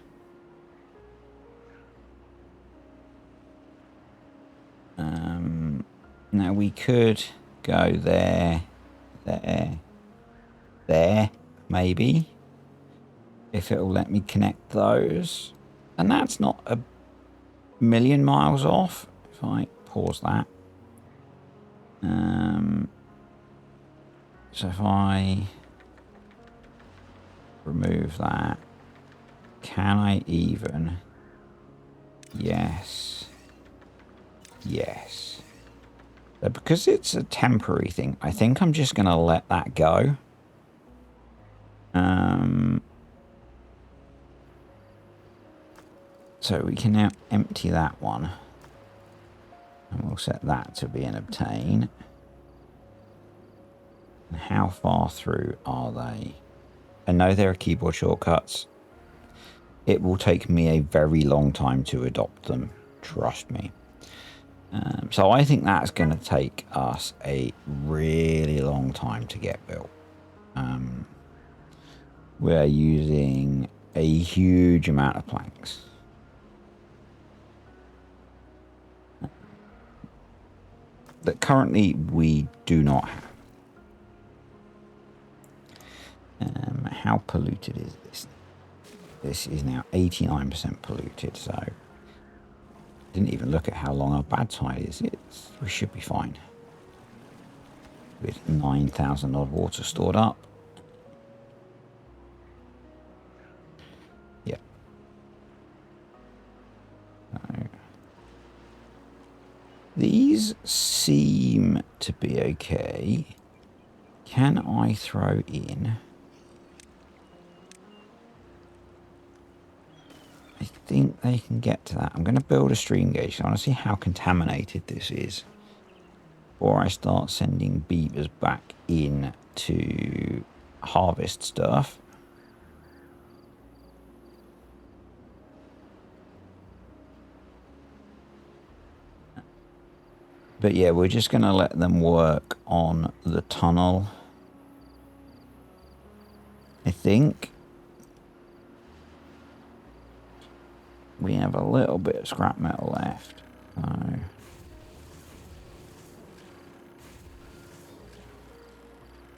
Now we could go there, maybe, if it'll let me connect those. And that's not a million miles off. If I pause that. So if I remove that, can I even? Yes. Yes. So because it's a temporary thing, I think I'm just going to let that go. So we can now empty that one. And we'll set that to be an obtain. And how far through are they? I know there are keyboard shortcuts. It will take me a very long time to adopt them. Trust me. So I think that's going to take us a really long time to get built. We're using a huge amount of planks. That currently we do not have. How polluted is this? This is now 89% polluted, so didn't even look at how long our bad tide is. We should be fine. with 9,000 odd water stored up. Yep. So, these seem to be okay. Can I throw in? I think they can get to that. I'm going to build a stream gauge. So I want to see how contaminated this is before I start sending beavers back in to harvest stuff. But yeah, we're just going to let them work on the tunnel, I think. We have a little bit of scrap metal left. So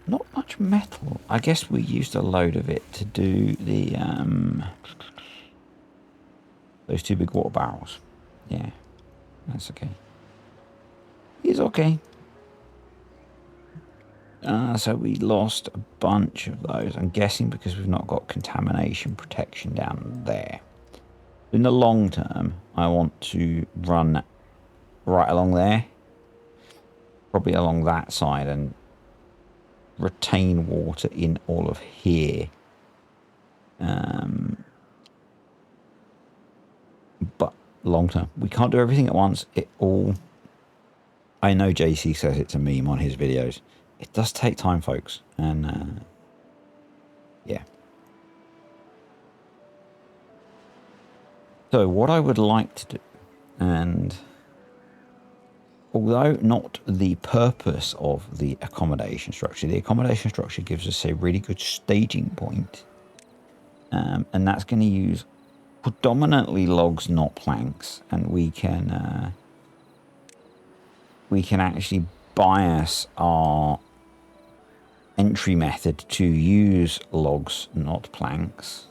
not much metal. I guess we used a load of it to do the those 2 big water barrels. Yeah, that's okay. It's okay. So we lost a bunch of those. I'm guessing because we've not got contamination protection down there. In the long term, I want to run right along there. Probably along that side and retain water in all of here. But long term, we can't do everything at once. It all... I know JC says it's a meme on his videos. It does take time, folks. And yeah. So what I would like to do, and although not the purpose of the accommodation structure gives us a really good staging point. And that's going to use predominantly logs, not planks. And we can actually bias our entry method to use logs, not planks.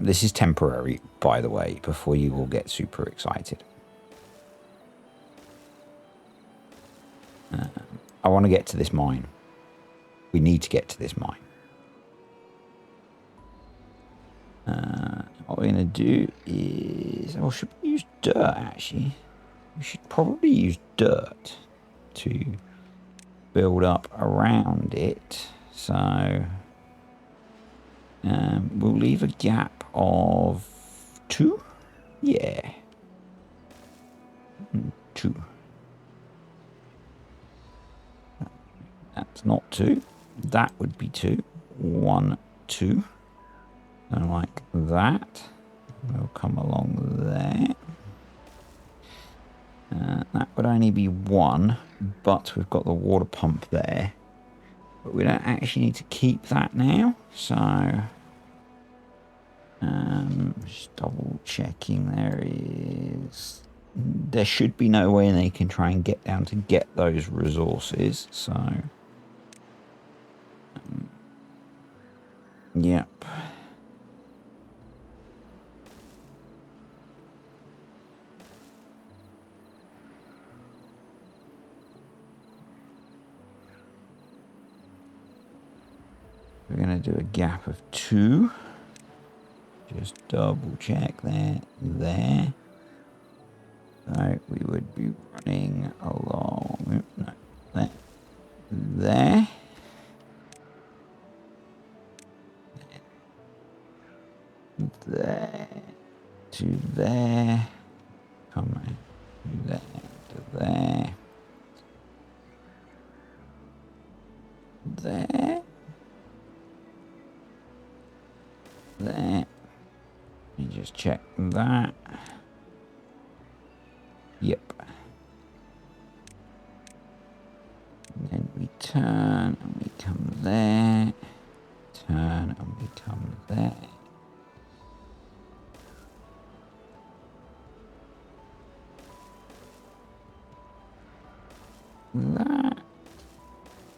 This is temporary, by the way, before you will get super excited. I want to get to this mine. We need to get to this mine. What we're going to do is... Or should we use dirt, actually? We should probably use dirt to build up around it. So... we'll leave a gap of 2. Yeah. 2. That's not 2. That would be 2. 1, 2. And like that. We'll come along there. That would only be 1, but we've got the water pump there. But we don't actually need to keep that now, so just double checking there should be no way they can try and get down to get those resources, so yep. We're going to do a gap of 2. Just double check that there. So we would be running along, no, that, there. There to there. Come on. There to there. There. There. Let me just check that. Yep. And then we turn and we come there. Turn and we come there.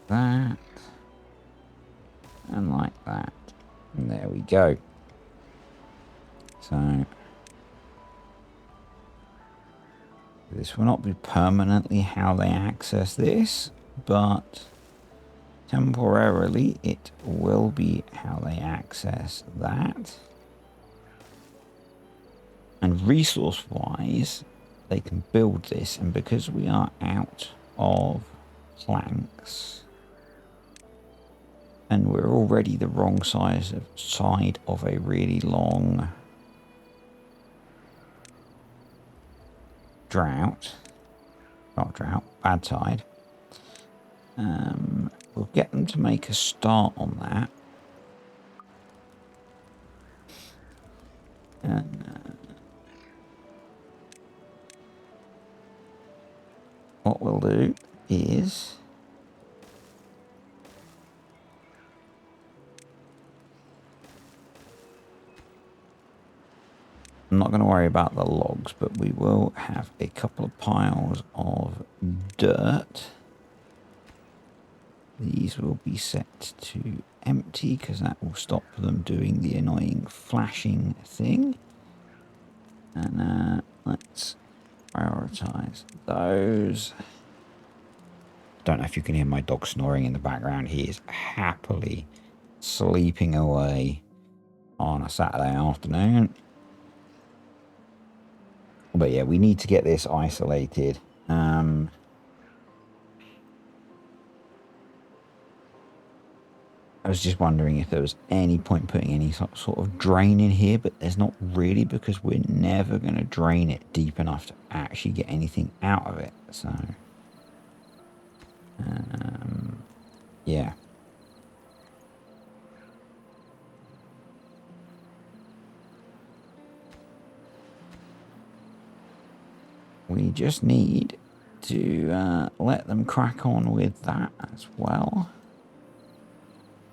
That, and like that. And there we go. So This will not be permanently how they access this, but temporarily it will be how they access that. And resource wise, they can build this, and because we are out of planks and we're already the wrong side of a really long drought, not drought, bad tide, we'll get them to make a start on that. And what we'll do is I'm not going to worry about the logs, but we will have a couple of piles of dirt. These will be set to empty because that will stop them doing the annoying flashing thing. And let's prioritize those. Don't know if you can hear my dog snoring in the background. He is happily sleeping away on a Saturday afternoon. But yeah, we need to get this isolated. I was just wondering if there was any point putting any sort of drain in here, but there's not really, because we're never going to drain it deep enough to actually get anything out of it. So, yeah. We just need to let them crack on with that as well.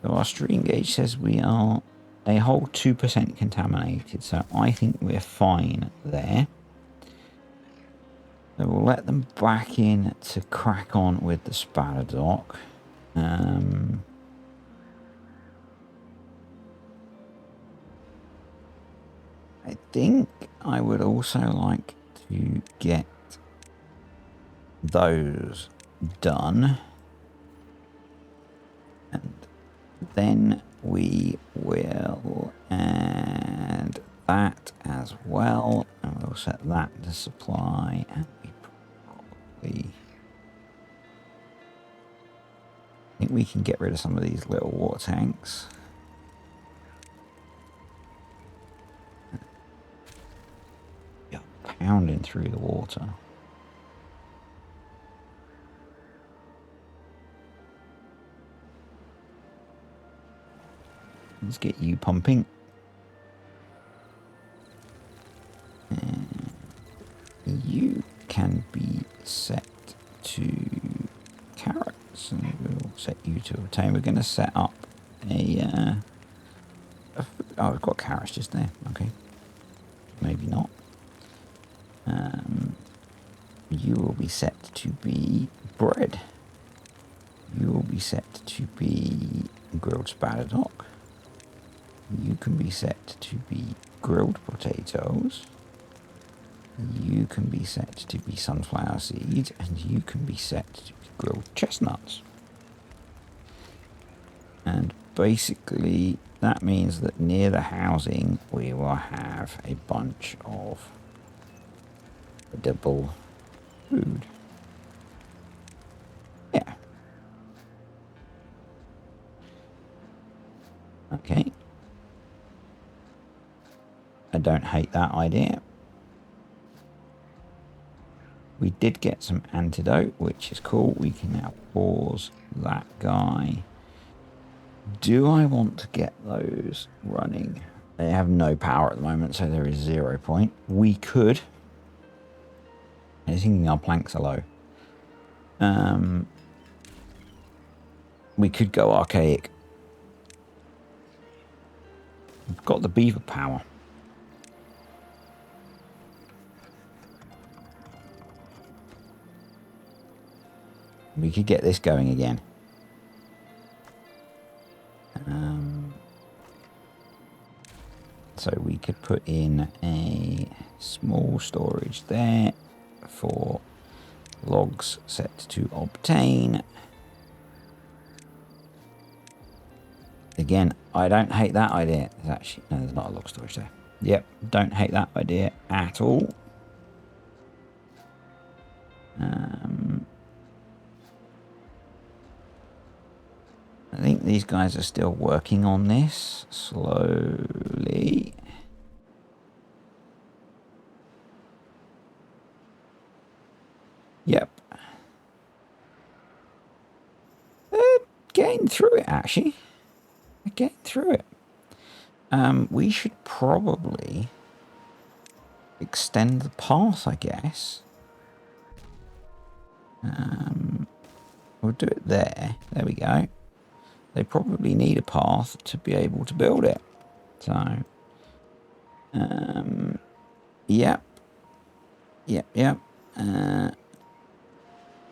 So our stream gauge says we are a whole 2% contaminated, so I think we're fine there. So we'll let them back in to crack on with the spatter dock. I think I would also like to get those done, and then we will add that as well, and we'll set that to supply, and we probably think we can get rid of some of these little water tanks. Yeah, pounding through the water. Let's get you pumping. And you can be set to carrots, and we'll set you to obtain. We're going to set up a oh, we've got carrots just there. Okay, maybe not. You will be set to be bread. You will be set to be grilled spatterdock. You can be set to be grilled potatoes. You can be set to be sunflower seeds, and you can be set to be grilled chestnuts. And basically that means that near the housing we will have a bunch of edible food. Yeah. Okay. I don't hate that idea. We did get some antidote, which is cool. We can now pause that guy. Do I want to get those running? They have no power at the moment, so there is 0 point. We could. I was thinking our planks are low. We could go archaic. We've got the beaver power. We could get this going again. So we could put in a small storage there. for logs set to obtain. Again, I don't hate that idea. There's actually, no, there's not a log storage there. Yep, don't hate that idea at all. I think these guys are still working on this slowly. Yep. Getting through it, actually. Getting through it. We should probably extend the path, I guess. We'll do it there. There we go. They probably need a path to be able to build it. So, yep.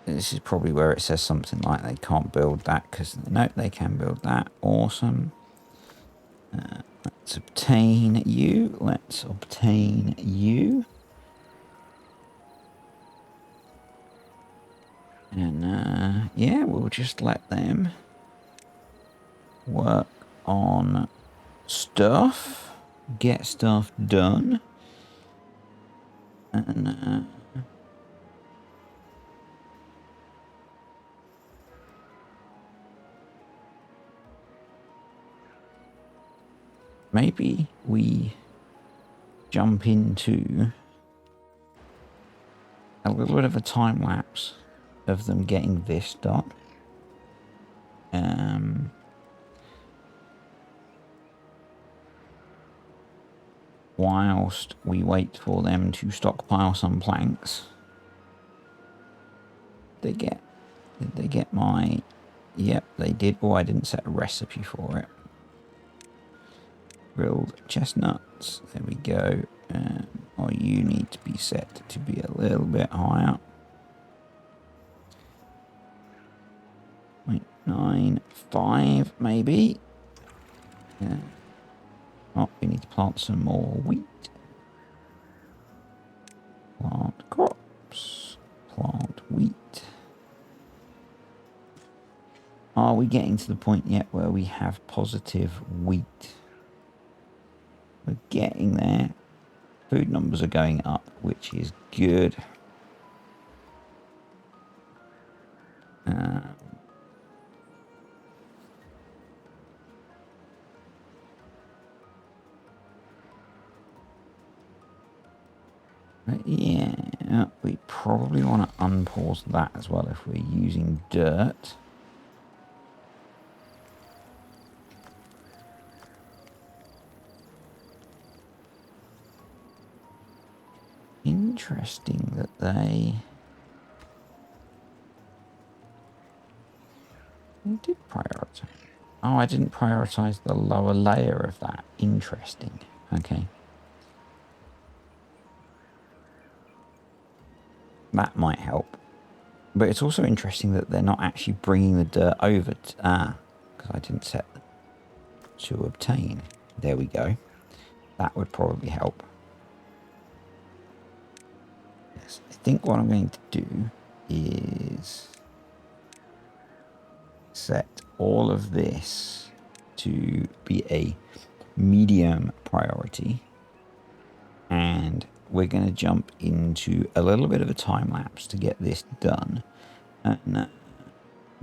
This is probably where it says something like they can't build that because, no, they can build that. Awesome. Let's obtain you. Let's obtain you. And, yeah, we'll just let them work on stuff, get stuff done, and maybe we jump into a little bit of a time lapse of them getting this done. Whilst we wait for them to stockpile some planks. Did they get my... Yep, they did. Oh, I didn't set a recipe for it. Grilled chestnuts. There we go. Oh, you need to be set to be a little bit higher. 0.95 maybe. Oh, we need to plant some more wheat. Plant crops. Plant wheat. Are we getting to the point yet where we have positive wheat? We're getting there. Food numbers are going up, which is good. Yeah, we probably want to unpause that as well if we're using dirt. Interesting that they did prioritize. Oh, I didn't prioritize the lower layer of that. Interesting. Okay. That might help. But it's also interesting that they're not actually bringing the dirt over to... because I didn't set to obtain. There we go. That would probably help. Yes, I think what I'm going to do is set all of this to be a medium priority. And we're going to jump into a little bit of a time lapse to get this done, and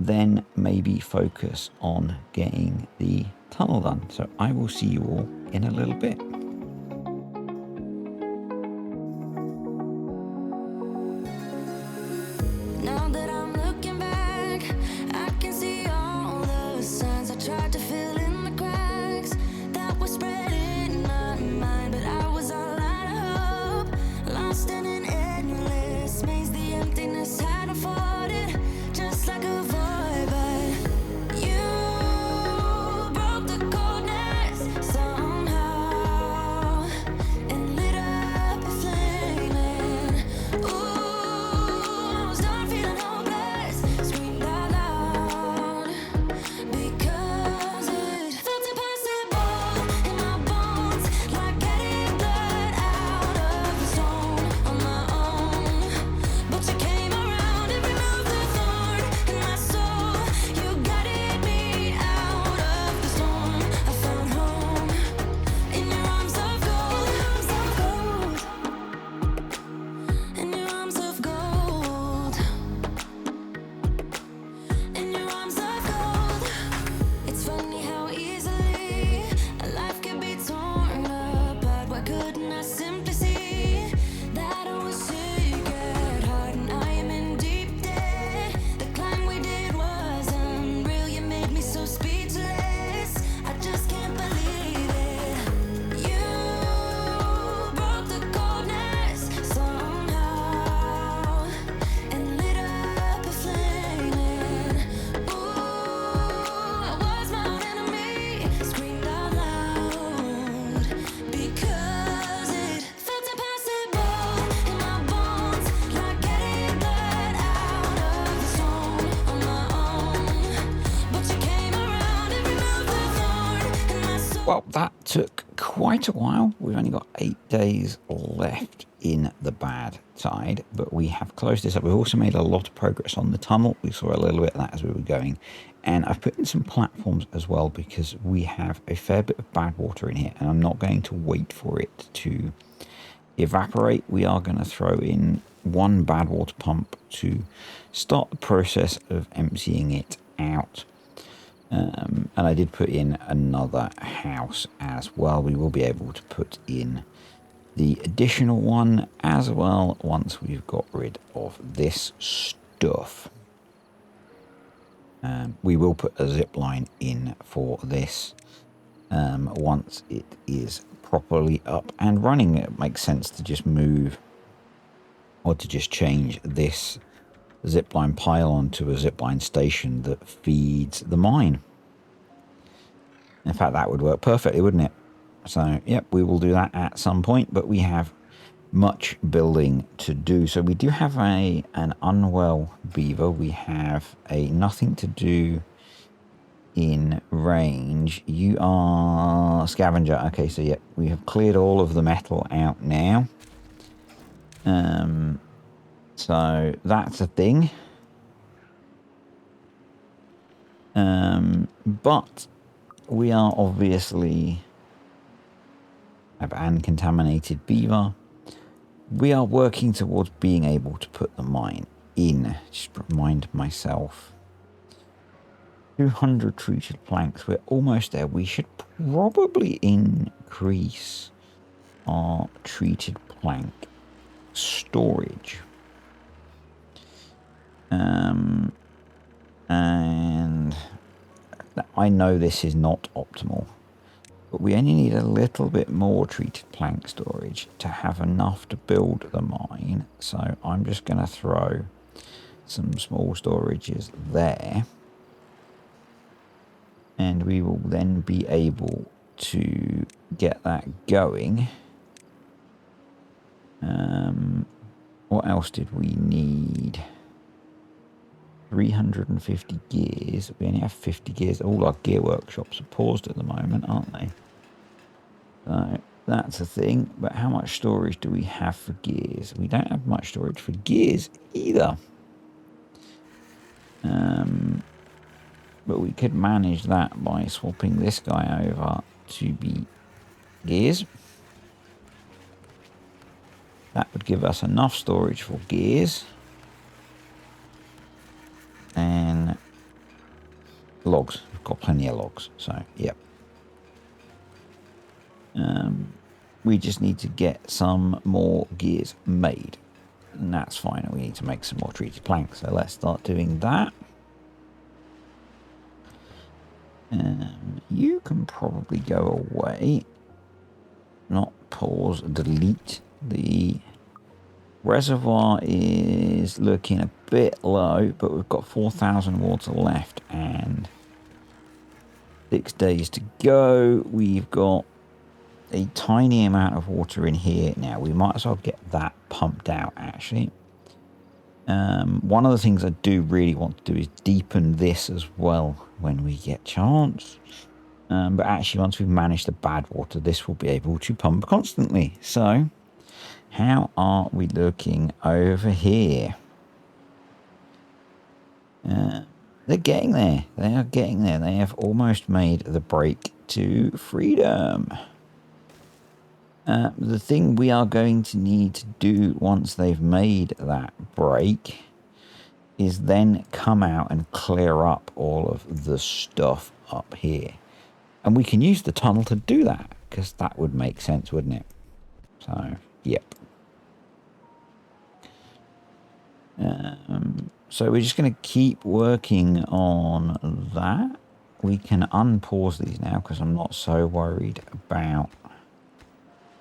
then maybe focus on getting the tunnel done. So I will see you all in a little bit. Now that I'm looking back, I can see all the signs I tried to fill in the cracks that were spread in my mind, but I was all out of hope, lost in an endless maze. The emptiness had unfolded just like a void, but you broke the coldness somehow. quite a while. We've only got 8 days left in the bad side, but we have closed this up. We've also made a lot of progress on the tunnel. We saw a little bit of that as we were going. And I've put in some platforms as well because we have a fair bit of bad water in here, and I'm not going to wait for it to evaporate. We are going to throw in one bad water pump to start the process of emptying it out. And I did put in another house as well. We will be able to put in the additional one as well once we've got rid of this stuff. We will put a zip line in for this once it is properly up and running. It makes sense to just move or to just change this zipline pylon to a zipline station that feeds the mine. In fact, that would work perfectly, wouldn't it? So, yep, we will do that at some point, but we have much building to do. So we do have an unwell beaver. We have a nothing to do in range. You are scavenger. Okay, so yeah, we have cleared all of the metal out now. So that's a thing. But we are obviously have an contaminated beaver. We are working towards being able to put the mine in. Just remind myself. 200 treated planks. We're almost there. We should probably increase our treated plank storage. And I know this is not optimal, but we only need a little bit more treated plank storage to have enough to build the mine. So I'm just going to throw some small storages there. And we will then be able to get that going. What else did we need? 350 gears. We only have 50 gears. All our gear workshops are paused at the moment, aren't they? So that's a thing. But how much storage do we have for gears? We don't have much storage for gears either. But we could manage that by swapping this guy over to be gears. That would give us enough storage for gears. And logs. We've got plenty of logs. So, yep. We just need to get some more gears made. And that's fine. We need to make some more treated planks. So let's start doing that. You can probably go away. Not pause, delete. The reservoir is looking a bit low, but we've got 4,000 water left and 6 days to go. We've got a tiny amount of water in here now. We might as well get that pumped out, actually. One of the things I do really want to do is deepen this as well when we get chance. But actually, once we've managed the bad water, this will be able to pump constantly. So, how are we looking over here? They're getting there. They are getting there. They have almost made the break to freedom. The thing we are going to need to do once they've made that break is then come out and clear up all of the stuff up here. And we can use the tunnel to do that, because that would make sense, wouldn't it? So, yep. So we're just going to keep working on that. We can unpause these now, because I'm not so worried about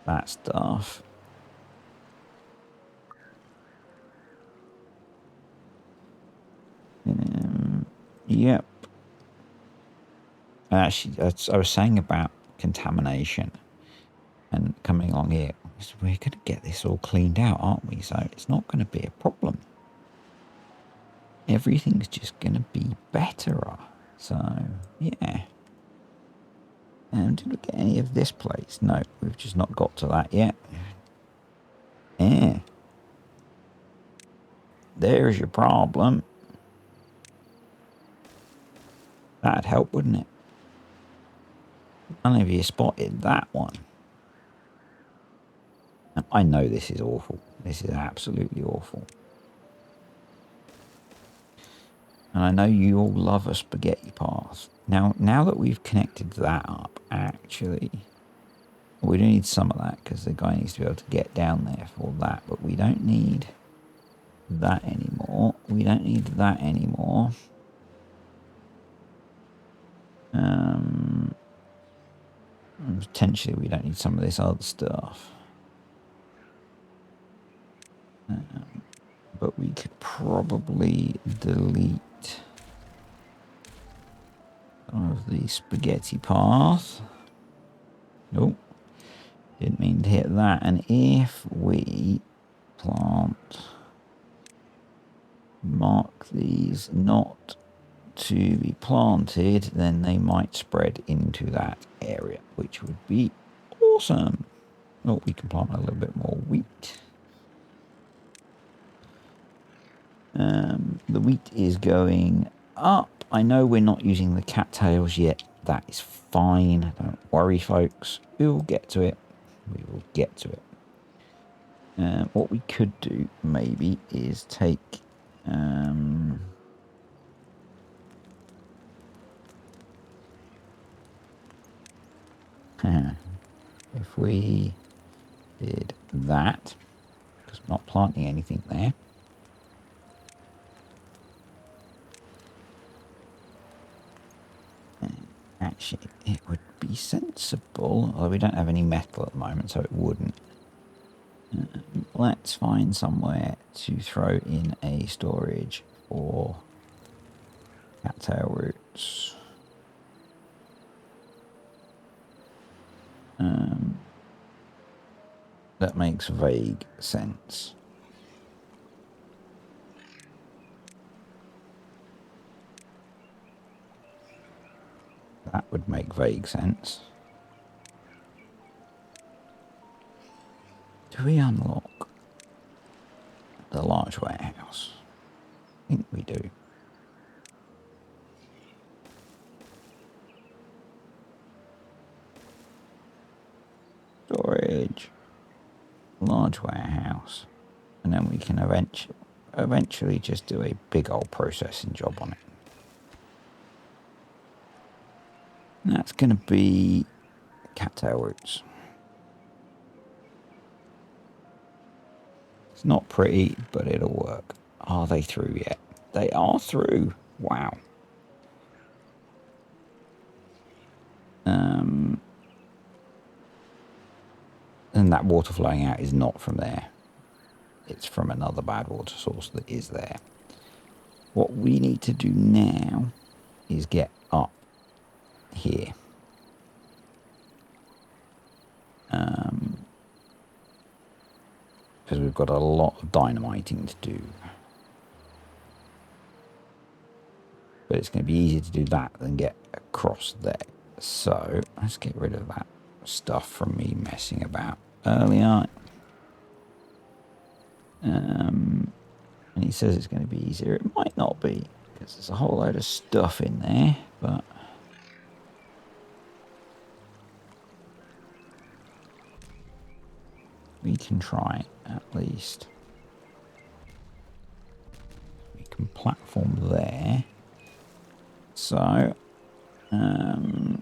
that stuff. Yep. Actually, I was saying about contamination and coming along here. So we're going to get this all cleaned out, aren't we? So it's not going to be a problem. Everything's just going to be better. So, yeah. Did we get any of this place? No, we've just not got to that yet. Yeah. There's your problem. That'd help, wouldn't it? None of you spotted that one. I know this is awful. This is absolutely awful. And I know you all love a spaghetti path. Now that we've connected that up, actually, we do need some of that because the guy needs to be able to get down there for that. But we don't need that anymore. We don't need that anymore. Potentially we don't need some of this other stuff. But we could probably delete some of the spaghetti path. Nope. Didn't mean to hit that. And if we mark these not to be planted, then they might spread into that area, which would be awesome. Oh, we can plant a little bit more wheat. The wheat is going up. I know we're not using the cattails yet. That is fine. Don't worry, folks. We will get to it. We will get to it. What we could do, maybe, is take... if we did that, because I'm not planting anything there. Actually, it would be sensible, although we don't have any metal at the moment, so it wouldn't. Let's find somewhere to throw in a storage for cattail roots. That makes vague sense. That would make vague sense. Do we unlock the large warehouse? I think we do. Storage. Large warehouse. And then we can eventually just do a big old processing job on it. And that's going to be cattail roots. It's not pretty, but it'll work. Are they through yet? They are through. Wow. And that water flowing out is not from there. It's from another bad water source that is there. What we need to do now is get up here. Because we've got a lot of dynamiting to do. But it's going to be easier to do that than get across there. So let's get rid of that stuff from me messing about earlier. And he says it's going to be easier. It might not be, because there's a whole load of stuff in there, but we can try at least. We can platform there. So, there.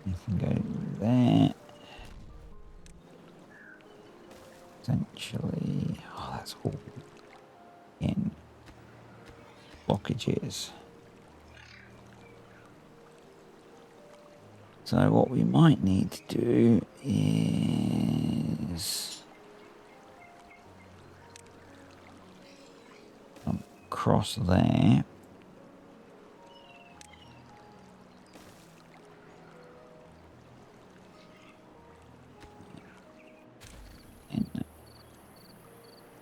You can go there. Essentially, oh, that's all in blockages. So what we might need to do is come across there.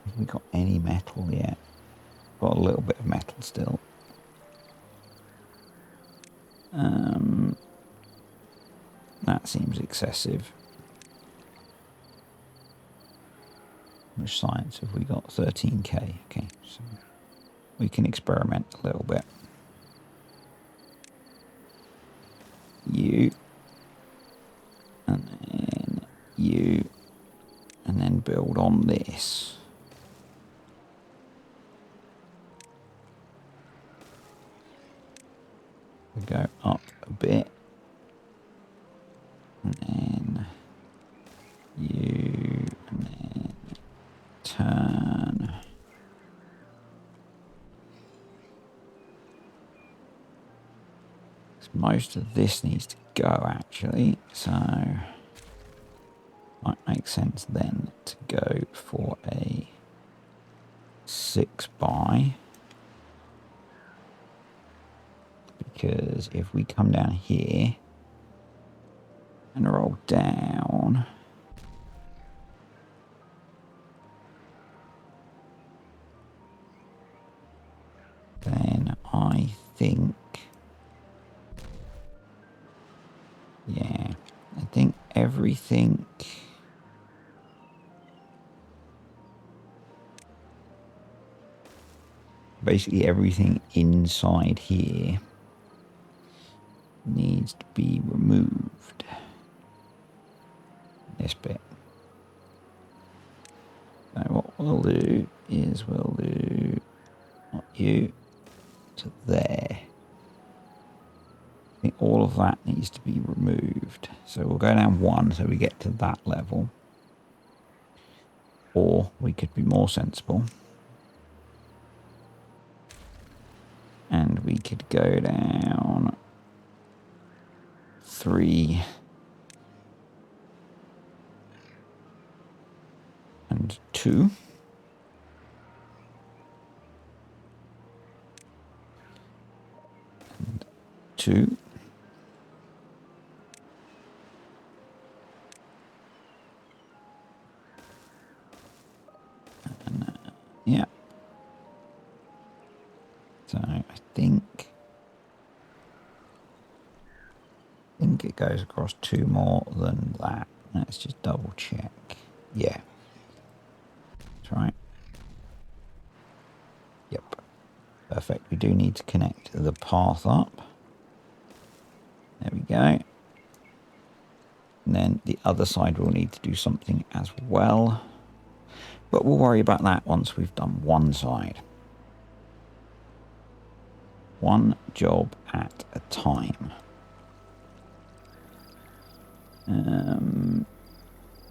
Have we got any metal yet? got a little bit of metal still. That seems excessive. How much science have we got? 13k. Okay, so we can experiment a little bit. You, and then you, and then build on this. We go up a bit, and then you, and then turn. Most of this needs to go actually, so might make sense then to go for a 6 by, because if we come down here and roll down, then I think, yeah, I think everything, basically everything inside here needs to be removed. This bit. So what we'll do is we'll do not you to there. I think all of that needs to be removed. So we'll go down 1 so we get to that level. Or we could be more sensible. And we could go down 3 and 2. And 2. And, yeah. So I think it goes across 2 more than that. Let's just double check. Yeah. That's right. Yep. Perfect. We do need to connect the path up. There we go. And then the other side will need to do something as well. But we'll worry about that once we've done one side. One job at a time.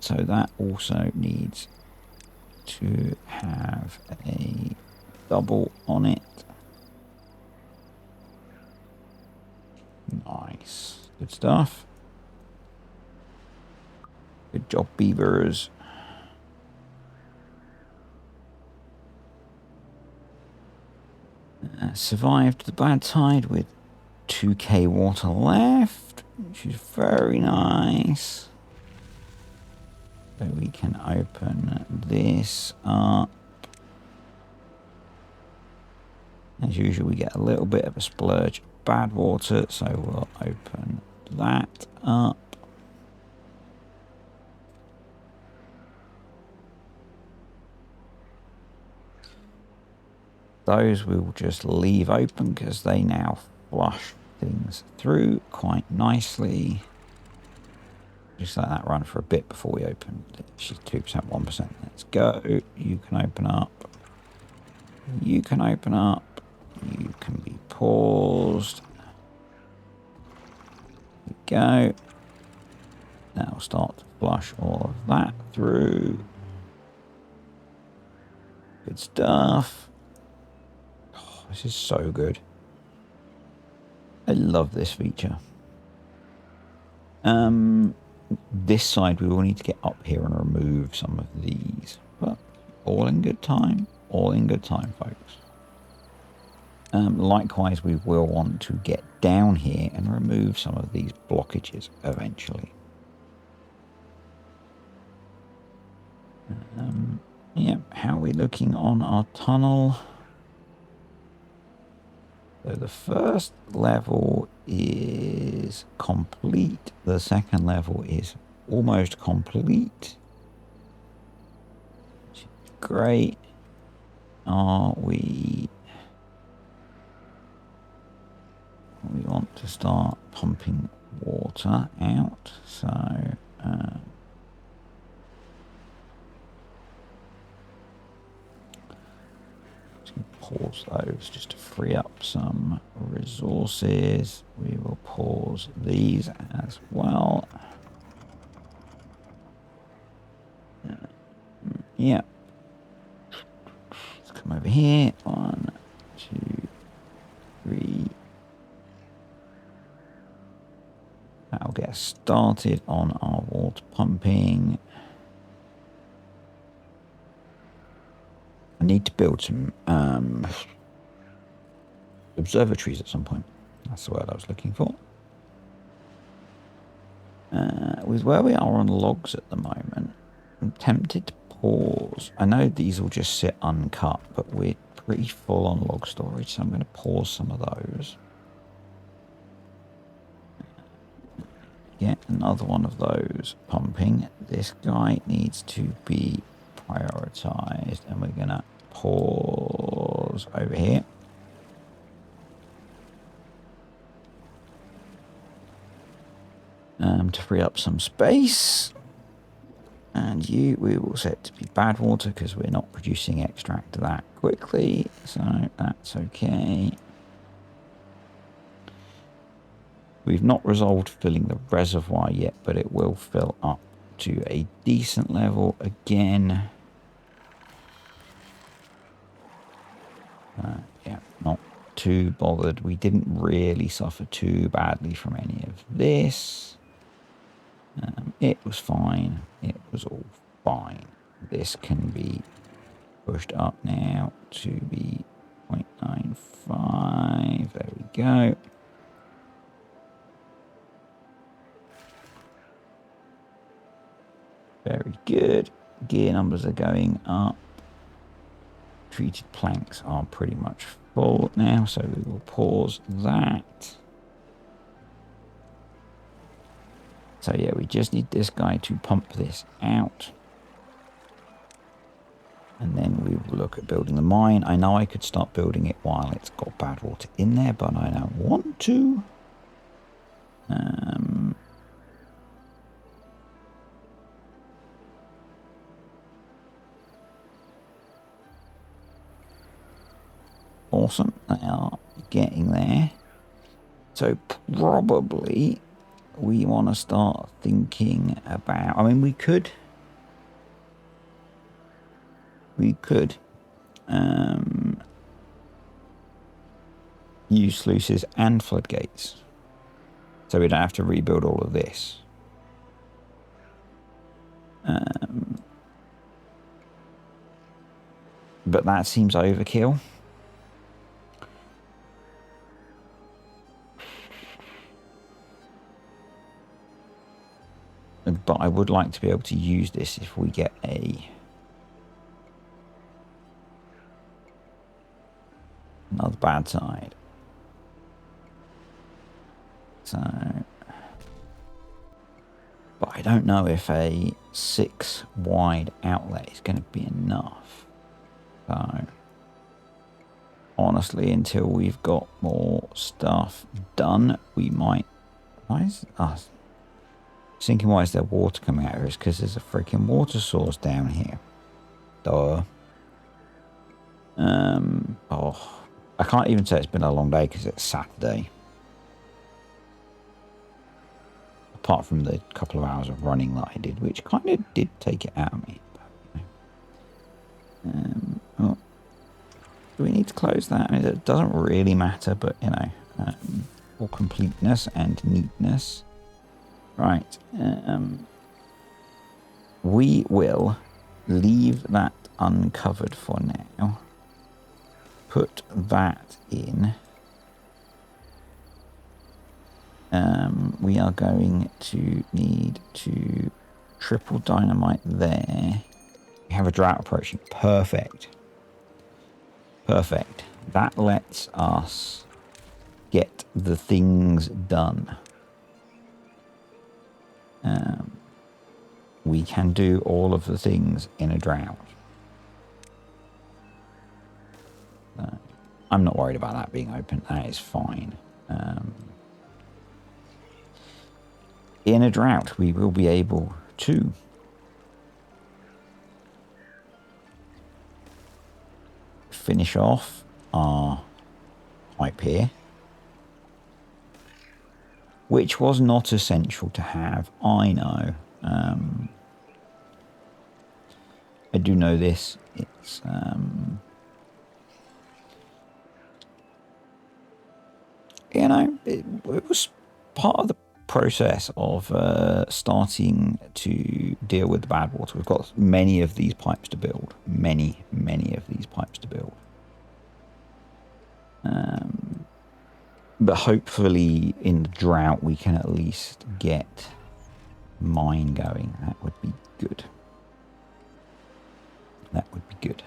So that also needs to have a double on it. Nice. Good stuff. Good job, beavers. Survived the bad tide with 2k water left, which is very nice. So we can open this up. As usual, we get a little bit of a splurge of bad water, so we'll open that up. Those we'll just leave open because they now flush things through quite nicely. Just let that run for a bit before we open. She's 2%, 1%. Let's go. You can open up. You can open up. You can be paused. There we go. Now start to flush all of that through. Good stuff. Oh, this is so good. I love this feature. This side we will need to get up here and remove some of these, but all in good time. All in good time, folks. Likewise, we will want to get down here and remove some of these blockages eventually. Yeah, how are we looking on our tunnel? So the first level is complete. The second level is almost complete. Which is great. We want to start pumping water out. So pause those just to free up some resources. We will pause these as well. Yeah. Let's come over here. 1, 2, 3. That'll get us started on our water pumping. I need to build some observatories at some point. That's the word I was looking for. With where we are on logs at the moment, I'm tempted to pause. I know these will just sit uncut, but we're pretty full on log storage, so I'm going to pause some of those. Get another one of those pumping. This guy needs to be prioritized, and we're going to pause over here. To free up some space. And we will set to be bad water because we're not producing extract that quickly. So that's okay. We've not resolved filling the reservoir yet, but it will fill up to a decent level again. Yeah, not too bothered. We didn't really suffer too badly from any of this. It was fine. It was all fine. This can be pushed up now to be 0.95. There we go. Very good. Gear numbers are going up. Treated planks are pretty much full now, so we will pause that. So yeah, we just need this guy to pump this out. And then we will look at building the mine. I know I could start building it while it's got bad water in there, but I don't want to. Awesome, they are getting there. So probably we want to start thinking about, I mean, we could use sluices and floodgates, so we don't have to rebuild all of this. But that seems overkill. But I would like to be able to use this if we get another bad side. So, but I don't know if a 6 wide outlet is going to be enough. So, honestly, until we've got more stuff done, we might. Why is us? Thinking why is there water coming out here? Is because there's a freaking water source down here. Duh. Oh, I can't even say it's been a long day because it's Saturday. Apart from the couple of hours of running that I did, which kind of did take it out of me. Oh, do we need to close that? I mean, it doesn't really matter, but you know, for completeness and neatness. Right, we will leave that uncovered for now. Put that in. We are going to need to triple dynamite there. We have a drought approaching. Perfect. Perfect. That lets us get the things done. We can do all of the things in a drought. I'm not worried about that being open. That is fine. In a drought, we will be able to finish off our pipe here, which was not essential to have. I know. I do know this. It's you know, it was part of the process of starting to deal with the bad water. We've got many of these pipes to build. Many of these pipes to build. But hopefully in the drought we can at least get mine going. That would be good. That would be good.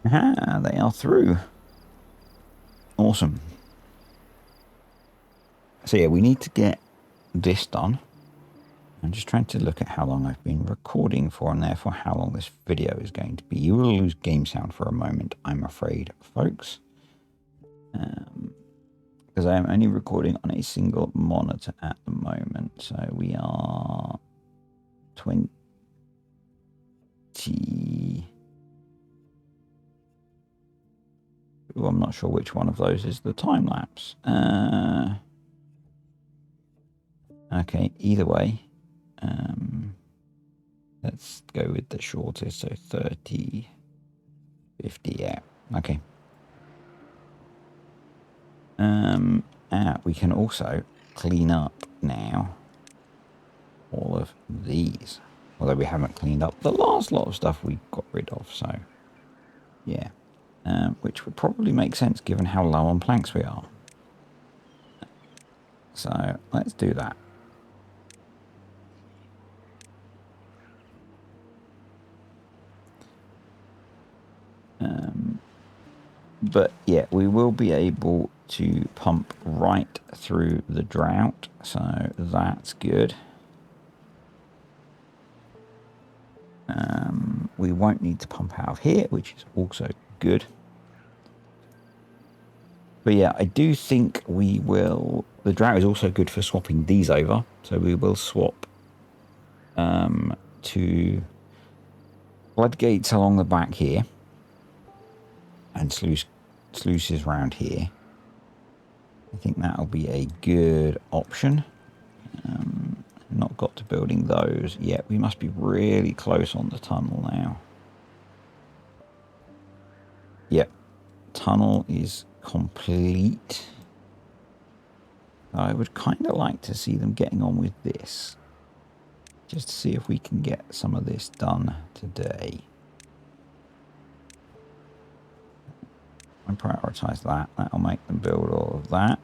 Aha, they are through. Awesome. So yeah, we need to get this done. I'm just trying to look at how long I've been recording for and therefore how long this video is going to be. You will lose game sound for a moment, I'm afraid, folks. Because I am only recording on a single monitor at the moment. So we are 20... Well, I'm not sure which one of those is the time lapse. Okay, either way. Let's go with the shortest, so 30, 50, yeah. Okay. We can also clean up now all of these. Although we haven't cleaned up the last lot of stuff we got rid of, so yeah. Which would probably make sense given how low on planks we are. So let's do that. But yeah, we will be able to pump right through the drought, so that's good. We won't need to pump out of here, which is also good. But yeah, I do think we will... The drought is also good for swapping these over, so we will swap to floodgates along the back here and sluices around here. I think that'll be a good option. Not got to building those yet. We must be really close on the tunnel now. Yep, tunnel is complete. I would kind of like to see them getting on with this, just to see if we can get some of this done today. I prioritize that. That'll make them build all of that.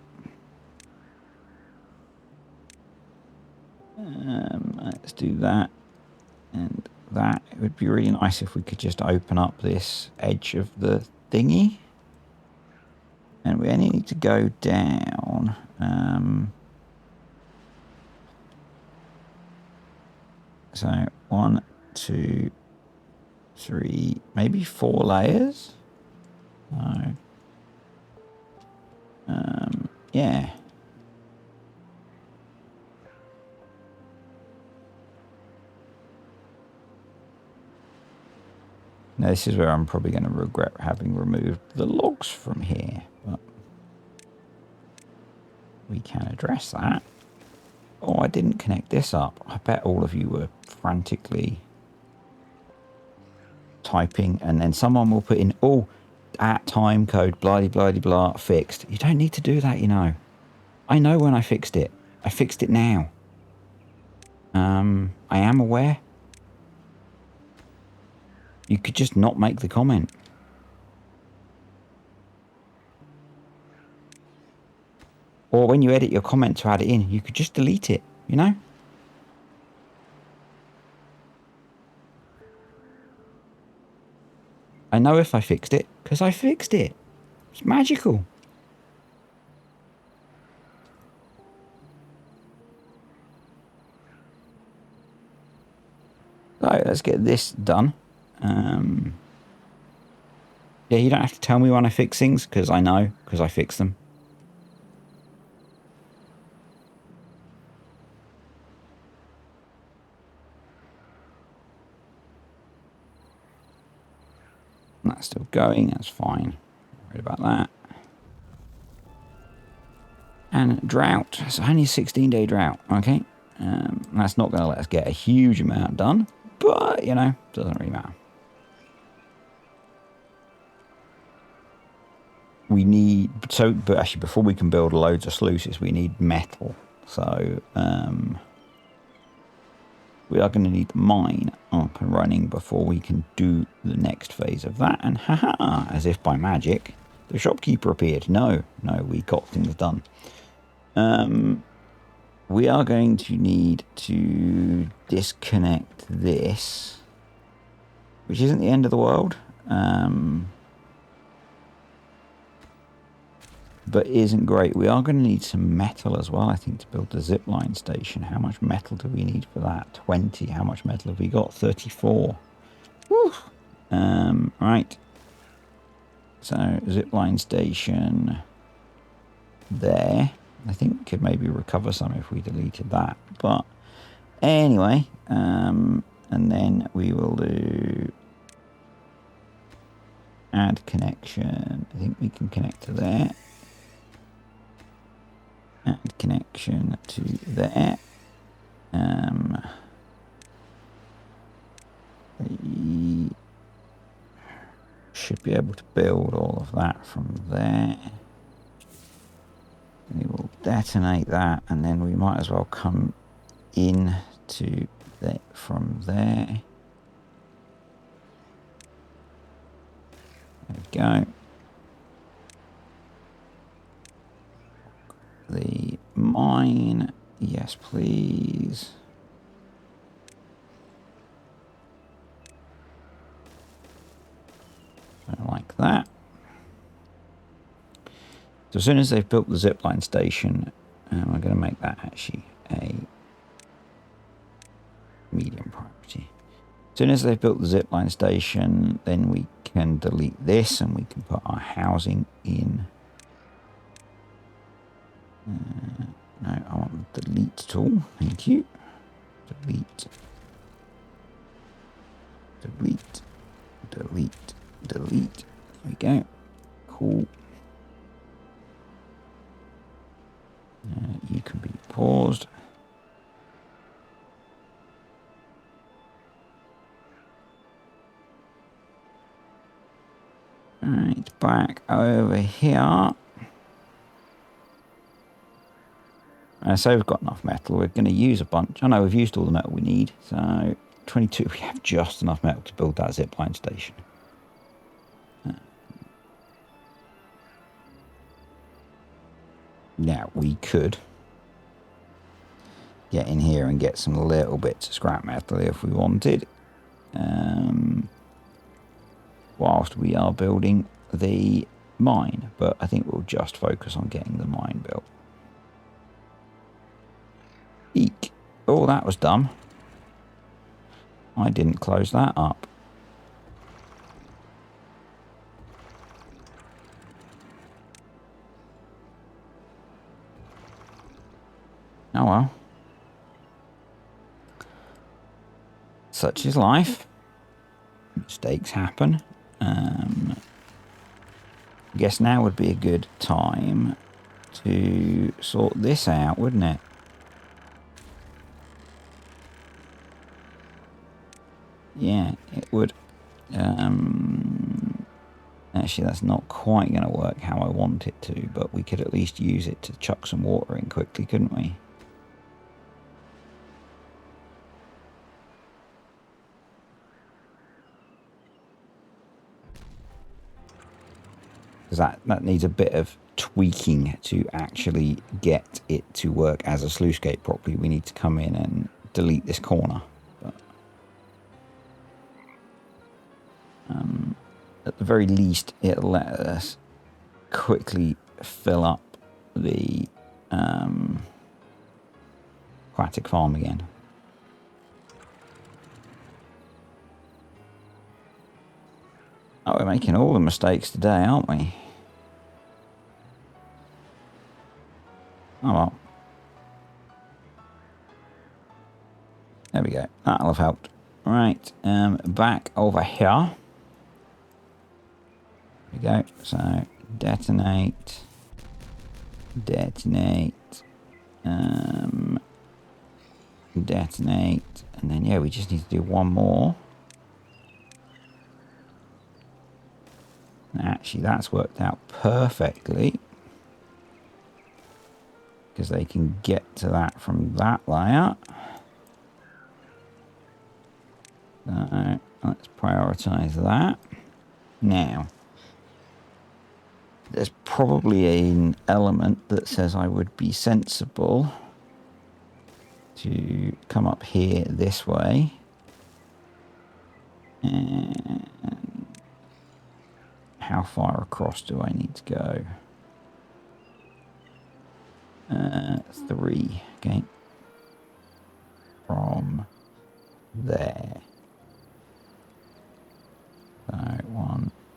Let's do that and that. It would be really nice if we could just open up this edge of the thingy. And we only need to go down. So 1, 2, 3, maybe 4 layers. No. Yeah. Now this is where I'm probably going to regret having removed the logs from here, but we can address that. Oh, I didn't connect this up. I bet all of you were frantically typing, and then someone will put in, oh, at time code, blah, blah, blah, fixed. You don't need to do that, you know. I know when I fixed it. I fixed it now. I am aware. You could just not make the comment. Or when you edit your comment to add it in, you could just delete it, you know? I know if I fixed it, because I fixed it. It's magical. So let's get this done. Yeah, you don't have to tell me when I fix things, because I know, because I fix them. That's still going, that's fine. Not worried about that. And drought, it's only a 16-day drought, okay? That's not going to let us get a huge amount done, but, you know, doesn't really matter. We need, but actually before we can build loads of sluices, we need metal. So, we are going to need the mine up and running before we can do the next phase of that. And haha, as if by magic, the shopkeeper appeared. No, we got things done. We are going to need to disconnect this, which isn't the end of the world, but isn't great. We are going to need some metal as well, I think, to build the zipline station. How much metal do we need for that? 20. How much metal have we got? 34. Woo. Right. So, zipline station there. I think we could maybe recover some if we deleted that. But anyway, and then we will do add connection. I think we can connect to there. Add connection to there. We should be able to build all of that from there. We will detonate that, and then we might as well come in to that from there. There we go. The mine, yes please. Like that. So as soon as they've built the zipline station, we're going to make that actually a medium priority. As soon as they've built the zipline station, then we can delete this and we can put our housing in. No, I want the delete tool. Thank you. Delete. Delete. Delete. Delete. There we go. Cool. You can be paused. Alright, back over here. So we've got enough metal. We're going to use a bunch. I know we've used all the metal we need. So 22, we have just enough metal to build that zipline station. Now we could get in here and get some little bits of scrap metal if we wanted, whilst we are building the mine, but I think we'll just focus on getting the mine built. Eek. Oh, that was dumb. I didn't close that up. Oh well. Such is life. Mistakes happen. I guess now would be a good time to sort this out, wouldn't it? Yeah, it would. Actually, that's not quite going to work how I want it to, but we could at least use it to chuck some water in quickly, couldn't we? Because that needs a bit of tweaking to actually get it to work as a sluice gate properly. We need to come in and delete this corner. But, at the very least, it'll let us quickly fill up the aquatic farm again. Oh, we're making all the mistakes today, aren't we? Oh well. There we go. That'll have helped. Right, back over here. There we go. So, detonate. Detonate. Detonate. And then, yeah, we just need to do one more. Actually, that's worked out perfectly. Because they can get to that from that layer. So, let's prioritize that. Now, there's probably an element that says I would be sensible to come up here this way. And how far across do I need to go? 3, okay. From there.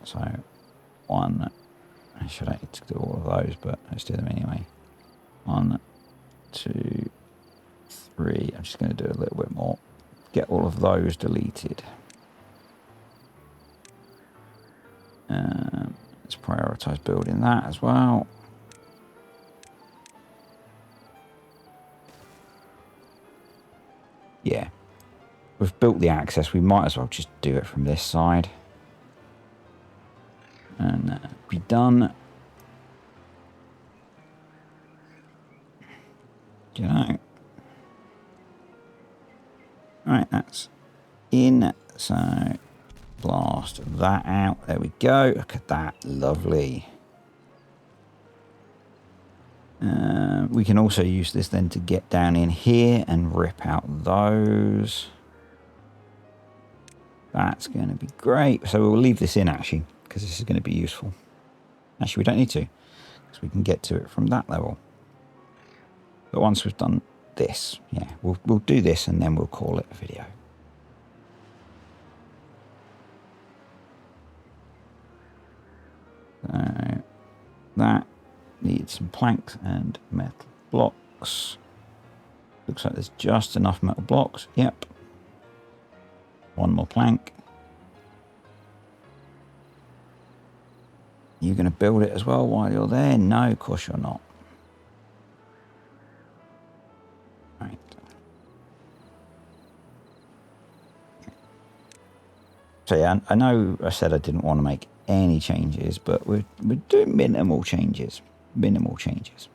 So one. I should have to do all of those, but let's do them anyway. 1, 2, 3. I'm just going to do a little bit more. Get all of those deleted. Let's prioritize building that as well. Yeah. We've built the access. We might as well just do it from this side. And be done. Do you know? Right, that's in. So blast that out. There we go. Look at that. Lovely. We can also use this then to get down in here and rip out those. That's going to be great. So we'll leave this in actually, because this is going to be useful. Actually, we don't need to, because we can get to it from that level. But once we've done this, yeah, we'll do this and then we'll call it a video. So that needs some planks and metal blocks. Looks like there's just enough metal blocks. Yep. One more plank. You going to build it as well while you're there? No, of course you're not. Right. So yeah, I know I said I didn't want to make any changes, but we're doing minimal changes. Minimal changes.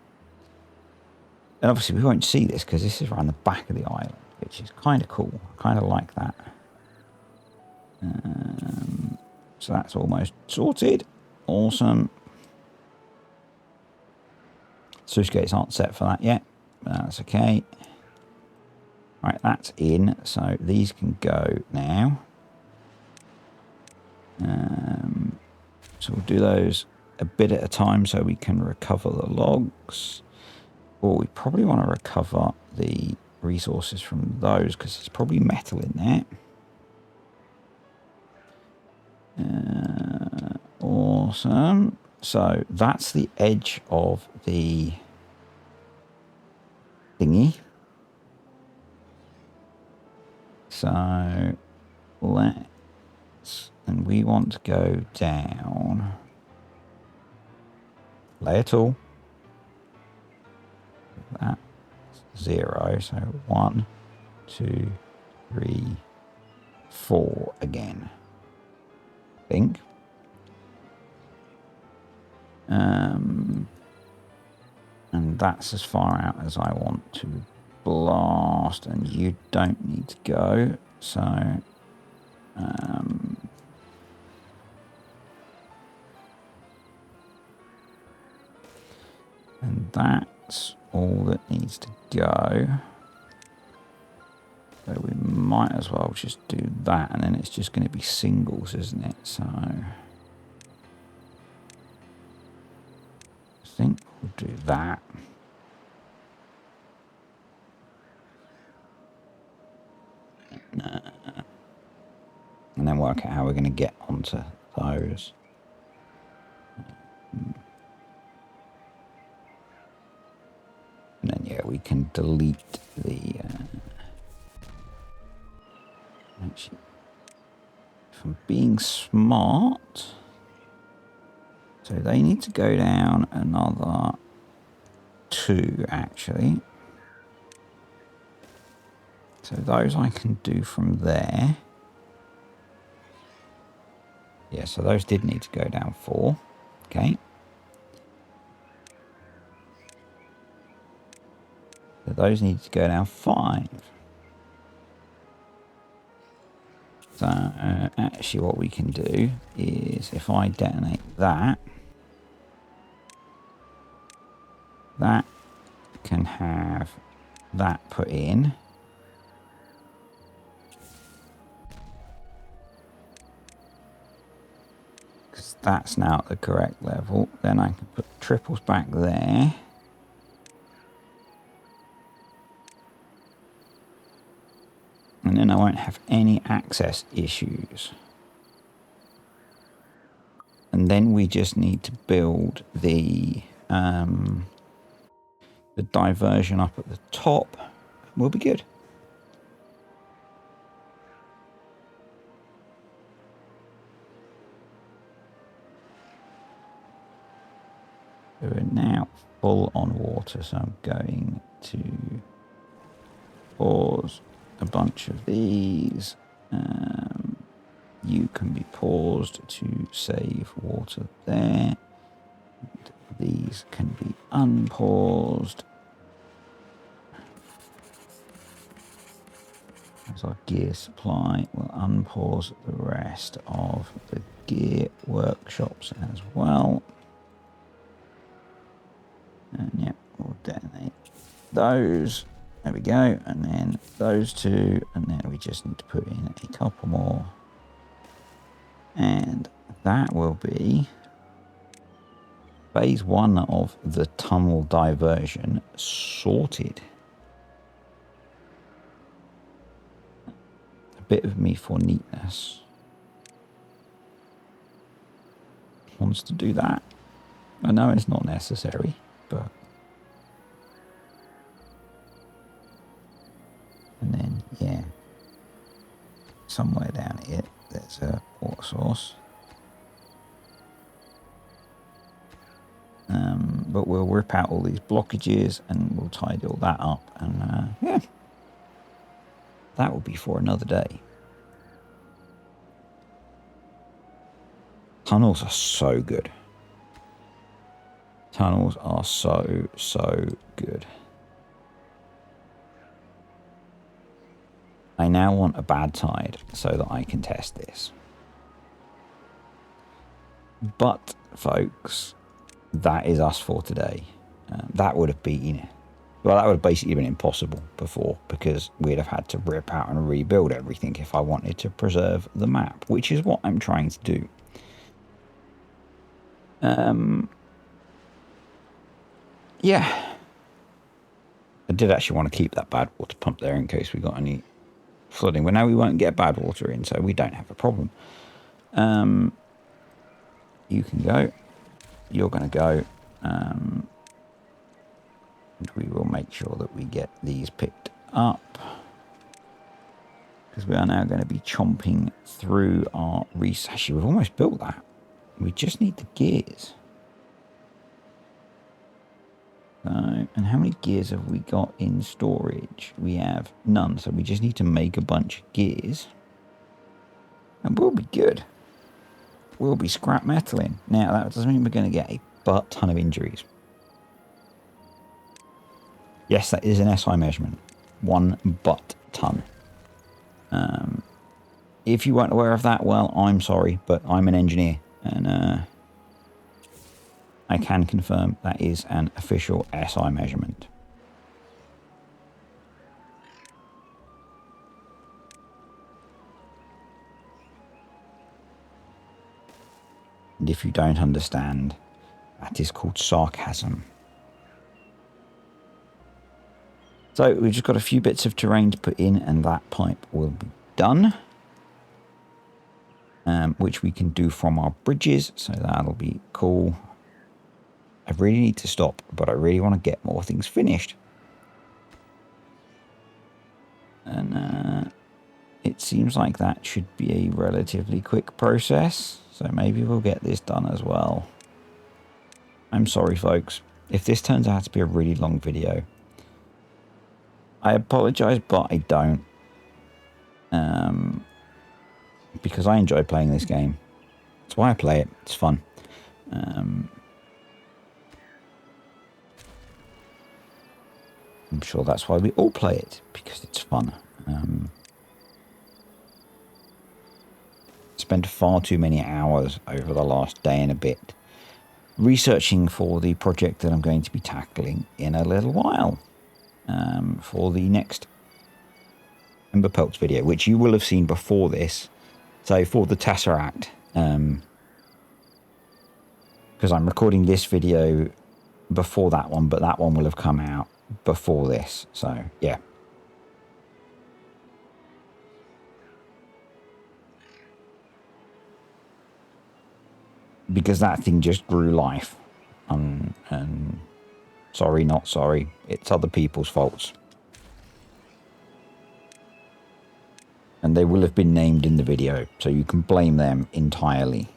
And obviously we won't see this because this is around the back of the island, which is kind of cool. I kind of like that. So that's almost sorted. Awesome. Sluice gates aren't set for that yet, but that's okay. Right, that's in. So these can go now. So we'll do those a bit at a time so we can recover the logs. Or we probably want to recover the resources from those because there's probably metal in there. Awesome. So that's the edge of the thingy. So let's, and we want to go down. Layer tool. That's 0. So 1, 2, 3, 4 again. I think. And that's as far out as I want to blast, and you don't need to go. So and that's all that needs to go. So we might as well just do that, and then it's just going to be singles, isn't it? So We'll do that. And then work out how we're going to get onto those. And then, yeah, we can delete the... actually, if I'm being smart... So they need to go down another 2, actually. So those I can do from there. Yeah, so those did need to go down 4. Okay. So those need to go down 5. So actually what we can do is if I detonate that, that can have that put in. Because that's now at the correct level. Then I can put triples back there. And then I won't have any access issues. And then we just need to build the diversion up at the top. We'll be good. We're now full on water, so I'm going to pause a bunch of these. You can be paused to save water there. And these can be unpaused. As our gear supply, we'll unpause the rest of the gear workshops as well. And yeah, we'll detonate those. There we go. And then those 2. And then we just need to put in a couple more. And that will be phase 1 of the tunnel diversion sorted. A bit of me for neatness wants to do that. I know it's not necessary, but... And then, yeah, somewhere down here, there's a water source. But we'll rip out all these blockages and we'll tidy all that up. And, yeah, that will be for another day. Tunnels are so good. Tunnels are so good. I now want a bad tide so that I can test this. But, folks, that is us for today. That would have been... Well, that would have basically been impossible before, because we'd have had to rip out and rebuild everything if I wanted to preserve the map, which is what I'm trying to do. Yeah. I did actually want to keep that bad water pump there in case we got any flooding. But now we won't get bad water in, so we don't have a problem. You can go. You're going to go. And we will make sure that we get these picked up. Because we are now going to be chomping through our research. Actually, we've almost built that. We just need the gears. So, and how many gears have we got in storage? We have none, so we just need to make a bunch of gears. And we'll be good. We'll be scrap metaling. Now, that doesn't mean we're going to get a butt ton of injuries. Yes, that is an SI measurement. 1 butt ton. If you weren't aware of that, well, I'm sorry, but I'm an engineer. And I can confirm that is an official SI measurement. And if you don't understand, that is called sarcasm. So we've just got a few bits of terrain to put in, and that pipe will be done. Which we can do from our bridges, so that'll be cool. I really need to stop, but I really want to get more things finished. And it seems like that should be a relatively quick process, so maybe we'll get this done as well. I'm sorry, folks, if this turns out to be a really long video. I apologize, but I don't. Because I enjoy playing this game. That's why I play it. It's fun. I'm sure that's why we all play it, because it's fun. Spent far too many hours over the last day and a bit researching for the project that I'm going to be tackling in a little while. For the next Ember Pelts video, which you will have seen before this. So for the Tesseract, because I'm recording this video before that one, but that one will have come out before this. So yeah. Because that thing just grew life. And sorry, not sorry. It's other people's faults. And they will have been named in the video, so you can blame them entirely.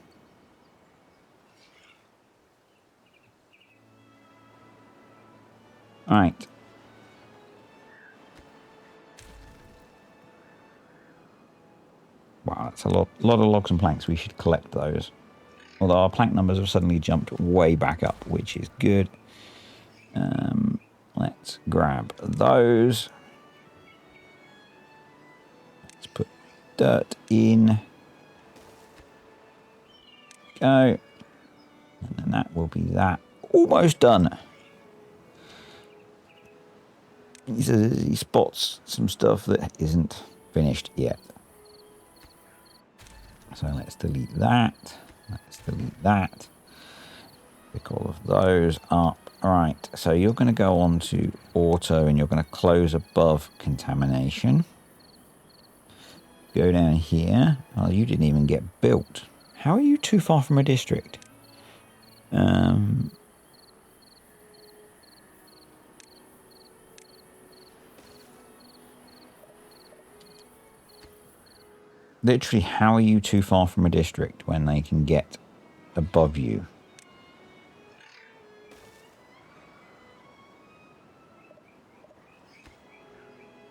Alright. Wow, that's a lot of logs and planks. We should collect those. Although our plank numbers have suddenly jumped way back up, which is good. Let's grab those. Let's put dirt in. Go. And then that will be that. Almost done. He says he spots some stuff that isn't finished yet. So let's delete that. Let's delete that. Pick all of those up. All right, so you're going to go on to auto and you're going to close above contamination. Go down here. Oh, you didn't even get built. How are you too far from a district? Literally, how are you too far from a district when they can get above you?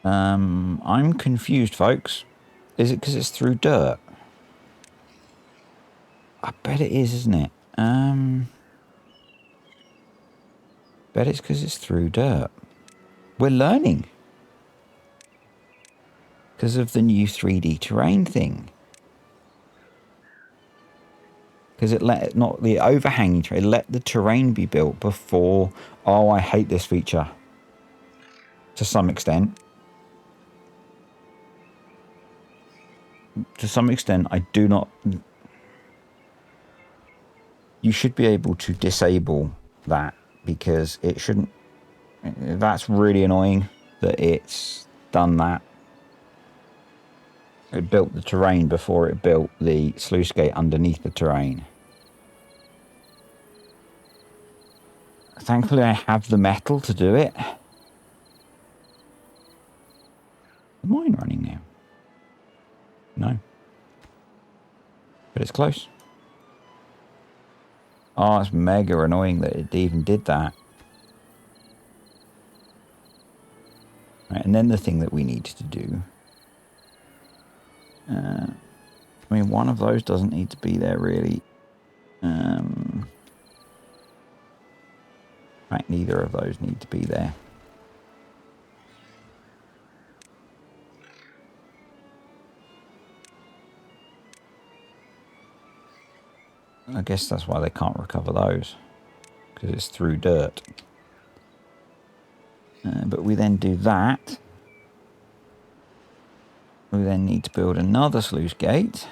I'm confused, folks. Is it because it's through dirt? I bet it is, isn't it? Bet it's because it's through dirt. We're learning. Because of the new 3D terrain thing. Because it let, not the overhanging terrain, it let the terrain be built before. Oh, I hate this feature. To some extent. To some extent, I do not. You should be able to disable that because it shouldn't. That's really annoying that it's done that. It built the terrain before it built the sluice gate underneath the terrain. Thankfully, I have the metal to do it. Is mine running now? No. But it's close. Oh, it's mega annoying that it even did that. Right, and then the thing that we need to do. I mean, one of those doesn't need to be there, really. Right, neither of those need to be there. I guess that's why they can't recover those. Because it's through dirt. But we then do that. We then need to build another sluice gate.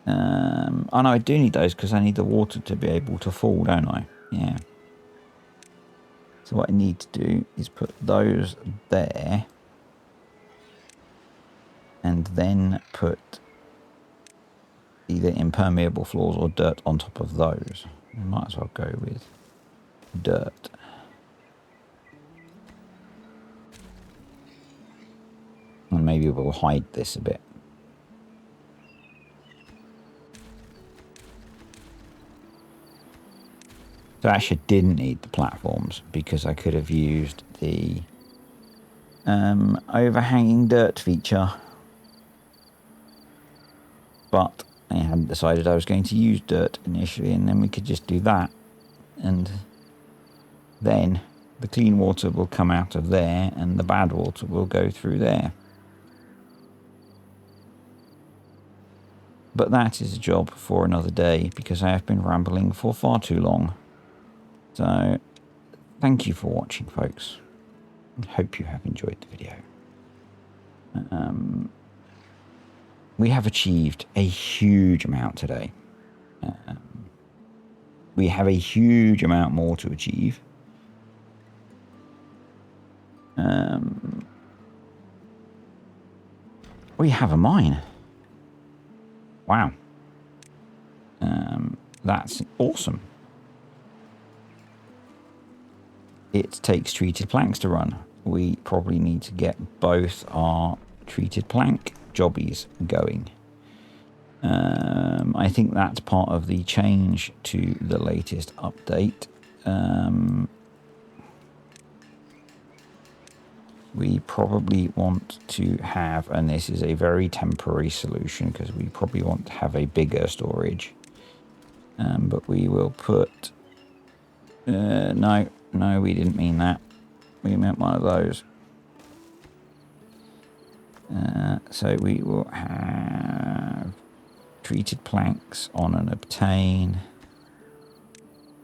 Oh no, I do need those because I need the water to be able to fall, don't I? Yeah. So what I need to do is put those there. And then put either impermeable floors or dirt on top of those. We might as well go with dirt. And maybe we'll hide this a bit. So I actually didn't need the platforms because I could have used the overhanging dirt feature. But I hadn't decided I was going to use dirt initially, and then we could just do that. And then the clean water will come out of there and the bad water will go through there. But that is a job for another day because I have been rambling for far too long. So thank you for watching, folks. I hope you have enjoyed the video. We have achieved a huge amount today. We have a huge amount more to achieve. We have a mine. Wow. That's awesome. It takes treated planks to run. We probably need to get both our treated plank jobbies going. I think that's part of the change to the latest update. We probably want to have, and this is a very temporary solution because we probably want to have a bigger storage. But we will put, no, we didn't mean that. We meant one of those. So we will have treated planks on an obtain.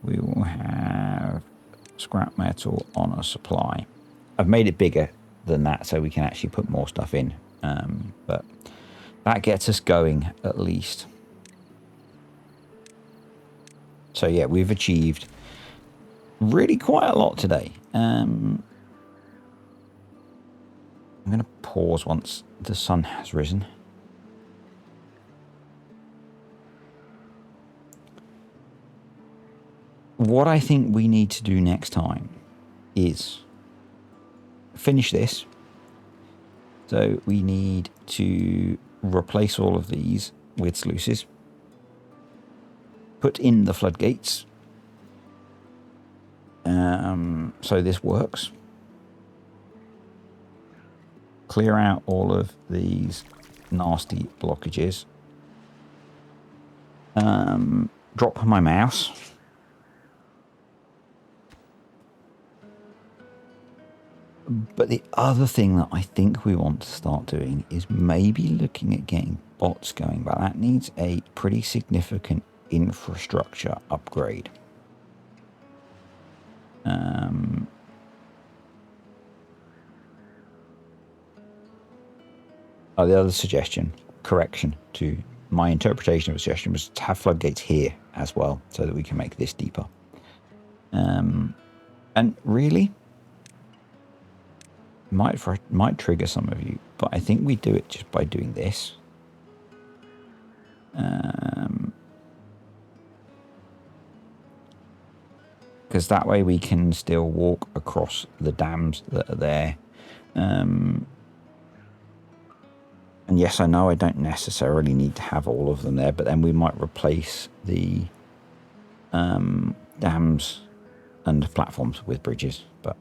We will have scrap metal on a supply. I've made it bigger than that so we can actually put more stuff in. But that gets us going at least. So yeah, we've achieved really quite a lot today. I'm going to pause once the sun has risen. What I think we need to do next time is finish this. So we need to replace all of these with sluices. Put in the floodgates. So this works. Clear out all of these nasty blockages. Drop my mouse. But the other thing that I think we want to start doing is maybe looking at getting bots going, but that needs a pretty significant infrastructure upgrade. The other correction to my interpretation of a suggestion was to have floodgates here as well so that we can make this deeper. And really, might trigger some of you, but I think we do it just by doing this. Because that way we can still walk across the dams that are there. And yes, I know I don't necessarily need to have all of them there, but then we might replace the dams and platforms with bridges, but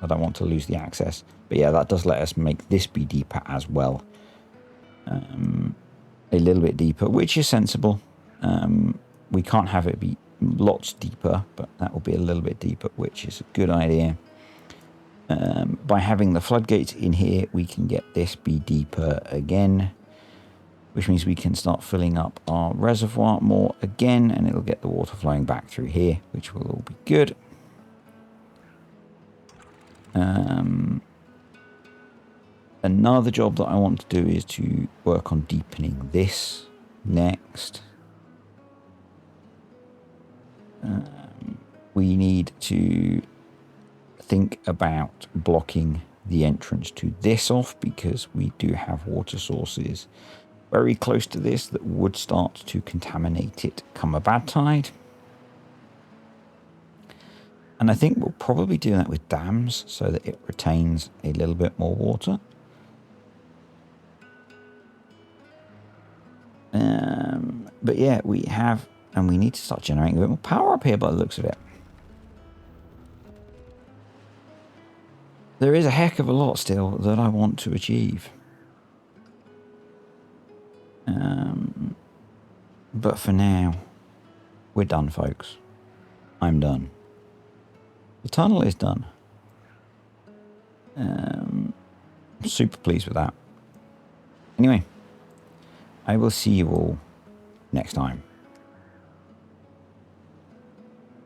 I don't want to lose the access. But yeah, that does let us make this be deeper as well. A little bit deeper, which is sensible. We can't have it be lots deeper, but that will be a little bit deeper, which is a good idea. By having the floodgates in here, we can get this be deeper again, which means we can start filling up our reservoir more again, and it'll get the water flowing back through here, which will all be good. Another job that I want to do is to work on deepening this next, we need to think about blocking the entrance to this off, because we do have water sources very close to this that would start to contaminate it come a bad tide. And I think we'll probably do that with dams so that it retains a little bit more water. But yeah, we have, and we need to start generating a bit more power up here by the looks of it. There is a heck of a lot still that I want to achieve. But for now, we're done, folks. I'm done. The tunnel is done. I'm super pleased with that. Anyway, I will see you all next time.